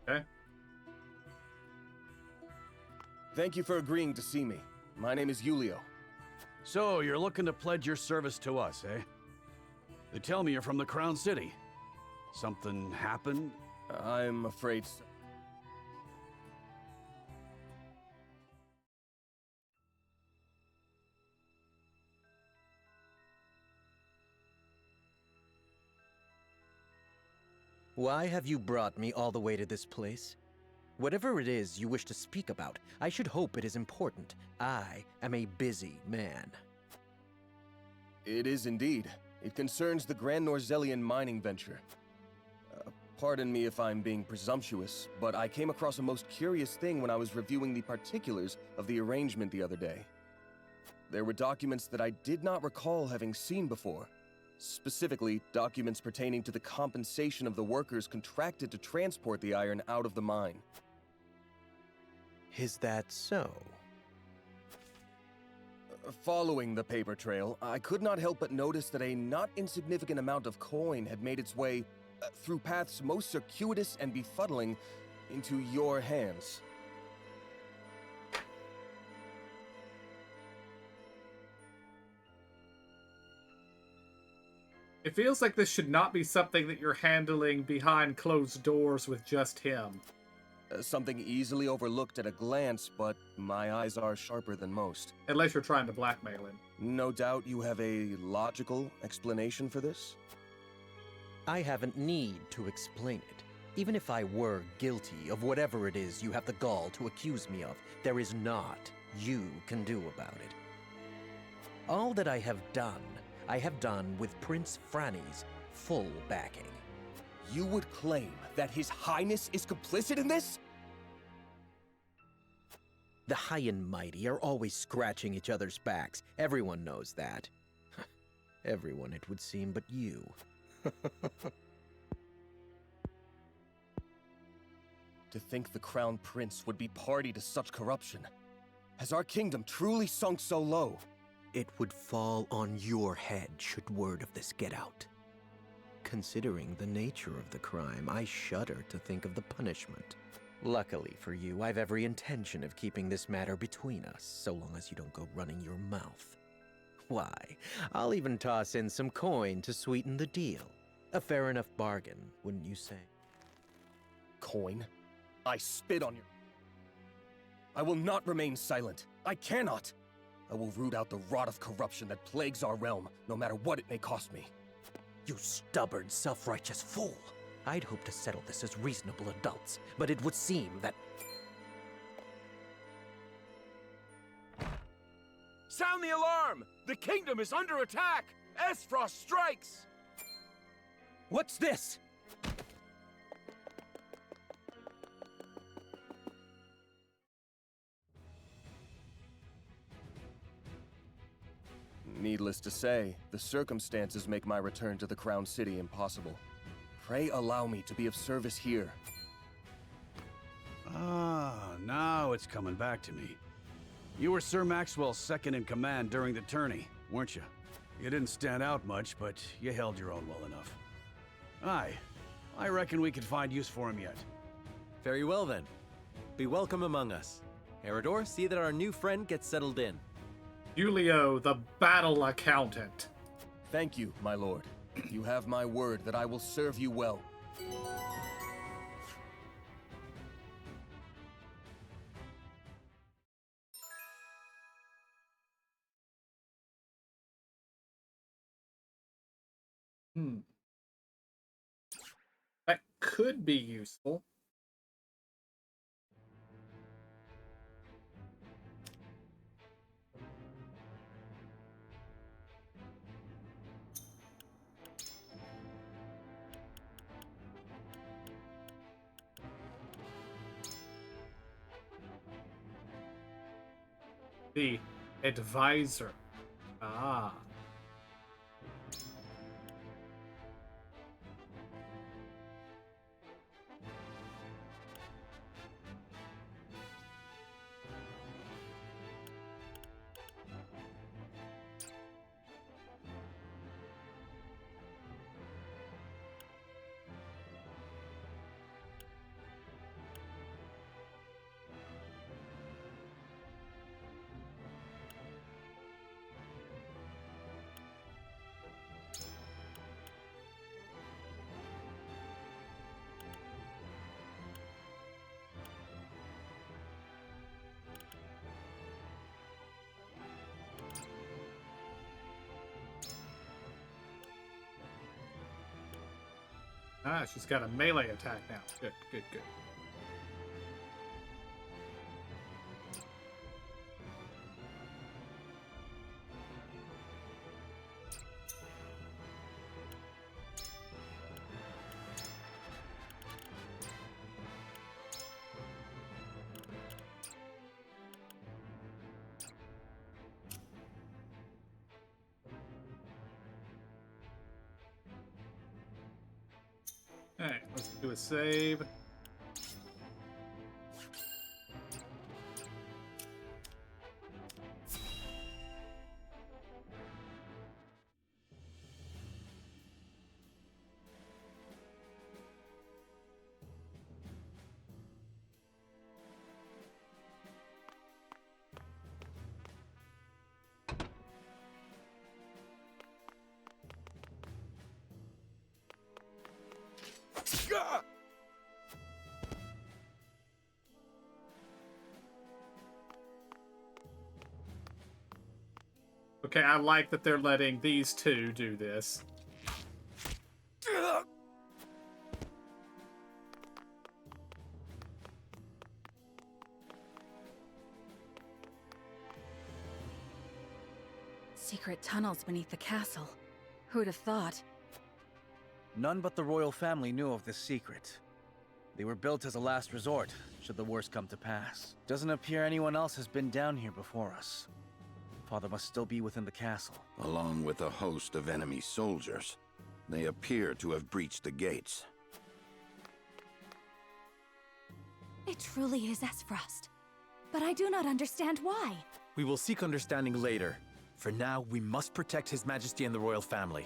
Okay. Thank you for agreeing to see me. My name is Julio. So, you're looking to pledge your service to us, eh? They tell me you're from the Crown City. Something happened? I'm afraid so. Why have you brought me all the way to this place? Whatever it is you wish to speak about, I should hope it is important. I am a busy man. It is indeed. It concerns the Grand Norzelian mining venture. Pardon me if I'm being presumptuous, but I came across a most curious thing when I was reviewing the particulars of the arrangement the other day. There were documents that I did not recall having seen before. Specifically, documents pertaining to the compensation of the workers contracted to transport the iron out of the mine. Is that so? Following the paper trail, I could not help but notice that a not insignificant amount of coin had made its way through paths most circuitous and befuddling into your hands. It feels like this should not be something that you're handling behind closed doors with just him. Something easily overlooked at a glance, but my eyes are sharper than most. Unless you're trying to blackmail him. No doubt you have a logical explanation for this? I haven't need to explain it. Even if I were guilty of whatever it is you have the gall to accuse me of, there is naught you can do about it. All that I have done with Prince Franny's full backing. You would claim that His Highness is complicit in this? The high and mighty are always scratching each other's backs. Everyone knows that. Everyone, it would seem, but you. To think the Crown Prince would be party to such corruption. Has our kingdom truly sunk so low? It would fall on your head should word of this get out. Considering the nature of the crime, I shudder to think of the punishment. Luckily for you, I've every intention of keeping this matter between us, so long as you don't go running your mouth. Why, I'll even toss in some coin to sweeten the deal. A fair enough bargain, wouldn't you say? Coin? I spit on your... I will not remain silent. I cannot! I will root out the rot of corruption that plagues our realm, no matter what it may cost me. You stubborn, self-righteous fool! I'd hoped to settle this as reasonable adults, but it would seem that... Sound the alarm! The kingdom is under attack! Esfrost strikes! What's this? Needless to say, the circumstances make my return to the Crown City impossible. Pray allow me to be of service here. Ah, now it's coming back to me. You were Sir Maxwell's second in command during the tourney, weren't you? You didn't stand out much, but you held your own well enough. Aye, I reckon we could find use for him yet. Very well then. Be welcome among us. Eridor, see that our new friend gets settled in. Julio, the battle accountant. Thank you, my lord. You have my word that I will serve you well. That could be useful. The advisor. Ah. Ah, she's got a melee attack now. Good, good, good. Alright, let's do a save. Okay, I like that they're letting these two do this. Secret tunnels beneath the castle. Who'd have thought? None but the royal family knew of this secret. They were built as a last resort, should the worst come to pass. Doesn't appear anyone else has been down here before us. Father must still be within the castle. Along with a host of enemy soldiers. They appear to have breached the gates. It truly is Esfrost. But I do not understand why. We will seek understanding later. For now, we must protect His Majesty and the royal family.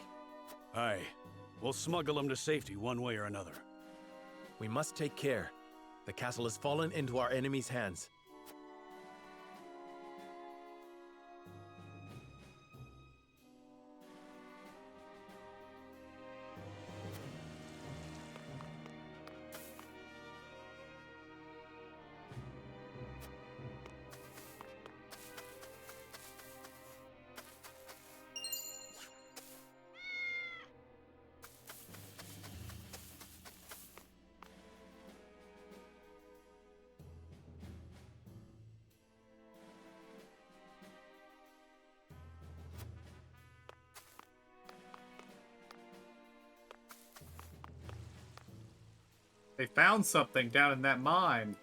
Aye. We'll smuggle him to safety one way or another. We must take care. The castle has fallen into our enemy's hands. They found something down in that mine.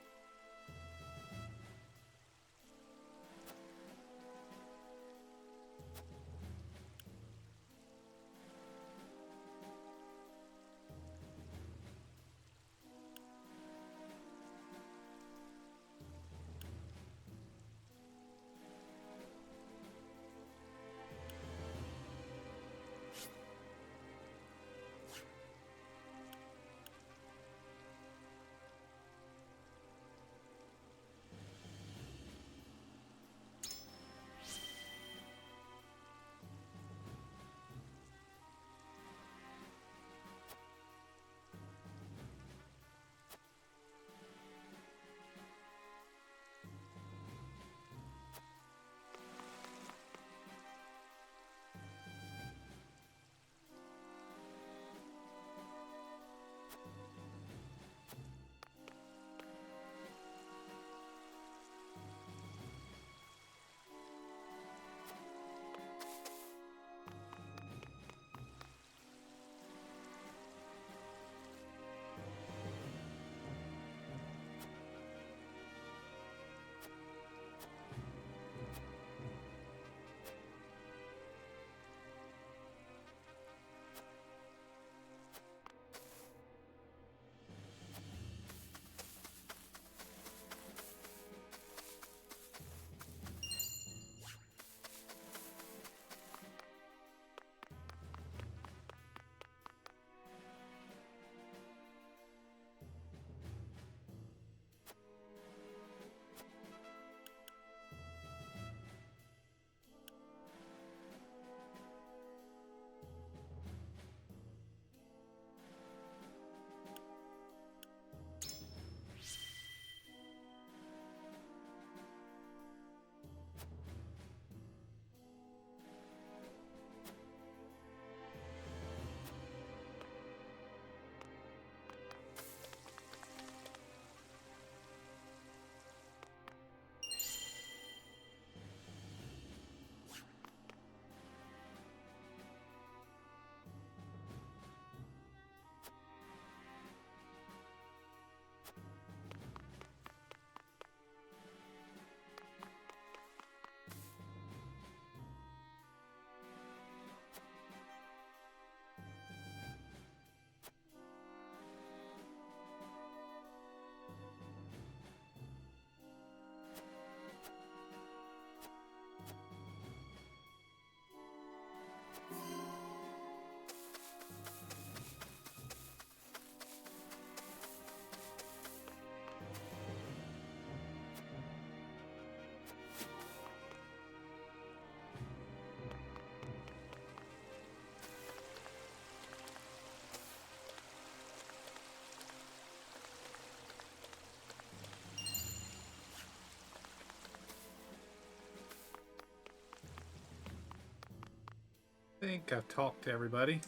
think I've talked to everybody.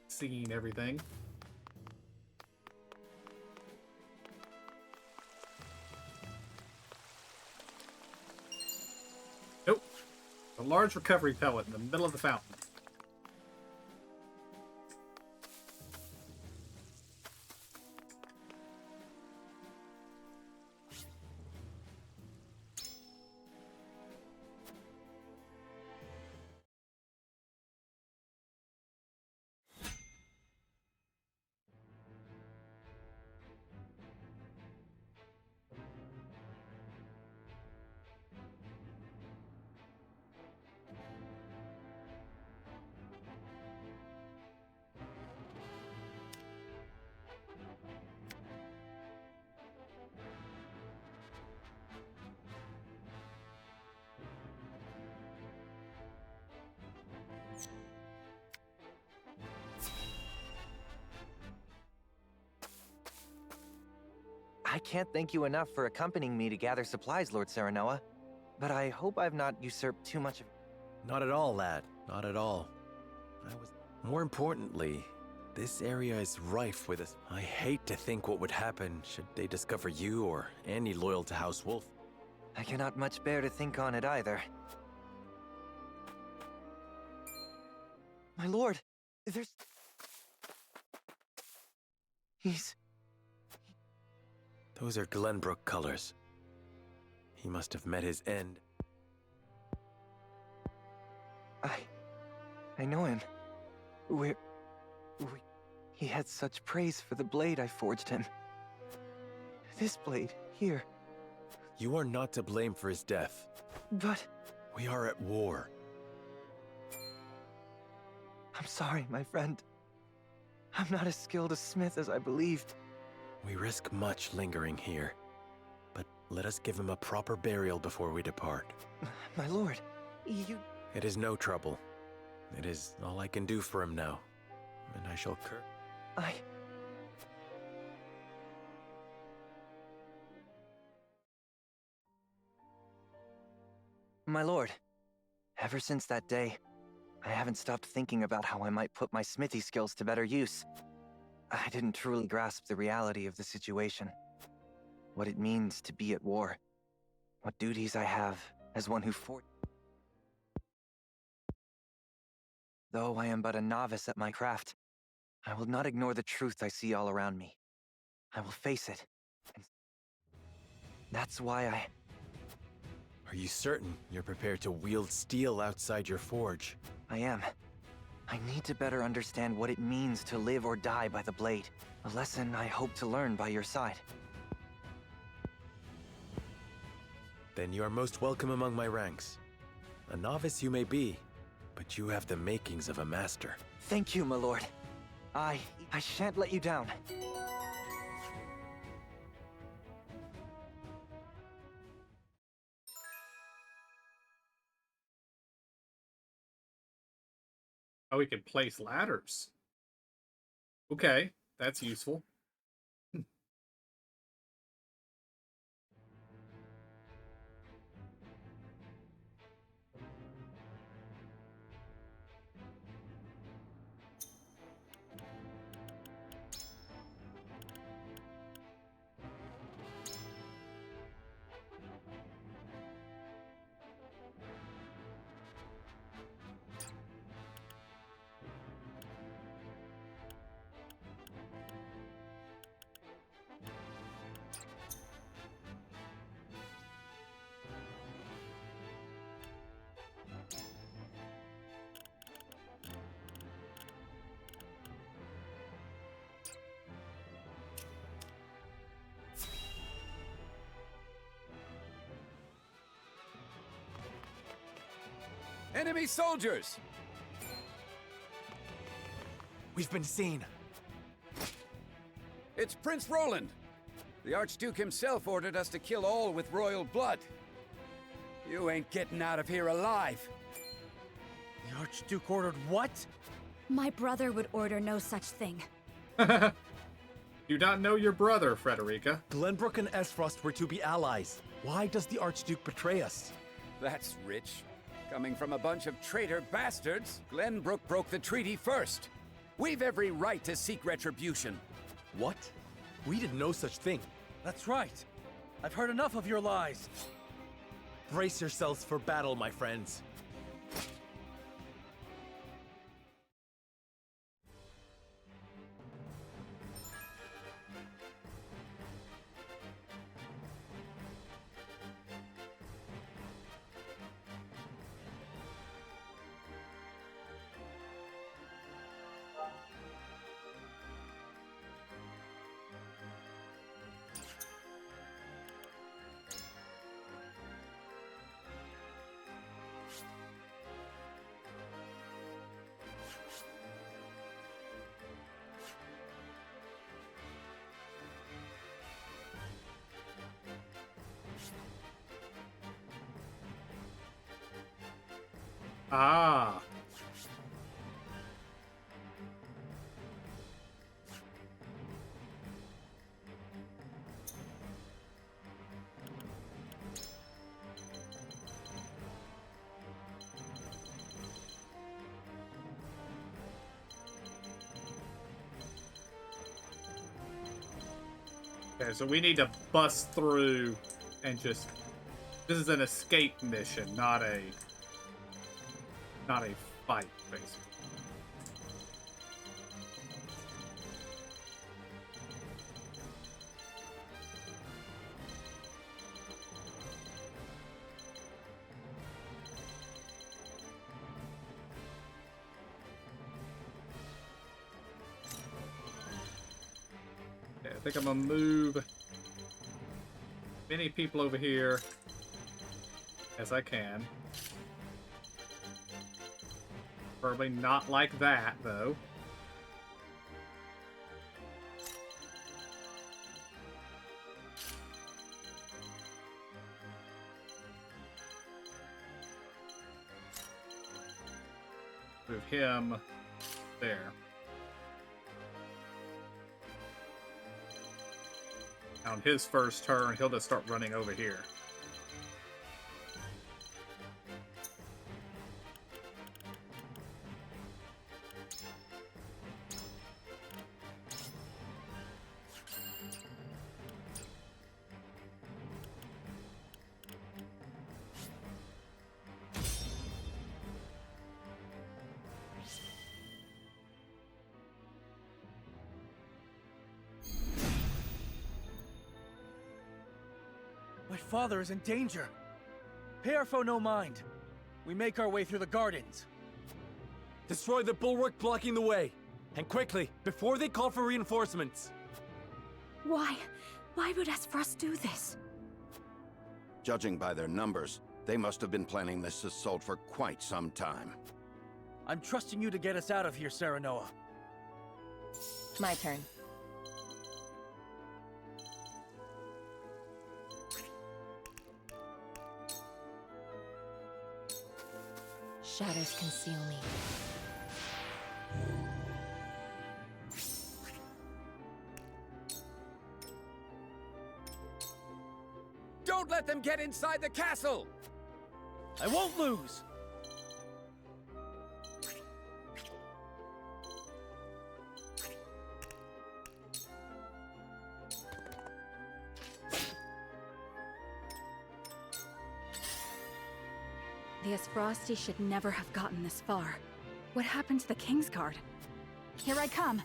Seen everything. Nope. A large recovery pellet in the middle of the fountain. I can't thank you enough for accompanying me to gather supplies, Lord Serenoa. But I hope I've not usurped too much of... Not at all, lad. Not at all. More importantly, this area is rife with us. I hate to think what would happen should they discover you or any loyal to House Wolf. I cannot much bear to think on it either. My lord, there's... Those are Glenbrook colors. He must have met his end. I know him. He had such praise for the blade I forged him. This blade, here. You are not to blame for his death. But... We are at war. I'm sorry, my friend. I'm not as skilled a smith as I believed. We risk much lingering here, but let us give him a proper burial before we depart. My lord, you... It is no trouble. It is all I can do for him now, and I shall My lord, ever since that day, I haven't stopped thinking about how I might put my smithy skills to better use. I didn't truly grasp the reality of the situation. What it means to be at war. What duties I have as one who fought. Though I am but a novice at my craft, I will not ignore the truth I see all around me. I will face it. And that's why I... Are you certain you're prepared to wield steel outside your forge? I am. I need to better understand what it means to live or die by the blade. A lesson I hope to learn by your side. Then you are most welcome among my ranks. A novice you may be, but you have the makings of a master. Thank you, my lord. I shan't let you down. Oh, we can place ladders. Okay, that's useful. Enemy soldiers! We've been seen. It's Prince Roland. The Archduke himself ordered us to kill all with royal blood. You ain't getting out of here alive. The Archduke ordered what? My brother would order no such thing. Do not know your brother, Frederica. Glenbrook and Esfrost were to be allies. Why does the Archduke betray us? That's rich. Coming from a bunch of traitor bastards, Glenbrook broke the treaty first. We've every right to seek retribution. What? We did no such thing. That's right. I've heard enough of your lies. Brace yourselves for battle, my friends. Ah. Okay, so we need to bust through and just... This is an escape mission, not a fight, basically. Okay, I think I'm gonna move many people over here as I can. Probably not like that, though. Move him there. On his first turn, he'll just start running over here. My father is in danger. Pay our foe no mind. We make our way through the gardens. Destroy the bulwark blocking the way. And quickly, before they call for reinforcements. Why? Why would Esfrost do this? Judging by their numbers, they must have been planning this assault for quite some time. I'm trusting you to get us out of here, Serenoa. My turn. Shadows conceal me. Don't let them get inside the castle! I won't lose! The Esfrosti should never have gotten this far. What happened to the Kingsguard? Here I come.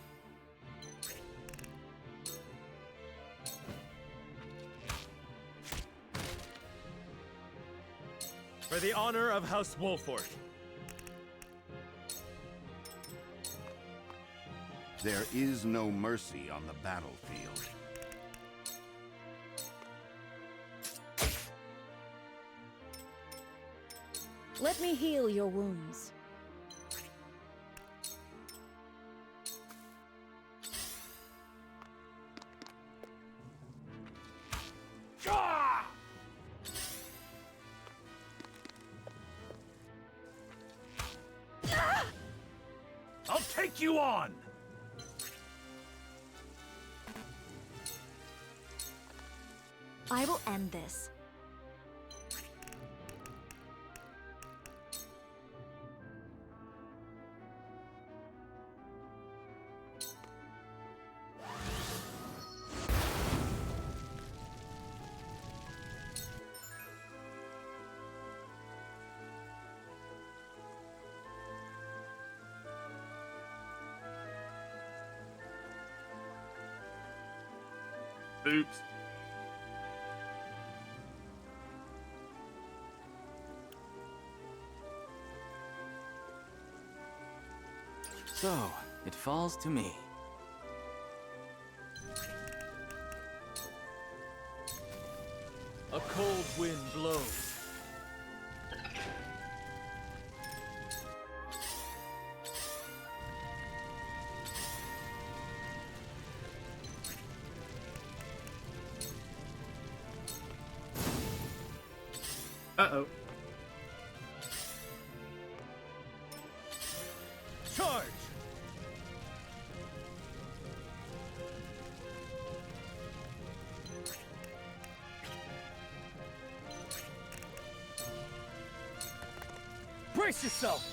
For the honor of House Wolford. There is no mercy on the battlefield. Let me heal your wounds. I'll take you on! I will end this. Oops. So, it falls to me. A cold wind blows. Uh-oh. Charge! Brace yourself!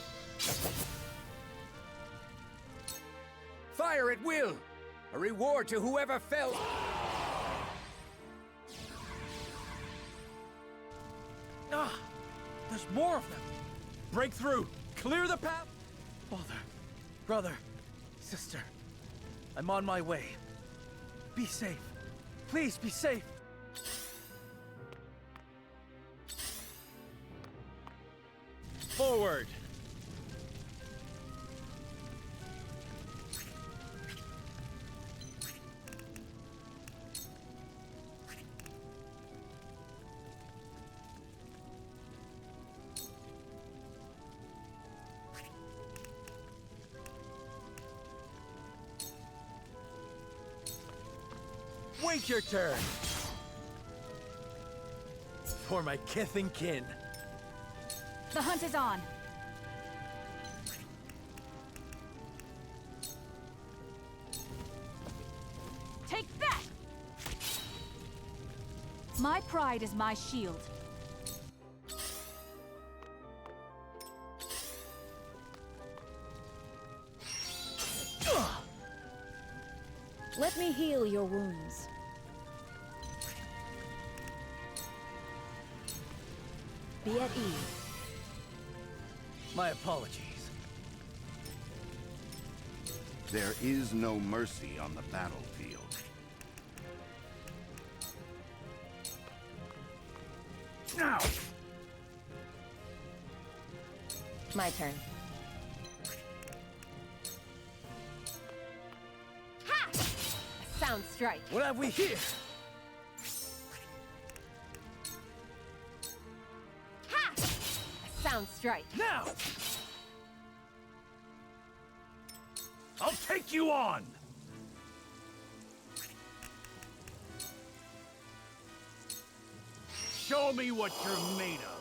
Fire at will! A reward to whoever fell. Ah! There's more of them! Break through! Clear the path! Father, brother, sister, I'm on my way. Be safe. Please be safe. Forward! Wait your turn! For my kith and kin. The hunt is on. Take that! My pride is my shield. Let me heal your wounds. Be at ease. My apologies. There is no mercy on the battlefield. Now! My turn. Ha! A sound strike. What have we here? Ha! A sound strike. Now! I'll take you on! Show me what you're made of.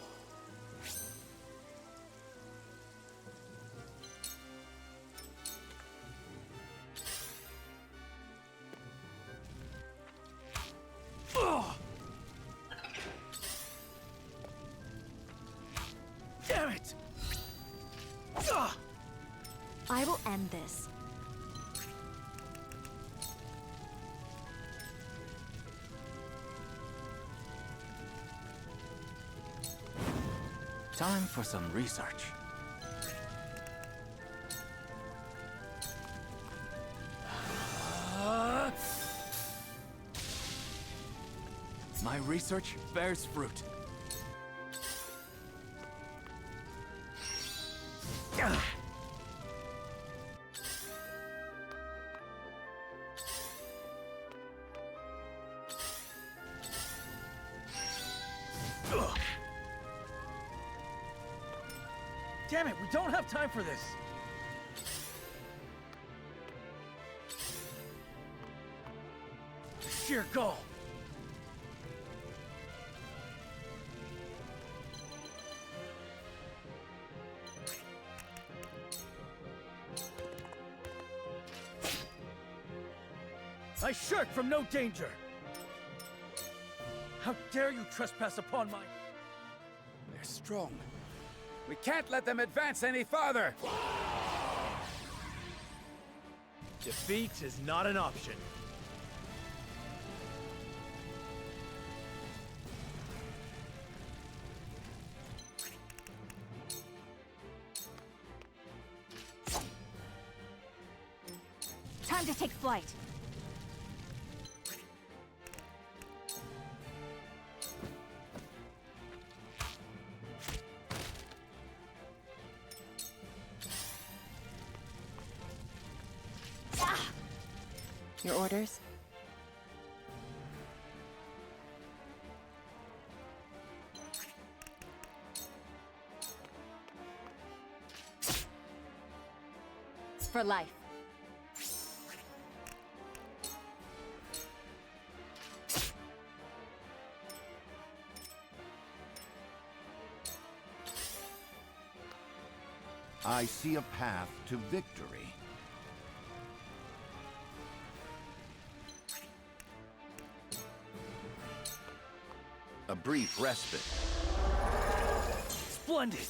Ugh! Damn it! Ugh! I will end this. Time for some research. My research bears fruit. Damn it, we don't have time for this! Sheer gall! I shirk from no danger! How dare you trespass upon my... They're strong. We can't let them advance any farther! Defeat is not an option. Time to take flight. Your orders? For life. I see a path to victory. A brief respite. Splendid!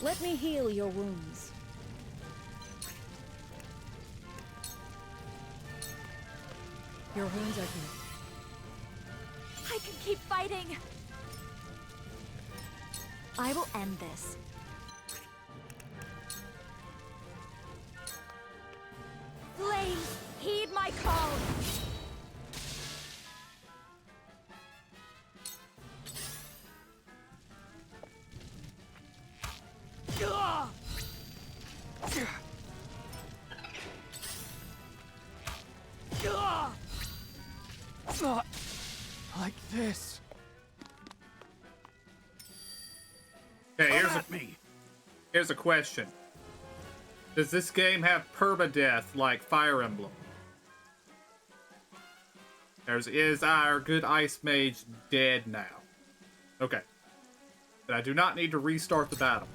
Let me heal your wounds. Your wounds are healed. I can keep fighting! I will end this. Flames, heed my call! Not like this. Okay, here's a question. Does this game have permadeath like Fire Emblem? Is our good ice mage dead now? Okay. Then I do not need to restart the battle.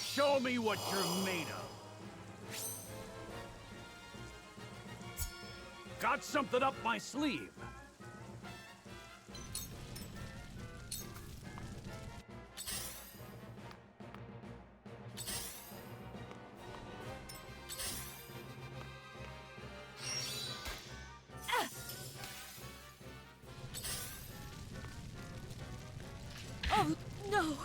Show me what you're made of. Got something up my sleeve. Oh, no!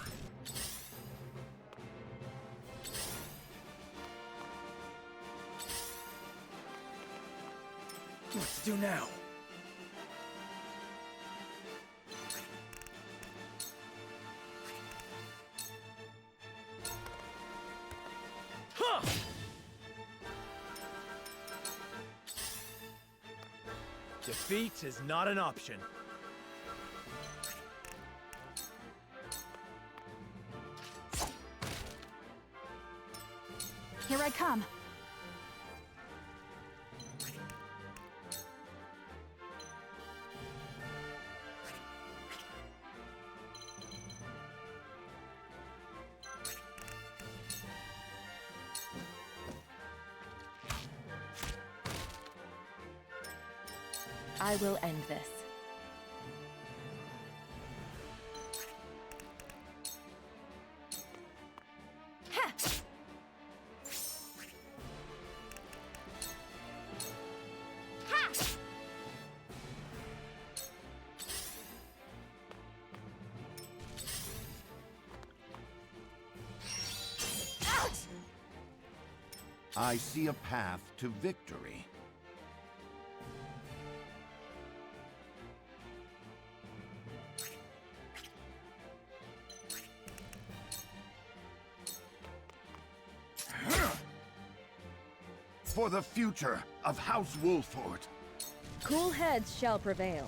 What to do now? Huh! Defeat is not an option. Here I come. I will end this. I see a path to victory. For the future of House Wolford. Cool heads shall prevail.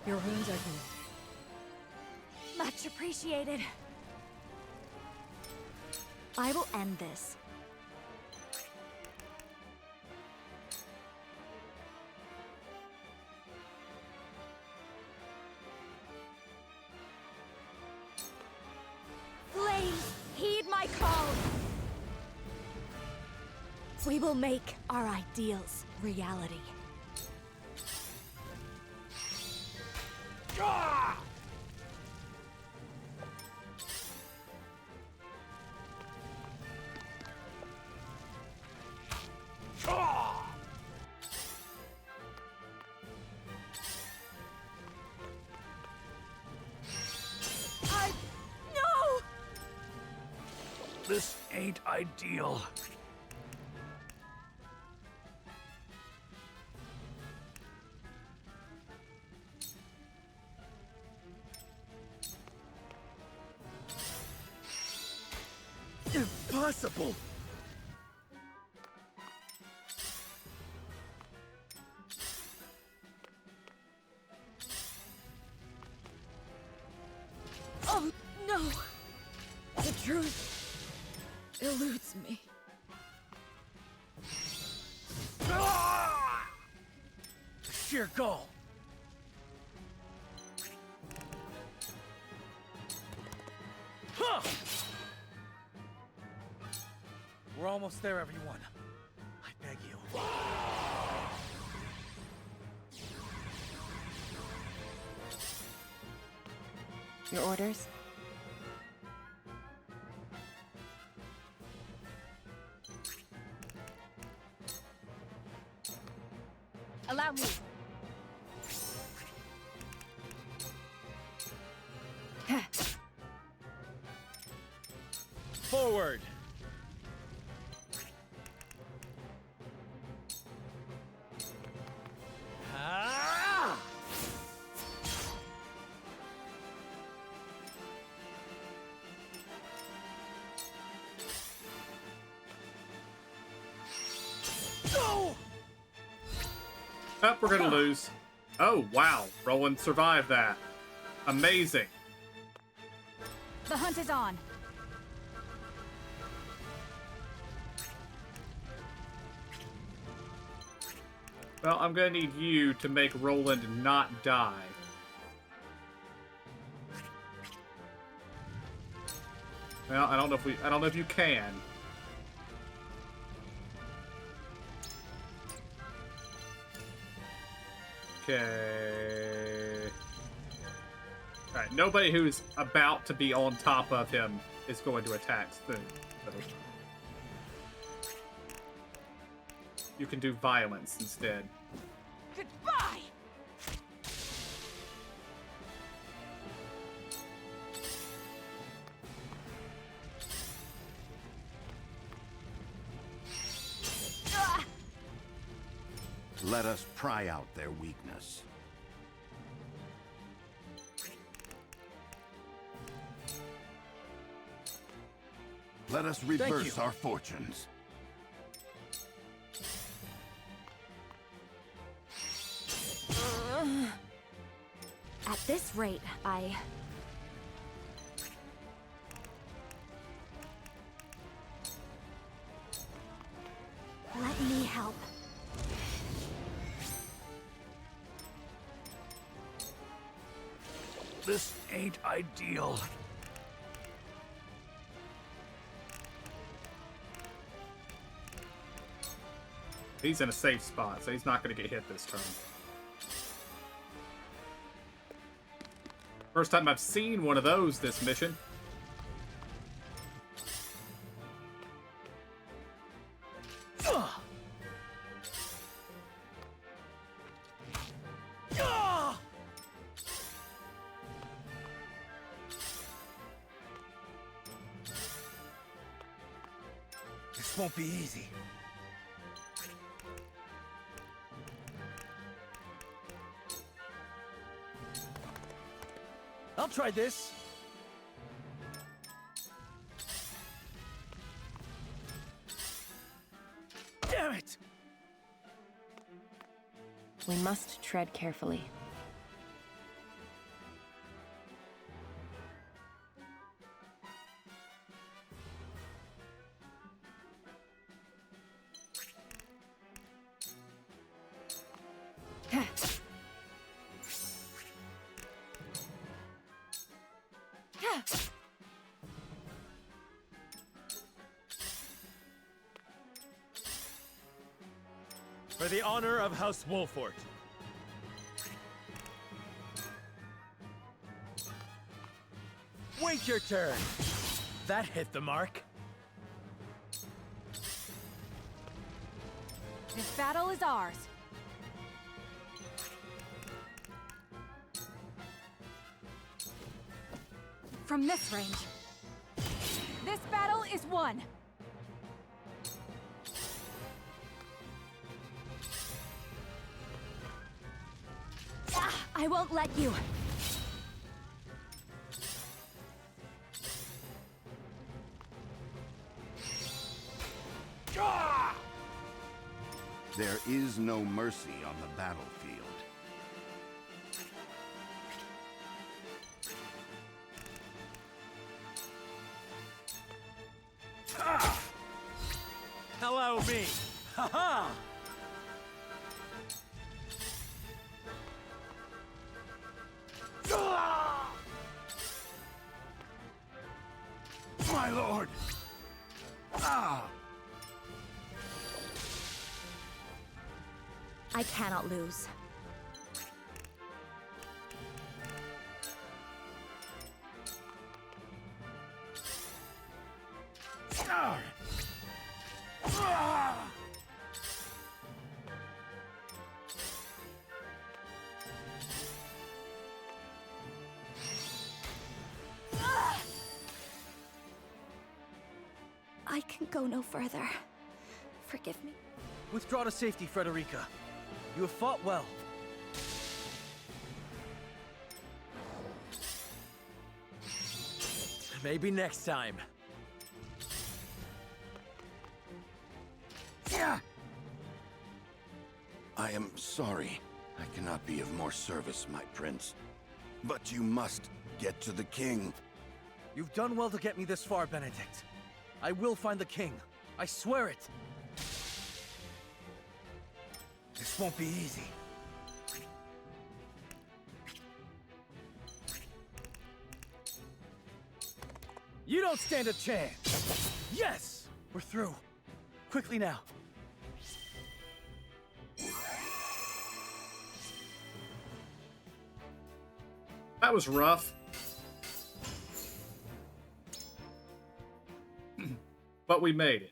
Your wounds are healed. Much appreciated. I will end this. Flames, heed my call! We will make our ideals reality. Ah! No! This ain't ideal. impossible! Oh, no! The truth eludes me. Sheer gall! Huh! We're almost there, everyone. I beg you. Your orders? Allow me. Forward! Ah! No! Oh, we're gonna lose. Oh, wow. Roland survived that. Amazing. The hunt is on. Well, I'm gonna need you to make Roland not die. Well, I don't know if you can. Okay. Alright, nobody who's about to be on top of him is going to attack soon. So you can do violence instead. Goodbye! Let us pry out their weakness. Let us reverse our fortunes. At this rate, Let me help. This ain't ideal. He's in a safe spot, so he's not going to get hit this turn. First time I've seen one of those this mission. This won't be easy. I'll try this. Damn it! We must tread carefully. For the honor of House Wolfort. Wait your turn. That hit the mark. This battle is ours. From this range. This battle is won. I won't let you. There is no mercy on the battlefield. Hello, me! Ha-ha! My lord! I cannot lose. I can go no further. Forgive me. Withdraw to safety, Frederica. You have fought well. Maybe next time. I am sorry. I cannot be of more service, my prince. But you must get to the king. You've done well to get me this far, Benedict. I will find the king. I swear it. This won't be easy. You don't stand a chance! Yes! We're through. Quickly now. That was rough. But we made it.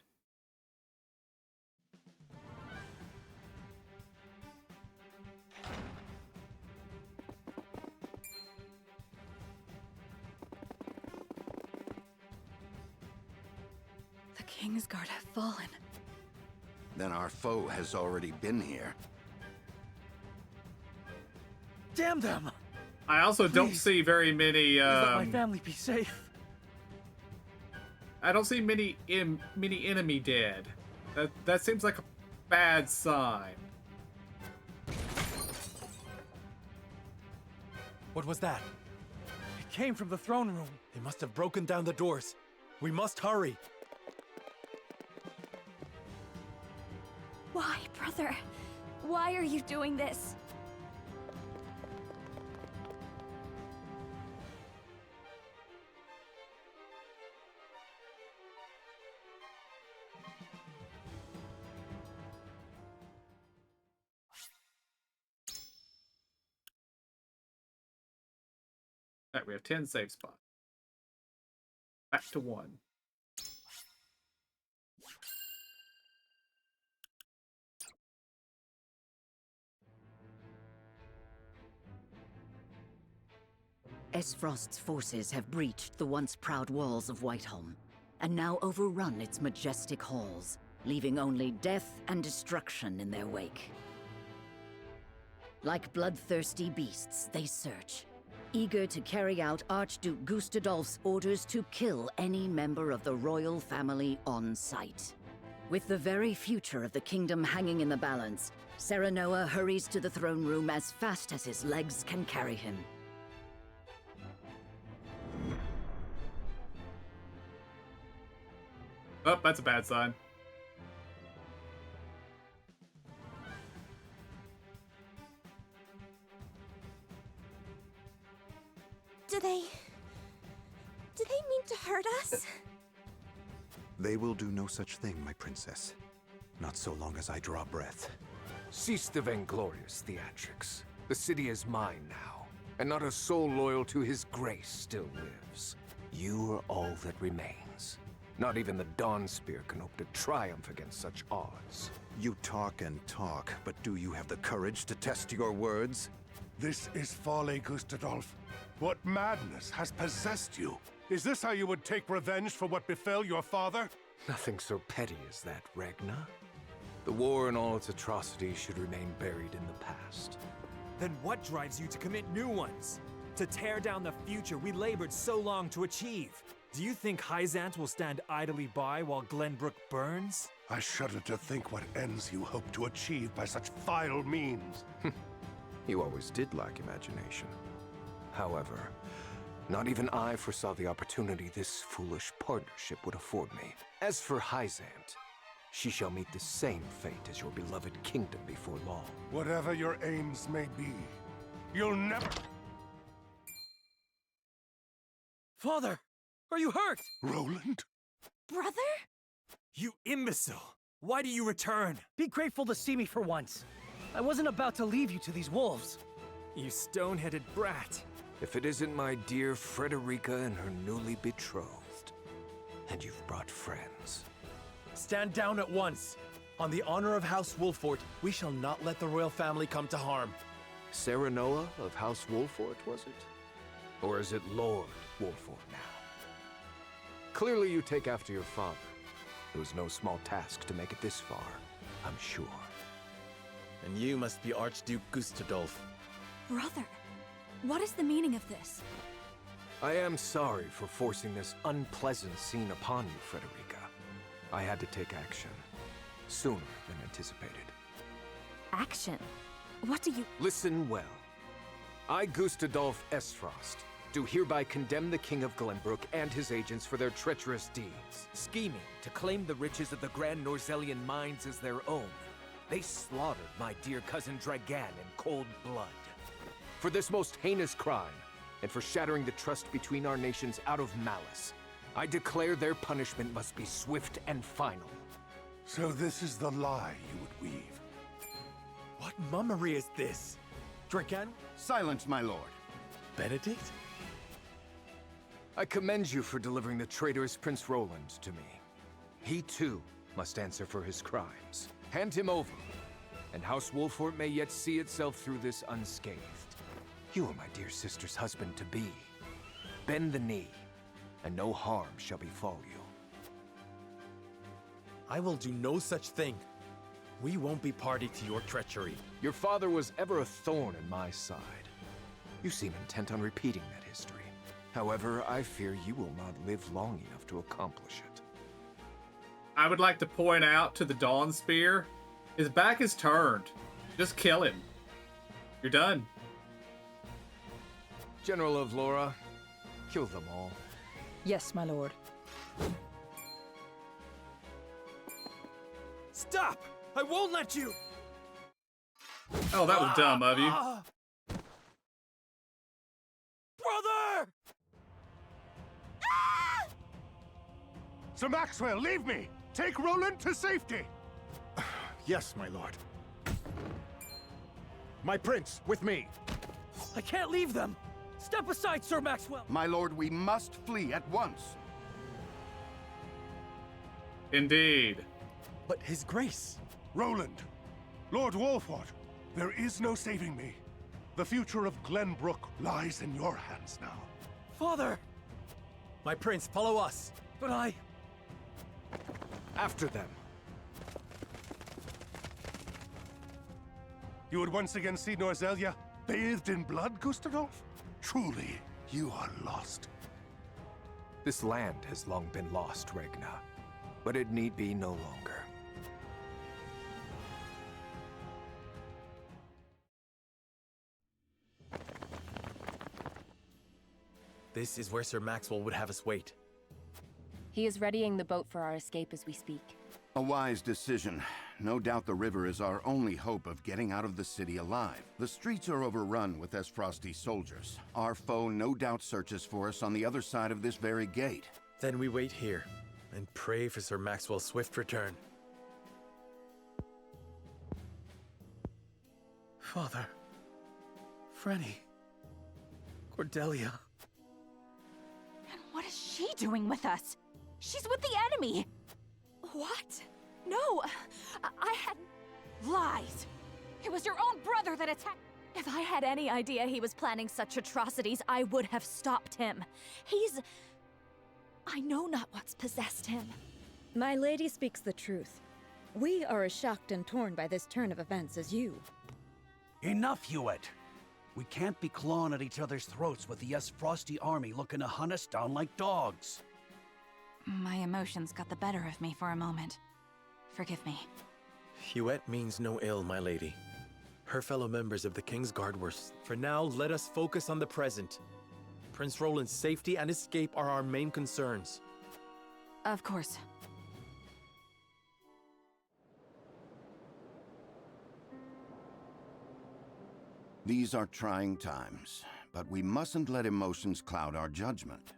The Kingsguard have fallen. Then our foe has already been here. Damn them! I also don't see very many. Let my family be safe. I don't see many enemy dead. That seems like a bad sign. What was that? It came from the throne room. They must have broken down the doors. We must hurry. Why, brother? Why are you doing this? Alright, we have 10 save spots. Back to 1. Esfrost's forces have breached the once proud walls of Whiteholm, and now overrun its majestic halls, leaving only death and destruction in their wake. Like bloodthirsty beasts, they search, eager to carry out Archduke Gustadolf's orders to kill any member of the royal family on sight. With the very future of the kingdom hanging in the balance, Serenoa hurries to the throne room as fast as his legs can carry him. Oh, that's a bad sign. Do they mean to hurt us? They will do no such thing, my princess. Not so long as I draw breath. Cease the vainglorious theatrics. The city is mine now, and not a soul loyal to his grace still lives. You are all that remains. Not even the Dawnspear can hope to triumph against such odds. You talk and talk, but do you have the courage to test your words? This is folly, Gustadolf. What madness has possessed you? Is this how you would take revenge for what befell your father? Nothing so petty as that, Ragnar. The war and all its atrocities should remain buried in the past. Then what drives you to commit new ones? To tear down the future we labored so long to achieve? Do you think Hyzant will stand idly by while Glenbrook burns? I shudder to think what ends you hope to achieve by such vile means. You always did lack imagination. However, not even I foresaw the opportunity this foolish partnership would afford me. As for Hyzant, she shall meet the same fate as your beloved kingdom before long. Whatever your aims may be, you'll never... Father! Are you hurt? Roland? Brother? You imbecile! Why do you return? Be grateful to see me for once. I wasn't about to leave you to these wolves. You stone-headed brat. If it isn't my dear Frederica and her newly betrothed. And you've brought friends. Stand down at once. On the honor of House Wolfort, we shall not let the royal family come to harm. Serenoa of House Wolfort, was it? Or is it Lord Wolfort now? Clearly you take after your father. It was no small task to make it this far, I'm sure. And you must be Archduke Gustadolf. Brother, what is the meaning of this? I am sorry for forcing this unpleasant scene upon you, Frederica. I had to take action. Sooner than anticipated. Action? What do you— Listen well. I, Gustadolf Esfrost, do hereby condemn the King of Glenbrook and his agents for their treacherous deeds. Scheming to claim the riches of the Grand Norzelian mines as their own. They slaughtered my dear cousin Dragan in cold blood. For this most heinous crime, and for shattering the trust between our nations out of malice, I declare their punishment must be swift and final. So this is the lie you would weave. What mummery is this? Dragan? Silence, my lord. Benedict? I commend you for delivering the traitorous Prince Roland to me. He too must answer for his crimes. Hand him over, and House Wolfort may yet see itself through this unscathed. You are my dear sister's husband-to-be. Bend the knee, and no harm shall befall you. I will do no such thing. We won't be party to your treachery. Your father was ever a thorn in my side. You seem intent on repeating that history. However, I fear you will not live long enough to accomplish it. I would like to point out to the Dawn Spear, his back is turned. Just kill him. You're done. General of Laura, kill them all. Yes, my lord. Stop! I won't let you! Oh, that was dumb of you. Brother! Sir Maxwell, leave me! Take Roland to safety! Yes, my lord. My prince, with me. I can't leave them! Step aside, Sir Maxwell! My lord, we must flee at once. Indeed. But his grace... Roland, Lord Wolfort, there is no saving me. The future of Glenbrook lies in your hands now. Father! My prince, follow us. But I... After them. You would once again see Norzelia bathed in blood, Gustadolf? Truly, you are lost. This land has long been lost, Regna, but it need be no longer. This is where Sir Maxwell would have us wait. He is readying the boat for our escape as we speak. A wise decision. No doubt the river is our only hope of getting out of the city alive. The streets are overrun with Esfrosti soldiers. Our foe no doubt searches for us on the other side of this very gate. Then we wait here and pray for Sir Maxwell's swift return. Father. Frenny. Cordelia. And what is she doing with us? She's with the enemy! What? No! I had... Lies! It was your own brother that attacked... If I had any idea he was planning such atrocities, I would have stopped him. He's... I know not what's possessed him. My lady speaks the truth. We are as shocked and torn by this turn of events as you. Enough, Hewitt! We can't be clawing at each other's throats with the Esfrosti army looking to hunt us down like dogs. My emotions got the better of me for a moment. Forgive me. Huette means no ill, my lady. Her fellow members of the King's Guard were... For now, let us focus on the present. Prince Roland's safety and escape are our main concerns. Of course. These are trying times, but we mustn't let emotions cloud our judgment.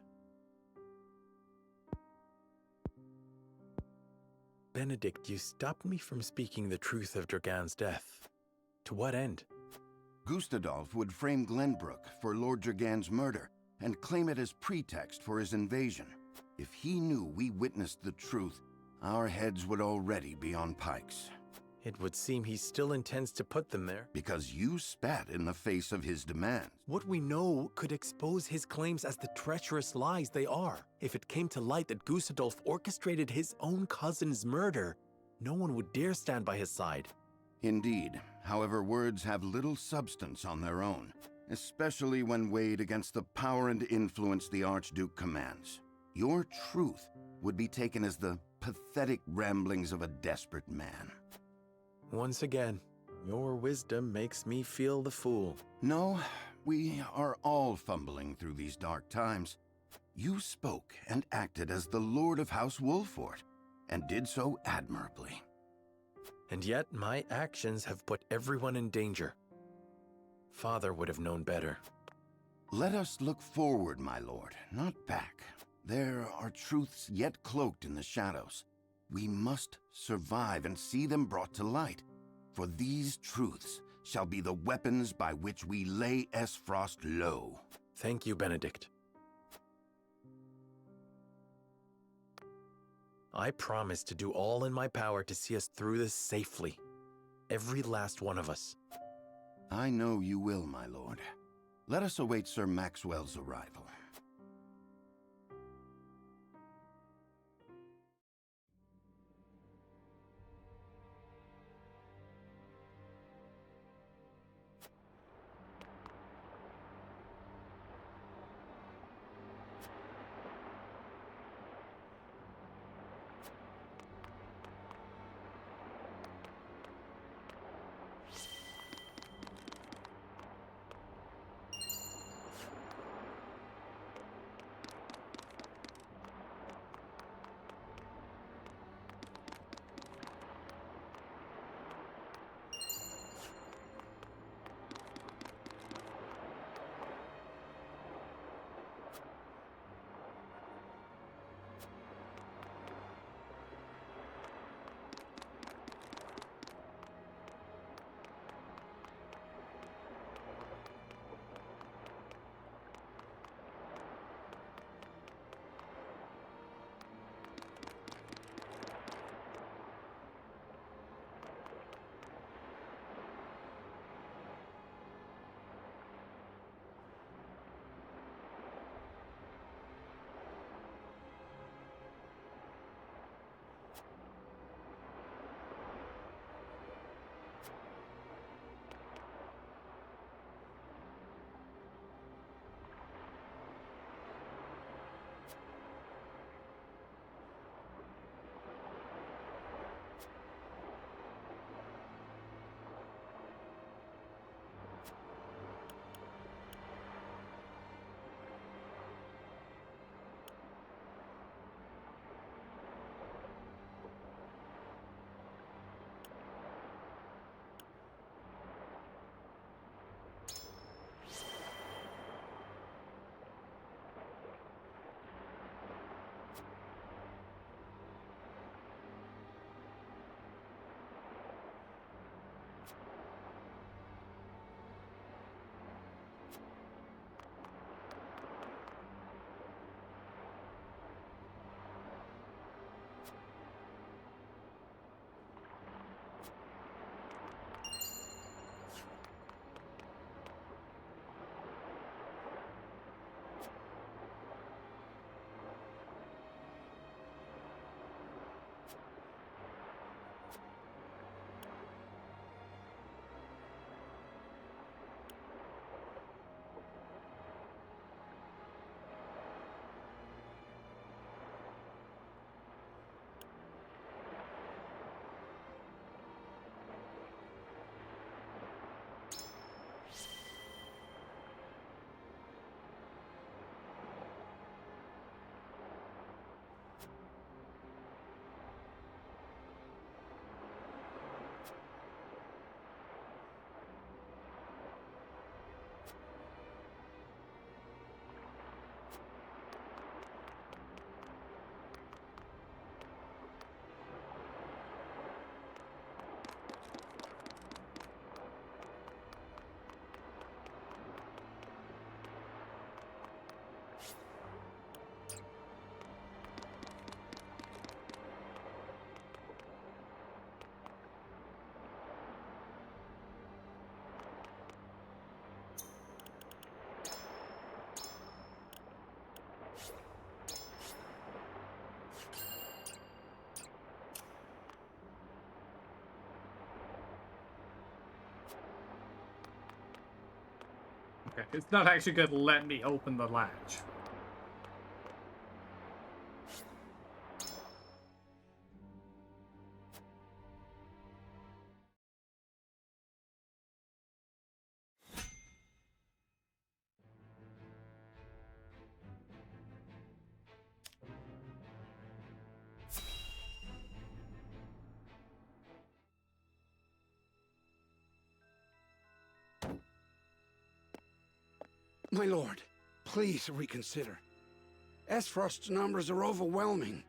Benedict, you stopped me from speaking the truth of Dragan's death. To what end? Gustadolf would frame Glenbrook for Lord Dragan's murder and claim it as pretext for his invasion. If he knew we witnessed the truth, our heads would already be on pikes. It would seem he still intends to put them there. Because you spat in the face of his demands. What we know could expose his claims as the treacherous lies they are. If it came to light that Gustadolf orchestrated his own cousin's murder, no one would dare stand by his side. Indeed. However, words have little substance on their own, especially when weighed against the power and influence the Archduke commands. Your truth would be taken as the pathetic ramblings of a desperate man. Once again, your wisdom makes me feel the fool. No, we are all fumbling through these dark times. You spoke and acted as the Lord of House Wolffort, and did so admirably. And yet my actions have put everyone in danger. Father would have known better. Let us look forward, my lord, not back. There are truths yet cloaked in the shadows. We must survive and see them brought to light, for these truths shall be the weapons by which we lay Esfrost low. Thank you, Benedict. I promise to do all in my power to see us through this safely. Every last one of us. I know you will, my lord. Let us await Sir Maxwell's arrival. Okay, it's not actually going to let me open the latch. My lord, please reconsider. Esfrost's numbers are overwhelming.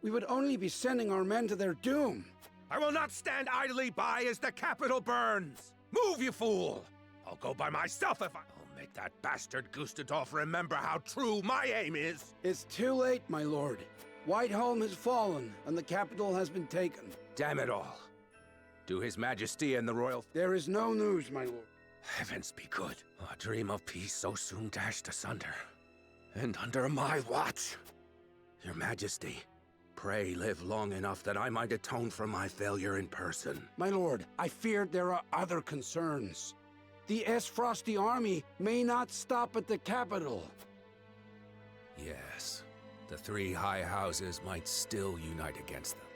We would only be sending our men to their doom. I will not stand idly by as the capital burns! Move, you fool! I'll go by myself if I'll make that bastard Gustadolf remember how true my aim is! It's too late, my lord. Whiteholm has fallen, and the capital has been taken. Damn it all. Do His Majesty and the royal... There is no news, my lord. Heavens be good. A dream of peace so soon dashed asunder. And under my watch. Your Majesty, pray live long enough that I might atone for my failure in person. My lord, I feared there are other concerns. The Esfrosti army may not stop at the capital. Yes, the three high houses might still unite against them.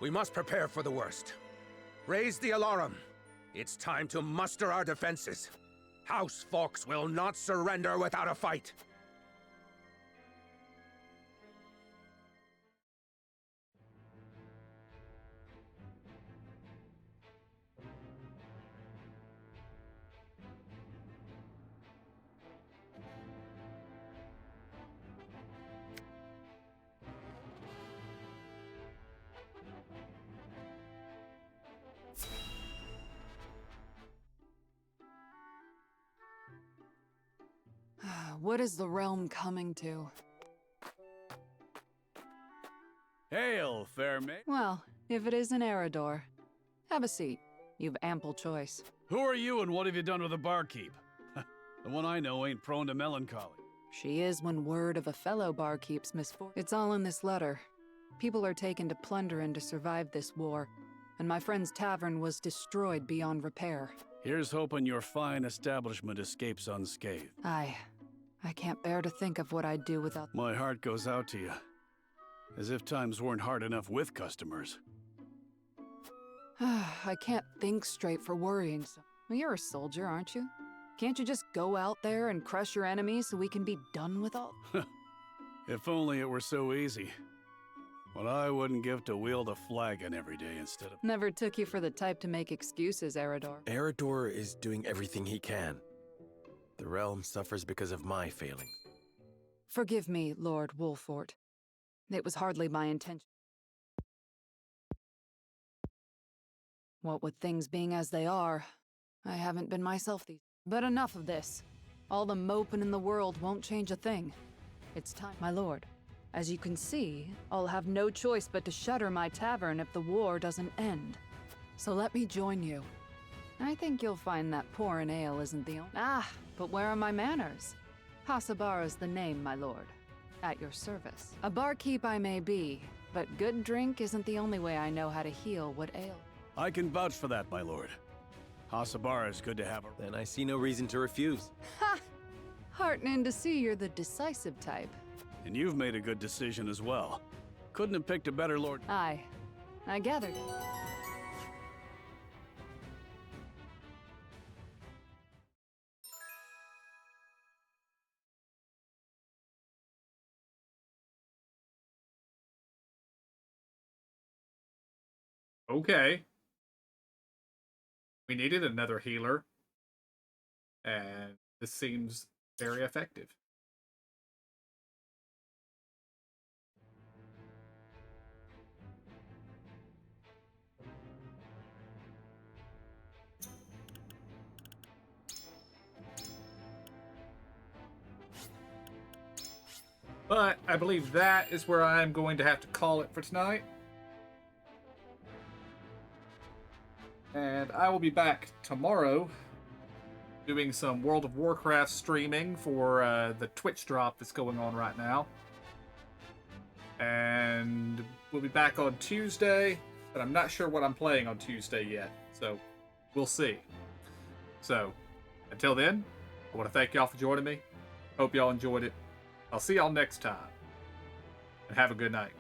We must prepare for the worst. Raise the alarum. It's time to muster our defenses. House Fawkes will not surrender without a fight. What is the realm coming to? Hail, fair maid. Well, if it isn't Eredor. Have a seat. You've ample choice. Who are you and what have you done with the barkeep? The one I know ain't prone to melancholy. She is when word of a fellow barkeep's misfortune. It's all in this letter. People are taken to plunder and to survive this war, and my friend's tavern was destroyed beyond repair. Here's hoping your fine establishment escapes unscathed. I can't bear to think of what I'd do without... My heart goes out to you. As if times weren't hard enough with customers. I can't think straight for worrying so... Well, you're a soldier, aren't you? Can't you just go out there and crush your enemies so we can be done with all... If only it were so easy. What I wouldn't give to wield a flagon every day instead of... Never took you for the type to make excuses, Eredor. Eredor is doing everything he can. The realm suffers because of my failings. Forgive me, Lord Wolfort. It was hardly my intention. What with things being as they are, I haven't been myself these... But enough of this. All the moping in the world won't change a thing. It's time, my lord. As you can see, I'll have no choice but to shutter my tavern if the war doesn't end. So let me join you. I think you'll find that pouring ale isn't the only... But where are my manners? Hasabara's the name, my lord. At your service. A barkeep I may be, but good drink isn't the only way I know how to heal what ails. I can vouch for that, my lord. Hasabara is good to have her. Then I see no reason to refuse. Ha! Heartening to see you're the decisive type. And you've made a good decision as well. Couldn't have picked a better lord. I gathered. Okay. We needed another healer. And this seems very effective. But I believe that is where I'm going to have to call it for tonight. And I will be back tomorrow doing some World of Warcraft streaming for the Twitch drop that's going on right now. And we'll be back on Tuesday, but I'm not sure what I'm playing on Tuesday yet. So we'll see. So until then, I want to thank y'all for joining me. Hope y'all enjoyed it. I'll see y'all next time. And have a good night.